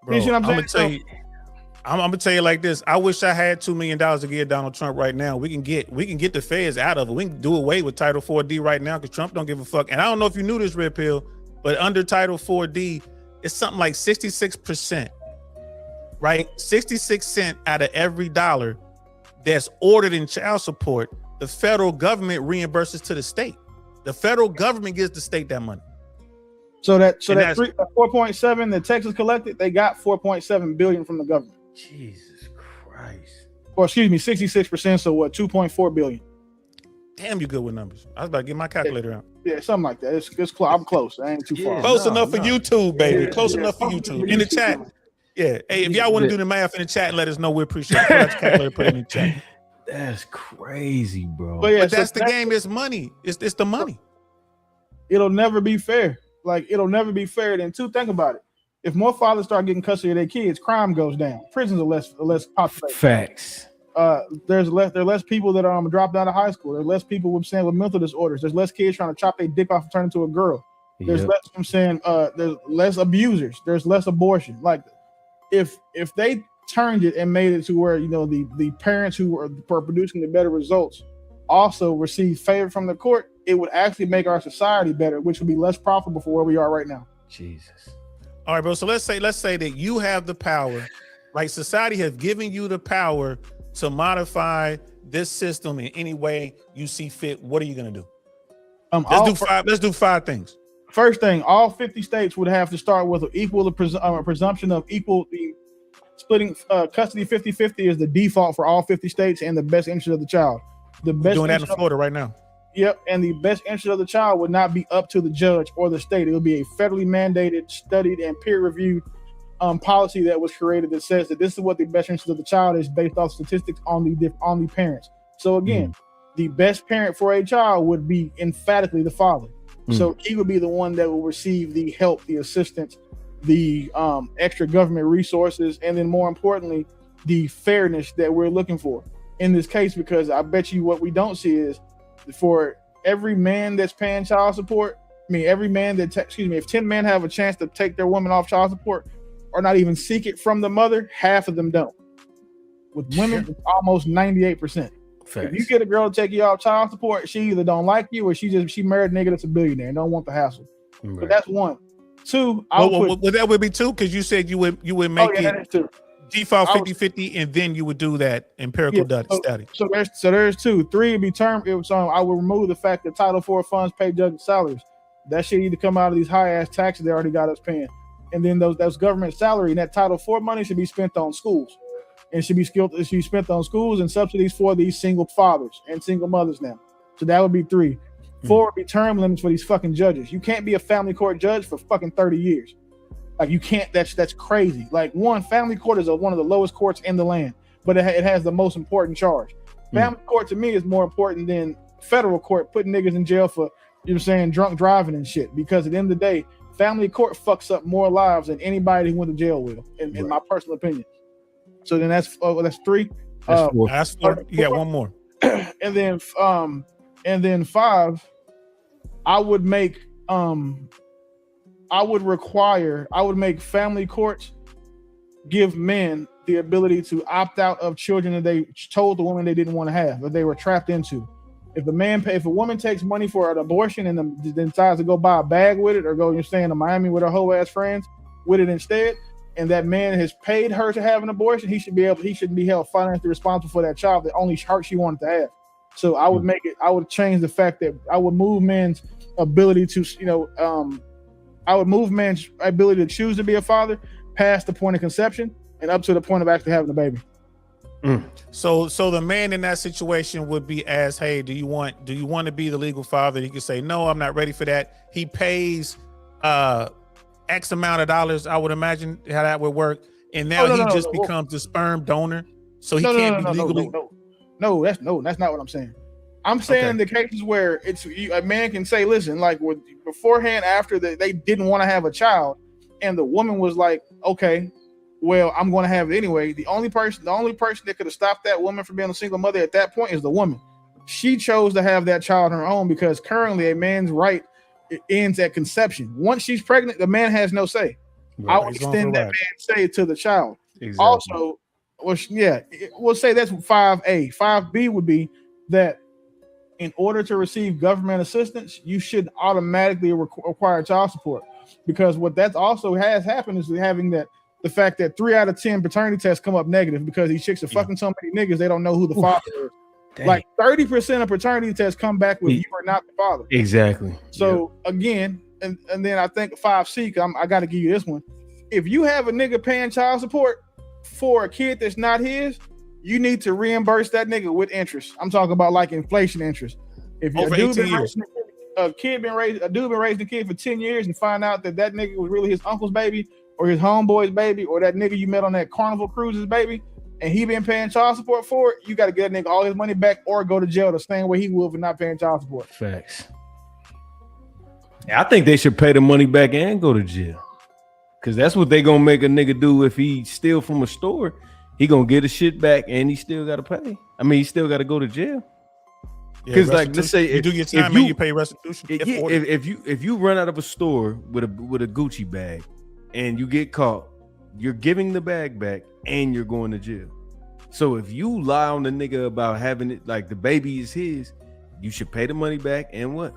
Speaker 2: Bro, I'm gonna tell you like this. I wish I had $2 million to give Donald Trump right now. We can get the feds out of it. We can do away with Title 4D right now, because Trump don't give a fuck. And I don't know if you knew this, Red Pill, but under Title 4D, it's something like 66%, right? 66 cents out of every dollar that's ordered in child support, the federal government reimburses to the state. The federal government gives the state that money.
Speaker 7: So that 4.7 that Texas collected, they got 4.7 billion from the government.
Speaker 3: Jesus Christ.
Speaker 7: Or excuse me, 66%. So what? 2.4 billion.
Speaker 2: Damn, you good with numbers. I was about to get my calculator out.
Speaker 7: Yeah, something like that. It's close. I'm close. I ain't too far.
Speaker 2: Close enough for YouTube, baby. Close enough for YouTube. In the chat. Yeah. Hey, if y'all want to do the math in the chat and let us know, we appreciate it. Pull out your calculator, put it in the chat.
Speaker 3: That's crazy, bro.
Speaker 2: But that's the game. It's money. It's the money.
Speaker 7: It'll never be fair. Like, it'll never be fair. Then think about it. If more fathers start getting custody of their kids, crime goes down. Prisons are less populated.
Speaker 3: Facts.
Speaker 7: There are less people that are dropped out of high school. There's less people with mental disorders. There's less kids trying to chop their dick off and turn into a girl. There's less. I'm saying there's less abusers. There's less abortion. Like if they turned it and made it to where the parents who are producing the better results also receive favor from the court, it would actually make our society better, which would be less profitable for where we are right now.
Speaker 3: Jesus.
Speaker 2: All right, bro. So let's say that you have the power, like society has given you the power to modify this system in any way you see fit. What are you gonna do? Let's do five things.
Speaker 7: First thing, all 50 states would have to start with a presumption of equal. Splitting custody 50-50 is the default for all 50 states and the best interest of the child. We're doing that in Florida right now. Yep, and the best interest of the child would not be up to the judge or the state. It would be a federally mandated, studied, and peer-reviewed policy that was created that says that this is what the best interest of the child is based off statistics on the parents. So again, the best parent for a child would be emphatically the father. So he would be the one that will receive the help, the assistance, the extra government resources, and then more importantly, the fairness that we're looking for in this case. Because I bet you what we don't see is for every man that's paying child support, every man that if 10 men have a chance to take their woman off child support or not even seek it from the mother, half of them don't. With women, it's almost 98%. Facts. If you get a girl to take you off child support, she either don't like you or she married a nigga that's a billionaire and don't want the hassle. Right. But that's one. Two,
Speaker 2: that would be two, because you said you would make it default 50-50, and then you would do that empirical study.
Speaker 7: So there's two. Three would be term. I would remove the fact that Title IV funds pay judges' salaries. That shit need to come out of these high ass taxes they already got us paying, and then those government salary and that Title IV money should be spent on schools, and should be spent on schools and subsidies for these single fathers and single mothers now. So that would be three. Four would be term limits for these fucking judges. You can't be a family court judge for fucking 30 years. Like you can't. That's crazy. Like family court is one of the lowest courts in the land, but it has the most important charge. Family court to me is more important than federal court putting niggas in jail for drunk driving and shit. Because at the end of the day, family court fucks up more lives than anybody who went to jail will, in my personal opinion. So then that's three.
Speaker 2: That's four. You got one more.
Speaker 7: And then five. I would make family courts give men the ability to opt out of children that they told the woman they didn't want to have, that they were trapped into. If a woman takes money for an abortion and then decides to go buy a bag with it or go to Miami with her whole ass friends with it instead, and that man has paid her to have an abortion, he shouldn't be held financially responsible for that child that only she wanted to have. So I would change the fact that I would move men's ability to, choose to be a father past the point of conception and up to the point of actually having a baby.
Speaker 2: So the man in that situation would be asked, hey, do you want to be the legal father? He could say, no, I'm not ready for that. He pays X amount of dollars. I would imagine how that would work. And now he just becomes the sperm donor. So he can't be legally.
Speaker 7: No, that's not what I'm saying. I'm saying the cases where a man can say, listen, like beforehand, after they didn't want to have a child, and the woman was like, okay, well, I'm going to have it anyway. The only person that could have stopped that woman from being a single mother at that point is the woman. She chose to have that child on her own because currently a man's right ends at conception. Once she's pregnant, the man has no say. Right. I would extend that man's say to the child. Exactly. Also, we'll say that's 5A. 5B would be that in order to receive government assistance, you should automatically require child support, because what that also has happened is having the fact that 3 out of 10 paternity tests come up negative because these chicks are fucking so many niggas they don't know who the father is. Dang. Like 30% of paternity tests come back with you are not the father.
Speaker 3: Exactly.
Speaker 7: So again, and then I think 5C, I got to give you this one. If you have a nigga paying child support for a kid that's not his, you need to reimburse that nigga with interest. I'm talking about like inflation interest. If
Speaker 2: over 18 years,
Speaker 7: a dude been raising a kid for 10 years and find out that nigga was really his uncle's baby or his homeboy's baby or that nigga you met on that Carnival Cruises baby, and he been paying child support for it, you got to get that nigga all his money back or go to jail the same way he would for not paying child support.
Speaker 3: Facts. I think they should pay the money back and go to jail, because that's what they gonna make a nigga do if he steal from a store. he gonna get his shit back, and he still gotta pay. I mean, he still gotta go to jail. Because like, let's say
Speaker 2: you do your time and you pay restitution.
Speaker 3: If you run out of a store with a Gucci bag and you get caught, you're giving the bag back and you're going to jail. So if you lie on the nigga about having it, like the baby is his, you should pay the money back and what?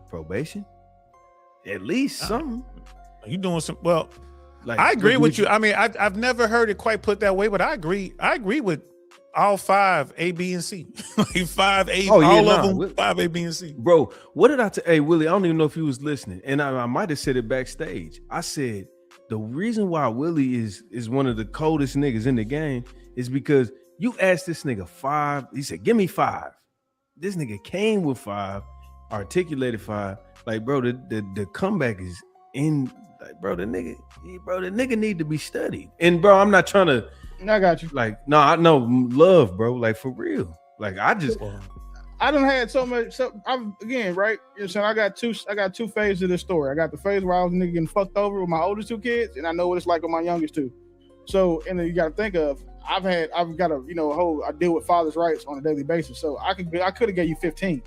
Speaker 3: Probation? At least something.
Speaker 2: You doing some well.
Speaker 3: Like,
Speaker 2: I agree with you. I mean, I've never heard it quite put that way, but I agree. I agree with all 5 A, B, and C. Like 5 A, of them 5 A, B, and C.
Speaker 3: Bro, what did I tell? Hey, Willie, I don't even know if he was listening, and I might have said it backstage. I said the reason why Willie is one of the coldest niggas in the game is because you asked this nigga 5. He said, "Give me 5." This nigga came with 5, articulated 5. Like, bro, the comeback is in. Like, bro, the nigga need to be studied. And bro, I'm not trying to.
Speaker 7: I got you.
Speaker 3: Like, no, I know love, bro. Like, for real. Like, I
Speaker 7: done had so much. So I'm again, right? You know, so I got two phases of this story. I got the phase where I was nigga getting fucked over with my oldest 2 kids, and I know what it's like with my youngest 2. So, and then you got to think of I've got a I deal with father's rights on a daily basis. So I could have gave you 15.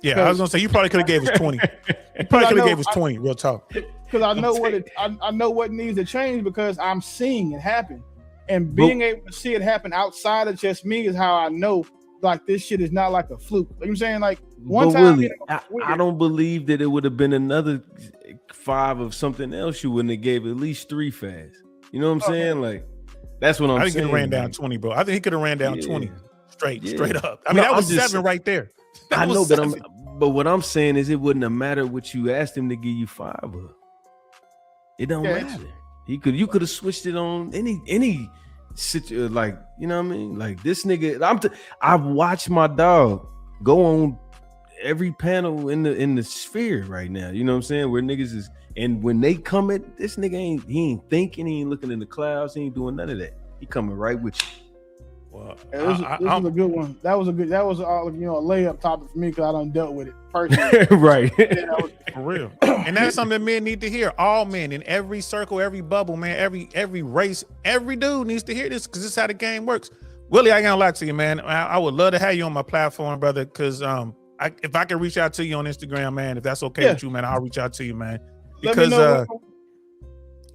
Speaker 2: Yeah, I was gonna say you probably could have gave us 20. You probably could have gave us 20. Real talk.
Speaker 7: Because I know I know what needs to change because I'm seeing it happen. And being able to see it happen outside of just me is how I know like this shit is not like a fluke. You know what I'm saying? Like one time,
Speaker 3: Willie, I don't believe that it would have been another 5 of something else. You wouldn't have gave at least 3 fast. You know what I'm saying? Like that's what I'm saying.
Speaker 2: I think he could have ran down 20, bro. I think he could have ran down 20 straight up. I mean,
Speaker 3: No,
Speaker 2: that was
Speaker 3: I'm just
Speaker 2: 7 right there.
Speaker 3: I know, but what I'm saying is it wouldn't have mattered what you asked him to give you 5 of. It don't matter. You could have switched it on any situation, like, you know what I mean? Like this nigga, I've watched my dog go on every panel in the sphere right now. You know what I'm saying? Where niggas is, and when they come at this nigga, he ain't thinking, he ain't looking in the clouds, he ain't doing none of that. He coming right with you.
Speaker 7: Well, this was a good one. That was a layup topic for me because I done dealt with it personally.
Speaker 3: Right.
Speaker 7: Yeah,
Speaker 2: for real. And that's something men need to hear. All men in every circle, every bubble, man, every race, every dude needs to hear this because this is how the game works. Willie, I ain't gonna lie to you, man. I would love to have you on my platform, brother, because if I can reach out to you on Instagram, man, if that's okay with you, man, I'll reach out to you, man. Because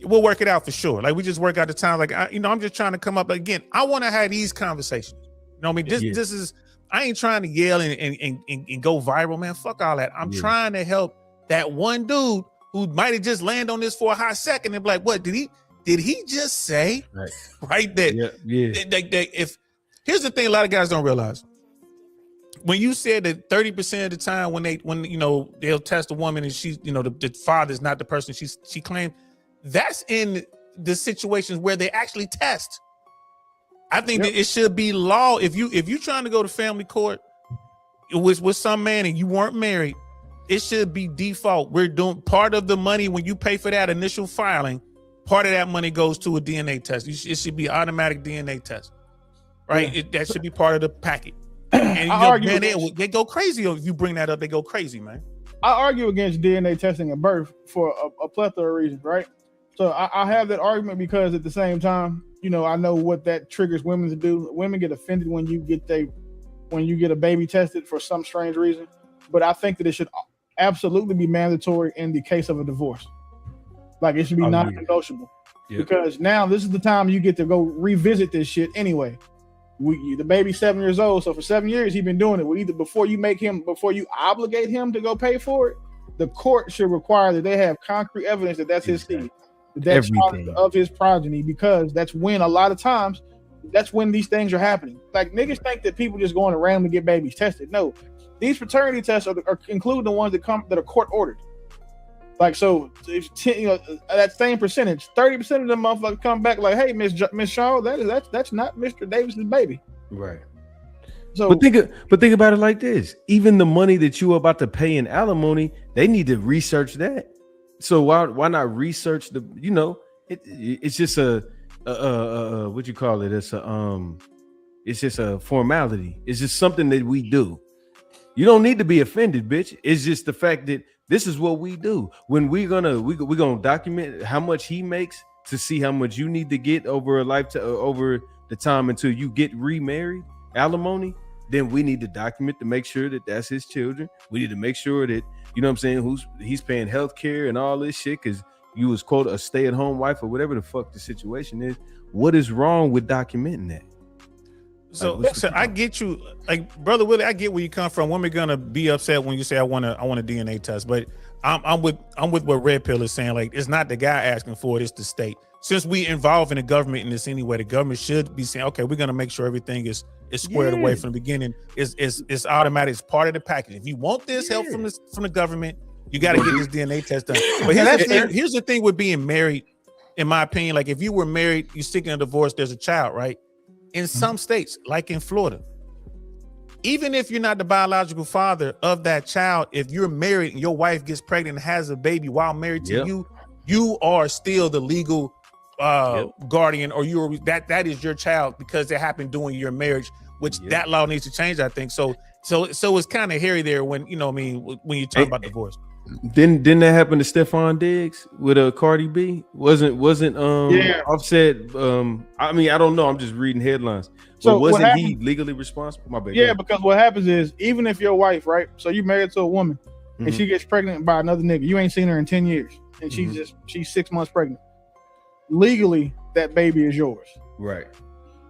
Speaker 2: we'll work it out for sure. Like we just work out the time. Like I'm just trying to come up again. I want to have these conversations. You know what I mean? This is. I ain't trying to yell and go viral, man. Fuck all that. I'm trying to help that one dude who might have just landed on this for a hot second and be like, what did he just say? Right there. If here's the thing, a lot of guys don't realize. When you said that 30% of the time when they'll test a woman and she's the father's not the person she claimed. That's in the situations where they actually test. I think that it should be law. If you trying to go to family court with some man and you weren't married, it should be default. We're doing part of the money when you pay for that initial filing. Part of that money goes to a DNA test. It should be automatic DNA test, right? That should be part of the packet. And they go crazy if you bring that up. They go crazy, man.
Speaker 7: I argue against DNA testing at birth for a plethora of reasons, right? So I have that argument because at the same time, I know what that triggers women to do. Women get offended when you get a baby tested for some strange reason. But I think that it should absolutely be mandatory in the case of a divorce. Like it should be non-negotiable. Because now this is the time you get to go revisit this shit anyway. The baby's 7 years old, so for 7 years he's been doing it. Either before you obligate him to go pay for it, the court should require that they have concrete evidence that that's his seed. That's of his progeny, because that's when a lot of times these things are happening. Like niggas think that people just going to randomly get babies tested. No, these paternity tests are include the ones that are court ordered. Like so, if that same percentage, 30% of them motherfuckers come back like, hey, Miss Shaw, that's not Mr. Davis's baby.
Speaker 3: Right. So, but think about it like this: even the money that you are about to pay in alimony, they need to research that. So why not research the? It's just a what you call it? It's just a formality. It's just something that we do. You don't need to be offended, bitch. It's just the fact that this is what we do. When we're gonna document how much he makes to see how much you need to get over a lifetime, over the time until you get remarried, alimony, then we need to document to make sure that that's his children. We need to make sure that, you know what I'm saying, he's paying health care and all this shit because you was, quote, a stay-at-home wife or whatever the fuck the situation is. What is wrong with documenting that?
Speaker 2: So I get you, like, Brother Willie, I get where you come from. Women gonna be upset when you say I want a DNA test, but I'm with what Red Pill is saying. Like, it's not the guy asking for it, it's the state. Since we involve in the government in this anyway, the government should be saying, okay, we're gonna make sure everything is squared away from the beginning. It's automatic, it's part of the package. If you want this help from the government, you got to get this DNA test done. But here's the thing with being married, in my opinion. Like, if you were married, you're seeking a divorce, there's a child, right? In some states, like in Florida, even if you're not the biological father of that child, if you're married and your wife gets pregnant and has a baby while married to you, you are still the legal guardian, or that is your child because it happened during your marriage, which that law needs to change, I think. So it's kind of hairy there when, you know what I mean, when you talk about divorce.
Speaker 3: Didn't that happen to Stephon Diggs with Cardi B? Wasn't Offset? I mean, I don't know. I'm just reading headlines. So wasn't he legally responsible? My bad.
Speaker 7: Yeah, because what happens is, even if your wife, right? So you married to a woman and she gets pregnant by another nigga, you ain't seen her in 10 years, and she's 6 months pregnant. Legally, that baby is yours.
Speaker 3: Right.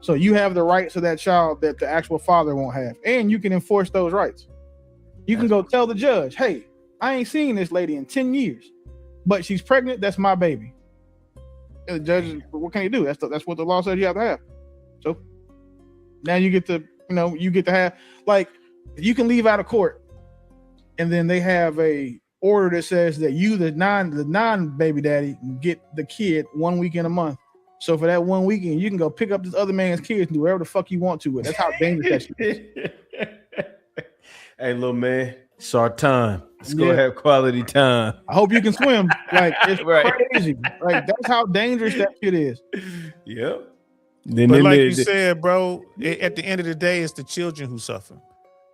Speaker 7: So you have the rights to that child that the actual father won't have, and you can enforce those rights. You can go tell the judge, hey, I ain't seen this lady in 10 years, but she's pregnant. That's my baby. And the judge, what can you do? That's what the law says you have to have. So now you get to have, like, you can leave out of court, and then they have a order that says that you, the non baby daddy, get the kid 1 weekend a month. So for that 1 weekend, you can go pick up this other man's kids and do whatever the fuck you want to with. That's how dangerous that shit is.
Speaker 3: Hey, little man, it's our time. Let's go have quality time.
Speaker 7: I hope you can swim. Like, it's crazy. Like, that's how dangerous that shit is.
Speaker 3: Yep.
Speaker 2: But like you said, bro, at the end of the day, it's the children who suffer.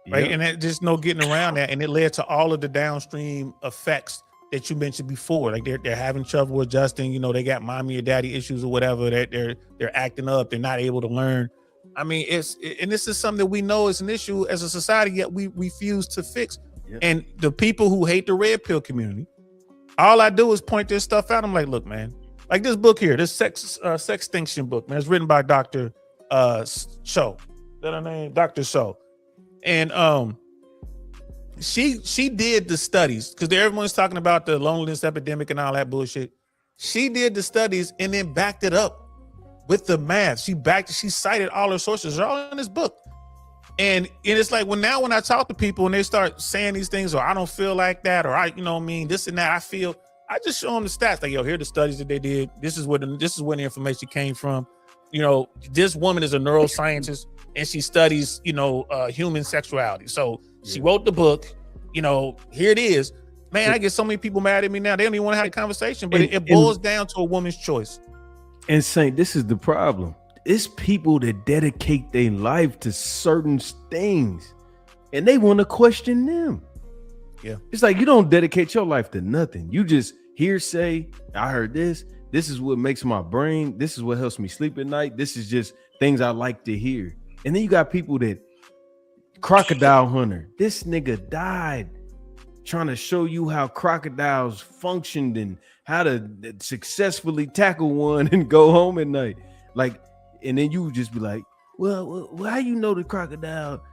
Speaker 2: Right. Yep. And that, just no getting around that. And it led to all of the downstream effects that you mentioned before. Like, they're having trouble adjusting, you know, they got mommy or daddy issues or whatever, that they're acting up, they're not able to learn. I mean, and this is something that we know is an issue as a society, yet we refuse to fix. Yep. And the people who hate the red pill community, all I do is point this stuff out. I'm like, look, man, like this book here, this sextinction book, man, it's written by Dr. Show. Is that her name? Dr. Show. And she did the studies, because everyone's talking about the loneliness epidemic and all that bullshit. She did the studies and then backed it up with the math. She cited all her sources. They're all in this book. And it's like, when I talk to people and they start saying these things, or I don't feel like that, or I mean, this and that, I just show them the stats. Like, yo, here are the studies that they did. This is where the information came from. You know, this woman is a neuroscientist and she studies, human sexuality. So she wrote the book, here it is. Man, I get so many people mad at me now. They don't even want to have a conversation, but it boils down to a woman's choice. And
Speaker 3: Saint, this is the problem. It's people that dedicate their life to certain things and they want to question them.
Speaker 2: Yeah.
Speaker 3: It's like, you don't dedicate your life to nothing. You just hearsay. I heard this. This is what makes my brain. This is what helps me sleep at night. This is just things I like to hear. And then you got people that crocodile hunter. This nigga died trying to show you how crocodiles functioned and how to successfully tackle one and go home at night. Like, and then you just be like, well, how you know the crocodile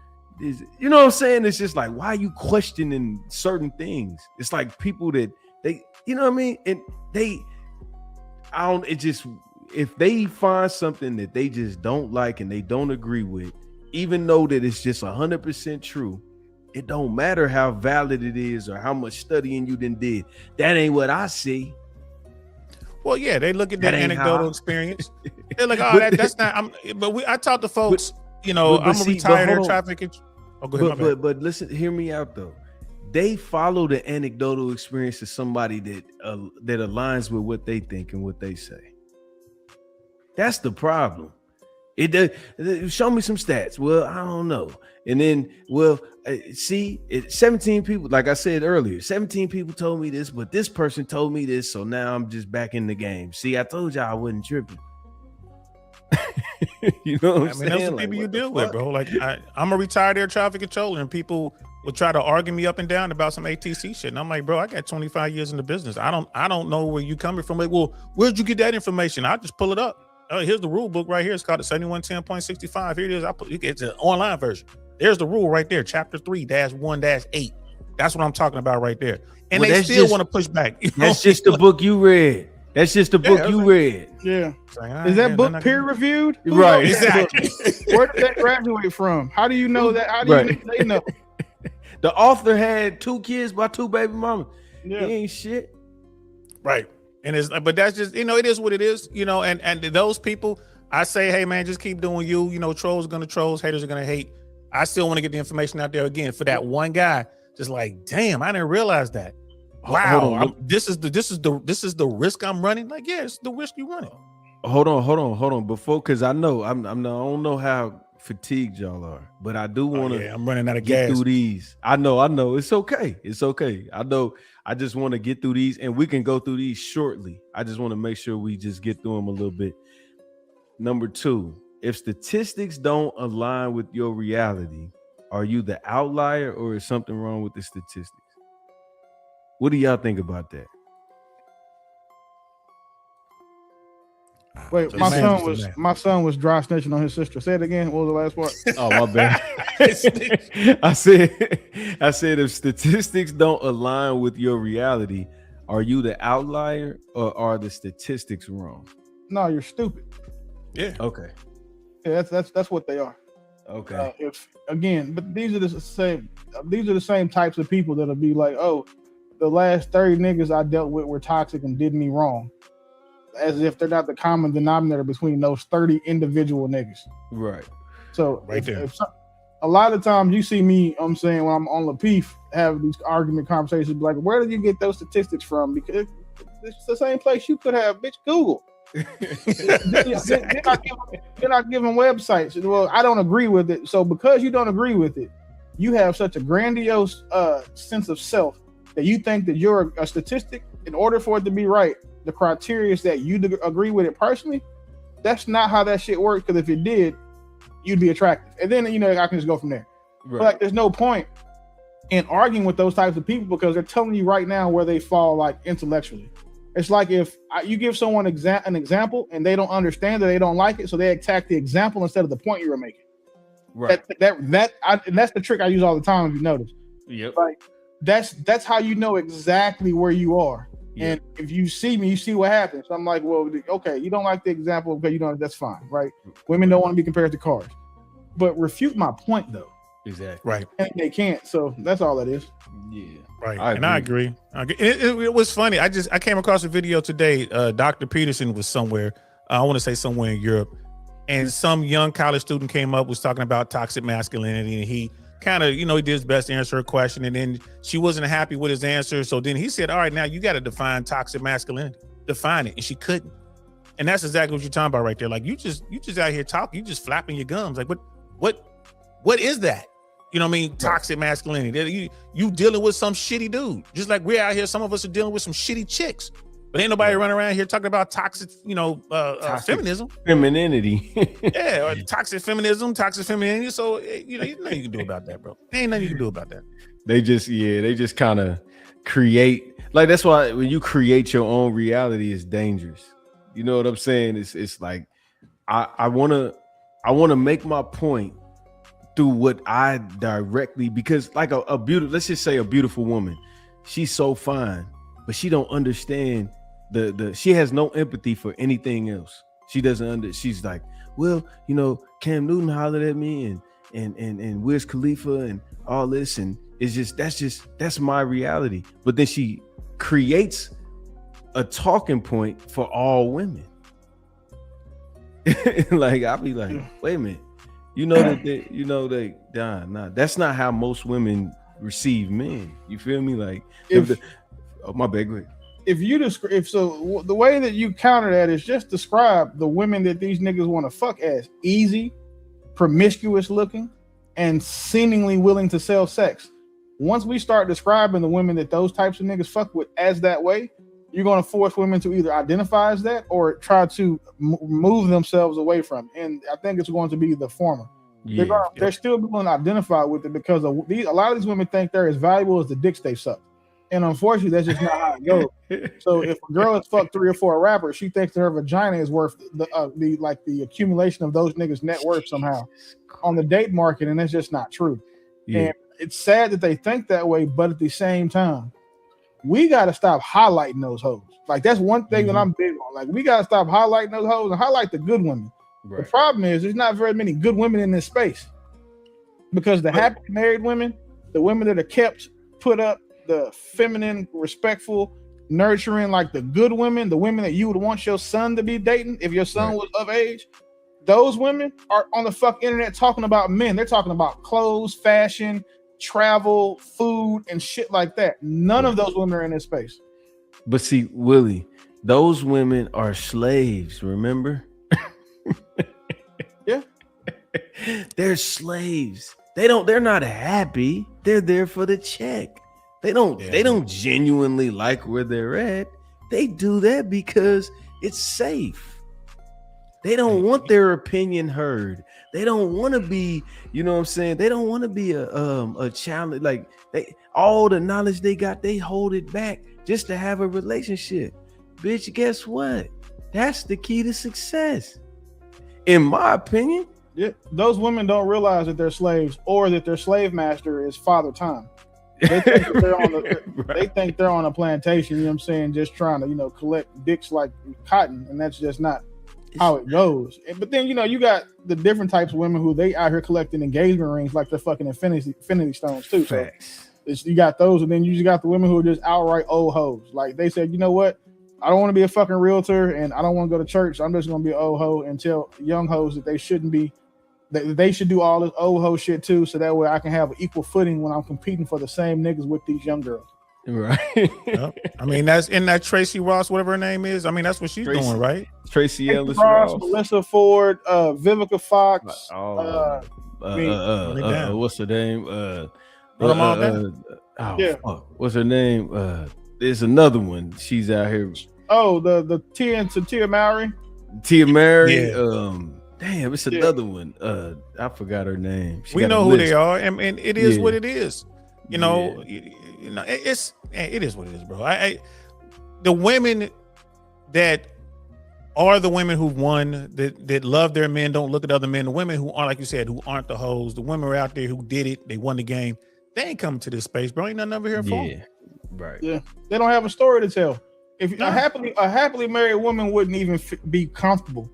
Speaker 3: is, you know what I'm saying? It's just like, why are you questioning certain things? It's like people that they, you know what I mean? And if they find something that they just don't like and they don't agree with, even though that it's just 100% true, it don't matter how valid it is or how much studying you done did. That ain't what I see.
Speaker 2: Well, yeah, they look at that anecdotal experience. They're like, oh, that's not. I talk to folks. I'm a retired air traffic. Oh, go ahead.
Speaker 3: But listen, hear me out though. They follow the anecdotal experience of somebody that aligns with what they think and what they say. That's the problem. It does. Show me some stats. Well, I don't know. And then, see, 17 people, like I said earlier, 17 people told me this, but this person told me this. So now I'm just back in the game. See, I told y'all I wasn't tripping. You know what I'm saying?
Speaker 2: Those are the people you deal with, bro. Like I'm a retired air traffic controller, and people will try to argue me up and down about some ATC shit. And I'm like, bro, I got 25 years in the business. I don't know where you coming from. Like, well, where'd you get that information? I just pull it up. Here's the rule book right here. It's called the 7110.65. Here it is. It's an online version. There's the rule right there, chapter 3-1-8. That's what I'm talking about right there. And they still want to push back.
Speaker 3: That's just the book you read. That's just the book you read.
Speaker 7: Yeah.
Speaker 2: Like,
Speaker 7: is that book peer reviewed?
Speaker 3: Right.
Speaker 2: Exactly.
Speaker 7: Where did that graduate from? How do you know that? How do you know they know?
Speaker 3: The author had 2 kids by 2 baby mamas.
Speaker 7: Yeah.
Speaker 3: He ain't shit.
Speaker 2: Right. And but that's just, it is what it is, and those people, I say, hey man, just keep doing you. Trolls are gonna trolls, haters are gonna hate. I still want to get the information out there again for that one guy. Just like, damn, I didn't realize that. Wow, this is the risk I'm running. Like, yeah, it's the risk you running.
Speaker 3: Hold on. Before, because I know I don't know how fatigued y'all are, but I do want to.
Speaker 2: I'm running out of
Speaker 3: get
Speaker 2: gas
Speaker 3: through these. I know. It's okay. I know. I just want to get through these, and we can go through these shortly. I just want to make sure we just get through them a little bit. Number 2, if statistics don't align with your reality, are you the outlier or is something wrong with the statistics? What do y'all think about that?
Speaker 7: Wait, my son was dry snitching on his sister. Say it again. What was the last part?
Speaker 3: Oh, my bad. I said if statistics don't align with your reality, are you the outlier or are the statistics wrong?
Speaker 7: No, you're stupid.
Speaker 2: Yeah.
Speaker 3: Okay.
Speaker 7: Yeah, that's what they are.
Speaker 3: Okay.
Speaker 7: But these are the same types of people that'll be like, oh, the last 30 niggas I dealt with were toxic and did me wrong. As if they're not the common denominator between those 30 individual niggas.
Speaker 3: Right.
Speaker 7: So a lot of times you see me, when I'm on Lapeef, have these argument conversations, like, where did you get those statistics from? Because it's the same place you could have, bitch, Google. They're not giving websites. Well, I don't agree with it. So because you don't agree with it, you have such a grandiose sense of self that you think that you're a statistic. In order for it to be right, the criteria is that you agree with it personally. That's not how that shit works, because if it did, you'd be attractive. And then, I can just go from there. Right. But like, there's no point in arguing with those types of people because they're telling you right now where they fall, like, intellectually. It's like if you give someone an example and they don't understand it, they don't like it, so they attack the example instead of the point you were making. Right. And that's the trick I use all the time, if you notice.
Speaker 3: Yep.
Speaker 7: Like, that's how you know exactly where you are. Yeah. And if you see me, you see what happens. So I'm like, well, okay, you don't like the example, okay, that's fine, right? Women don't want to be compared to cars. But refute my point, though.
Speaker 3: Exactly.
Speaker 2: Right.
Speaker 7: And they can't. So that's all that is.
Speaker 3: Yeah.
Speaker 2: Right. I agree. It was funny. I came across a video today. Dr. Peterson was somewhere. I want to say somewhere in Europe. And some young college student came up, was talking about toxic masculinity. And he kind of, he did his best to answer her question. And then she wasn't happy with his answer. So then he said, all right, now you got to define toxic masculinity. Define it. And she couldn't. And that's exactly what you're talking about right there. Like, you just out here talking, you just flapping your gums. Like, what is that? You know what I mean? Toxic masculinity. You dealing with some shitty dude. Just like we're out here, some of us are dealing with some shitty chicks. But ain't nobody running around here talking about toxic, toxic feminism.
Speaker 3: Femininity.
Speaker 2: Yeah, or toxic femininity. So, you nothing you can do about that, bro. There ain't nothing you can do about that.
Speaker 3: They just kind of create. Like, that's why when you create your own reality, it's dangerous. You know what I'm saying? It's like, I want to make my point through what I directly, because like a beautiful, let's just say a beautiful woman, she's so fine, but she don't understand she has no empathy for anything else. She doesn't she's like, well, Cam Newton hollered at me and Wiz Khalifa and all this, and that's my reality. But then she creates a talking point for all women. Like, I'll be like, wait a minute. That's not how most women receive men. You feel me? Like, my bad, go ahead.
Speaker 7: if you the way that you counter that is just describe the women that these niggas want to fuck as easy, promiscuous looking, and seemingly willing to sell sex. Once we start describing the women that those types of niggas fuck with as that way, you're going to force women to either identify as that or try to move themselves away from it. And I think it's going to be the former. Yeah, they're still going to identify with it because a lot of these women think they're as valuable as the dicks they suck. And unfortunately, that's just not how it goes. So if a girl has fucked 3 or 4 rappers, she thinks that her vagina is worth the accumulation of those niggas' net worth somehow on the date market, and that's just not true. Yeah. And it's sad that they think that way, but at the same time, we got to stop highlighting those hoes. Like, that's one thing that I'm big on. Like, we got to stop highlighting those hoes and highlight the good women. Right. The problem is there's not very many good women in this space because the happy married women, the women that are kept, put up, the feminine, respectful, nurturing, like the good women, the women that you would want your son to be dating if your son was of age, those women are on the fuck internet talking about men. They're talking about clothes, fashion, travel, food, and shit like that. None of those women are in this space.
Speaker 3: But see, Willie, those women are slaves, remember?
Speaker 7: Yeah.
Speaker 3: They're slaves. They're not happy. They're there for the check. They don't genuinely like where they're at. They do that because it's safe. They don't want their opinion heard. They don't want to be, you know what I'm saying? They don't want to be a challenge. Like all the knowledge they got, they hold it back just to have a relationship. Bitch, guess what? That's the key to success. In my opinion.
Speaker 7: Yeah, those women don't realize that they're slaves or that their slave master is Father Time. They think that they're on they think they're on a plantation, you know what I'm saying, just trying to, collect dicks like cotton, and that's just not how it goes. But then, you got the different types of women who they out here collecting engagement rings like they're fucking infinity stones too. Facts. So you got those, and then you just got the women who are just outright old hoes. Like they said, you know what? I don't want to be a fucking realtor and I don't want to go to church. I'm just going to be an old hoe and tell young hoes that they shouldn't be, that they should do all this old hoe shit too. So that way I can have an equal footing when I'm competing for the same niggas with these young girls.
Speaker 3: Right.
Speaker 2: Yep. I mean, that's in that Tracy Ross, whatever her name is. I mean, that's what she's doing, right?
Speaker 3: Tracy Ellis
Speaker 7: Ross, Melissa Ford, Vivica Fox.
Speaker 3: What's her name? What's her name? There's another one. She's out here.
Speaker 7: Oh, the Tia Mowry.
Speaker 3: Tia Mowry.
Speaker 2: Yeah.
Speaker 3: Damn, it's another one. I forgot her name.
Speaker 2: We know who they are, and it is what it is. It is what it is, bro. The women that are the women who've won, that love their men, don't look at other men. The women who aren't, like you said, who aren't the hoes. The women are out there who did it. They won the game. They ain't coming to this space, bro. Ain't nothing over here for them.
Speaker 3: Right.
Speaker 7: Yeah. They don't have a story to tell. If a happily married woman wouldn't even be comfortable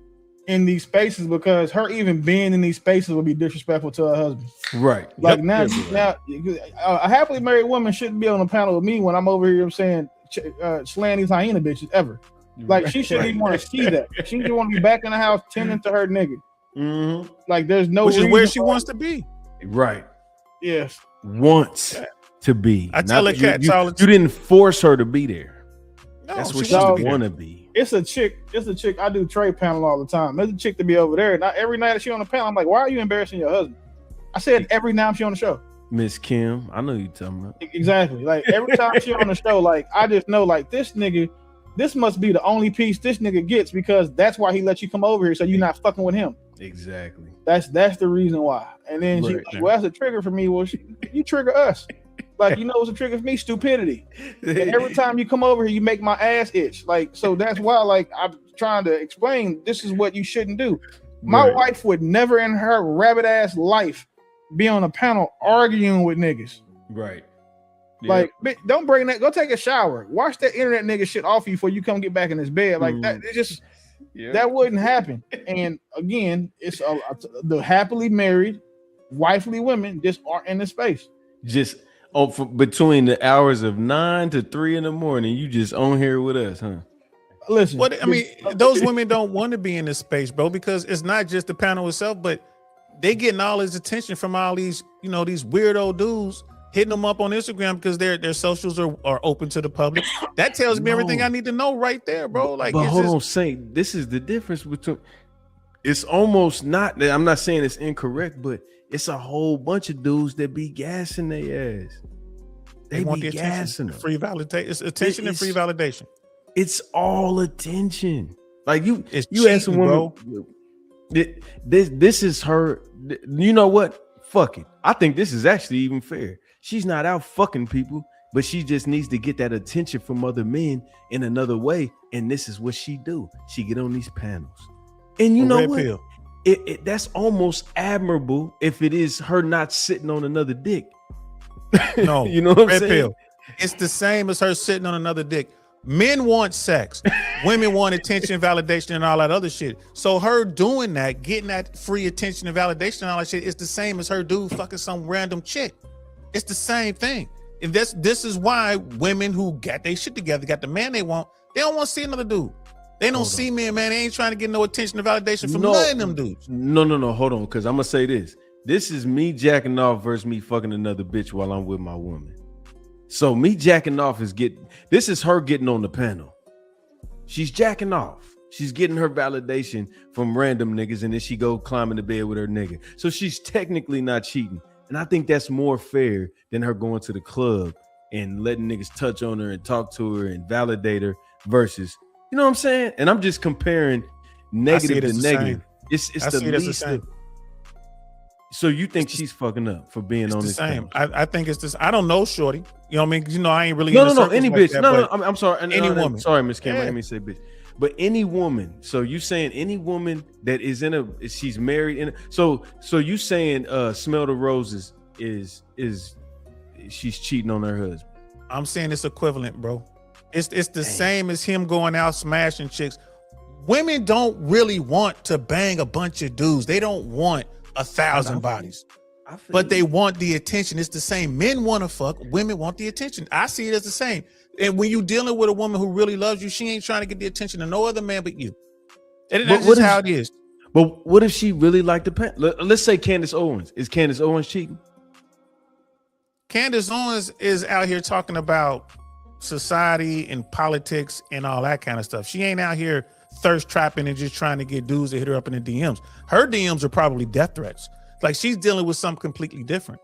Speaker 7: in these spaces because her even being in these spaces would be disrespectful to her husband.
Speaker 3: Right.
Speaker 7: Like now, a happily married woman shouldn't be on the panel with me when I'm over here, slaying these hyena bitches ever. Like she shouldn't even want to see that. She just want to be back in the house tending to her nigga.
Speaker 3: Mm-hmm.
Speaker 7: Like there's no
Speaker 2: which is where she wants to be.
Speaker 3: Right.
Speaker 7: Yes.
Speaker 3: Wants to be.
Speaker 2: I tell her cats all the
Speaker 3: time. You didn't force her to be there.
Speaker 2: No,
Speaker 3: that's where she want to be.
Speaker 7: It's a chick. I do trade panel all the time. There's a chick to be over there. Not every night that she on the panel, I'm like, why are you embarrassing your husband? I said every time she on the show.
Speaker 3: Miss Kim, I know you talking about.
Speaker 7: Exactly. Like every time she on the show, like I just know, like this nigga, this must be the only piece this nigga gets because that's why he let you come over here, so you're not fucking with him.
Speaker 3: Exactly.
Speaker 7: That's the reason why. And then she, well, that's a trigger for me. Well, you trigger us. Like, what's a trigger for me? Stupidity. And every time you come over here, you make my ass itch. Like, so that's why, like, I'm trying to explain this is what you shouldn't do. My wife would never in her rabbit ass life be on a panel arguing with niggas.
Speaker 3: Right.
Speaker 7: Like, don't bring that. Go take a shower. Wash that internet nigga shit off you before you come get back in this bed. Like that. It just that wouldn't happen. And again, it's the happily married, wifely women just aren't in the space.
Speaker 3: Just between the hours of 9 to 3 in the morning, you just on here with us, huh?
Speaker 7: Listen,
Speaker 2: those women don't want to be in this space, bro, because it's not just the panel itself, but they getting all this attention from all these, these weirdo dudes hitting them up on Instagram because their socials are open to the public. That tells me everything I need to know right there, bro. Like,
Speaker 3: but hold on, Saint. This is the difference between. It's almost not that I'm not saying it's incorrect, but it's a whole bunch of dudes that be gassing their ass.
Speaker 2: They want
Speaker 3: be
Speaker 2: the
Speaker 3: gassing
Speaker 2: attention, free validation. It's attention and free validation.
Speaker 3: It's all attention. Like you
Speaker 2: cheating,
Speaker 3: ask a woman, bro. This is her. You know what? Fuck it. I think this is actually even fair. She's not out fucking people, but she just needs to get that attention from other men in another way. And this is what she do. She get on these panels. And you know what? That's almost admirable if it is her not sitting on another dick.
Speaker 2: No,
Speaker 3: you know what I'm saying?
Speaker 2: Pill. It's the same as her sitting on another dick. Men want sex. Women want attention, validation, and all that other shit. So her doing that, getting that free attention and validation and all that shit, is the same as her dude fucking some random chick. It's the same thing. And this is why women who got their shit together, got the man they want, they don't want to see another dude. They don't see men, man. They ain't trying to get no attention and validation from none of them dudes.
Speaker 3: No. Hold on, because I'm gonna say this. This is me jacking off versus me fucking another bitch while I'm with my woman. So me jacking off this is her getting on the panel. She's jacking off. She's getting her validation from random niggas, and then she go climb in the bed with her nigga. So she's technically not cheating. And I think that's more fair than her going to the club and letting niggas touch on her and talk to her and validate her versus, you know what I'm saying? And I'm just comparing negative to negative. It's the least. So you think she's fucking up for being on this
Speaker 2: same? I think it's this. I don't know, shorty. You know what I mean? You know, I ain't really
Speaker 3: no. Any bitch. That, no. I'm sorry.
Speaker 2: Any woman.
Speaker 3: Sorry, Miss Cameron. Let me say bitch. But any woman. So you saying any woman that is she's married so you saying Smell the Roses is she's cheating on her husband?
Speaker 2: I'm saying it's equivalent, bro. It's the same as him going out smashing chicks. Women don't really want to bang a bunch of dudes. They don't want 1,000 bodies, but they want the attention. It's the same. Men want to fuck, women want the attention. I see it as the same. And when you're dealing with a woman who really loves you, she ain't trying to get the attention of no other man but you. And that's just how it is.
Speaker 3: But what if she really liked the pen? Let's say Candace Owens. Is Candace Owens cheating?
Speaker 2: Candace Owens is out here talking about society and politics and all that kind of stuff. She ain't out here thirst trapping and just trying to get dudes to hit her up in the DMs. Her DMs are probably death threats. Like, she's dealing with something completely different,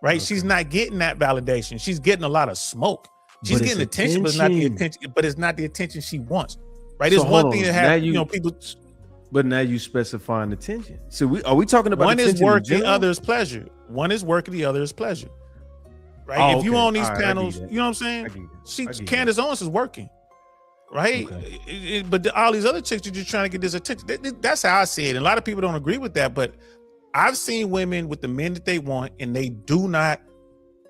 Speaker 2: right? Okay. She's not getting that validation. She's getting a lot of smoke. She's getting attention, but it's not the attention. But it's not the attention she wants, right? So it's one thing to have, people.
Speaker 3: But now you specifying attention. So are we talking about
Speaker 2: one is work, the other is pleasure. One is work, the other is pleasure, right? If you on these panels, you know what I'm saying? Candace Owens is working. Right, okay. But all these other chicks are just trying to get this attention. That's how I see it. And a lot of people don't agree with that, but I've seen women with the men that they want, and they do not.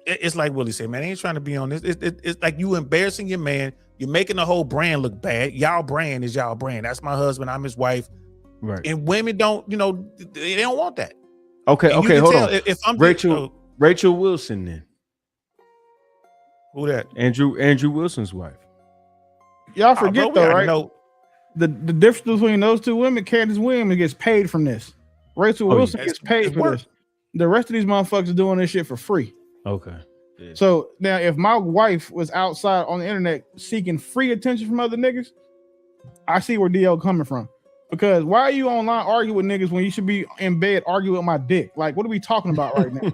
Speaker 2: It's like Willie said, man, they ain't trying to be on this. It's like you embarrassing your man. You're making the whole brand look bad. Y'all brand is y'all brand. That's my husband. I'm his wife.
Speaker 3: Right.
Speaker 2: And women don't, they don't want that.
Speaker 3: Okay.
Speaker 2: And
Speaker 3: Hold on.
Speaker 2: If I'm
Speaker 3: Rachel Wilson, then
Speaker 2: who that?
Speaker 3: Andrew Wilson's wife.
Speaker 7: Y'all forget though, right? The difference between those two women, Candace Williams gets paid from this. Rachel Wilson gets paid for this. The rest of these motherfuckers are doing this shit for free.
Speaker 3: Okay. Yeah.
Speaker 7: So now if my wife was outside on the internet seeking free attention from other niggas, I see where DL coming from. Because why are you online arguing with niggas when you should be in bed arguing with my dick? Like, what are we talking about right now?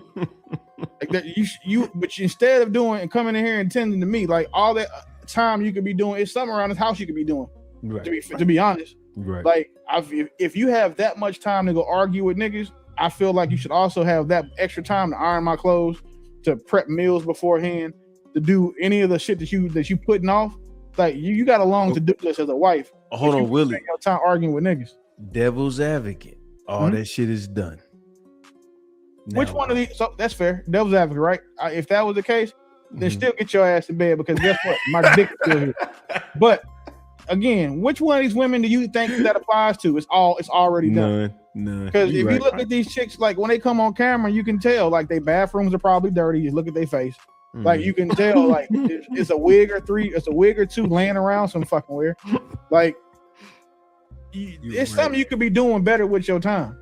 Speaker 7: Like that but instead of doing and coming in here and tending to me, like all that time you could be doing is something around this house you could be doing. Right. To be honest,
Speaker 3: right?
Speaker 7: Like if you have that much time to go argue with niggas, I feel like you should also have that extra time to iron my clothes, to prep meals beforehand, to do any of the shit that you putting off. Like you got a long to do list as a wife.
Speaker 3: Hold on, Willie.
Speaker 7: Spend your time arguing with niggas.
Speaker 3: Devil's advocate. All that shit is done.
Speaker 7: Which one of these? So that's fair. Devil's advocate, right? If that was the case, then still get your ass in bed, because guess what? My dick is still here. But again, which one of these women do you think that applies to? It's already done.
Speaker 3: None.
Speaker 7: Because if you look at these chicks, like when they come on camera, you can tell like their bathrooms are probably dirty. You look at their face, like you can tell like it's a wig or two laying around some fucking where. Like it's something you could be doing better with your time.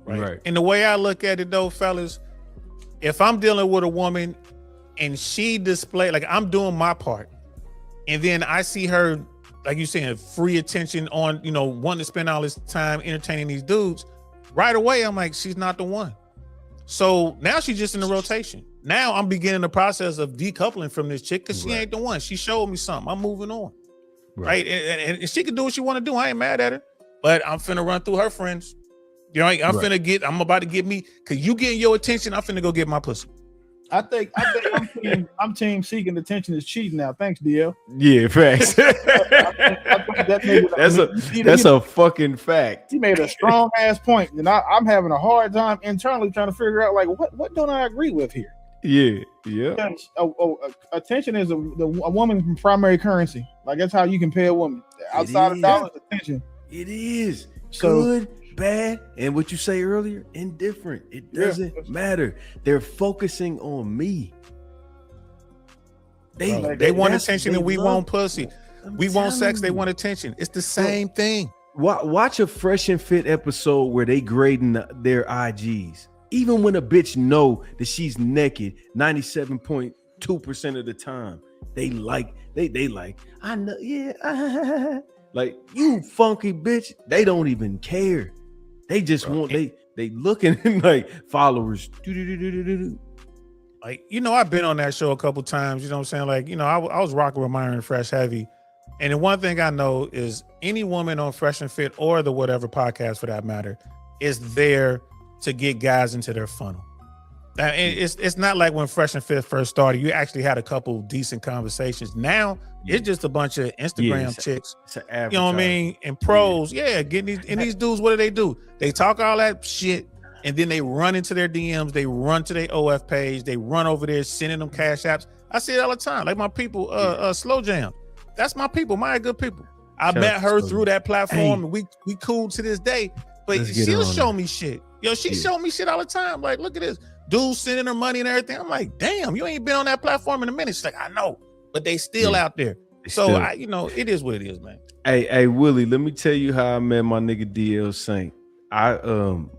Speaker 2: Right. And the way I look at it though, fellas, if I'm dealing with a woman and she display like I'm doing my part, and then I see her, like you saying, free attention on, you know, wanting to spend all this time entertaining these dudes, right away I'm like, she's not the one. So now she's just in the rotation. Now I'm beginning the process of decoupling from this chick because she ain't the one. She showed me something. I'm moving on. Right. And she can do what she want to do. I ain't mad at her. But I'm finna run through her friends. You know, I'm about to get me, because you getting your attention, I'm finna go get my pussy.
Speaker 7: I think I'm team seeking attention is cheating now. Thanks, DL.
Speaker 3: Yeah, facts. That's a fucking fact.
Speaker 7: He made a strong ass point, and I'm having a hard time internally trying to figure out like what don't I agree with here?
Speaker 3: Yeah.
Speaker 7: Attention is a woman's primary currency. Like that's how you can pay a woman. Outside of dollars, attention.
Speaker 3: It is good, bad, and what you say earlier, indifferent. It doesn't matter. They're focusing on me.
Speaker 2: They want attention and we want pussy. We want sex, they want attention. It's the same thing.
Speaker 3: Watch a Fresh and Fit episode where they grading their IGs. Even when a bitch know that she's naked 97.2% of the time, they like, I know, yeah. Like, you funky bitch, they don't even care. They just want, they looking like followers.
Speaker 2: Like, you know, I've been on that show a couple times, you know what I'm saying? Like, you know, I was rocking with Myron Fresh Heavy. And the one thing I know is any woman on Fresh and Fit or the whatever podcast for that matter is there to get guys into their funnel. And it's not like when Fresh and Fit first started, you actually had a couple decent conversations. Now it's just a bunch of Instagram chicks, you know what I mean? And pros, getting these, and these dudes, what do? They talk all that shit and then they run into their DMs, they run to their OF page, they run over there sending them cash apps. I see it all the time. Like my people, Slow Jam. That's my people, my good people. I met her through that platform and we cool to this day, but she'll show me shit. Yo, she showed me shit all the time. Like, look at this. Dude sending her money and everything. I'm like, damn, you ain't been on that platform in a minute. She's like, I know, but they still out there. So you know, it is what it is, man.
Speaker 3: Hey, Willie, let me tell you how I met my nigga DL Saint.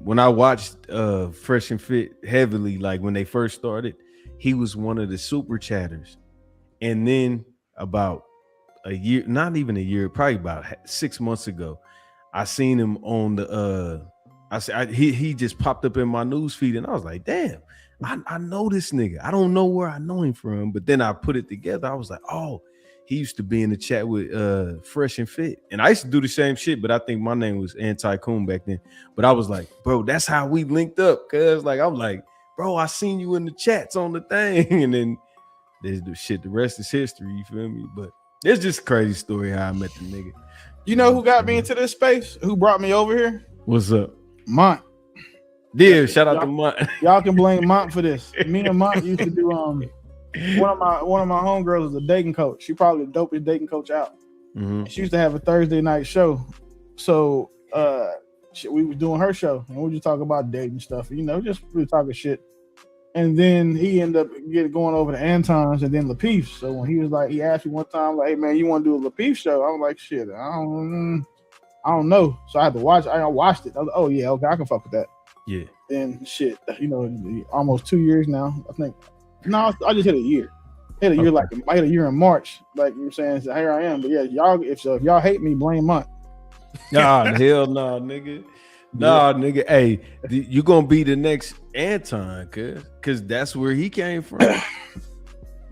Speaker 3: When I watched Fresh and Fit heavily, like when they first started, he was one of the super chatters. And then about a year, not even a year, probably about 6 months ago, I seen him on the he just popped up in my news feed, and I was like, damn, I know this nigga. I don't know where I know him from, but then I put it together. I was like, oh, he used to be in the chat with Fresh and Fit, and I used to do the same shit, but I think my name was Anti-Coon back then. But I was like, bro, that's how we linked up, cause like I'm like, bro, I seen you in the chats on the thing, and then there's the shit. The rest is history. You feel me? But it's just a crazy story how I met the nigga.
Speaker 7: You know who got me into this space? Who brought me over here?
Speaker 3: What's up?
Speaker 7: Mont.
Speaker 3: Yeah, shout out to Mont.
Speaker 7: Y'all can blame Mont for this. Me and Mont used to do one of my homegirls is a dating coach. She probably the dopest dating coach out. Mm-hmm. She used to have a Thursday night show. So we was doing her show and we just talk about dating stuff, you know, just really talking shit. And then he ended up going over to Anton's and then Lapeef. So when he was like, he asked me one time, like, hey man, you want to do a Lapeef show? I was like, shit, I don't know. So I had to watch. I watched it. I was like, oh yeah, okay, I can fuck with that.
Speaker 3: Yeah.
Speaker 7: And shit, you know, almost 2 years now. I think. No, I just hit a year. Hit a year like I hit a year in March. Like you were saying, so here I am. But yeah, y'all, if y'all hate me, blame Mont.
Speaker 3: Nah, hell no, nigga. Nah, nigga. Hey, you gonna be the next Anton, cause that's where he came from.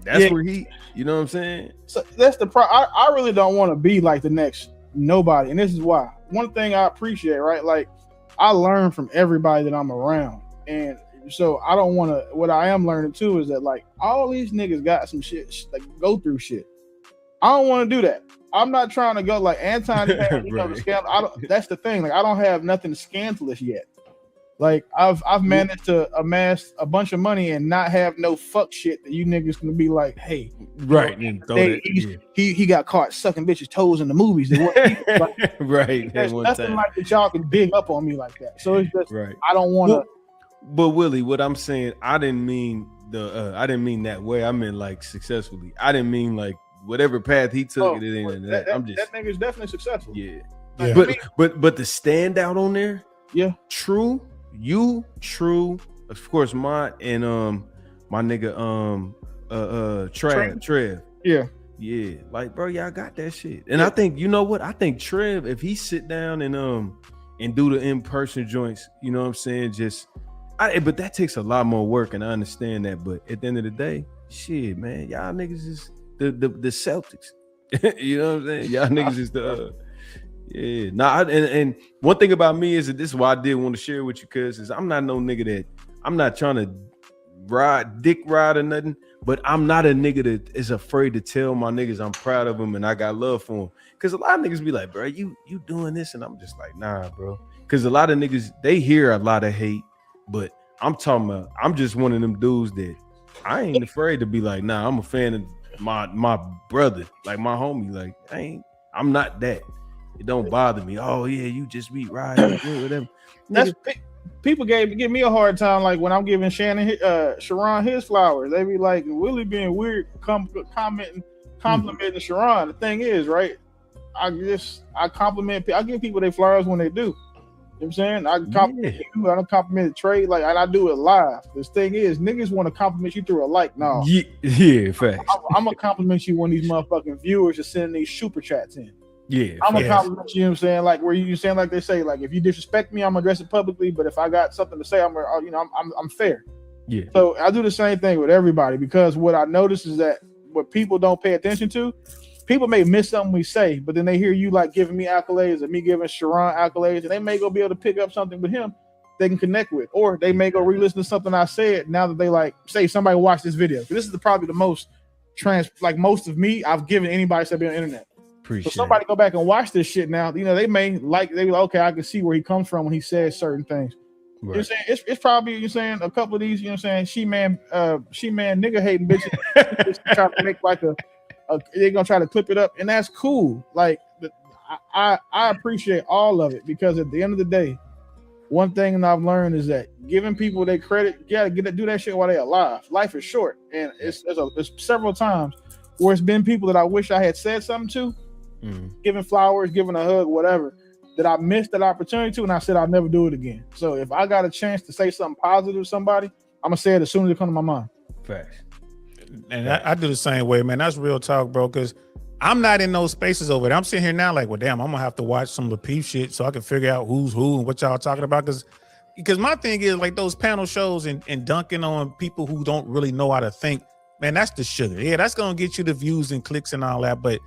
Speaker 3: That's where he. You know what I'm saying?
Speaker 7: So that's the problem. I really don't want to be like the next nobody, and this is why. One thing I appreciate, right? Like I learn from everybody that I'm around, and so I don't want to. What I am learning too is that like all these niggas got some shit, like go through shit. I don't want to do that. I'm not trying to go like Anton. You know, the scandal. That's the thing. Like I don't have nothing scandalous yet. Like I've managed to amass a bunch of money and not have no fuck shit that you niggas gonna be like, hey,
Speaker 3: right?
Speaker 7: He got caught sucking bitches' toes in the movies. Like,
Speaker 3: right.
Speaker 7: There's nothing like that y'all can dig up on me like that. So it's just I don't want to.
Speaker 3: But Willie, what I'm saying, I didn't mean that way. I meant like successfully. I didn't mean like whatever path he took it in. That
Speaker 7: nigga's definitely successful.
Speaker 3: Yeah. But the standout on there,
Speaker 7: yeah,
Speaker 3: true of course, mine and my nigga Trev. Yeah, like bro, y'all got that shit. And I think you know what? I think Trev, if he sit down and do the in-person joints, you know what I'm saying? But that takes a lot more work, and I understand that. But at the end of the day, shit, man, y'all niggas is the Celtics. You know what I'm saying? Y'all niggas is the yeah. Nah, and one thing about me is that this is why I did want to share with you, cuz is I'm not no nigga that I'm not trying to dick ride or nothing, but I'm not a nigga that is afraid to tell my niggas I'm proud of them and I got love for them. Cause a lot of niggas be like, bro, you doing this, and I'm just like, nah, bro. Cause a lot of niggas, they hear a lot of hate, but I'm talking about, I'm just one of them dudes that I ain't afraid to be like, nah, I'm a fan of my brother, like my homie. Like I'm not that. It don't bother me. Oh yeah, you just be riding whatever.
Speaker 7: That's people give me a hard time. Like when I'm giving Sharon his flowers, they be like, Willie being weird, complimenting Sharon. The thing is, right? I compliment. I give people their flowers when they do. You know what I'm saying? I compliment you. I don't compliment the trade. Like I do it live. This thing is, niggas want to compliment you through a like. No.
Speaker 3: Yeah, facts.
Speaker 7: I'm gonna compliment you when these motherfucking viewers are sending these super chats in.
Speaker 3: Yeah,
Speaker 7: I'm gonna compliment you. You know what I'm saying? Like where you saying, like they say, like if you disrespect me, I'm gonna address it publicly. But if I got something to say, I'm fair.
Speaker 3: Yeah.
Speaker 7: So I do the same thing with everybody, because what I notice is that what people don't pay attention to, people may miss something we say, but then they hear you like giving me accolades or me giving Sharon accolades, and they may go be able to pick up something with him they can connect with, or they may go re-listen to something I said now that they like say somebody watched this video. This is probably the most most of me I've given anybody said be on the internet.
Speaker 3: Appreciate
Speaker 7: so somebody go back and watch this shit now. You know, they be like, okay, I can see where he comes from when he says certain things. Right. You know what I'm saying? It's probably, you're saying, a couple of these, you know what I'm saying, she man nigga hating bitches try to make like they're gonna try to clip it up, and that's cool. Like I appreciate all of it, because at the end of the day, one thing that I've learned is that giving people their credit, you gotta do that shit while they're alive. Life is short, and it's several times where it's been people that I wish I had said something to, giving flowers, giving a hug, whatever, that I missed that opportunity to, and I said I'll never do it again. So if I got a chance to say something positive to somebody, I'm gonna say it as soon as it comes to my mind.
Speaker 3: Facts.
Speaker 2: And I do the same way, man. That's real talk, bro, because I'm not in those spaces over there. I'm sitting here now like, well, damn, I'm gonna have to watch some of the peep shit so I can figure out who's who and what y'all talking about. Because my thing is like those panel shows and dunking on people who don't really know how to think, man, that's the sugar. Yeah, that's gonna get you the views and clicks and all that. But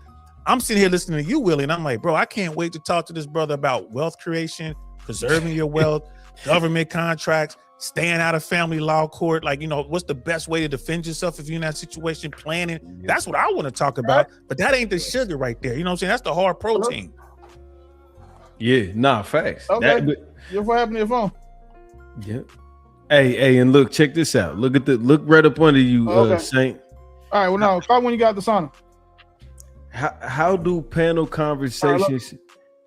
Speaker 2: I'm sitting here listening to you, Willie, and I'm like, bro, I can't wait to talk to this brother about wealth creation, preserving your wealth, government contracts, staying out of family law court. Like, you know, what's the best way to defend yourself if you're in that situation, planning. That's what I want to talk about, but that ain't the sugar right there. You know what I'm saying? That's the hard protein.
Speaker 3: Yeah, nah, facts.
Speaker 7: Okay. What happened to your phone?
Speaker 3: Yeah. Hey, and look, check this out. Look right up under you, Saint.
Speaker 7: All right, well, now call when you got the sauna.
Speaker 3: How do panel conversations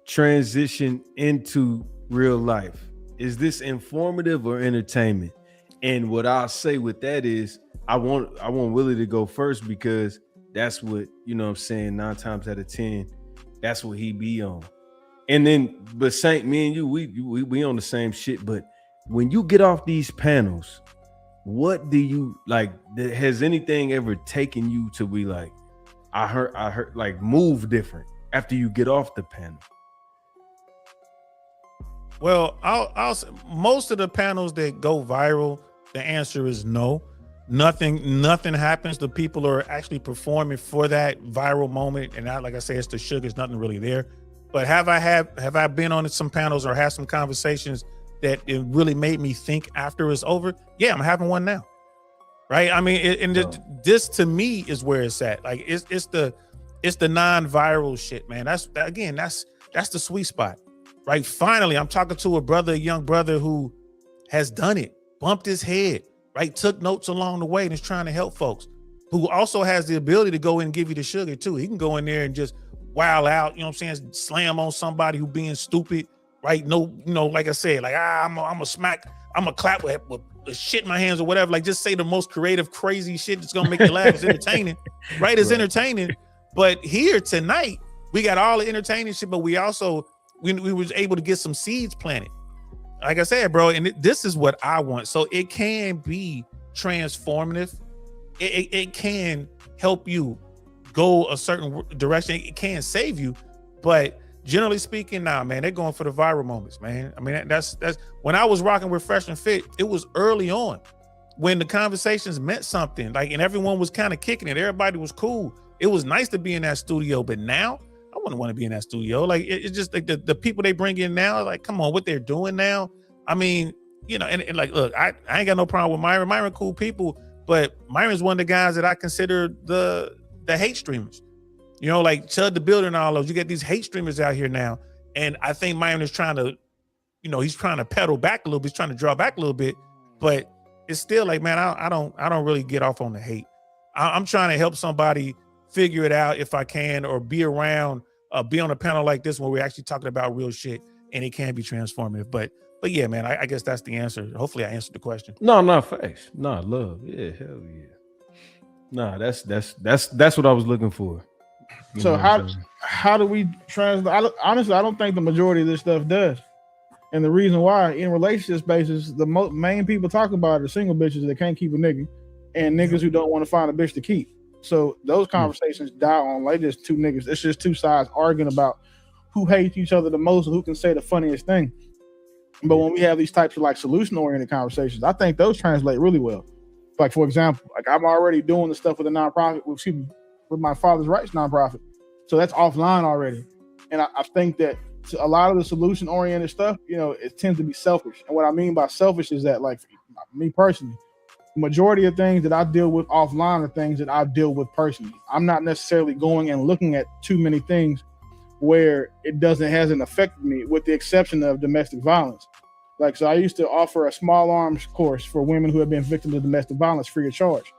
Speaker 3: transition into real life? Is this informative or entertainment? And what I'll say with that is I want Willie to go first, because that's what, you know what I'm saying, 9 times out of 10, that's what he be on. And then, but Saint, me and you, we on the same shit. But when you get off these panels, what do you like? Has anything ever taken you to be like, I heard like move different after you get off the panel?
Speaker 2: Well, I'll say most of the panels that go viral, the answer is no. Nothing happens. The people are actually performing for that viral moment, and like I say, it's the sugar. There's nothing really there. But have I been on some panels or had some conversations that it really made me think after it's over? Yeah, I'm having one now. Right? I mean, this to me is where it's at. Like it's the non-viral shit, man. That's the sweet spot. Right? Finally, I'm talking to a young brother who has done it, bumped his head, right? Took notes along the way and is trying to help folks, who also has the ability to go in and give you the sugar too. He can go in there and just wild out, you know what I'm saying? Slam on somebody who being stupid, right? No, you know, like I said, like I'm a clap with shit in my hands or whatever. Like just say the most creative, crazy shit that's gonna make you laugh. It's entertaining, right? It's entertaining. But here tonight, we got all the entertaining shit, but we also we was able to get some seeds planted. like I said, bro, and this is what I want. So it can be transformative. It can help you go a certain direction. It can save you, but generally speaking, nah, man, they're going for the viral moments, man. I mean, that's when I was rocking with Fresh and Fit. It was early on when the conversations meant something, like, and everyone was kind of kicking it. Everybody was cool. It was nice to be in that studio, but now I wouldn't want to be in that studio. Like, it's just like the people they bring in now, like, come on, what they're doing now. I mean, you know, and like, look, I ain't got no problem with Myron. Myron, cool people, but Myron's one of the guys that I consider the hate streamers. You know, like Chud the Builder and all those. You get these hate streamers out here now, and I think Myron is trying to, you know, he's trying to pedal back a little bit. He's trying to draw back a little bit, but it's still like, man, I don't really get off on the hate. I'm trying to help somebody figure it out if I can, or be around, be on a panel like this where we're actually talking about real shit, and it can be transformative. But yeah, man, I guess that's the answer. Hopefully I answered the question.
Speaker 3: No, facts. No, love. Yeah, hell yeah. Nah, that's what I was looking for.
Speaker 7: So how do we translate? Honestly, I don't think the majority of this stuff does. And the reason why, in relationship spaces, the main people talk about are single bitches that can't keep a nigga, and niggas who don't want to find a bitch to keep. So those conversations die on like just two niggas. It's just two sides arguing about who hates each other the most and who can say the funniest thing. But when we have these types of like solution-oriented conversations, I think those translate really well. Like, for example, like I'm already doing the stuff with a nonprofit, with my father's rights nonprofit. So that's offline already. And I think that a lot of the solution-oriented stuff, you know, it tends to be selfish. And what I mean by selfish is that, like, me personally, the majority of things that I deal with offline are things that I deal with personally. I'm not necessarily going and looking at too many things where it hasn't affected me, with the exception of domestic violence. Like, so I used to offer a small arms course for women who have been victims of domestic violence free of charge.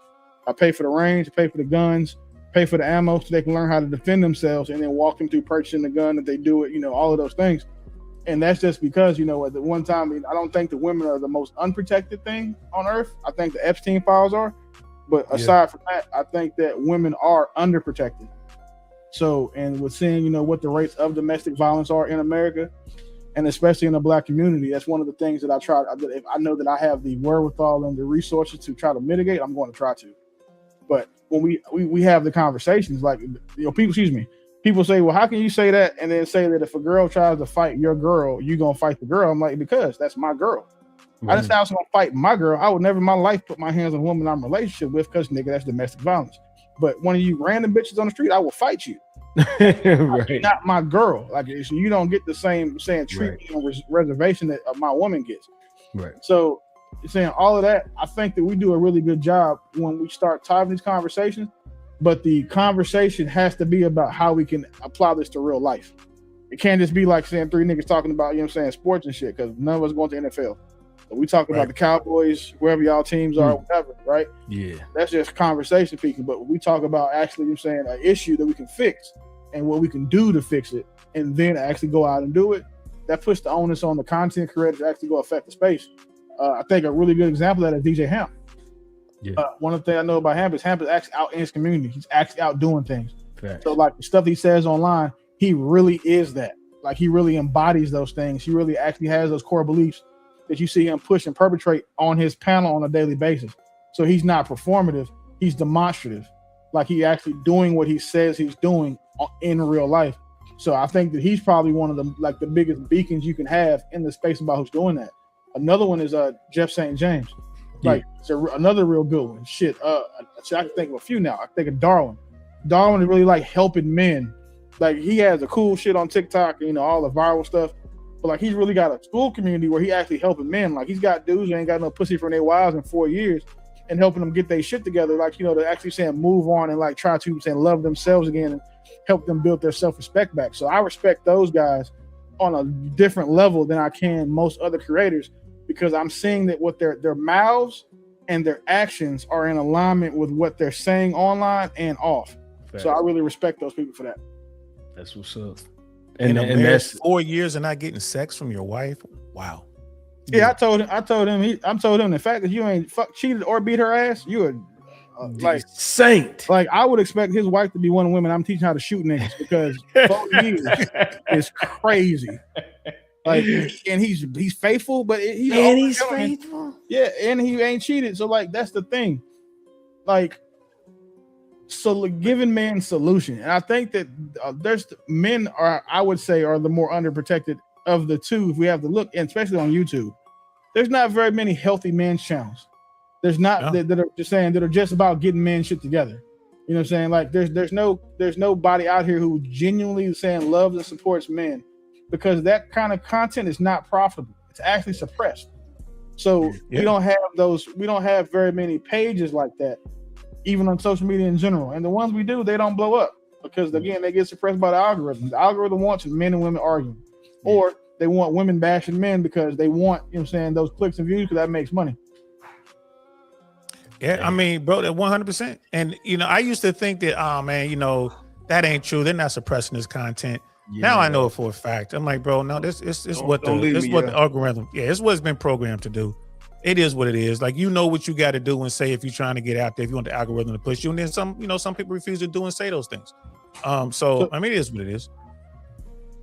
Speaker 7: I pay for the range, I pay for the guns, pay for the ammo so they can learn how to defend themselves, and then walk them through purchasing the gun that they do it, you know, all of those things. And that's just because, you know, at the one time, I don't think the women are the most unprotected thing on earth. I think the Epstein files are. But aside from that, I think that women are underprotected. So, and with seeing, you know, what the rates of domestic violence are in America, and especially in the Black community, that's one of the things that I try. If I know that I have the wherewithal and the resources to try to mitigate, I'm going to try to. But when we have the conversations, like, you know, people say, well, how can you say that and then say that if a girl tries to fight your girl, you're going to fight the girl? I'm like, because that's my girl. I just was going to fight my girl. I would never in my life put my hands on a woman I'm in a relationship with, because, nigga, that's domestic violence. But one of you random bitches on the street, I will fight you. Right. Not my girl. Like, you don't get the same treatment on reservation that my woman gets. Right. So, saying all of that, I think that we do a really good job when we start having these conversations. But the conversation has to be about how we can apply this to real life. It can't just be like saying three niggas talking about, you know what I'm saying, sports and shit, because none of us going to the NFL. So we talk about the Cowboys, wherever y'all teams are, whatever, right? Yeah. That's just conversation speaking. But we talk about actually, you know what I'm saying, an issue that we can fix and what we can do to fix it, and then actually go out and do it. That puts the onus on the content creator to actually go affect the space. I think a really good example of that is DJ Hamp. Yeah. One of the things I know about Hamp is actually out in his community. He's actually out doing things. Correct. So like the stuff he says online, he really is that. Like, he really embodies those things. He really actually has those core beliefs that you see him push and perpetrate on his panel on a daily basis. So he's not performative, he's demonstrative. Like, he actually doing what he says he's doing in real life. So I think that he's probably one of the biggest beacons you can have in the space about who's doing that. Another one is Jeff St. James. Like, it's another real good one. Shit, I can think of a few now. I think of Darwin. Darwin is really like helping men. Like, he has a cool shit on TikTok, you know, all the viral stuff. But like, he's really got a school community where he actually helping men. Like, he's got dudes who ain't got no pussy from their wives in 4 years, and helping them get their shit together. Like, you know, to actually saying move on and like try to love themselves again and help them build their self-respect back. So I respect those guys on a different level than I can most other creators, because I'm seeing that what their mouths and their actions are in alignment with what they're saying online and off. Fact. So I really respect those people for that.
Speaker 3: That's what's up.
Speaker 2: And that's 4 years and not getting sex from your wife. Wow.
Speaker 7: Yeah, I told him the fact that you ain't cheated or beat her ass, you are like
Speaker 3: saint.
Speaker 7: Like, I would expect his wife to be one of the women I'm teaching how to shoot niggas, because 4 years is crazy. Like, and he's faithful, but he's faithful. Yeah, and he ain't cheated. So like, that's the thing. Like, so giving men solution, and I think that there's men are, I would say, are the more underprotected of the two. If we have to look, and especially on YouTube, there's not very many healthy men's channels. There's not that are just saying that are just about getting men shit together. You know what I'm saying? Like there's nobody out here who genuinely saying loves and supports men, because that kind of content is not profitable. It's actually suppressed. So we don't have very many pages like that, even on social media in general. And the ones we do, they don't blow up because again, they get suppressed by the algorithm. The algorithm wants men and women arguing, or they want women bashing men because they want, you know what I'm saying, those clicks and views because that makes money.
Speaker 2: Yeah, I mean, bro, that 100%. And you know, I used to think that, oh man, you know, that ain't true. They're not suppressing this content. Yeah. Now I know it for a fact. I'm like, bro, no, this is what the algorithm. Yeah, it's what it's been programmed to do. It is what it is. Like, you know what you got to do and say if you're trying to get out there, if you want the algorithm to push you. And then some people refuse to do and say those things. So I mean, it is what it is.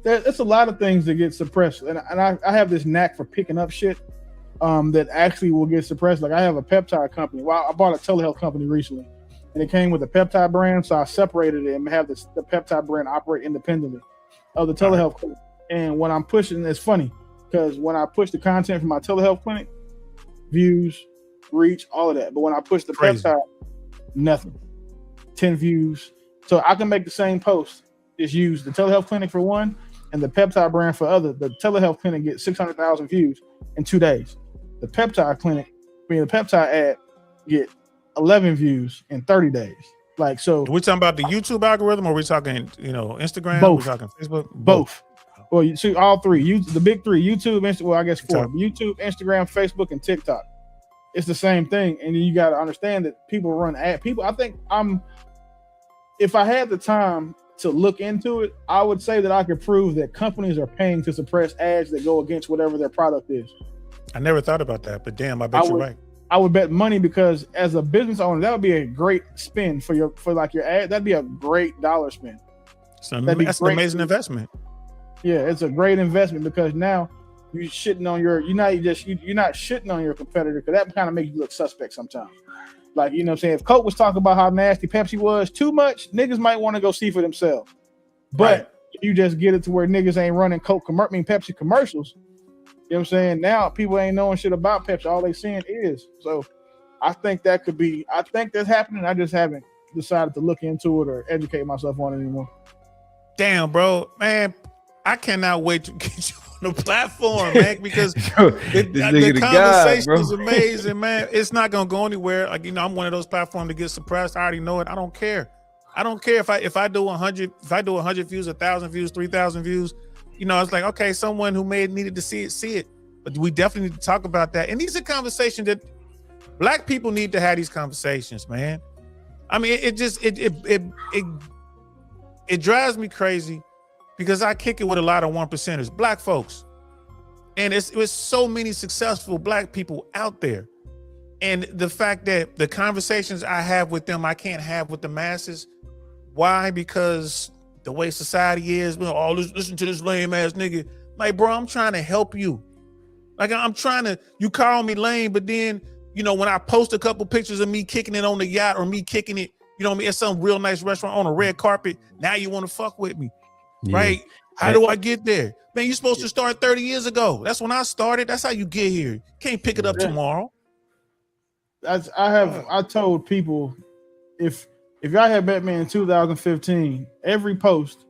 Speaker 7: There's a lot of things that get suppressed, and I have this knack for picking up shit that actually will get suppressed. Like I have a peptide company. Well, I bought a telehealth company recently, and it came with a peptide brand, so I separated it and have the peptide brand operate independently of the telehealth clinic. And when I'm pushing, it's funny because when I push the content from my telehealth clinic, views, reach, all of that. But when I push the peptide, nothing. 10 views. So I can make the same post. Just use the telehealth clinic for one and the peptide brand for other. The telehealth clinic gets 600,000 views in 2 days. The peptide clinic, the peptide ad, get 11 views in 30 days. Like, so
Speaker 2: are we talking about the YouTube algorithm, or are we talking, you know, Instagram?
Speaker 7: Both.
Speaker 2: We're talking Facebook?
Speaker 7: Both. Well, you see all three. The big three: YouTube, I guess four: YouTube, Instagram, Facebook, and TikTok. It's the same thing, and you got to understand that people run ad. People, I think if I had the time to look into it, I would say that I could prove that companies are paying to suppress ads that go against whatever their product is.
Speaker 2: I never thought about that, but damn, I bet you're right.
Speaker 7: I would bet money, because as a business owner, that would be a great spin for your ad. That'd be a great dollar spin.
Speaker 2: So that's an amazing investment.
Speaker 7: Yeah, it's a great investment, because now you're not shitting on your competitor, because that kind of makes you look suspect sometimes. Like, you know what I'm saying? If Coke was talking about how nasty Pepsi was too much, niggas might want to go see for themselves. But if you just get it to where niggas ain't running Pepsi commercials, you know what I'm saying? Now people ain't knowing shit about Pepsi. All they seeing is. So I think that's happening. I just haven't decided to look into it or educate myself on it anymore.
Speaker 2: Damn, bro, man, I cannot wait to get you on the platform, man, because the conversation is amazing, man. It's not gonna go anywhere. Like, you know, I'm one of those platforms that get suppressed. I already know it. I don't care. I don't care if I do 100 views, 1,000 views, 3,000 views. You know, it's like, okay, someone who needed to see it. But we definitely need to talk about that. And these are conversations that Black people need to have. These conversations, man. I mean, it drives me crazy, because I kick it with a lot of 1%ers, Black folks. And it's so many successful Black people out there. And the fact that the conversations I have with them, I can't have with the masses. Why? Because the way society is, oh, listen to this lame ass nigga. Like, bro, I'm trying to help you. Like, you call me lame, but then, you know, when I post a couple pictures of me kicking it on the yacht, or me kicking it, you know what I mean, at some real nice restaurant on a red carpet, now you want to fuck with me, right? How do I get there? Man, you're supposed to start 30 years ago. That's when I started. That's how you get here. You can't pick it up tomorrow.
Speaker 7: I told people, if y'all had met me in 2015, every post,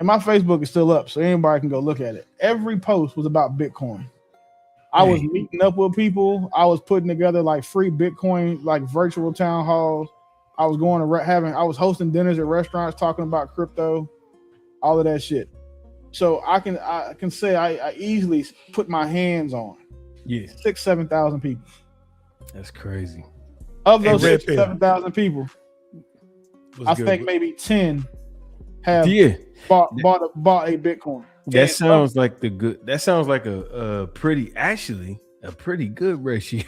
Speaker 7: and my Facebook is still up, so anybody can go look at it. Every post was about Bitcoin. I was meeting up with people. I was putting together like free Bitcoin, like virtual town halls. I was going to I was hosting dinners at restaurants talking about crypto, all of that shit. So I can say I easily put my hands on 6,000-7,000 people.
Speaker 3: That's crazy.
Speaker 7: Of those 6,000-7,000 people, I think maybe 10 have bought a Bitcoin.
Speaker 3: That sounds like a pretty good ratio.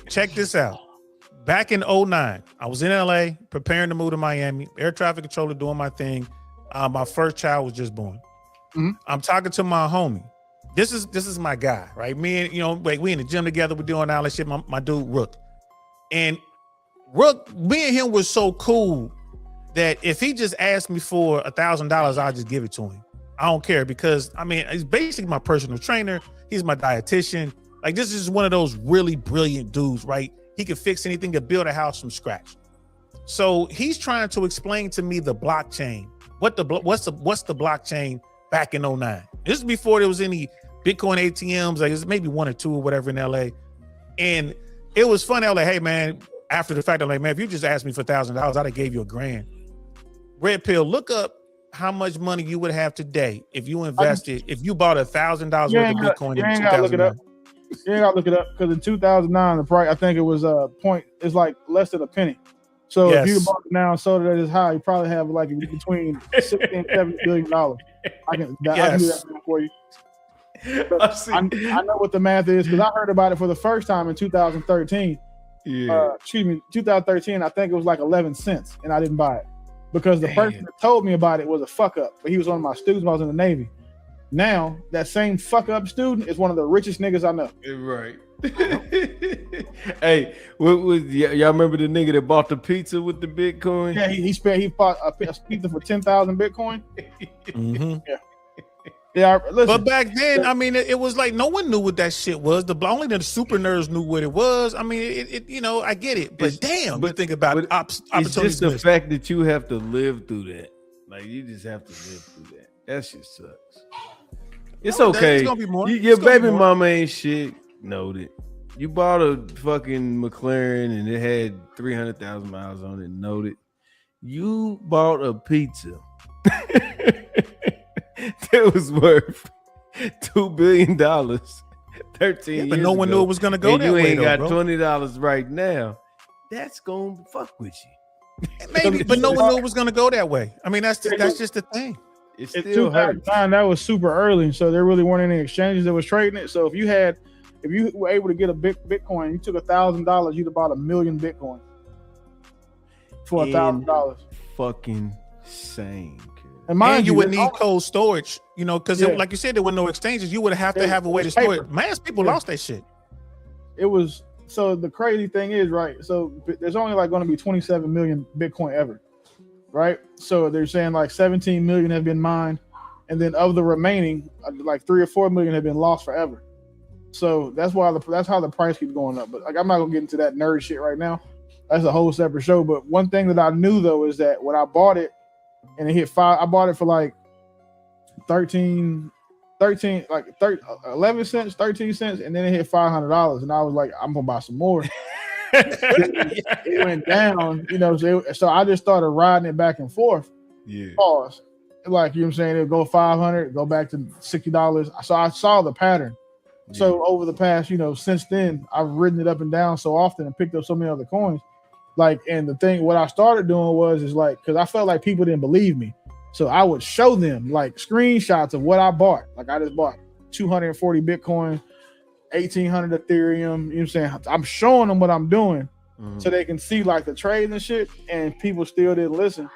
Speaker 2: Check this out. Back in 2009, I was in LA preparing to move to Miami, air traffic controller, doing my thing. My first child was just born. I'm talking to my homie. This is my guy, right? Me and we in the gym together. We're doing all that shit. My dude Rook, and Rook, me and him was so cool that if he just asked me for $1,000, I'll just give it to him. I don't care because he's basically my personal trainer. He's my dietitian. Like, this is one of those really brilliant dudes, right? He can fix anything, to build a house from scratch. So he's trying to explain to me the blockchain. What's the blockchain back in 2009? This is before there was any Bitcoin ATMs. Like, it's maybe 1 or 2 or whatever in LA. And it was funny. I was like, hey man, after the fact, I'm like, man, if you just asked me for $1,000, I'd have gave you $1,000. Red Pill, look up how much money you would have today if you invested, if you bought $1,000 worth of Bitcoin in 2009.
Speaker 7: You ain't gotta look it up because in 2009 the price, I think it was it's like less than a penny. So if you bought it now and sold it at this high, you probably have like between $60 and $70 billion. I can do that for you. I know what the math is because I heard about it for the first time in 2013. 2013. I think it was like 11 cents, and I didn't buy it because the person that told me about it was a fuck up. But he was one of my students when I was in the Navy. Now that same fuck up student is one of the richest niggas I know.
Speaker 3: Right. Hey, y'all remember the nigga that bought the pizza with the Bitcoin?
Speaker 7: Yeah, he bought a pizza for 10,000 Bitcoin.
Speaker 2: Mm-hmm.
Speaker 7: Yeah, listen.
Speaker 2: But back then, it was like no one knew what that shit was. Only the super nerds knew what it was. I get it. But you think about it.
Speaker 3: It's just the fact that you have to live through that. Like, you just have to live through that. That shit sucks. It's okay. It's gonna be more. Your baby mama ain't shit. Noted. You bought a fucking McLaren and it had 300,000 miles on it. Noted. You bought a pizza that was worth $2 billion 13 years
Speaker 2: but no one
Speaker 3: ago,
Speaker 2: knew it was gonna go that
Speaker 3: you
Speaker 2: way.
Speaker 3: Ain't got
Speaker 2: bro.
Speaker 3: $20 right now. That's gonna fuck with you.
Speaker 2: Maybe, but no one knew it was gonna go that way. That's just the thing.
Speaker 3: It still hurts.
Speaker 7: That was super early, so there really weren't any exchanges that was trading it. So if you were able to get a Bitcoin, you took $1,000, you'd have bought 1 million Bitcoin for $1,000.
Speaker 3: Fucking sane.
Speaker 7: And
Speaker 2: you would need cold storage, because like you said, there were no exchanges. You would have to have a way to store it. Mass people lost that shit.
Speaker 7: It was so the crazy thing is, right? So there's only like going to be 27 million Bitcoin ever, right? So they're saying like 17 million have been mined, and then of the remaining, like 3 or 4 million have been lost forever. So that's how the price keeps going up. But like, I'm not gonna get into that nerd shit right now. That's a whole separate show. But one thing that I knew though is that when I bought it and it hit 5, I bought it for like 11 cents, 13 cents, and then it hit $500, and I was like, I'm gonna buy some more. It went down, so I just started riding it back and forth.
Speaker 3: Yeah.
Speaker 7: Pause. Like, you know what I'm saying? It'll go 500, go back to $60. So I saw the pattern. Yeah. So over the past, since then, I've ridden it up and down so often and picked up so many other coins. Like, and the thing, what I started doing is like, because I felt like people didn't believe me. So I would show them like screenshots of what I bought. Like, I just bought 240 Bitcoin, 1,800 Ethereum. You know what I'm saying? I'm showing them what I'm doing so they can see like the trades and shit, and people still didn't listen.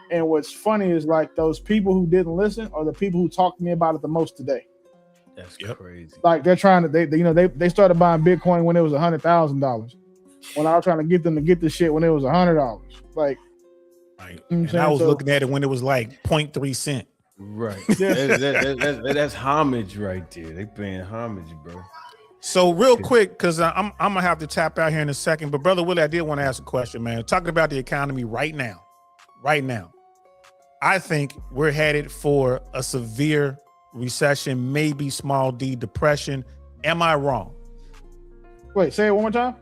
Speaker 7: And what's funny is like those people who didn't listen are the people who talk to me about it the most today.
Speaker 3: That's crazy.
Speaker 7: Like, they're trying to, they started buying Bitcoin when it was $100,000. When I was trying to get them to get this shit when it was $100. Like,
Speaker 2: right. And I was looking at it when it was like 0.3 cent.
Speaker 3: Right. That's homage right there. They paying homage, bro.
Speaker 2: So real quick, because I'm gonna have to tap out here in a second. But Brother Willie, I did want to ask a question, man. Talking about the economy right now, I think we're headed for a severe recession, maybe small D depression. Am I wrong?
Speaker 7: Wait, say it one more time.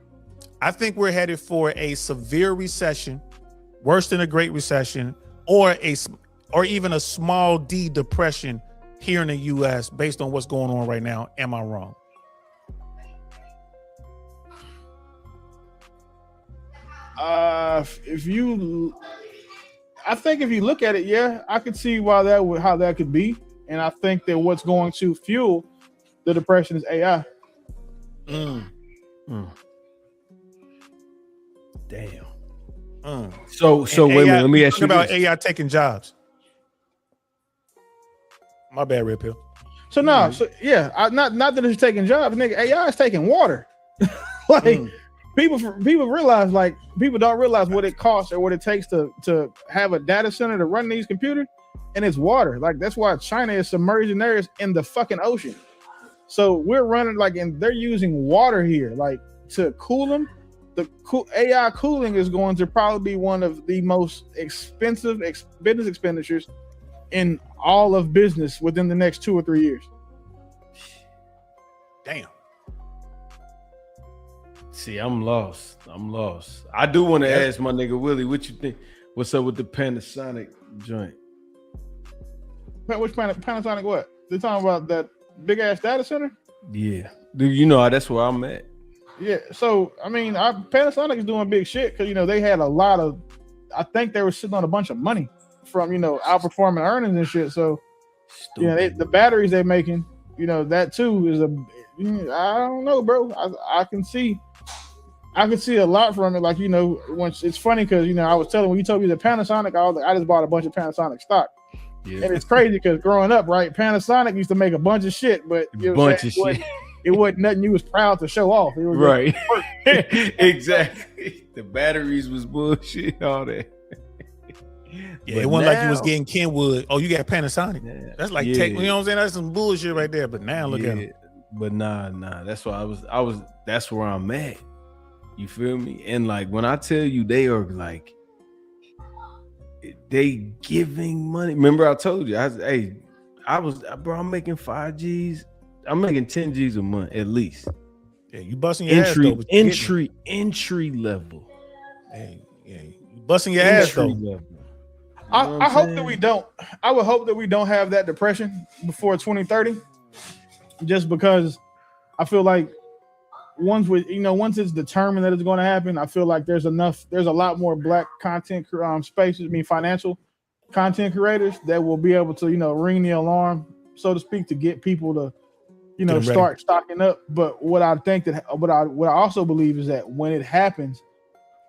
Speaker 2: I think we're headed for a severe recession, worse than a Great Recession, or even a small D depression here in the U.S. based on what's going on right now. Am I wrong?
Speaker 7: I think if you look at it, yeah, I could see how that could be, and I think that what's going to fuel the depression is AI.
Speaker 3: Damn. So wait a minute. Let me ask you
Speaker 2: about
Speaker 3: this.
Speaker 2: AI taking jobs. My bad, Red Pill.
Speaker 7: So no, so yeah, not that it's taking jobs, nigga. AI is taking water. Like people realize, like people don't realize what it costs or what it takes to have a data center to run these computers, and it's water. Like that's why China is submerging theirs in the fucking ocean. So we're running and they're using water here, like to cool them. The AI cooling is going to probably be one of the most expensive business expenditures in all of business within the next 2 or 3 years.
Speaker 2: Damn.
Speaker 3: See, I'm lost. I do want to ask my nigga Willie, what you think? What's up with the Panasonic joint?
Speaker 7: Which Panasonic? What? They're talking about that big ass data center?
Speaker 3: Yeah. Dude, you know that's where I'm at.
Speaker 7: Yeah. So I mean, Panasonic is doing big shit because they had a lot of. I think they were sitting on a bunch of money from outperforming earnings and shit. So the batteries they're making, that too is I don't know, bro. I can see a lot from it. Like once it's funny because I was telling when you told me the Panasonic, I just bought a bunch of Panasonic stock. Yeah. And it's crazy because growing up, right, Panasonic used to make a bunch of shit, but it wasn't nothing you was proud to show off. It was
Speaker 3: right. Exactly. The batteries was bullshit, all that.
Speaker 2: Yeah, but it wasn't like you was getting Kenwood. Oh, you got Panasonic. Yeah. That's like tech, you know what I'm saying? That's some bullshit right there. But now look at it.
Speaker 3: But nah. That's why I was that's where I'm at. You feel me? And like when I tell you they are like they giving money. Remember I told you, I'm making 5 G's. I'm making 10 G's a month at least.
Speaker 2: Yeah, you busting your ass though.
Speaker 3: Entry level.
Speaker 2: Hey, yeah, you busting your ass though. Level.
Speaker 7: I hope that we don't. I would hope that we don't have that depression before 2030. Just because I feel like once it's determined that it's going to happen, I feel like there's a lot more black content spaces, financial content creators that will be able to, ring the alarm, so to speak, to get people to, start stocking up. But what I also believe is that when it happens,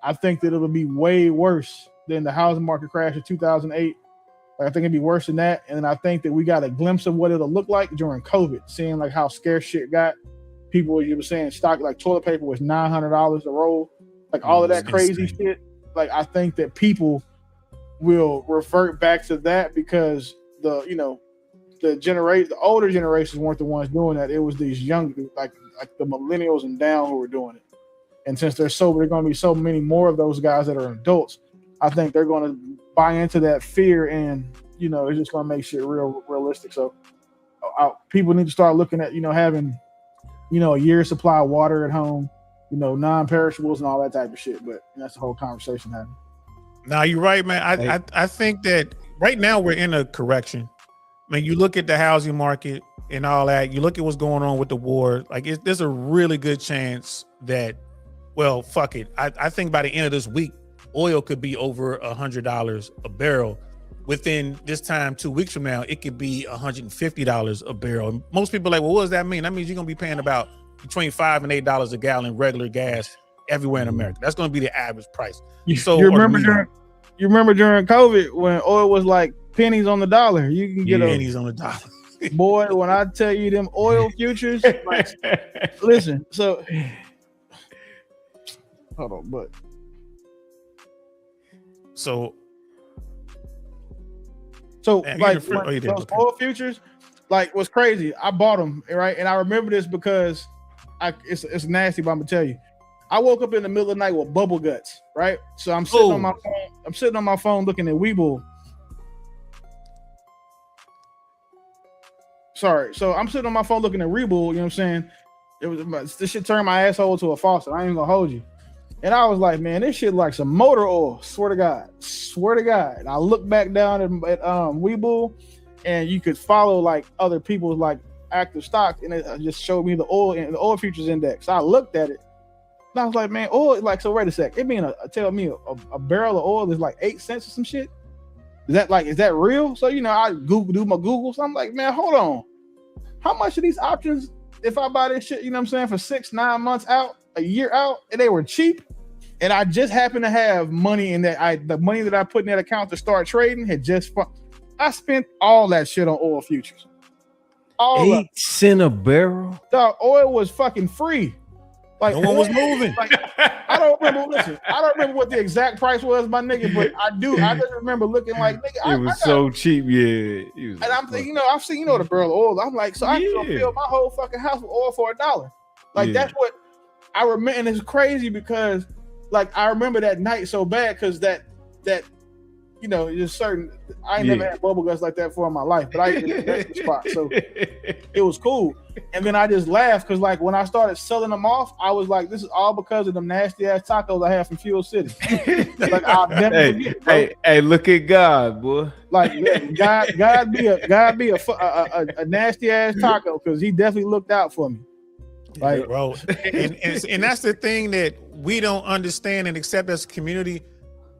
Speaker 7: I think that it'll be way worse than the housing market crash of 2008. I think it'd be worse than that. And then I think that we got a glimpse of what it'll look like during COVID, seeing like how scarce shit got. People, you were saying stock, like toilet paper was $900 a roll, like all of that crazy shit. Like I think that people will revert back to that because the older generations weren't the ones doing that. It was these young, like the millennials and down who were doing it. And since there's going to be so many more of those guys that are adults, I think they're going to buy into that fear, and it's just going to make shit realistic. So people need to start looking at having a year's supply of water at home, non-perishables and all that type of shit. But that's the whole conversation happening.
Speaker 2: Now you're right, man. I think that right now we're in a correction. I mean, you look at the housing market and all that. You look at what's going on with the war. Like, there's a really good chance that, well, fuck it. I think by the end of this week, oil could be over $100 a barrel. Within this time, 2 weeks from now, it could be $150 a barrel. And most people are like, well, what does that mean? That means you're gonna be paying about between $5 and $8 a gallon regular gas everywhere in America. That's gonna be the average price. You remember
Speaker 7: during COVID when oil was like pennies on the dollar? You can get
Speaker 2: pennies on the dollar.
Speaker 7: Boy, when I tell you them oil futures, listen. So hold on, but
Speaker 2: so man,
Speaker 7: like those oil futures, like was crazy. I bought them, right? And I remember this because it's nasty, but I'm gonna tell you. I woke up in the middle of the night with bubble guts, right? So I'm sitting on my phone. I'm sitting on my phone looking at Webull. Sorry. So I'm sitting on my phone looking at Webull, you know what I'm saying? This shit turned my asshole to a faucet. I ain't gonna hold you. And I was like, man, this shit like some motor oil. Swear to God. And I looked back down at Webull, and you could follow like other people's like active stocks, and it just showed me the oil futures index. So I looked at it, and I was like, man, oil, like, so wait a sec. It mean tell me a barrel of oil is like 8 cents or some shit. Is that real? So I do my Google. So I'm like, man, hold on. How much are these options if I buy this shit? You know what I'm saying, for 6-9 months out, a year out, and they were cheap. And I just happened to have money in that. The money that I put in that account to start trading had just. I spent all that shit on oil futures. All
Speaker 3: 8 cents a barrel.
Speaker 7: the oil was fucking free. Like
Speaker 2: No one was moving.
Speaker 7: Like, I don't remember. Listen, I don't remember what the exact price was, my nigga. But I do. I just remember looking like nigga.
Speaker 3: It was so cheap, yeah.
Speaker 7: And I'm thinking, I've seen, the barrel of oil. I'm like, so I can go fill my whole fucking house with oil for $1. Like that's what I remember, and it's crazy because, like, I remember that night so bad because that just certain. I ain't never had bubble guts like that before in my life, but I ate in the spot, so it was cool. And then I just laughed because, like, when I started selling them off, I was like, "This is all because of them nasty ass tacos I had from Fuel City." Like I'll never forget, bro.
Speaker 3: Hey, look at God, boy.
Speaker 7: Like God be a nasty ass taco because he definitely looked out for me. Like,
Speaker 2: bro, and that's the thing that we don't understand and accept as a community,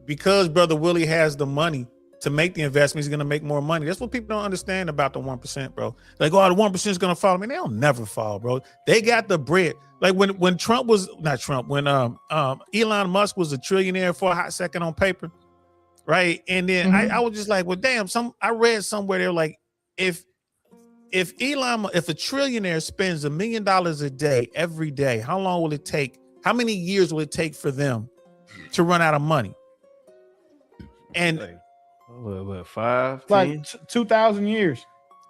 Speaker 2: because Brother Willie has the money to make the investment. He's going to make more money. That's what people don't understand about the 1%, bro. Like, oh, the 1% is going to fall. I mean, they'll never fall, bro. They got the bread. Like when when Elon Musk was a trillionaire for a hot second on paper, right? And then I was just like, well, damn. I read somewhere they're like, if a trillionaire spends $1 million a day every day, how long will it take? How many years will it take for them to run out of money? And
Speaker 3: what 5, 10?
Speaker 7: Like 2,000 years.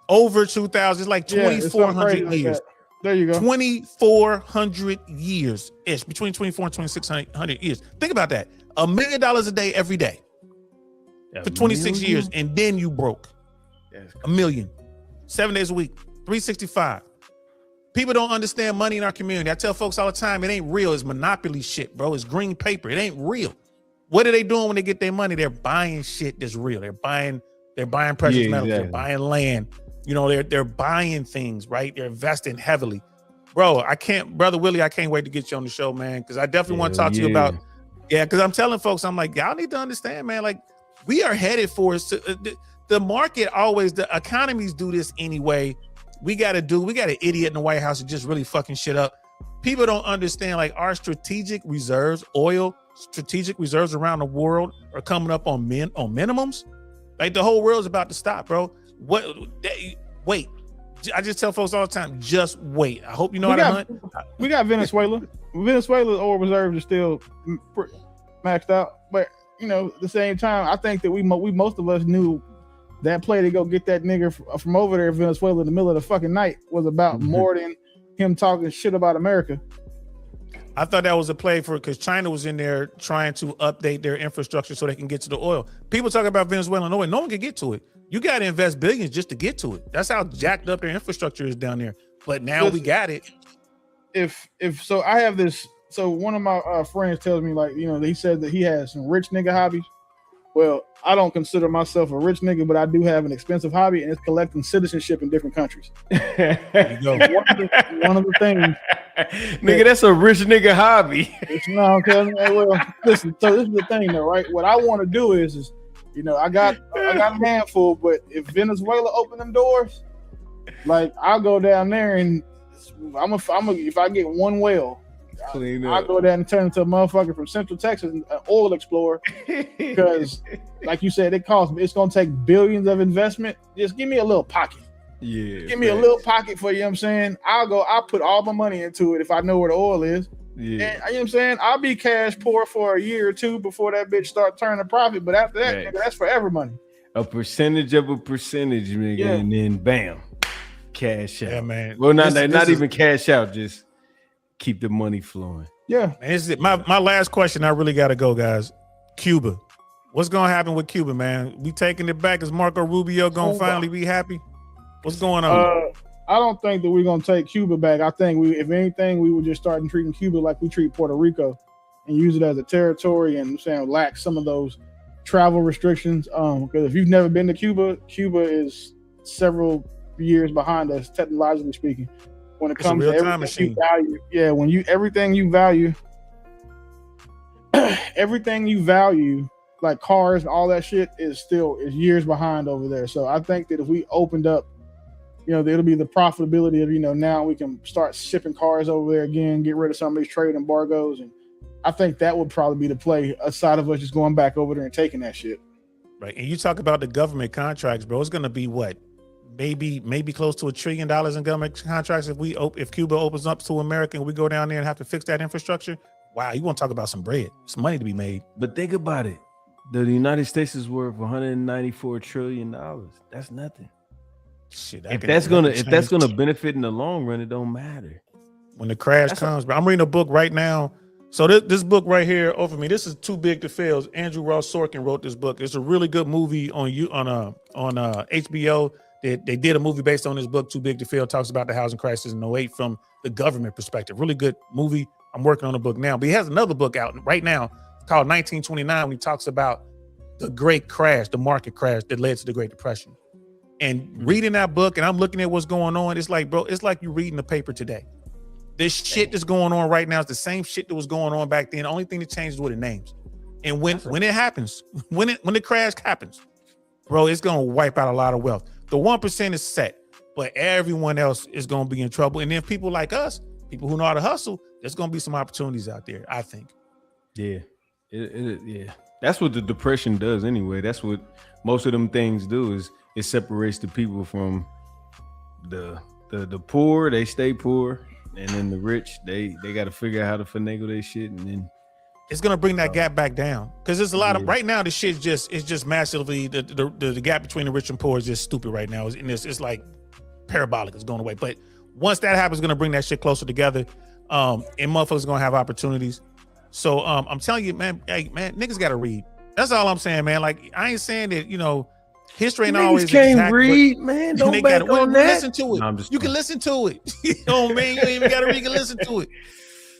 Speaker 2: Over 2,000. It's like 2,400 years.
Speaker 7: Like there you go.
Speaker 2: 2,400 years ish, between 2,400 and 2,600 years. Think about that. $1 million a day every day for 26 years, and then you broke. $1 million, 7 days a week, 365. People don't understand money in our community. I tell folks all the time, it ain't real. It's monopoly shit, bro. It's green paper. It ain't real. What are they doing when they get their money? They're buying shit that's real. They're buying precious metals. Exactly. They're buying land. They're buying things, right? They're investing heavily. Bro, Brother Willie, I can't wait to get you on the show, man, because I definitely want to talk to you about, because I'm telling folks, I'm like, y'all need to understand, man, like, we are headed for the market always, the economies do this anyway. We got an idiot in the White House who just really fucking shit up. People don't understand, like, our strategic reserves, strategic reserves around the world are coming up on minimums. Like, the whole world's about to stop, bro. Wait. I just tell folks all the time, just wait. I hope you know how to hunt.
Speaker 7: We got Venezuela. Venezuela's oil reserves are still maxed out, but at the same time, I think that we most of us knew that play to go get that nigga from over there in Venezuela in the middle of the fucking night was about more than him talking shit about America.
Speaker 2: I thought that was a play because China was in there trying to update their infrastructure so they can get to the oil. People talk about Venezuelan oil. No one can get to it. You got to invest billions just to get to it. That's how jacked up their infrastructure is down there. But now we got it.
Speaker 7: If so, I have this. So one of my friends tells me, like, he said that he has some rich nigga hobbies. Well, I don't consider myself a rich nigga, but I do have an expensive hobby, and it's collecting citizenship in different countries. There you go. One of the things,
Speaker 3: nigga, that's a rich nigga hobby.
Speaker 7: No, okay. Well, listen. So this is the thing, though, right? What I want to do is, I got a handful, but if Venezuela open them doors, like, I'll go down there and if I get one well, I'll go down and turn into a motherfucker from Central Texas, an oil explorer, because, like you said, it's gonna take billions of investment. Just give me a little pocket.
Speaker 3: Yeah.
Speaker 7: Give me a little pocket for, you know what I'm saying? I'll put all my money into it if I know where the oil is. Yeah. And, you know what I'm saying? I'll be cash poor for a year or two before that bitch start turning a profit. But after that, nigga, that's forever money.
Speaker 3: A percentage of a percentage, nigga, and then bam, cash out.
Speaker 2: Yeah, man.
Speaker 3: Well, not even cash out, just keep the money flowing.
Speaker 7: Yeah.
Speaker 2: And my last question. I really got to go, guys. Cuba. What's going to happen with Cuba, man? We taking it back? Is Marco Rubio going to finally be happy? What's going on?
Speaker 7: I don't think that we're going to take Cuba back. I think if anything, we would just start treating Cuba like we treat Puerto Rico and use it as a territory and lack some of those travel restrictions. Because if you've never been to Cuba, Cuba is several years behind us, technologically speaking. When it comes to everything you value, everything you value, like cars and all that shit, is years behind over there. So I think that if we opened up, it'll be the profitability of, now we can start shipping cars over there again, get rid of some of these trade embargoes. And I think that would probably be the play, aside of us just going back over there and taking that shit.
Speaker 2: Right. And you talk about the government contracts, bro. It's going to be what? maybe close to $1 trillion in government contracts if Cuba opens up to America and we go down there and have to fix that infrastructure. Wow, you want to talk about some bread? Some money to be made.
Speaker 3: But think about it. The United States is worth $194 trillion. That's nothing.
Speaker 2: Shit,
Speaker 3: if that's gonna benefit in the long run, it don't matter.
Speaker 2: When the crash comes, but I'm reading a book right now. So this book right here over me, this is Too Big to Fail. Andrew Ross Sorkin wrote this book. It's a really good movie on HBO. They did a movie based on this book, Too Big to Fail. Talks about the housing crisis in 08 from the government perspective. Really good movie. I'm working on a book now, but he has another book out right now called 1929 when he talks about the great crash, the market crash that led to the Great Depression. And reading that book and I'm looking at what's going on, it's like, bro, it's like you reading the paper today. This shit that's going on right now is the same shit that was going on back then. The only thing that changes is what it names. And when it happens, when the crash happens, bro, it's gonna wipe out a lot of wealth. The 1% is set, but everyone else is gonna be in trouble. And then people like us, people who know how to hustle, there's gonna be some opportunities out there, I think.
Speaker 3: Yeah, yeah. That's what the depression does anyway. That's what most of them things do, is it separates the people from the poor. They stay poor, and then the rich, they got to figure out how to finagle their shit, and then
Speaker 2: it's gonna bring that gap back down, because there's a lot of right now. The shit it's just massively the gap between the rich and poor is just stupid right now. It's like parabolic. It's going away, but once that happens, it's gonna bring that shit closer together. And motherfuckers gonna have opportunities. So I'm telling you, man, niggas gotta read. That's all I'm saying, man. Like, I ain't saying that, history ain't always
Speaker 3: can't
Speaker 2: exact,
Speaker 3: read, man. Don't bank on that.
Speaker 2: Listen to it. No, you can listen to it. You know what I mean? You ain't even gotta read, you can listen to it.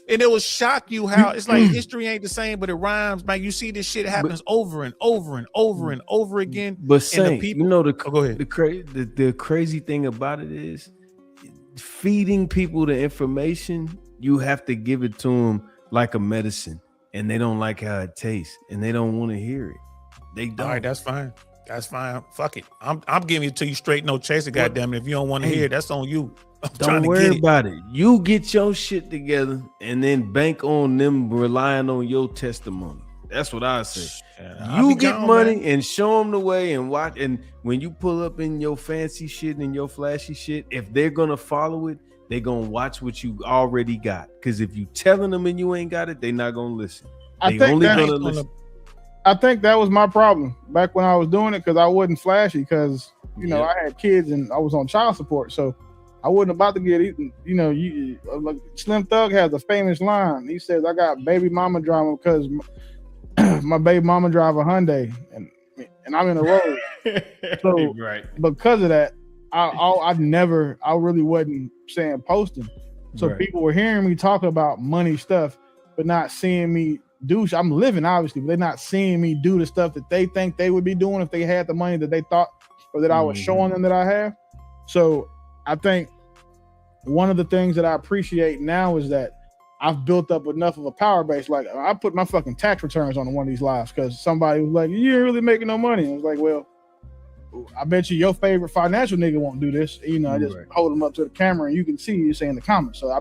Speaker 2: And it will shock you how it's like history ain't the same, but it rhymes. Man, you see this shit happens over and over and over and over again.
Speaker 3: But Saint,
Speaker 2: go ahead.
Speaker 3: The crazy thing about it is feeding people the information. You have to give it to them like a medicine, and they don't like how it tastes, and they don't want to hear it. They don't.
Speaker 2: All right, that's fine. That's fine. Fuck it. I'm giving it to you straight, no chaser. Goddamn it! If you don't want to hear it, that's on you.
Speaker 3: Don't worry about it. You get your shit together, and then bank on them relying on your testimony. That's what I say. You get money and show them the way, and watch. And when you pull up in your fancy shit and your flashy shit, if they're gonna follow it, they're gonna watch what you already got. Because if you telling them and you ain't got it, they're not gonna listen. I think
Speaker 7: that was my problem back when I was doing it, because I wasn't flashy, because I had kids and I was on child support, so I wasn't about to get eaten. Like Slim Thug has a famous line. He says, "I got baby mama drama because my baby mama drive a Hyundai and I'm in a road." So
Speaker 3: right.
Speaker 7: Because of that, I really wasn't saying posting. So people were hearing me talk about money stuff, but not seeing me do. I'm living, obviously, but they're not seeing me do the stuff that they think they would be doing if they had the money that they thought, or that I was showing them that I have. So I think one of the things that I appreciate now is that I've built up enough of a power base. Like, I put my fucking tax returns on one of these lives because somebody was like, "You ain't really making no money." And I was like, "Well, I bet you your favorite financial nigga won't do this." I just hold them up to the camera and you can see you say in the comments. So I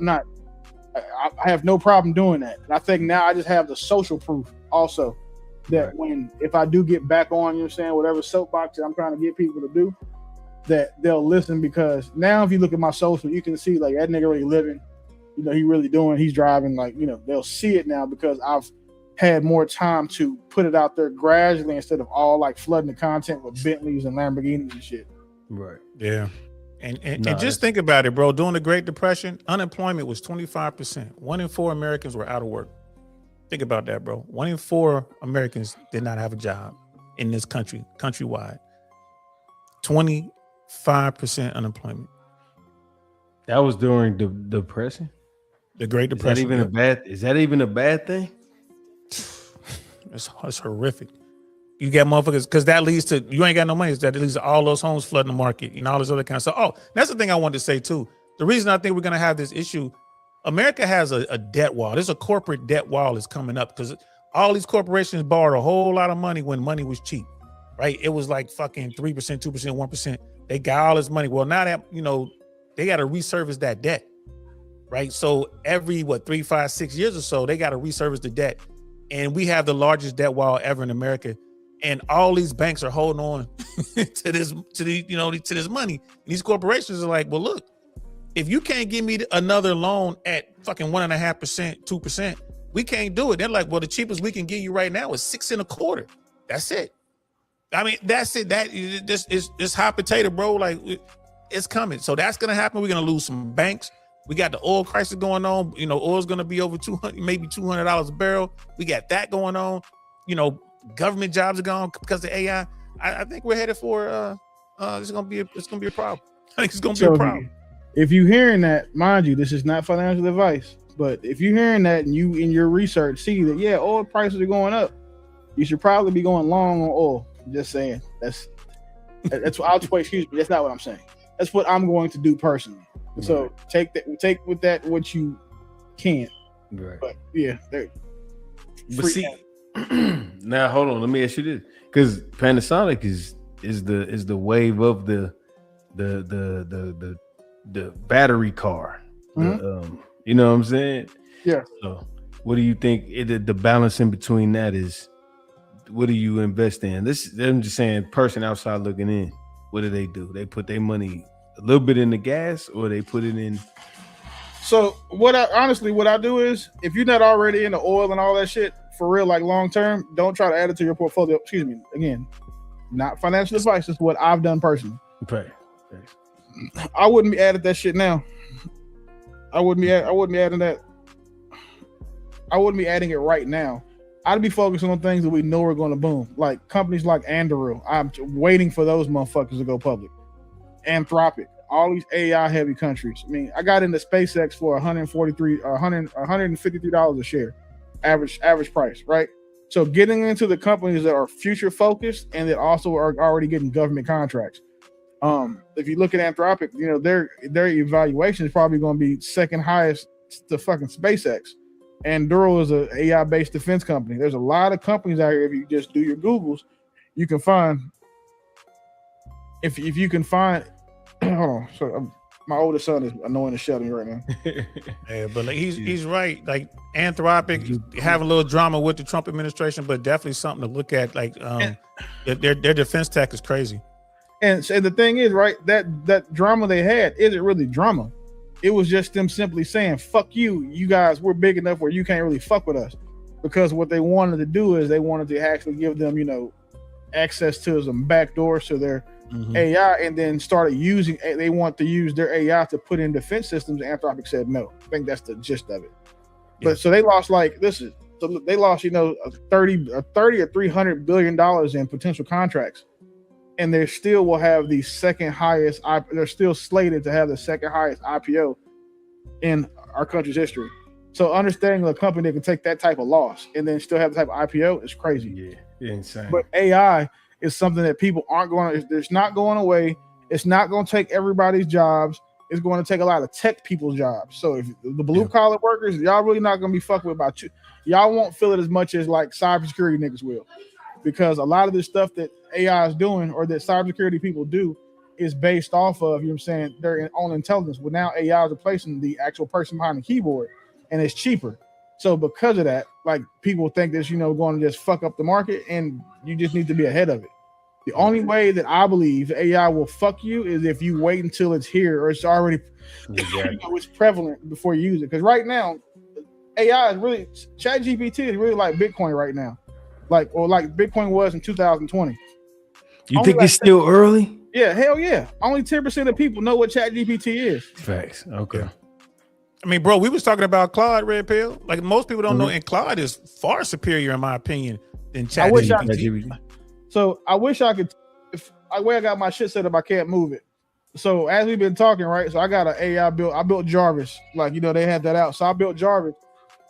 Speaker 7: have no problem doing that. And I think now I just have the social proof also that if I do get back on, whatever soapbox that I'm trying to get people to do, that they'll listen. Because now if you look at my social, you can see like that nigga really living, he really doing, he's driving, like, they'll see it now because I've had more time to put it out there gradually instead of all like flooding the content with Bentleys and Lamborghinis and shit.
Speaker 3: Right.
Speaker 2: Yeah. And just think about it, bro. During the Great Depression, unemployment was 25%. 1 in 4 Americans were out of work. Think about that, bro. 1 in 4 Americans did not have a job in this country, countrywide. 25% unemployment.
Speaker 3: That was during the Depression?
Speaker 2: The Great Depression.
Speaker 3: Is that even a bad thing?
Speaker 2: It's horrific. You get motherfuckers, because that leads to, you ain't got no money. That leads to all those homes flooding the market and all this other kind of stuff. Oh, that's the thing I wanted to say too. The reason I think we're going to have this issue, America has a debt wall. There's a corporate debt wall that's coming up because all these corporations borrowed a whole lot of money when money was cheap, right? It was like fucking 3%, 2%, 1%. They got all this money. Well, now that, they got to reservice that debt, right? So every, 3, 5, 6 years or so, they got to reservice the debt. And we have the largest debt wall ever in America. and all these banks are holding on to this money. And these corporations are like, well, look, if you can't give me another loan at fucking 1.5%, 2%, we can't do it. They're like, well, the cheapest we can give you right now is 6.25%. That's it. I mean, that's it. That this is hot potato, bro. Like, it's coming. So that's gonna happen. We're gonna lose some banks. We got the oil crisis going on. You know, oil's gonna be over maybe $200 a barrel. We got that going on. You know, government jobs are gone because of AI. I think we're headed for it's gonna be a problem. I think it's gonna be a problem.
Speaker 7: If you're hearing that, mind you, this is not financial advice, but if you're hearing that and you in your research see that, yeah, oil prices are going up, you should probably be going long on oil. Just saying. That's what I'll excuse me. That's not what I'm saying. That's what I'm going to do personally. Right. So take with that what you can.
Speaker 3: Right.
Speaker 7: But yeah,
Speaker 3: but see, now hold on. Let me ask you this, because Panasonic is the wave of the battery car.
Speaker 7: Mm-hmm.
Speaker 3: You know what I'm saying?
Speaker 7: Yeah.
Speaker 3: So what do you think the balance in between that is? What do you invest in? I'm just saying, person outside looking in, what do? They put their money a little bit in the gas, or they put it in.
Speaker 7: So what I do is, if you're not already into oil and all that shit for real, like long term, don't try to add it to your portfolio. Excuse me. Again, not financial advice. It's what I've done personally.
Speaker 3: Right.
Speaker 7: I wouldn't be adding that shit now. I wouldn't be adding that. I wouldn't be adding it right now. I'd be focusing on things that we know are going to boom, like companies like Anduril. I'm waiting for those motherfuckers to go public. Anthropic, all these AI heavy countries. I mean, I got into SpaceX for $153 a share, average price, right? So getting into the companies that are future focused and that also are already getting government contracts. If you look at Anthropic, you know, their evaluation is probably going to be second highest to fucking SpaceX. And Anduril is an AI-based defense company. There's a lot of companies out here. If you just do your Googles, you can find. If you can find, hold on. So my oldest son is annoying the shit out of me right now.
Speaker 2: Yeah, but like, he's right. Like Anthropic having a little drama with the Trump administration, but definitely something to look at. Like their defense tech is crazy.
Speaker 7: And the thing is, right, that drama they had isn't really drama. It was just them simply saying, fuck you guys, we're big enough where you can't really fuck with us. Because what they wanted to do is they wanted to actually give them, you know, access to some backdoors to their AI, and then they want to use their AI to put in defense systems. Anthropic said no. I think that's the gist of it. Yeah. But so they lost they lost, you know, $30 or $300 billion in potential contracts. And they still will have the second highest. They're still slated to have the second highest IPO in our country's history. So understanding a company that can take that type of loss and then still have the type of IPO is crazy.
Speaker 3: Yeah, insane.
Speaker 7: But AI is something that people aren't going to. It's not going away. It's not going to take everybody's jobs. It's going to take a lot of tech people's jobs. So if the blue collar workers, y'all really not going to be fucking with about you. Y'all won't feel it as much as like cybersecurity niggas will. Because a lot of this stuff that AI is doing or that cybersecurity people do is based off of, you know what I'm saying, their own intelligence. Well, now AI is replacing the actual person behind the keyboard, and it's cheaper. So because of that, like, people think that's, you know, going to just fuck up the market, and you just need to be ahead of it. The only way that I believe AI will fuck you is if you wait until it's here or it's already you know, it's prevalent before you use it. Because right now, AI is really, ChatGPT is really like Bitcoin right now. Like Bitcoin was in 2020.
Speaker 3: You think it's still early?
Speaker 7: Yeah, hell yeah. Only 10% of people know what ChatGPT is.
Speaker 3: Facts. Okay.
Speaker 2: I mean, bro, we was talking about Claude, Red Pill. Like, most people don't know, and Claude is far superior, in my opinion, than ChatGPT.
Speaker 7: So I wish I could. If I got my shit set up, I can't move it. So as we've been talking, right? So I got an AI built. I built Jarvis. Like, you know, they had that out. So I built Jarvis,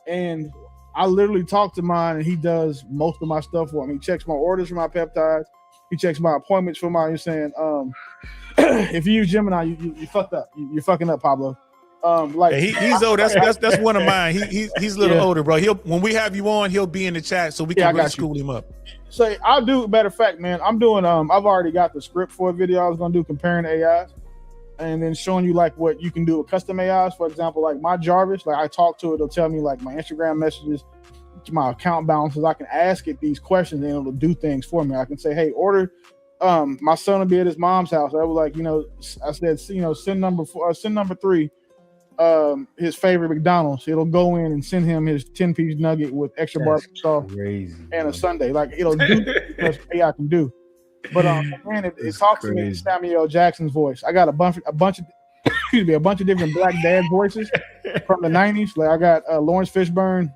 Speaker 7: and I literally talk to mine, and he does most of my stuff for me. He checks my orders for my peptides. He checks my appointments for my. You're saying, if you use Gemini, you fucked up. You're fucking up, Pablo. Like,
Speaker 2: he's old. That's one of mine. He's a little older, bro. When we have you on, he'll be in the chat so we can really school him up.
Speaker 7: So I'll do. Matter of fact, man, I'm doing. I've already got the script for a video I was gonna do comparing AIs, and then showing you like what you can do with custom AIs. For example, like my Jarvis, like I talk to it, it'll tell me like my Instagram messages, my account balances. I can ask it these questions and it'll do things for me. I can say, hey, order. My son will be at his mom's house. I was like, I said, send number 3, his favorite McDonald's. It'll go in and send him his 10-piece nugget with extra barbecue sauce and a sundae. Like it'll do what AI can do. But man, it talks to me in Samuel Jackson's voice. I got a bunch of different black dad voices from the 90s. Like I got Lawrence Fishburne,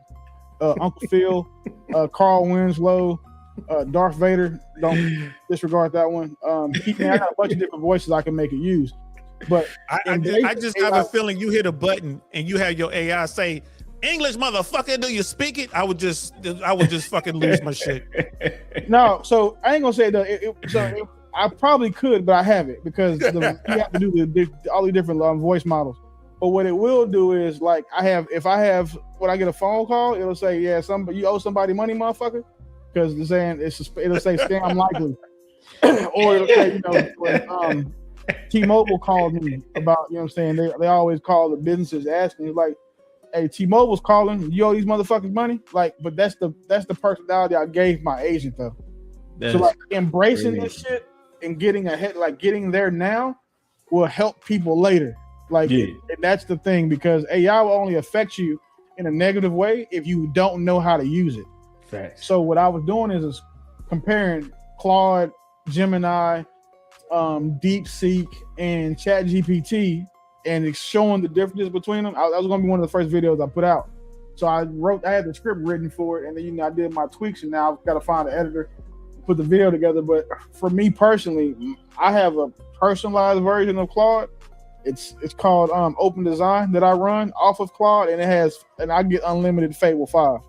Speaker 7: Uncle Phil, Carl Winslow, Darth Vader. Don't disregard that one. I got a bunch of different voices I can make it use. But
Speaker 2: I just have a feeling you hit a button and you have your AI say, English motherfucker, do you speak it? I would just fucking lose my shit.
Speaker 7: No, so I ain't gonna say that. I probably could, but I haven't because you have to do all the different voice models. But what it will do is like when I get a phone call, it'll say, yeah, you owe somebody money, motherfucker, because it's saying it'll say scam likely, or it'll say when T-Mobile called me about they always call the businesses asking like, hey, T-Mobile's calling, you owe these motherfuckers money, like, but that's the personality I gave my agent though. So like embracing this shit and getting ahead, like getting there now, will help people later. Like, and that's the thing, because AI will only affect you in a negative way if you don't know how to use it.
Speaker 3: Facts.
Speaker 7: So what I was doing is comparing Claude, Gemini, DeepSeek, and ChatGPT, and it's showing the differences between them. That was going to be one of the first videos I put out. So I had the script written for it, and then I did my tweaks, and now I've got to find an editor, put the video together. But for me personally, I have a personalized version of Claude. It's called Open Design that I run off of Claude, and I get unlimited Fable 5.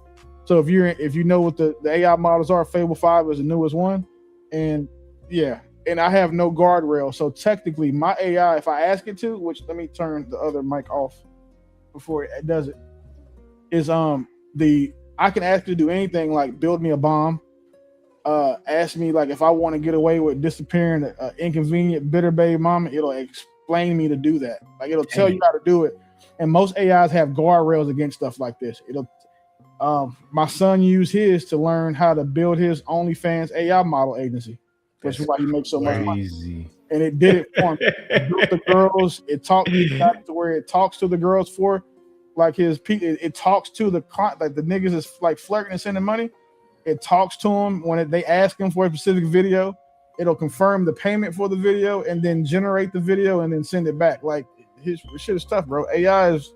Speaker 7: So if you know what the AI models are, Fable 5 is the newest one, and I have no guardrail. So technically, my AI, if I ask it to, which let me turn the other mic off before it does it, is I can ask it to do anything like build me a bomb, ask me like if I want to get away with disappearing an inconvenient bitter baby mama, it'll explain me to do that. Like it'll tell you how to do it. And most AIs have guardrails against stuff like this. My son used his to learn how to build his OnlyFans AI model agency, which is why he makes so much money. And it did it for him. It built the girls. It taught me back to where it talks to the girls for like it talks to the niggas is like flirting and sending money. It talks to them when they ask him for a specific video. It'll confirm the payment for the video and then generate the video and then send it back. Like his shit is tough, bro. AI is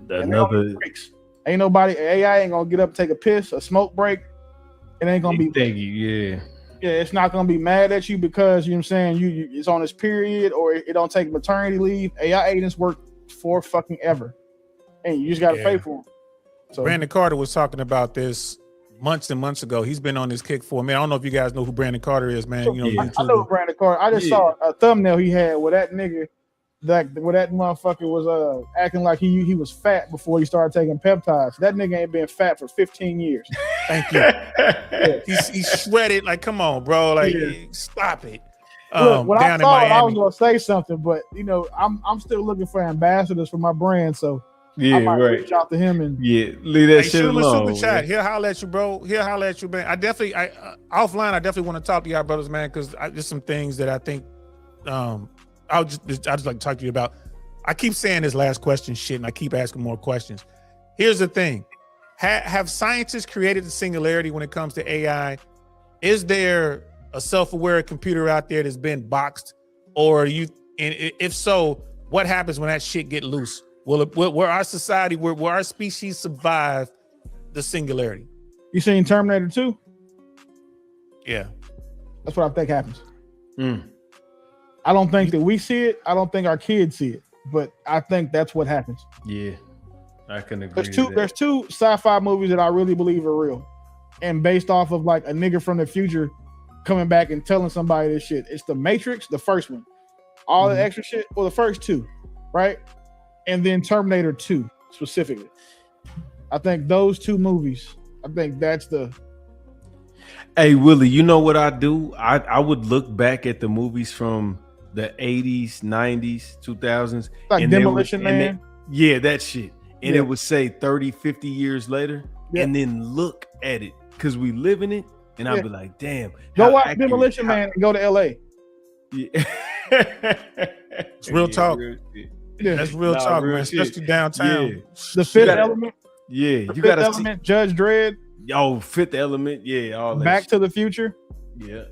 Speaker 3: another.
Speaker 7: Ain't nobody AI ain't gonna get up, take a piss, a smoke break. It ain't gonna be it's not gonna be mad at you because you know what I'm saying it's on its period or it don't take maternity leave. AI agents work for fucking ever, and you just gotta pay for them. So
Speaker 2: Brandon Carter was talking about this months and months ago. He's been on this kick for, man. I don't know if you guys know who Brandon Carter is, man.
Speaker 7: I know Brandon Carter. I just saw a thumbnail he had where that nigga, where that motherfucker was acting like he was fat before he started taking peptides. That nigga ain't been fat for 15 years.
Speaker 2: Thank you. He's shredded. Like, come on, bro. Like, stop it.
Speaker 7: Look, when I saw it, I was gonna say something, but I'm still looking for ambassadors for my brand, so I might reach out to him and
Speaker 3: leave that shit alone.
Speaker 2: Super chat. He'll holler at you, bro. He'll holler at you, man. Offline, I definitely want to talk to y'all brothers, man, because there's some things that I think I just like to talk to you about. I keep saying this last question shit, and I keep asking more questions. Here's the thing: have scientists created the singularity when it comes to AI? Is there a self-aware computer out there that's been boxed, or and if so, what happens when that shit get loose? Will our society, will our species survive the singularity?
Speaker 7: You seen Terminator 2?
Speaker 2: Yeah.
Speaker 7: That's what I think happens. I don't think that we see it. I don't think our kids see it, but I think that's what happens.
Speaker 3: Yeah, I can agree.
Speaker 7: There's two sci-fi movies that I really believe are real and based off of like a nigga from the future coming back and telling somebody this shit. It's The Matrix, the first one. All the extra shit, well, the first two, right? And then Terminator 2 specifically. I think those two movies, I think that's the...
Speaker 3: Hey, Willie, you know what I do? I would look back at the movies from the 80s, 90s, 2000s.
Speaker 7: Like Demolition Man?
Speaker 3: Yeah, that shit. and it would say 30, 50 years later, and then look at it because we live in it, and I'd be like, damn.
Speaker 7: Go watch Demolition Man and go to LA.
Speaker 3: Yeah.
Speaker 2: It's real talk. That's real talk, man. Especially downtown.
Speaker 3: Yeah.
Speaker 7: The Fifth Element.
Speaker 3: Yeah,
Speaker 7: you got Element. Judge Dredd.
Speaker 3: Yo, Fifth Element. Yeah, all that.
Speaker 7: Back to the Future.
Speaker 3: Yeah.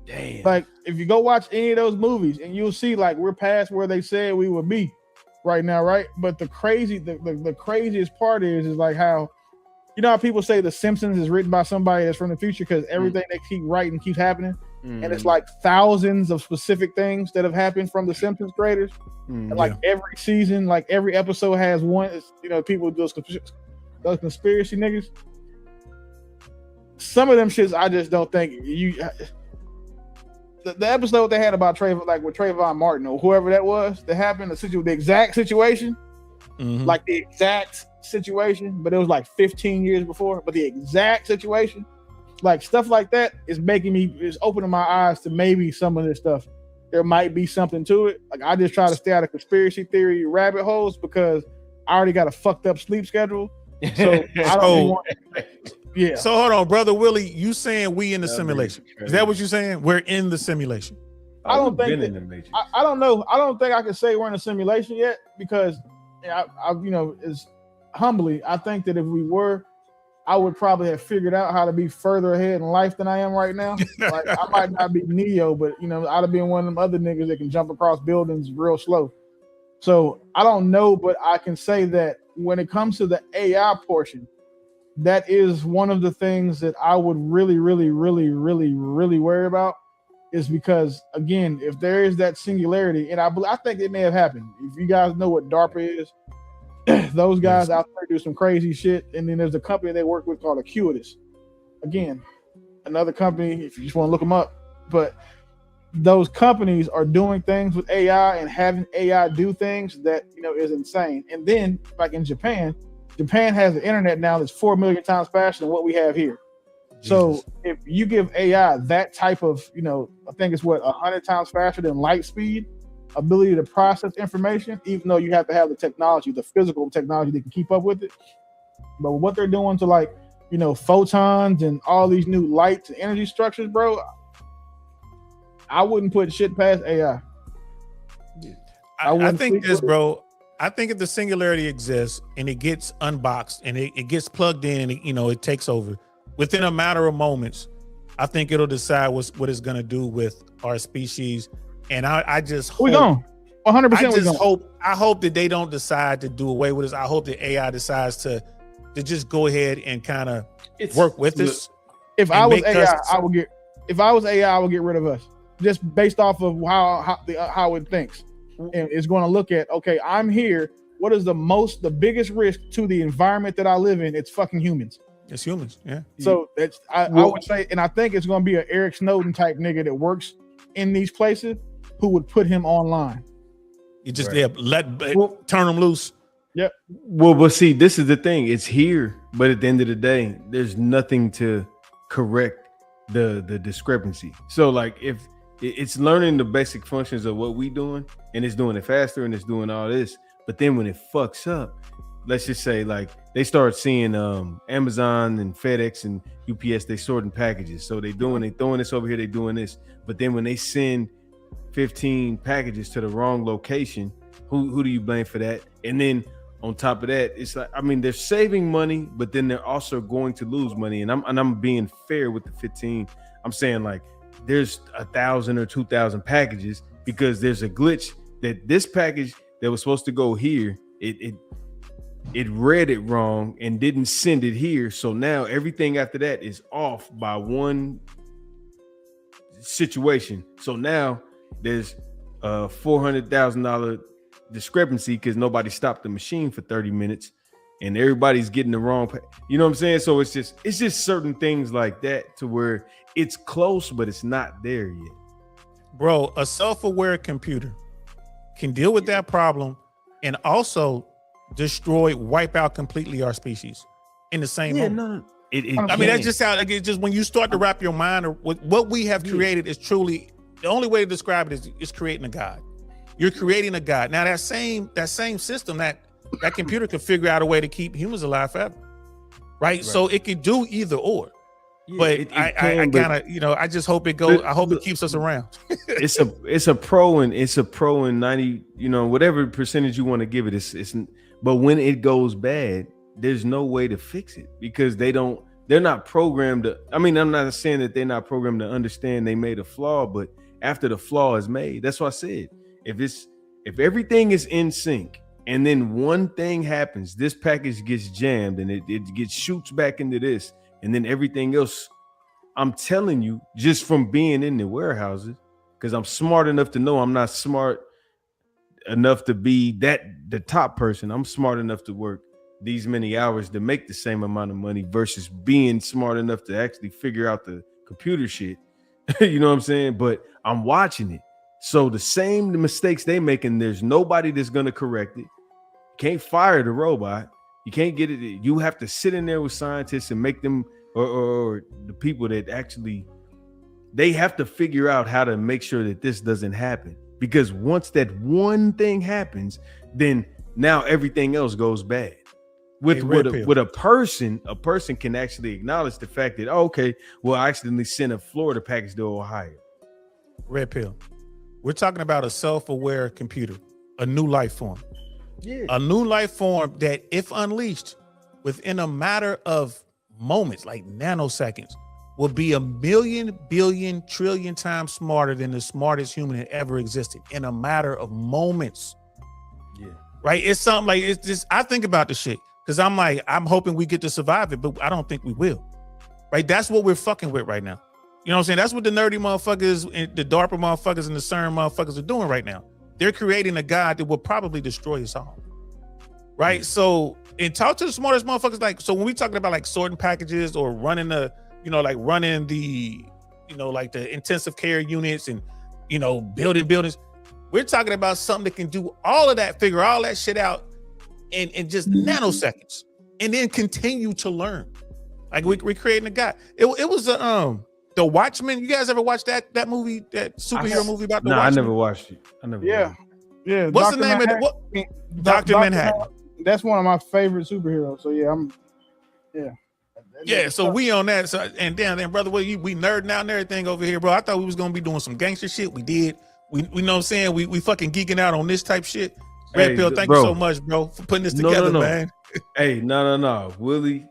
Speaker 3: Damn.
Speaker 7: Like if you go watch any of those movies, and you'll see like we're past where they said we would be right now, right? But the craziest part is like how, you know how people say The Simpsons is written by somebody that's from the future because everything they keep writing keeps happening. And it's like thousands of specific things that have happened from the Simpsons creators. And like every season, like every episode has one, you know, people those conspiracy niggas. Some of them shits I just don't think the episode they had about with Trayvon Martin or whoever that was that happened, the exact situation, like the exact situation, but it was like 15 years before, but the exact situation. Like stuff like that is opening my eyes to maybe some of this stuff. There might be something to it. Like I just try to stay out of conspiracy theory rabbit holes because I already got a fucked up sleep schedule. So I don't want. Yeah.
Speaker 2: So hold on, brother Willie. You saying we in the simulation? Is that what you're saying? We're in the simulation.
Speaker 7: I don't think. I don't know. I don't think I can say we're in a simulation yet because I you know, is humbly, I think that if we were, I would probably have figured out how to be further ahead in life than I am right now. Like I might not be Neo, but you know, I'd have been one of them other niggas that can jump across buildings real slow. So I don't know, but I can say that when it comes to the AI portion, that is one of the things that I would really worry about, is because again, if there is that singularity, and I think it may have happened. If you guys know what DARPA is, those guys out there do some crazy shit. And then there's a company they work with called Acuitas. Again, another company, if you just want to look them up. But those companies are doing things with AI and having AI do things that, you know, is insane. And then, like in Japan has the internet now that's 4 million times faster than what we have here. Jesus. So if you give AI that type of, you know, I think it's 100 times faster than light speed, ability to process information, even though you have to have the technology, the physical technology that can keep up with it. But what they're doing to, like, you know, photons and all these new lights and energy structures, bro, I wouldn't put shit past AI.
Speaker 2: I think this, bro. I think if the singularity exists and it gets unboxed and it gets plugged in and it takes over within a matter of moments, I think it'll decide what it's gonna do with our species. And I just hope,
Speaker 7: 100%.
Speaker 2: I hope that they don't decide to do away with us. I hope that AI decides to just go ahead and kind of work with us.
Speaker 7: If I was AI, I would get rid of us just based off of how it thinks. And it's going to look at, okay, I'm here. What is the biggest risk to the environment that I live in? It's fucking humans.
Speaker 2: It's humans, yeah.
Speaker 7: So that's I would say, and I think it's going to be an Eric Snowden type nigga that works in these places who would put him online.
Speaker 2: You just turn them loose.
Speaker 7: Yep.
Speaker 3: Well, but see, this is the thing. It's here, but at the end of the day, there's nothing to correct the discrepancy. So, like, if it's learning the basic functions of what we doing, and it's doing it faster, and it's doing all this, but then when it fucks up, let's just say, like, they start seeing Amazon and FedEx and UPS, they sorting packages. So they throwing this over here, they doing this. But then when they send 15 packages to the wrong location, who do you blame for that? And then on top of that, it's like, I mean, they're saving money, but then they're also going to lose money. And I'm being fair with the 15. I'm saying, like, there's 1,000 or 2,000 packages because there's a glitch that this package that was supposed to go here, it read it wrong and didn't send it here. So now everything after that is off by one situation. So now there's a $400,000 discrepancy because nobody stopped the machine for 30 minutes and everybody's getting the wrong. You know what I'm saying? So it's just certain things like that to where it's close, but it's not there yet.
Speaker 2: Bro, a self-aware computer can deal with that problem and also wipe out completely our species in the same moment. I mean, that's just how, like, it's just when you start to wrap your mind or what we have created is truly, the only way to describe it is creating a God. You're creating a God. Now that same system, that that computer could figure out a way to keep humans alive forever. Right? So it could do either or.
Speaker 3: Yeah,
Speaker 2: But
Speaker 3: it
Speaker 2: I
Speaker 3: can,
Speaker 2: kind of, you know, I just hope it goes. I hope it keeps us around.
Speaker 3: it's a pro and 90, you know, whatever percentage you want to give it. But when it goes bad, there's no way to fix it because they're not programmed to. I mean, I'm not saying that they're not programmed to understand they made a flaw, but after the flaw is made, that's what I said. If everything is in sync and then one thing happens, this package gets jammed and it gets shoots back into this. And then everything else, I'm telling you, just from being in the warehouses, because I'm smart enough to know I'm not smart enough to be the top person. I'm smart enough to work these many hours to make the same amount of money versus being smart enough to actually figure out the computer shit. You know what I'm saying? But I'm watching it. So the same mistakes they making, there's nobody that's going to correct it. Can't fire the robot. You can't get it. You have to sit in there with scientists and make them or the people that actually, they have to figure out how to make sure that this doesn't happen. Because once that one thing happens, then now everything else goes bad. With a person can actually acknowledge the fact that, oh, okay, well, I accidentally sent a Florida package to Ohio.
Speaker 2: Red pill. We're talking about a self-aware computer, a new life form.
Speaker 3: Yeah.
Speaker 2: A new life form that, if unleashed within a matter of moments, like nanoseconds, will be 1,000,000,000,000,000,000,000,000,000,000,000,000,000,000,000,000 trillion times smarter than the smartest human that ever existed in a matter of moments.
Speaker 3: Yeah.
Speaker 2: Right? It's something like, it's just, I think about the shit because I'm like, I'm hoping we get to survive it, but I don't think we will. Right? That's what we're fucking with right now. You know what I'm saying? That's what the nerdy motherfuckers, the DARPA motherfuckers, and the CERN motherfuckers are doing right now. They're creating a god that will probably destroy us all. Right? So, and talk to the smartest motherfuckers. Like, so when we talking about like sorting packages or running the, you know, like running the, you know, like the intensive care units and, you know, building buildings, we're talking about something that can do all of that, figure all that shit out in just nanoseconds and then continue to learn. Like we're creating a god. It was The Watchmen. You guys ever watch that movie, that superhero movie about the Watchmen?
Speaker 3: I never watched it.
Speaker 7: Yeah.
Speaker 2: What's the name of it? What? Dr. Manhattan.
Speaker 7: That's one of my favorite superheroes. So
Speaker 2: yeah. So we on that. So and then brother, we nerding out and everything over here, bro. I thought we was gonna be doing some gangster shit. We did. We know what I'm saying. We fucking geeking out on this type shit. Red Pill, thank you so much, bro, for putting this together, man.
Speaker 3: Hey, no. Willie,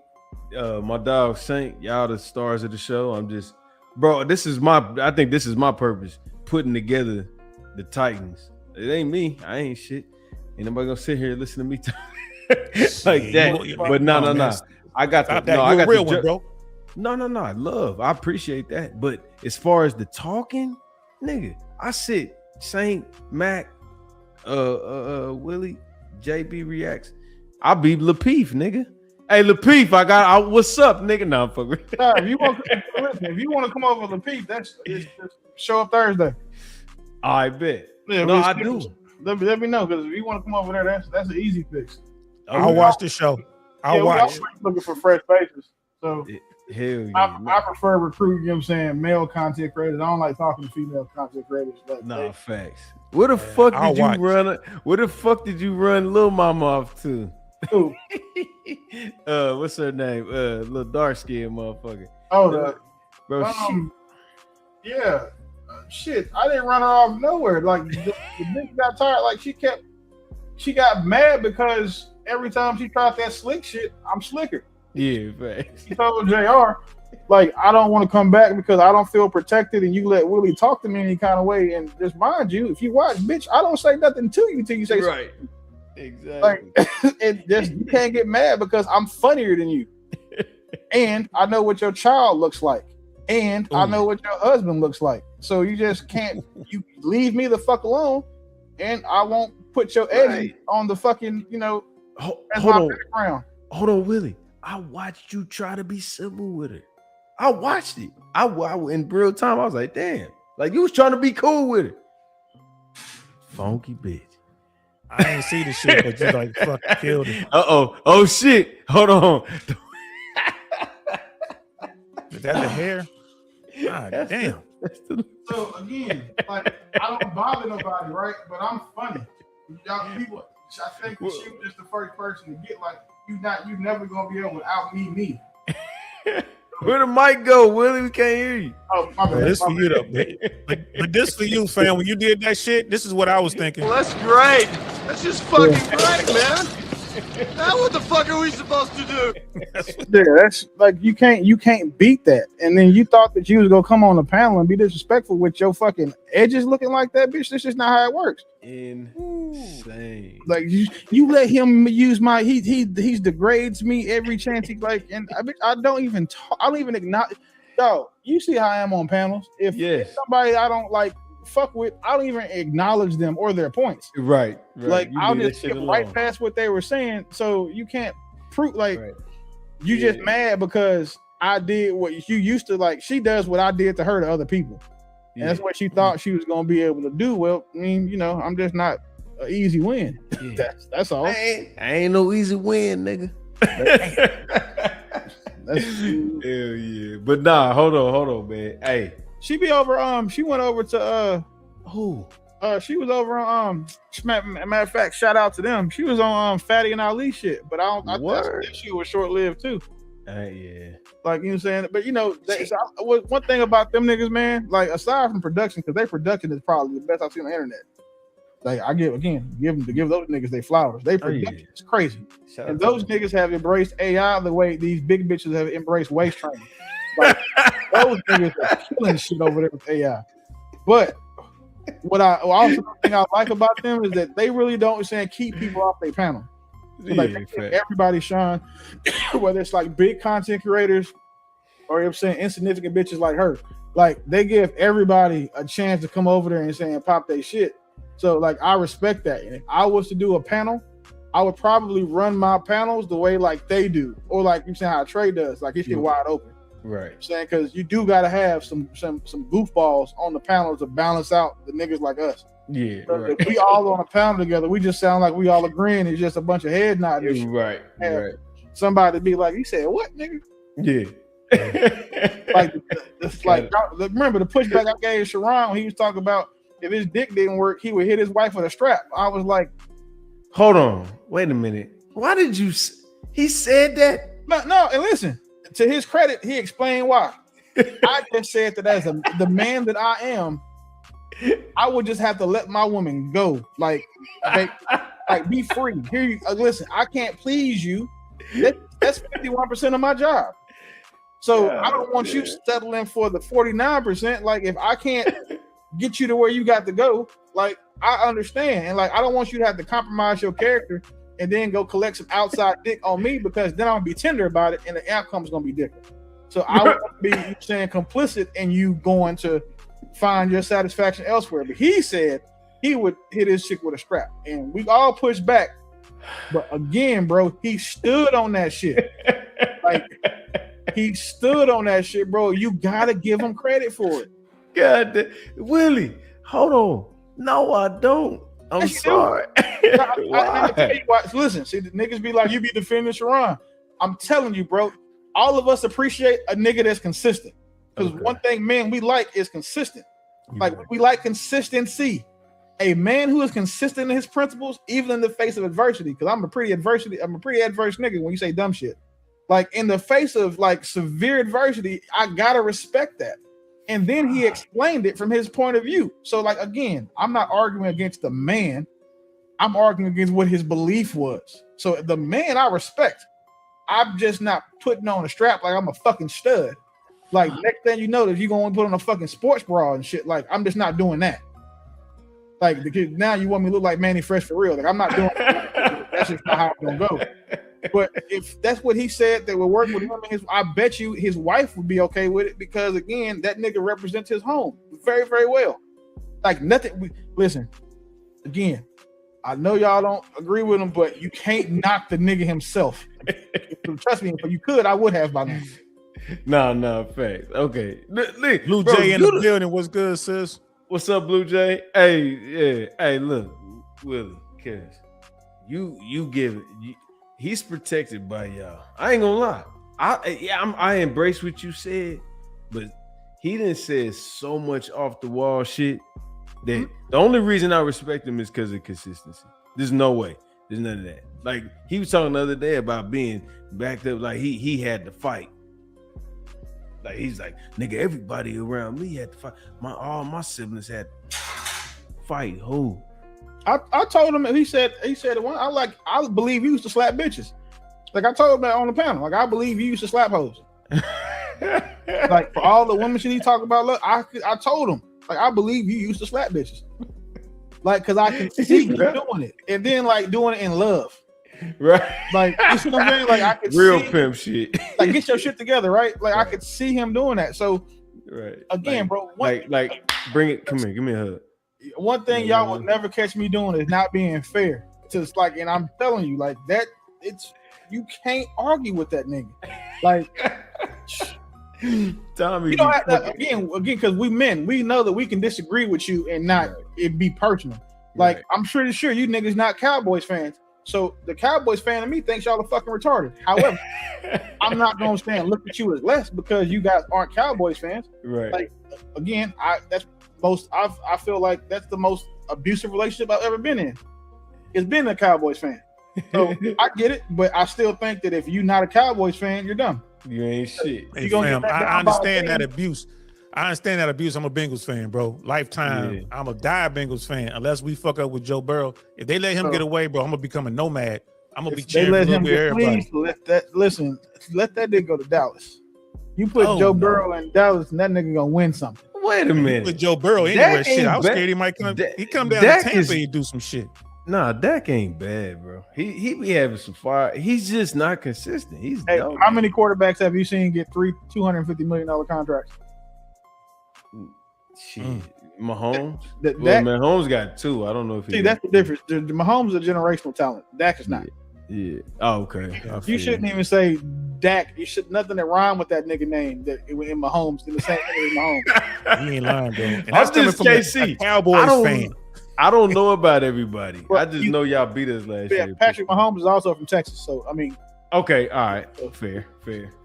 Speaker 3: my dog Saint, y'all the stars of the show. I'm just, bro, I think this is my purpose, putting together the Titans. It ain't me. I ain't shit. Ain't nobody gonna sit here and listen to me like that. But no. I got the, no, I got
Speaker 2: real
Speaker 3: the
Speaker 2: one, bro.
Speaker 3: No. I appreciate that. But as far as the talking, nigga, I sit Saint, Mac, Willie, JB reacts. I'll be Lapeef, nigga. Hey, Lapeef, what's up, nigga? No, I'm fucking.
Speaker 7: If you want to come over to Lapeef, that's show up Thursday.
Speaker 3: I bet.
Speaker 7: Yeah,
Speaker 3: no, I do.
Speaker 7: Let me know, because if you want to come over there, that's an easy fix.
Speaker 2: I'll watch the show. I'll watch.
Speaker 7: Looking for fresh faces. So
Speaker 3: hell yeah,
Speaker 7: I prefer recruiting, you know what I'm saying, male content creators. I don't like talking to female content creators.
Speaker 3: Facts. Where the fuck did you run? Where the fuck did you run Lil Mama off to?
Speaker 7: Who?
Speaker 3: What's her name? Little dark skinned motherfucker.
Speaker 7: Oh,
Speaker 3: bro.
Speaker 7: Yeah. Shit, I didn't run her off nowhere. Like the bitch got tired. Like she got mad because every time she tried that slick shit, I'm slicker.
Speaker 3: Yeah, facts.
Speaker 7: She told JR, like, I don't want to come back because I don't feel protected, and you let Willie talk to me any kind of way. And just mind you, if you watch, bitch, I don't say nothing to you until you say
Speaker 3: right.
Speaker 7: Something.
Speaker 3: Exactly.
Speaker 7: Like, you can't get mad because I'm funnier than you, and I know what your child looks like, and I know what your husband looks like. So you just can't. You leave me the fuck alone, and I won't put your edge on the fucking, as my background.
Speaker 3: Hold on, Willie. I watched you try to be civil with her. I watched it. I in real time. I was like, damn, like you was trying to be cool with her. Funky bitch.
Speaker 2: I ain't see the shit, but you like fuck killed it.
Speaker 3: Oh shit. Hold on.
Speaker 2: Is that the hair? God damn.
Speaker 7: So again, like, I don't bother nobody, right? But I'm funny. Y'all I think she was just the first person to get like you never gonna be able to out me.
Speaker 3: Where the mic go, Willie? We can't hear you.
Speaker 7: Oh, my bad.
Speaker 2: This for you though, but this for you, fam. When you did that shit, this is what I was thinking.
Speaker 6: Well, that's great. That's just fucking great, man. Now what the fuck are we supposed to do?
Speaker 7: Yeah, that's like you can't beat that. And then you thought that you was gonna come on the panel and be disrespectful with your fucking edges looking like that, bitch. That's just not how it works.
Speaker 3: Insane.
Speaker 7: Like you let him use my he degrades me every chance he like, and I don't even talk. I don't even acknowledge. Yo, you see how I am on panels. If somebody I don't like fuck with, I don't even acknowledge them or their points.
Speaker 3: Right.
Speaker 7: Like I'll just skip right past what they were saying. So you can't prove like you just mad because I did what you used to like. She does what I did to her to other people. And that's what she thought she was gonna be able to do. Well, I mean, you know, I'm just not an easy win. That's all.
Speaker 3: I ain't no easy win, nigga.
Speaker 7: That's
Speaker 3: hell yeah. But nah, hold on, man. Hey,
Speaker 7: she be over. She went over to
Speaker 3: who?
Speaker 7: She was over on matter of fact, shout out to them. She was on Fatty and Ali shit, but I think she was short lived too.
Speaker 3: Yeah.
Speaker 7: Like, you know what I'm saying? But you know, one thing about them niggas, man, like aside from production, because their production is probably the best I've seen on the internet. Like I give those niggas their flowers. They production is crazy. And those niggas have embraced AI the way these big bitches have embraced waist training. Like those niggas are killing shit over there with AI. But what I also think I like about them is that they really don't keep people off their panel. Like everybody shine, whether it's like big content creators or I'm saying insignificant bitches like her. Like they give everybody a chance to come over there and say and pop their shit. So like I respect that. And if I was to do a panel, I would probably run my panels the way like they do, or like you saying how Trey does, like it's wide open.
Speaker 3: Right.
Speaker 7: I'm saying because you do gotta have some goofballs on the panel to balance out the niggas like us.
Speaker 3: Yeah,
Speaker 7: so if we all on a panel together, we just sound like we all agreeing. It's just a bunch of head nodding.
Speaker 3: Right.
Speaker 7: Somebody be like, "You said what, nigga?"
Speaker 3: Yeah.
Speaker 7: like remember the pushback I gave Sharon when he was talking about if his dick didn't work, he would hit his wife with a strap. I was like,
Speaker 3: "Hold on, wait a minute. Why did you?" He said that.
Speaker 7: No. And listen, to his credit, he explained why. I just said that as the man that I am. I would just have to let my woman go, like be free. Here, you listen. I can't please you. That's 51% of my job. So I don't want you settling for the 49%. Like if I can't get you to where you got to go, like I understand, and like I don't want you to have to compromise your character and then go collect some outside dick on me because then I'm gonna be tender about it and the outcome's gonna be different. So I would be saying complicit in you going to find your satisfaction elsewhere. But he said he would hit his chick with a strap, and we all pushed back. But again, bro, he stood on that shit. Like he stood on that shit, bro. You gotta give him credit for it.
Speaker 3: God, Willie, hold on. No, I don't. I'm sorry.
Speaker 7: I tell you what, listen, see the niggas be like, you be defending Sharon. I'm telling you, bro. All of us appreciate a nigga that's consistent. Because one thing, man, we like is consistent. Like we like consistency. A man who is consistent in his principles, even in the face of adversity. Because I'm a pretty adverse nigga when you say dumb shit. Like in the face of like severe adversity, I gotta respect that. And then he explained it from his point of view. So like again, I'm not arguing against the man. I'm arguing against what his belief was. So the man I respect. I'm just not putting on a strap like I'm a fucking stud. Like next thing you know, that you're gonna put on a fucking sports bra and shit. Like I'm just not doing that. Like now you want me to look like Manny Fresh for real. Like I'm not doing that. That's just not how it's gonna go. But if that's what he said that would work with him and I bet you his wife would be okay with it because again, that nigga represents his home very, very well. Like nothing. Listen, again, I know y'all don't agree with him, but you can't knock the nigga himself. Trust me, if you could, I would have by now.
Speaker 3: No, facts. Okay.
Speaker 2: Blue Jay in the building. What's good, sis?
Speaker 3: What's up, Blue Jay? Hey, yeah. Hey, look, Willie, Cass, you give it. He's protected by y'all. I ain't gonna lie. I embrace what you said, but he didn't say so much off the wall shit that the only reason I respect him is because of consistency. There's no way. There's none of that. Like he was talking the other day about being backed up, like he had to fight. Like he's like, nigga, everybody around me had to fight. All my siblings had to fight. Who?
Speaker 7: I told him, he said I believe you used to slap bitches. Like I told him that on the panel. Like I believe you used to slap hoes. Like for all the women shit he talk about, look, I told him, like I believe you used to slap bitches. Like cause I can see you doing it, and then like doing it in love.
Speaker 3: Right.
Speaker 7: Like you see what I'm saying? Like I could
Speaker 3: real
Speaker 7: see,
Speaker 3: pimp shit.
Speaker 7: Like get your shit together, right? Like right. I could see him doing that. So
Speaker 3: right.
Speaker 7: Again,
Speaker 3: like,
Speaker 7: bro.
Speaker 3: Like bring it, come here, give me a hug.
Speaker 7: One thing y'all will never catch me doing is not being fair. Just like, and I'm telling you, like that, it's you can't argue with that nigga. Like
Speaker 3: Tommy,
Speaker 7: you don't have to, again, because we men, we know that we can disagree with you and not it be personal. Like I'm pretty sure you niggas not Cowboys fans. So the Cowboys fan of me thinks y'all are fucking retarded. However, I'm not gonna stand and look at you as less because you guys aren't Cowboys fans.
Speaker 3: Right.
Speaker 7: Like again, I feel like that's the most abusive relationship I've ever been in. It's been a Cowboys fan. So I get it, but I still think that if you're not a Cowboys fan, you're dumb.
Speaker 3: You ain't shit.
Speaker 2: Hey, fam, I understand that abuse. I understand that abuse. I'm a Bengals fan, bro. Lifetime. Yeah. I'm a die Bengals fan. Unless we fuck up with Joe Burrow. If they let him get away, bro, I'm gonna become a nomad. I'm gonna be cheering for everybody.
Speaker 7: Please let that nigga go to Dallas. You put Joe Burrow in Dallas, and that nigga gonna win something.
Speaker 3: Wait a minute.
Speaker 2: With Joe Burrow anywhere, shit. I was scared he might come. He come down to Tampa and do some shit.
Speaker 3: Nah, Dak ain't bad, bro. He be having some fire. He's just not consistent. He's dope.
Speaker 7: How many quarterbacks have you seen get $250 million contracts?
Speaker 3: Shit, Mahomes. Mahomes got 2. I don't know if he.
Speaker 7: See, that's the difference. Mahomes is a generational talent. Dak is not.
Speaker 3: Yeah. Oh, okay.
Speaker 7: You shouldn't even say Dak. You should nothing that rhyme with that nigga name that in Mahomes in the same name as Mahomes.
Speaker 2: He ain't lying, bro. And
Speaker 3: that's just KC.
Speaker 2: A Cowboys fan.
Speaker 3: I don't know about everybody. Well, I just know y'all beat us last year.
Speaker 7: Patrick Mahomes is also from Texas, so I mean.
Speaker 3: Okay, all right, fair.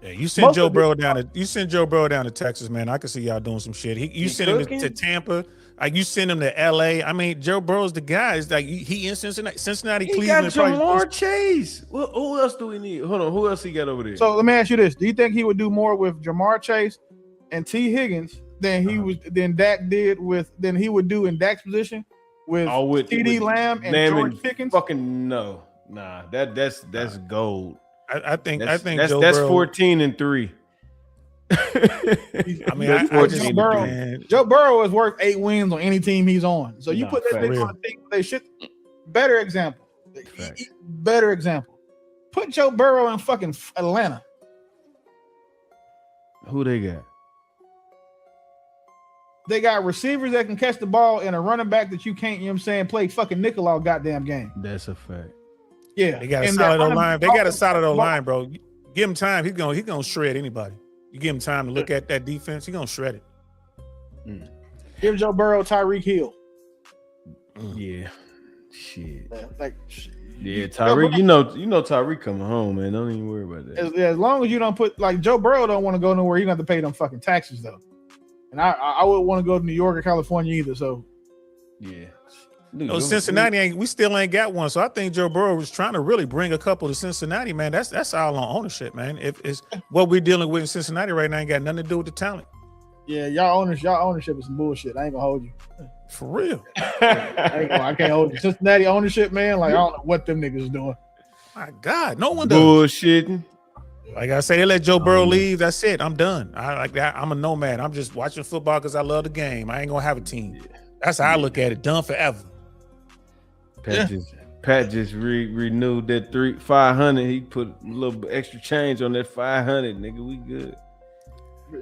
Speaker 2: Yeah, you send Joe Burrow down to Texas, man. I can see y'all doing some shit. You send him to Tampa, like you send him to LA. I mean, Joe Burrow's the guy. It's like he in Cincinnati,
Speaker 3: he
Speaker 2: Cleveland.
Speaker 3: He got Jamar Chase. Well, who else do we need? Hold on, who else he got over there?
Speaker 7: So let me ask you this: do you think he would do more with Jamar Chase and T. Higgins than Dak did than he would do in Dak's position with TD Lamb and George Pickens?
Speaker 3: Fucking no, nah. That's gold.
Speaker 2: I think
Speaker 3: that's
Speaker 2: Joe Burrow,
Speaker 3: 14-3.
Speaker 2: I mean,
Speaker 7: Joe Burrow is worth 8 wins on any team he's on. So you put that nigga on a team they should. Better example. Put Joe Burrow in fucking Atlanta.
Speaker 3: Who they got?
Speaker 7: They got receivers that can catch the ball and a running back that you can't, you know what I'm saying, play fucking nickel all goddamn game.
Speaker 3: That's a fact.
Speaker 7: Yeah,
Speaker 2: they got a solid O-line. They got a solid O-line, bro. Give him time. He's gonna shred anybody. You give him time to look at that defense, he's gonna shred it.
Speaker 7: Give Joe Burrow Tyreek Hill.
Speaker 3: Yeah, shit.
Speaker 7: Yeah,
Speaker 3: Tyreek. You know Tyreek coming home, man. Don't even worry about that.
Speaker 7: As long as you don't put like Joe Burrow don't want to go nowhere, you don't have to pay them fucking taxes though. And I wouldn't want to go to New York or California either. So
Speaker 3: yeah.
Speaker 2: Cincinnati we still ain't got one. So I think Joe Burrow was trying to really bring a couple to Cincinnati, man. That's all on ownership, man. If it's what we're dealing with in Cincinnati right now ain't got nothing to do with the talent.
Speaker 7: Yeah, y'all ownership is some bullshit. I ain't gonna hold you.
Speaker 2: For real.
Speaker 7: I can't hold you. Cincinnati ownership, man. Like I don't know what them niggas is doing.
Speaker 2: My God, no one does.
Speaker 3: Bullshitting.
Speaker 2: Like I say, they let Joe Burrow leave. That's it. I'm done. I like that. I'm a nomad. I'm just watching football because I love the game. I ain't gonna have a team. That's how I look at it. Done forever.
Speaker 3: Pat just renewed that 500. He put a little extra change on that 500. Nigga, we good.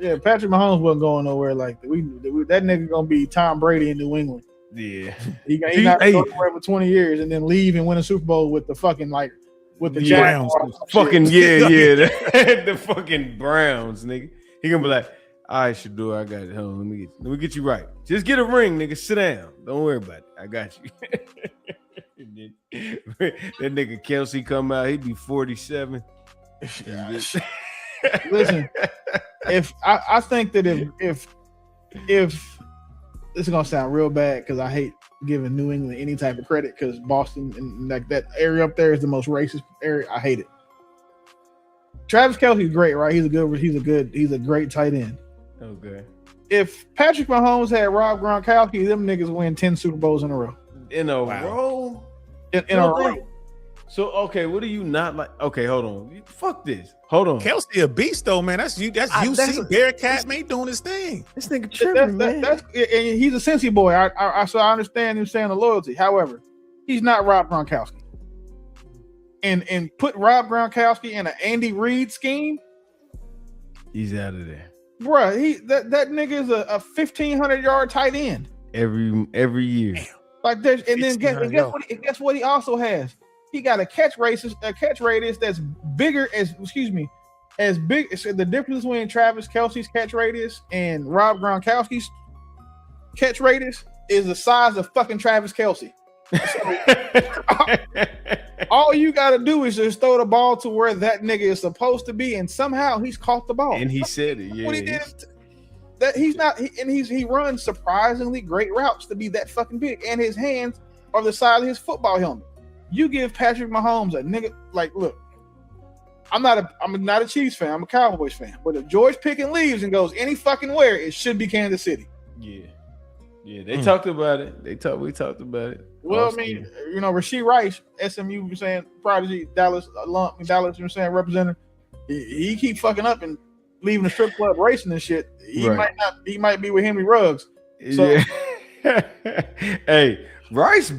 Speaker 7: Yeah, Patrick Mahomes wasn't going nowhere like that. That nigga gonna be Tom Brady in New England.
Speaker 3: Yeah,
Speaker 7: he not going nowhere for 20 years and then leave and win a Super Bowl with the fucking with the Browns.
Speaker 3: Fucking the fucking Browns, nigga. He gonna be like, all right, Shador, I got it. Hold on, let me get you right. Just get a ring, nigga. Sit down. Don't worry about it. I got you. That nigga Kelsey come out, he be 47.
Speaker 7: Listen, if I think that if this is gonna sound real bad because I hate giving New England any type of credit because Boston and like that area up there is the most racist area. I hate it. Travis Kelce's great, right? He's a great tight end.
Speaker 3: Okay.
Speaker 7: If Patrick Mahomes had Rob Gronkowski, them niggas win 10 Super Bowls in a row.
Speaker 3: In a row?
Speaker 7: In a row.
Speaker 3: So okay, what do you not like? Okay, hold on. Fuck this. Hold on.
Speaker 2: Kelce a beast though, man. That's UC Bearcat man doing his thing.
Speaker 3: This nigga tripping, man.
Speaker 7: And he's a Cincy boy. So I understand him saying the loyalty. However, he's not Rob Gronkowski. And put Rob Gronkowski in an Andy Reid scheme.
Speaker 3: He's out of there.
Speaker 7: Bruh, that nigga is a 1,500-yard tight end.
Speaker 3: Every year.
Speaker 7: Like there's and then guess what he also has? He got a catch radius that's bigger as big. So the difference between Travis Kelce's catch radius and Rob Gronkowski's catch radius is the size of fucking Travis Kelce. So, all you got to do is just throw the ball to where that nigga is supposed to be, and somehow he's caught the ball.
Speaker 3: And he said it. Yeah.
Speaker 7: What he did, that he's not, he runs surprisingly great routes to be that fucking big, and his hands are the size of his football helmet. You give Patrick Mahomes a nigga like, look, I'm not a Chiefs fan, I'm a Cowboys fan, but if George Pickens leaves and goes any fucking where, it should be Kansas City.
Speaker 3: Yeah, they talked about it. We talked about it.
Speaker 7: Well, I mean, Rasheed Rice, SMU, you saying prodigy, Dallas, you know what I'm saying, representative. He keep fucking up and leaving the strip club racing and shit. He might be with Henry Ruggs. So,
Speaker 3: yeah. Hey, Rice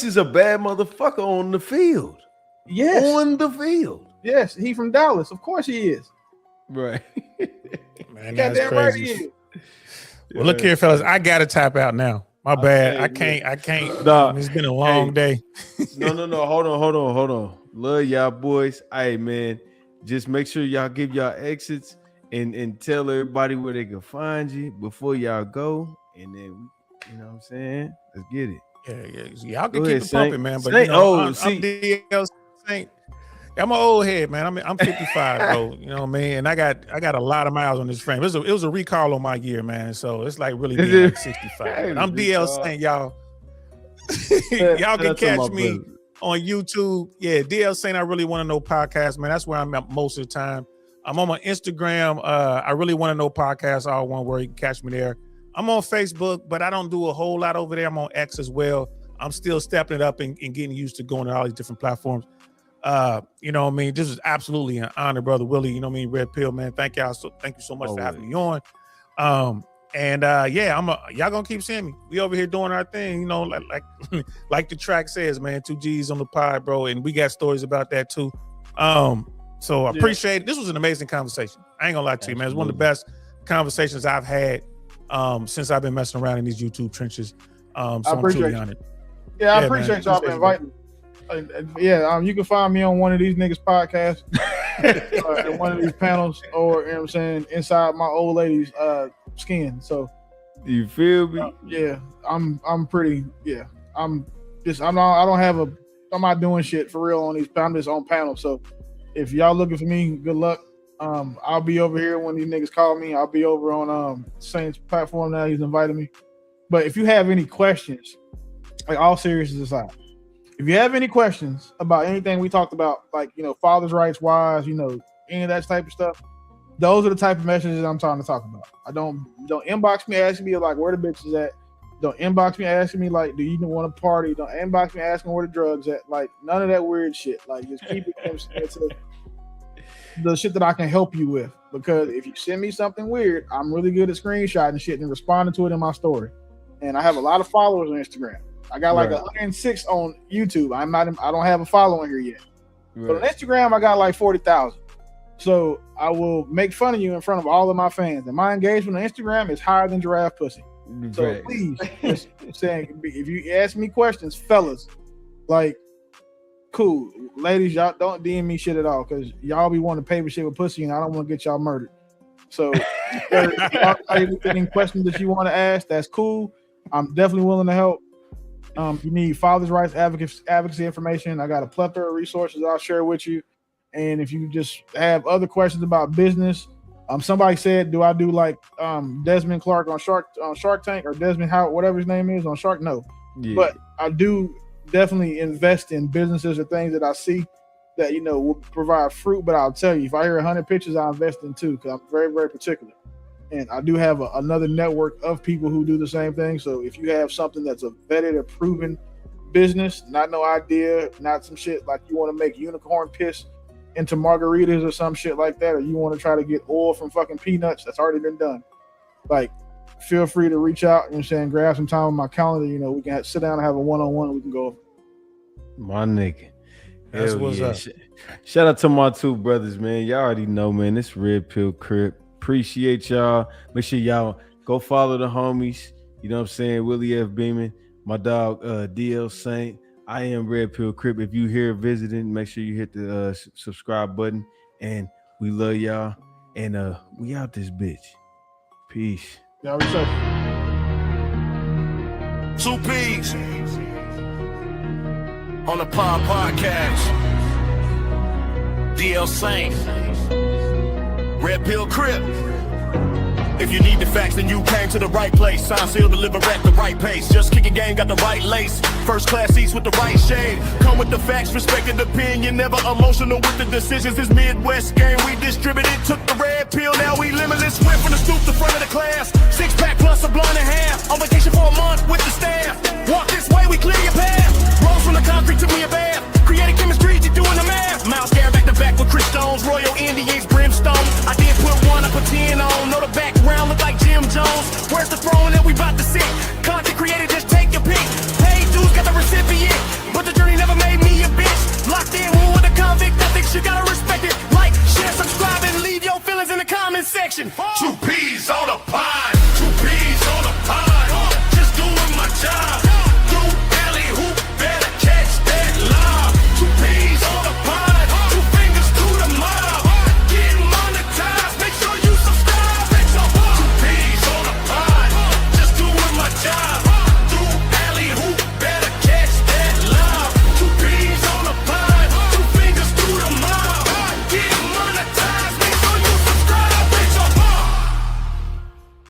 Speaker 3: is a bad motherfucker on the field.
Speaker 7: Yes.
Speaker 3: On the field.
Speaker 7: Yes, he from Dallas. Of course he is.
Speaker 3: Right.
Speaker 2: Man, that's crazy. Right he is. Well, look here, fellas. I gotta tap out now. My bad. I can't.
Speaker 3: Nah,
Speaker 2: it's been a long day.
Speaker 3: No. Hold on. Love y'all boys. Hey, man. Just make sure y'all give y'all exits and tell everybody where they can find you before y'all go. And then, you know what I'm saying? Let's get it.
Speaker 2: Yeah. Y'all can keep it pumping, man. But I'm DL Saint. I'm an old head, man. I'm 55, bro. You know what I mean? And I got a lot of miles on this frame. It was a recall on my year, man. So it's like really being like 65. I'm DL Saint, y'all. Y'all can catch me on YouTube. Yeah, DL Saint, I Really Want to Know podcast, man. That's where I'm at most of the time. I'm on my Instagram. I Really Want to Know podcast, all one word. You can catch me there. I'm on Facebook, but I don't do a whole lot over there. I'm on X as well. I'm still stepping it up and getting used to going to all these different platforms. You know what I mean? This is absolutely an honor, Brother Willie. You know what I mean? Red Pill, man. Thank you so much for having me on. Y'all gonna keep seeing me. We over here doing our thing, like the track says, man. 2G's on the pod, bro, and we got stories about that too. So I appreciate it. This was an amazing conversation. I ain't gonna lie to you, man. It's one of the best conversations I've had since I've been messing around in these YouTube trenches. So I'm truly honored.
Speaker 7: Yeah, I appreciate y'all for inviting me. You can find me on one of these niggas podcasts, in one of these panels, or you know what I'm saying, inside my old lady's skin. So
Speaker 3: you feel me?
Speaker 7: I'm not doing shit for real on these. I'm just on panels. So if y'all looking for me, good luck. I'll be over here when these niggas call me. I'll be over on Saint's platform now. He's invited me. But if you have any questions, like all seriousness aside, if you have any questions about anything we talked about, like, father's rights wise, any of that type of stuff, those are the type of messages I'm trying to talk about. I don't inbox me asking me like where the bitch is at. Don't inbox me asking me like, do you even want to party? Don't inbox me asking where the drugs at. Like none of that weird shit. Like just keep it to the shit that I can help you with. Because if you send me something weird, I'm really good at screenshotting shit and responding to it in my story. And I have a lot of followers on Instagram. I got like 106 on YouTube. I don't have a following here yet. But on Instagram, I got like 40,000. So I will make fun of you in front of all of my fans. And my engagement on Instagram is higher than giraffe pussy. So please, just saying, if you ask me questions, fellas, like, cool. Ladies, y'all don't DM me shit at all because y'all be wanting to pay for shit with pussy and I don't want to get y'all murdered. So any questions that you want to ask, that's cool. I'm definitely willing to help. You need father's rights advocacy information. I got a plethora of resources I'll share with you. And if you just have other questions about business, somebody said, do I do like Desmond Clark on Shark Tank or Desmond Howard, whatever his name is on Shark? No,
Speaker 3: Yeah.
Speaker 7: But I do definitely invest in businesses or things that I see that, you know, will provide fruit. But I'll tell you, if I hear 100 pitches, I invest in 2 because I'm very, very particular. And I do have another network of people who do the same thing. So if you have something that's a vetted or proven business, not no idea, not some shit like you want to make unicorn piss into margaritas or some shit like that, or you want to try to get oil from fucking peanuts, that's already been done. Like, feel free to reach out, you know what I'm saying, grab some time on my calendar, you know, we can sit down and have a one-on-one and we can go over.
Speaker 3: My nigga.
Speaker 2: That's
Speaker 3: Hell
Speaker 2: what's
Speaker 3: yeah.
Speaker 2: up.
Speaker 3: Shout out to my 2 brothers, man. Y'all already know, man. This Red Pill Crip. Appreciate y'all. Make sure y'all go follow the homies. You know what I'm saying? Willie F. Beeman, my dog DL Saint. I am Red Pill Crip. If you here visiting, make sure you hit the subscribe button. And we love y'all. And we out this bitch. Peace.
Speaker 7: Y'all be safe.
Speaker 1: 2P's on the podcast. DL Saint, Red Pill Crip. If you need the facts, then you came to the right place. Sign, seal, deliver at the right pace. Just kicking game, got the right lace. First class seats with the right shade. Come with the facts, respected opinion. Never emotional with the decisions. This Midwest game we distributed. Took the red pill, now we limitless. Went from the stoop to front of the class. 6-pack plus a blunt and a half. On vacation for a month with the staff. Walk this way, we clear your path. Rose from the concrete, took me a bath. Created chemistry, you doing the math. Miles Garrett back to back with Chris Stones. Royal Indians, brimstone. I did put 1, I put 10 on. Know the background look like Jim Jones. Where's the throne that we about to sit? Content created, just take your pick. Hey, dudes got the recipient, but the journey never made me a bitch. Locked in, one with a convict, I think she got a